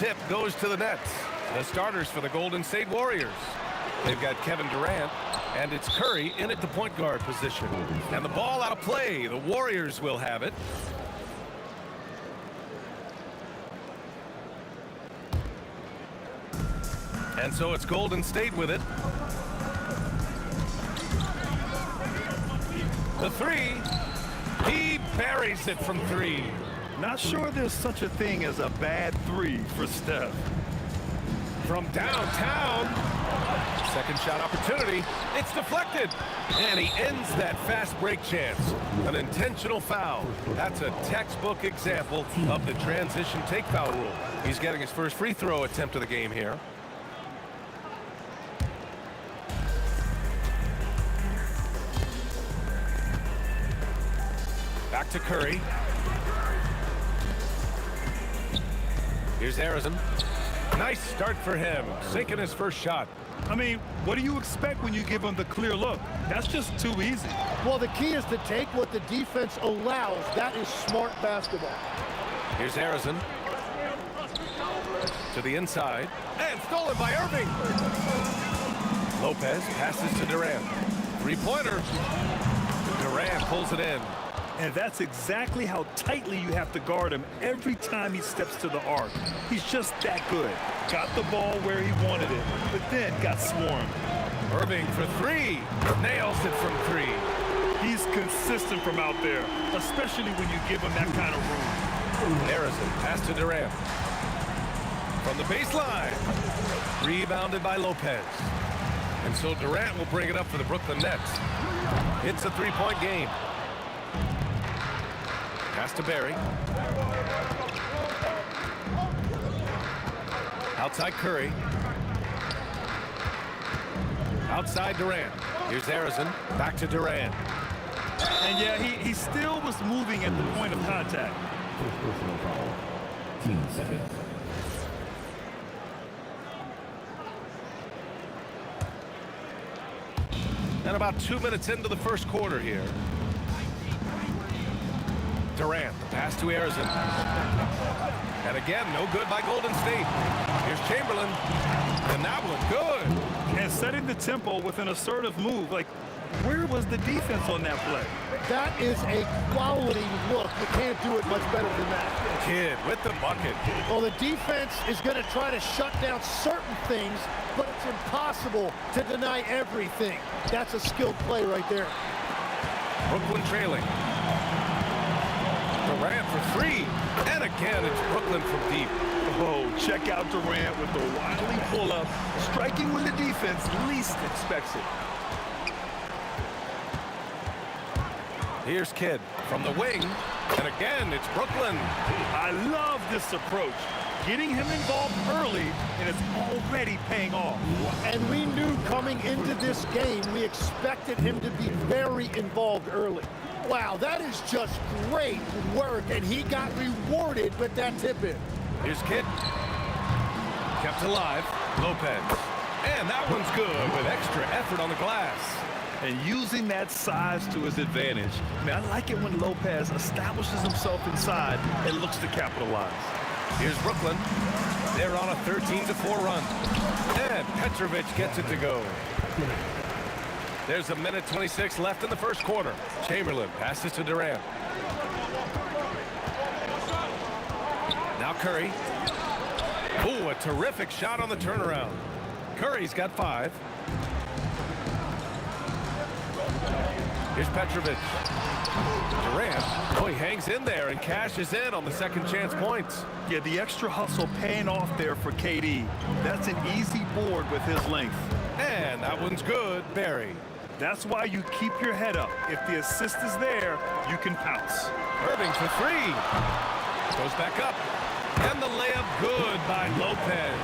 tip goes to the Nets. The starters for the Golden State Warriors. They've got Kevin Durant, and it's Curry in at the point guard position. And the ball out of play. The Warriors will have it. And so it's Golden State with it. The three. He buries it from three. Not sure there's such a thing as a bad three for Steph. From downtown. Second shot opportunity. It's deflected. And he ends that fast break chance. An intentional foul. That's a textbook example of the transition take foul rule. He's getting his first free throw attempt of the game here. Back to Curry. Here's Harrison. Nice start for him, sinking his first shot. I mean, what do you expect when you give him the clear look? That's just too easy. Well, the key is to take what the defense allows. That is smart basketball. Here's Harrison. To the inside. And stolen by Irving. Lopez passes to Durant. Three-pointer. Durant pulls it in. And that's exactly how tightly you have to guard him every time he steps to the arc. He's just that good. Got the ball where he wanted it, but then got swarmed. Irving for three. Nails it from three. He's consistent from out there, especially when you give him that kind of room. Harrison pass to Durant. From the baseline. Rebounded by Lopez. And so Durant will bring it up for the Brooklyn Nets. It's a three-point game. Pass to Barry. Outside Curry. Outside Durant. Here's Harrison. Back to Durant. And yeah, he still was moving at the point of contact. First personal foul. 10 seconds. And about 2 minutes into the first quarter here. Durant, the pass to Harrison. And again, no good by Golden State. Here's Chamberlain. And that one good. And setting the tempo with an assertive move. Like, where was the defense on that play? That is a quality look. You can't do it much better than that. Kidd with the bucket. Well, the defense is going to try to shut down certain things, but it's impossible to deny everything. That's a skilled play right there. Brooklyn trailing. Durant for three. And again, it's Brooklyn from deep. Oh, check out Durant with the wily pull-up, striking when the defense least expects it. Here's Kidd from the wing. And again, it's Brooklyn. I love this approach. Getting him involved early, and it's already paying off. And we knew coming into this game, we expected him to be very involved early. Wow, that is just great work, and he got rewarded with that tip-in. Here's Kidd. Kept alive. Lopez. And that one's good with extra effort on the glass. And using that size to his advantage. I mean, I like it when Lopez establishes himself inside and looks to capitalize. Here's Brooklyn. They're on a 13-4 run. And Petrovic gets it to go. There's a minute 26 left in the first quarter. Chamberlain passes to Durant. Now Curry. Ooh, a terrific shot on the turnaround. Curry's got 5. Here's Petrovic. Durant. Oh, he hangs in there and cashes in on the second chance points. Yeah, the extra hustle paying off there for KD. That's an easy board with his length. And that one's good, Barry. That's why you keep your head up. If the assist is there, you can pounce. Irving for 3. Goes back up. And the layup good by Lopez.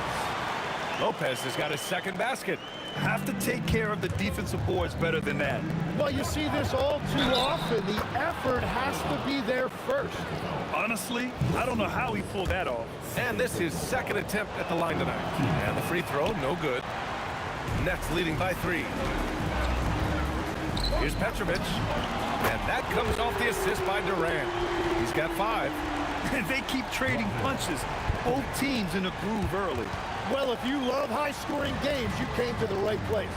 Lopez has got his second basket. Have to take care of the defensive boards better than that. Well, you see this all too often. The effort has to be there first. Honestly, I don't know how he pulled that off. And this is second attempt at the line tonight. And the free throw, no good. Nets leading by 3. Here's Petrovic. And that comes off the assist by Durant. He's got 5. And they keep trading punches. Both teams in a groove early. Well, if you love high-scoring games, you came to the right place.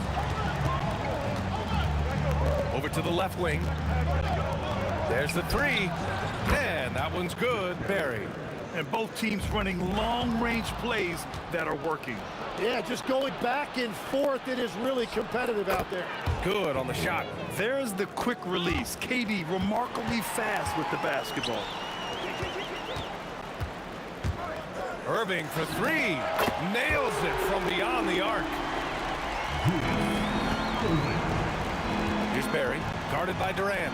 Over to the left wing. There's the 3. And that one's good. Barry. And both teams running long-range plays that are working. Yeah, just going back and forth. It is really competitive out there. Good on the shot. There's the quick release. KD remarkably fast with the basketball. Irving for 3. Nails it from beyond the arc. Here's Barry, guarded by Durant.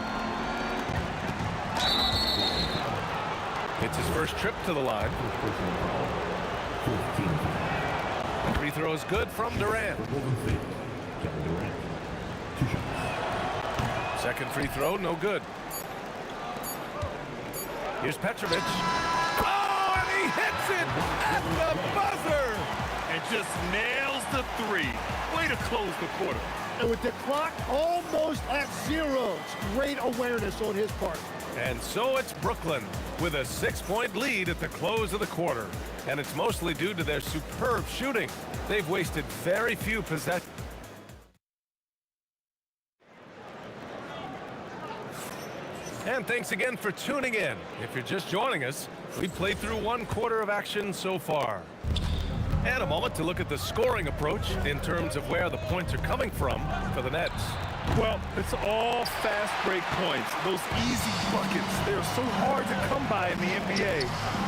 It's his first trip to the line. Free throw is good from Durant. Second free throw, no good. Here's Petrovic. Oh, and he hits it at the buzzer! And just nails the 3. Way to close the quarter. And with the clock almost at 0, great awareness on his part. And so it's Brooklyn with a 6-point lead at the close of the quarter. And it's mostly due to their superb shooting. They've wasted very few possessions. And thanks again for tuning in. If you're just joining us, we've played through 1 quarter of action so far. And a moment to look at the scoring approach in terms of where the points are coming from for the Nets. Well, it's all fast break points. Those easy buckets, they're so hard to come by in the NBA.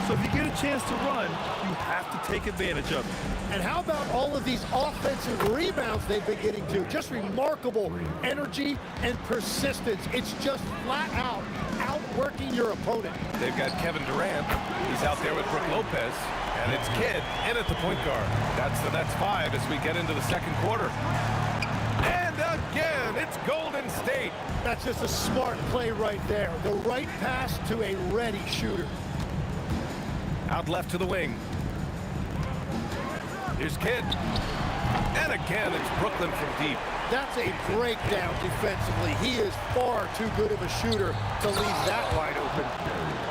So if you get a chance to run, you have to take advantage of it. And how about all of these offensive rebounds they've been getting to? Just remarkable energy and persistence. It's just flat out outworking your opponent. They've got Kevin Durant. He's out there with Brook Lopez. And it's Kidd in at the point guard. That's the Nets 5 as we get into the second quarter. And again, it's Golden State. That's just a smart play right there. The right pass to a ready shooter. Out left to the wing. Here's Kidd. And again, it's Brooklyn from deep. That's a breakdown defensively. He is far too good of a shooter to leave that wide open.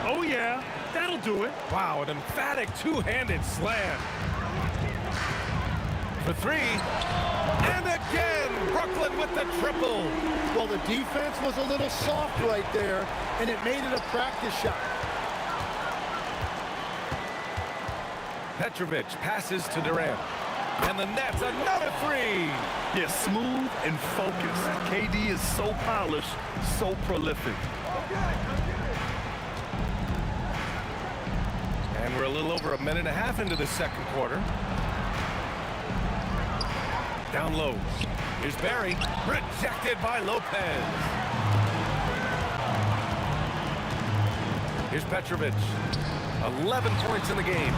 Oh, yeah. That'll do it. Wow, an emphatic two-handed slam. For 3. And again, Brooklyn with the triple. Well, the defense was a little soft right there, and it made it a practice shot. Petrovic passes to Durant. And the Nets, another 3. Yeah, smooth and focused. KD is so polished, so prolific. And we're a little over 1.5 minutes into the second quarter. Down low. Here's Barry. Rejected by Lopez. Here's Petrovic. 11 points in the game.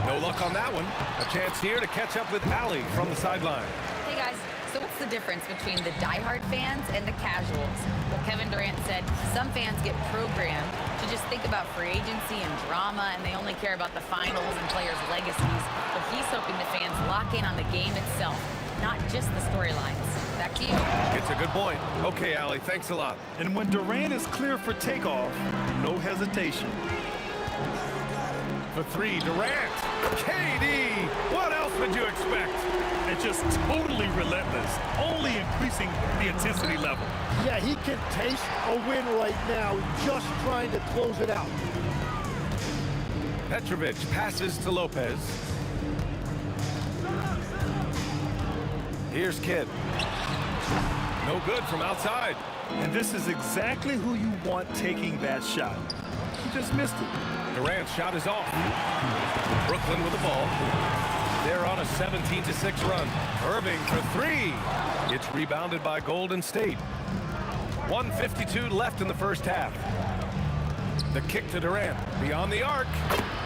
No luck on that one. A chance here to catch up with Allie from the sideline. Hey guys, so what's the difference between the diehard fans and the casuals? Well, Kevin Durant said some fans get programmed to just think about free agency and drama, and they only care about the finals and players' legacies. But he's hoping the fans lock in on the game itself, not just the storylines. Back to you. It's a good point. Okay, Allie, thanks a lot. And when Durant is clear for takeoff, no hesitation. For 3, Durant. KD! What else would you expect? And just totally relentless, only increasing the intensity level. Yeah, he can taste a win right now, just trying to close it out. Petrovic passes to Lopez. Here's Kidd. No good from outside. And this is exactly who you want taking that shot. He just missed it. Durant's shot is off. Brooklyn with the ball. They're on a 17-6 run. Irving for 3. It's rebounded by Golden State. 1:52 left in the first half. The kick to Durant. Beyond the arc.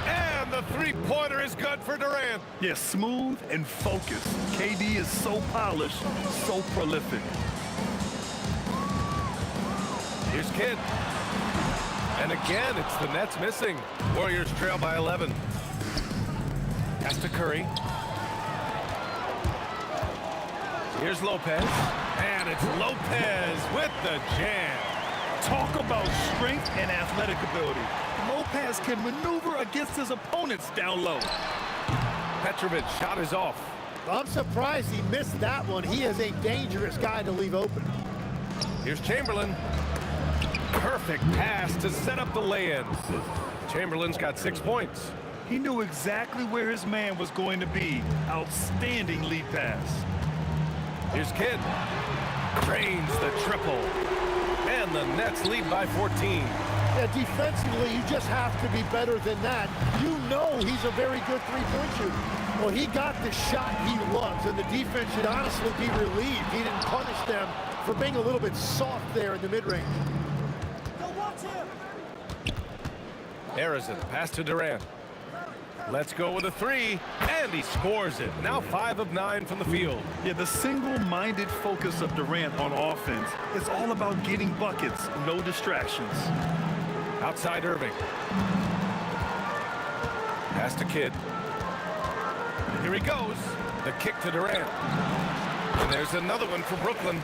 And the three-pointer is good for Durant. Yeah, smooth and focused. KD is so polished, so prolific. Here's Kidd. And again, it's the Nets missing. Warriors trail by 11. Pass to Curry. Here's Lopez. And it's Lopez with the jam. Talk about strength and athletic ability. Lopez can maneuver against his opponents down low. Petrovic shot is off. I'm surprised he missed that one. He is a dangerous guy to leave open. Here's Chamberlain. Perfect pass to set up the lay-in. Chamberlain's got 6 points. He knew exactly where his man was going to be. Outstanding lead pass. Here's Kidd. Drains the triple. And the Nets lead by 14. Yeah, defensively, you just have to be better than that. You know he's a very good three-point shooter. Well, he got the shot he loves, and the defense should honestly be relieved. He didn't punish them for being a little bit soft there in the mid-range. Harrison, pass to Durant. Let's go with a three, and he scores it. Now 5 of 9 from the field. Yeah, the single-minded focus of Durant on offense is all about getting buckets, no distractions. Outside Irving. Pass to Kidd. Here he goes. The kick to Durant. And there's another one for Brooklyn.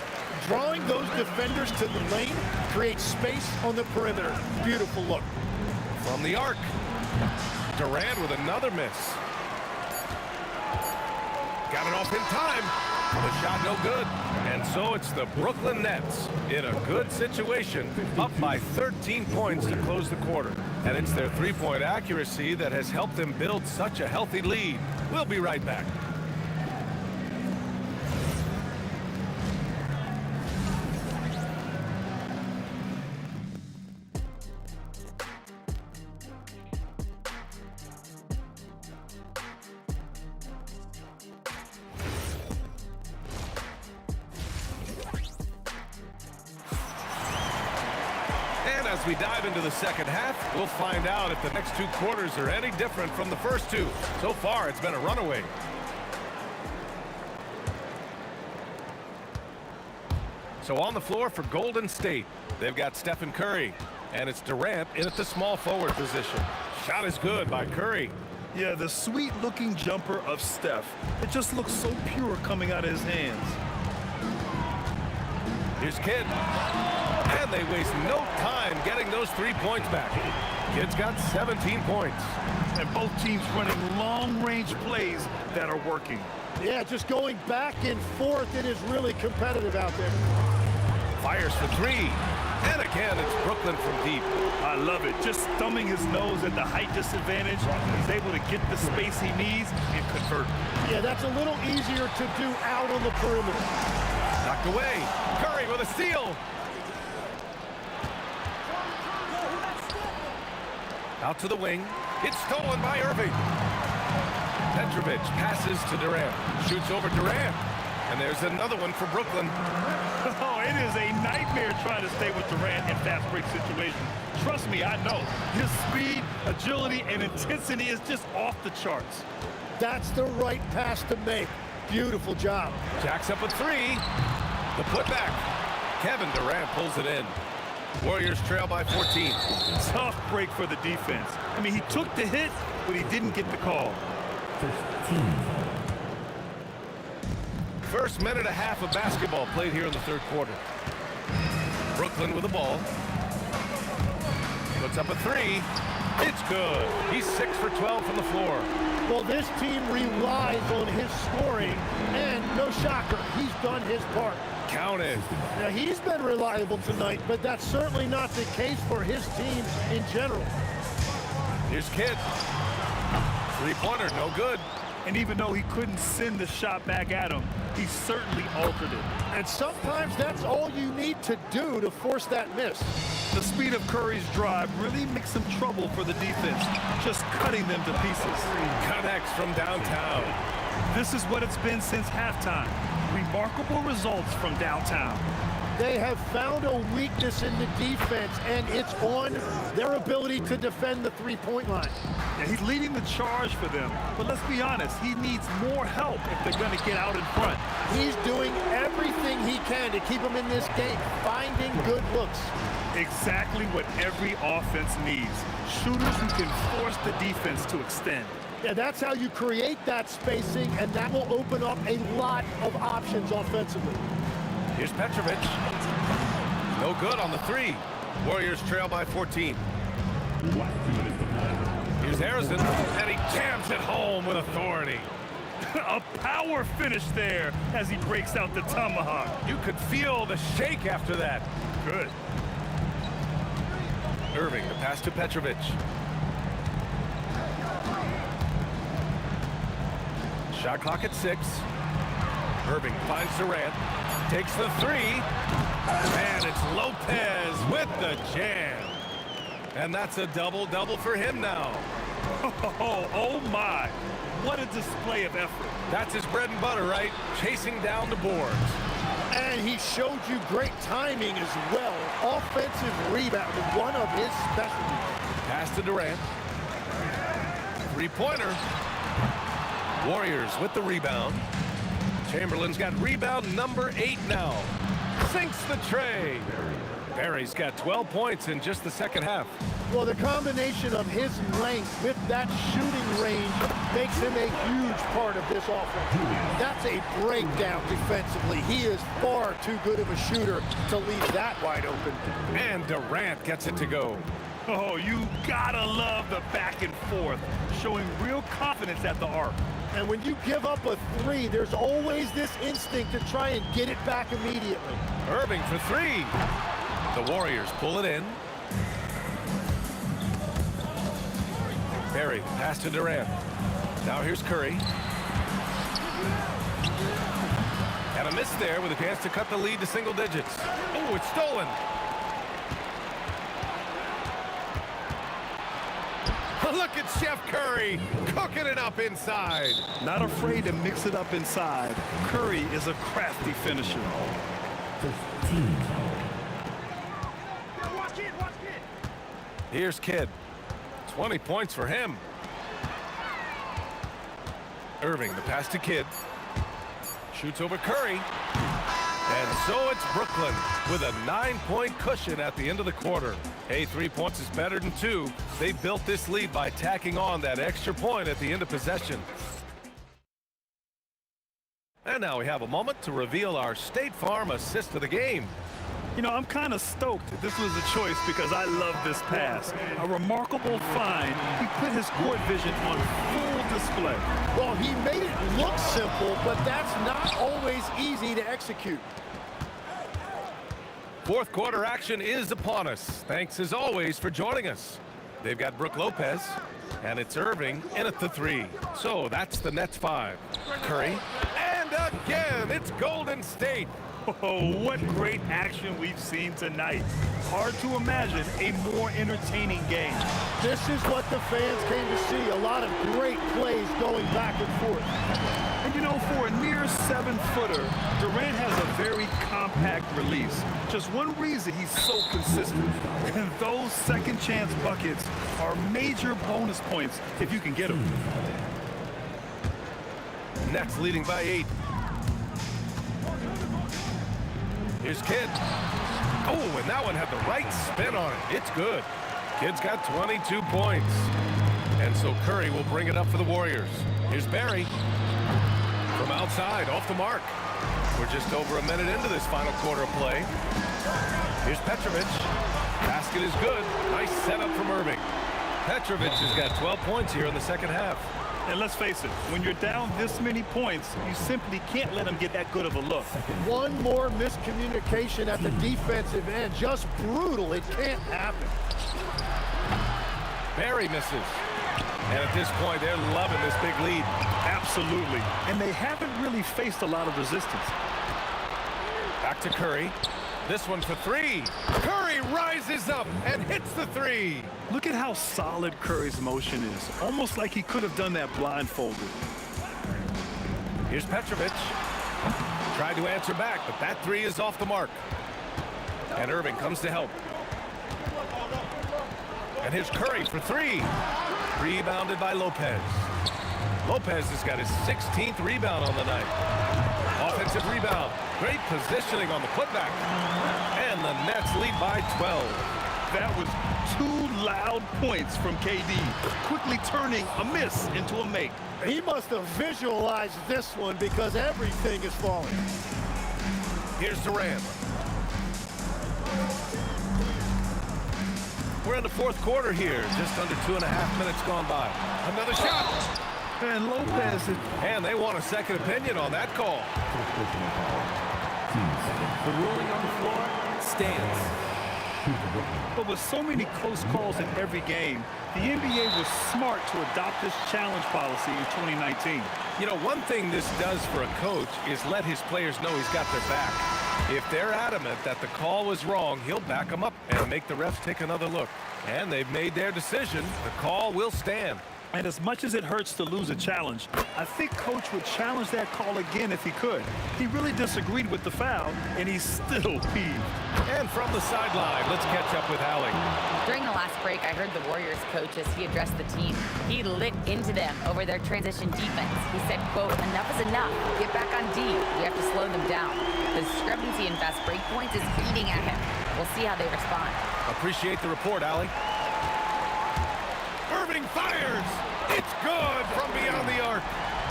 Drawing those defenders to the lane creates space on the perimeter. Beautiful look. From the arc. Durant with another miss. Got it off in time. The shot no good. And so it's the Brooklyn Nets in a good situation, up by 13 points to close the quarter. And it's their three-point accuracy that has helped them build such a healthy lead. We'll be right back. As we dive into the second half, we'll find out if the next 2 quarters are any different from the first 2. So far, it's been a runaway. So on the floor for Golden State, they've got Stephen Curry, and it's Durant in at the small forward position. Shot is good by Curry. Yeah, the sweet-looking jumper of Steph. It just looks so pure coming out of his hands. Here's Kidd. And they waste no time getting those 3 points back. Kidd's got 17 points. And both teams running long-range plays that are working. Yeah, just going back and forth. It is really competitive out there. Fires for 3. And again, it's Brooklyn from deep. I love it. Just thumbing his nose at the height disadvantage. He's able to get the space he needs and convert. Yeah, that's a little easier to do out on the perimeter. Knocked away. Curry with a steal. Out to the wing. It's stolen by Irving. Petrovic passes to Durant. Shoots over Durant. And there's another one for Brooklyn. Oh, it is a nightmare trying to stay with Durant in fast break situations. Trust me, I know. His speed, agility, and intensity is just off the charts. That's the right pass to make. Beautiful job. Jacks up a 3. The putback. Kevin Durant pulls it in. Warriors trail by 14. Tough break for the defense. I mean, he took the hit, but he didn't get the call. 15. First minute and a half of basketball played here in the third quarter. Brooklyn with the ball. Puts up a 3. It's good. He's 6 for 12 from the floor. Well, this team relies on his scoring, and no shocker, he's done his part. Counted. Now, he's been reliable tonight, but that's certainly not the case for his teams in general. Here's Kidd. Three-pointer, no good. And even though he couldn't send the shot back at him, he certainly altered it. And sometimes that's all you need to do to force that miss. The speed of Curry's drive really makes some trouble for the defense, just cutting them to pieces. Connects from downtown. This is what it's been since halftime. Remarkable results from downtown. They have found a weakness in the defense, and it's on their ability to defend the three-point line. Yeah, he's leading the charge for them, but let's be honest, he needs more help if they're going to get out in front. He's doing everything he can to keep them in this game, finding good looks. Exactly what every offense needs. Shooters who can force the defense to extend. Yeah, that's how you create that spacing, and that will open up a lot of options offensively. Here's Petrovic. No good on the 3. Warriors trail by 14. Here's Harrison, and he jams it home with authority. A power finish there as he breaks out the tomahawk. You could feel the shake after that. Good. Irving, the pass to Petrovic. Shot clock at 6. Irving finds Durant, takes the 3, and it's Lopez with the jam. And that's a double-double for him now. Oh my, what a display of effort. That's his bread and butter, right? Chasing down the boards. And he showed you great timing as well. Offensive rebound, one of his specialties. Pass to Durant. Three-pointer. Warriors with the rebound. Chamberlain's got rebound number 8 now. Sinks the tray. Barry's got 12 points in just the second half. Well, the combination of his length with that shooting range makes him a huge part of this offense. That's a breakdown defensively. He is far too good of a shooter to leave that wide open. And Durant gets it to go. Oh, you gotta love the back and forth, showing real confidence at the arc. And when you give up a 3, there's always this instinct to try and get it back immediately. Irving for 3. The Warriors pull it in. Barry, pass to Durant. Now here's Curry. And a miss there with a chance to cut the lead to single digits. Oh, it's stolen. Look at Chef Curry cooking it up inside. Not afraid to mix it up inside. Curry is a crafty finisher. Here's Kidd. 20 points for him. Irving, the pass to Kidd. Shoots over Curry. And so it's Brooklyn with a 9-point cushion at the end of the quarter. Hey, 3 points is better than 2. They built this lead by tacking on that extra point at the end of possession. And now we have a moment to reveal our State Farm assist of the game. You know, I'm kind of stoked that this was a choice because I love this pass. A remarkable find. He put his court vision on full display. Well, he made it look simple, but that's not always easy to execute. Fourth quarter action is upon us. Thanks as always for joining us. They've got Brook Lopez, and it's Irving in at the 3. So that's the Nets 5. Curry, and again, it's Golden State. Oh, what great action we've seen tonight. Hard to imagine a more entertaining game. This is what the fans came to see. A lot of great plays going back and forth. And you know, for a near 7-footer, Durant has a very compact release. Just one reason he's so consistent. And those second chance buckets are major bonus points if you can get them. Nets leading by 8. Here's Kidd. Oh, and that one had the right spin on it. It's good. Kidd's got 22 points. And so Curry will bring it up for the Warriors. Here's Barry. From outside, off the mark. We're just over a minute into this final quarter of play. Here's Petrovic. Basket is good. Nice setup from Irving. Petrovic has got 12 points here in the second half. And let's face it, when you're down this many points, you simply can't let them get that good of a look. One more miscommunication at the defensive end. Just brutal. It can't happen. Barry misses. And at this point, they're loving this big lead. Absolutely. And they haven't really faced a lot of resistance. Back to Curry. This one for 3. Curry rises up and hits the 3. Look at how solid Curry's motion is. Almost like he could have done that blindfolded. Here's Petrovic. Tried to answer back, but that 3 is off the mark. And Irving comes to help. And here's Curry for 3. Rebounded by Lopez. Lopez has got his 16th rebound on the night. Offensive rebound. Great positioning on the putback. And the Nets lead by 12. That was 2 loud points from KD, quickly turning a miss into a make. He must have visualized this one because everything is falling. Here's Durant. We're in the fourth quarter here. Just under 2.5 minutes gone by. Another shot. And Lopez. And they want a second opinion on that call. The ruling on the floor stands. But with so many close calls in every game, the NBA was smart to adopt this challenge policy in 2019. You know, one thing this does for a coach is let his players know he's got their back. If they're adamant that the call was wrong, he'll back them up and make the refs take another look. And they've made their decision. The call will stand. And as much as it hurts to lose a challenge, I think Coach would challenge that call again if he could. He really disagreed with the foul, and he's still peeved. And from the sideline, let's catch up with Allie. During the last break, I heard the Warriors coach as he addressed the team. He lit into them over their transition defense. He said, quote, "Enough is enough. Get back on D. We have to slow them down." The discrepancy in fast break points is eating at him. We'll see how they respond. Appreciate the report, Allie. Irving fires! It's good from beyond the arc.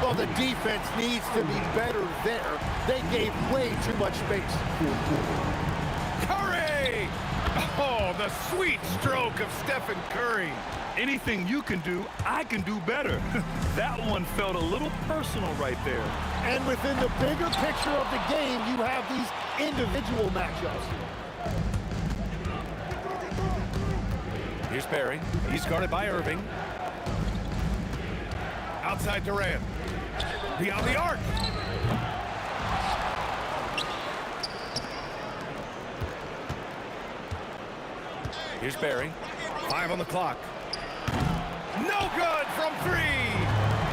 Well, the defense needs to be better there. They gave way too much space. Curry! Oh, the sweet stroke of Stephen Curry. Anything you can do, I can do better. That one felt a little personal right there. And within the bigger picture of the game, you have these individual matchups. Here's Barry. He's guarded by Irving. Outside Durant. Beyond the arc. Here's Barry. 5 on the clock. No good from 3.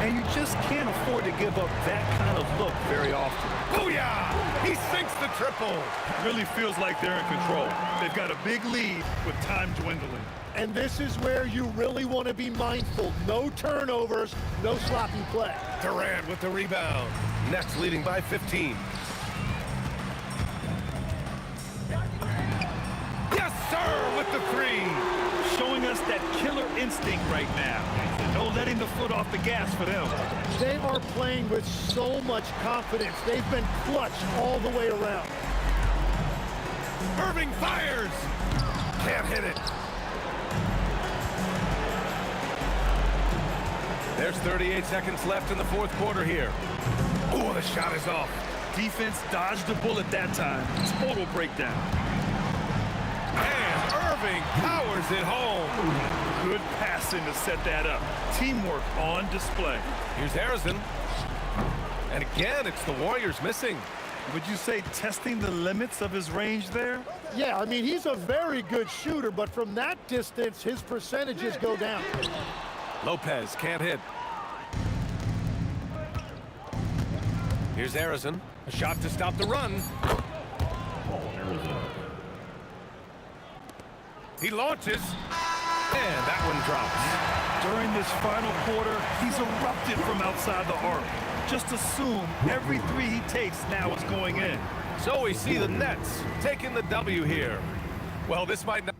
And you just can't afford to give up that kind of look very often. Booyah! He sinks the triple. It really feels like they're in control. They've got a big lead with time dwindling. And this is where you really want to be mindful. No turnovers, no sloppy play. Durant with the rebound. Nets leading by 15. Yes, sir, with the 3. Showing us that killer instinct right now. No letting the foot off the gas for them. They are playing with so much confidence. They've been clutch all the way around. Irving fires. Can't hit it. There's 38 seconds left in the fourth quarter here. Oh, the shot is off. Defense dodged the bullet that time. Total breakdown. And Irving powers it home. Good passing to set that up. Teamwork on display. Here's Harrison. And again, it's the Warriors missing. Would you say testing the limits of his range there? Yeah, I mean, he's a very good shooter, but from that distance, his percentages go down. Lopez can't hit. Here's Harrison. A shot to stop the run. He launches. And that one drops. During this final quarter, he's erupted from outside the arc. Just assume every 3 he takes now is going in. So we see the Nets taking the W here. Well, this might not...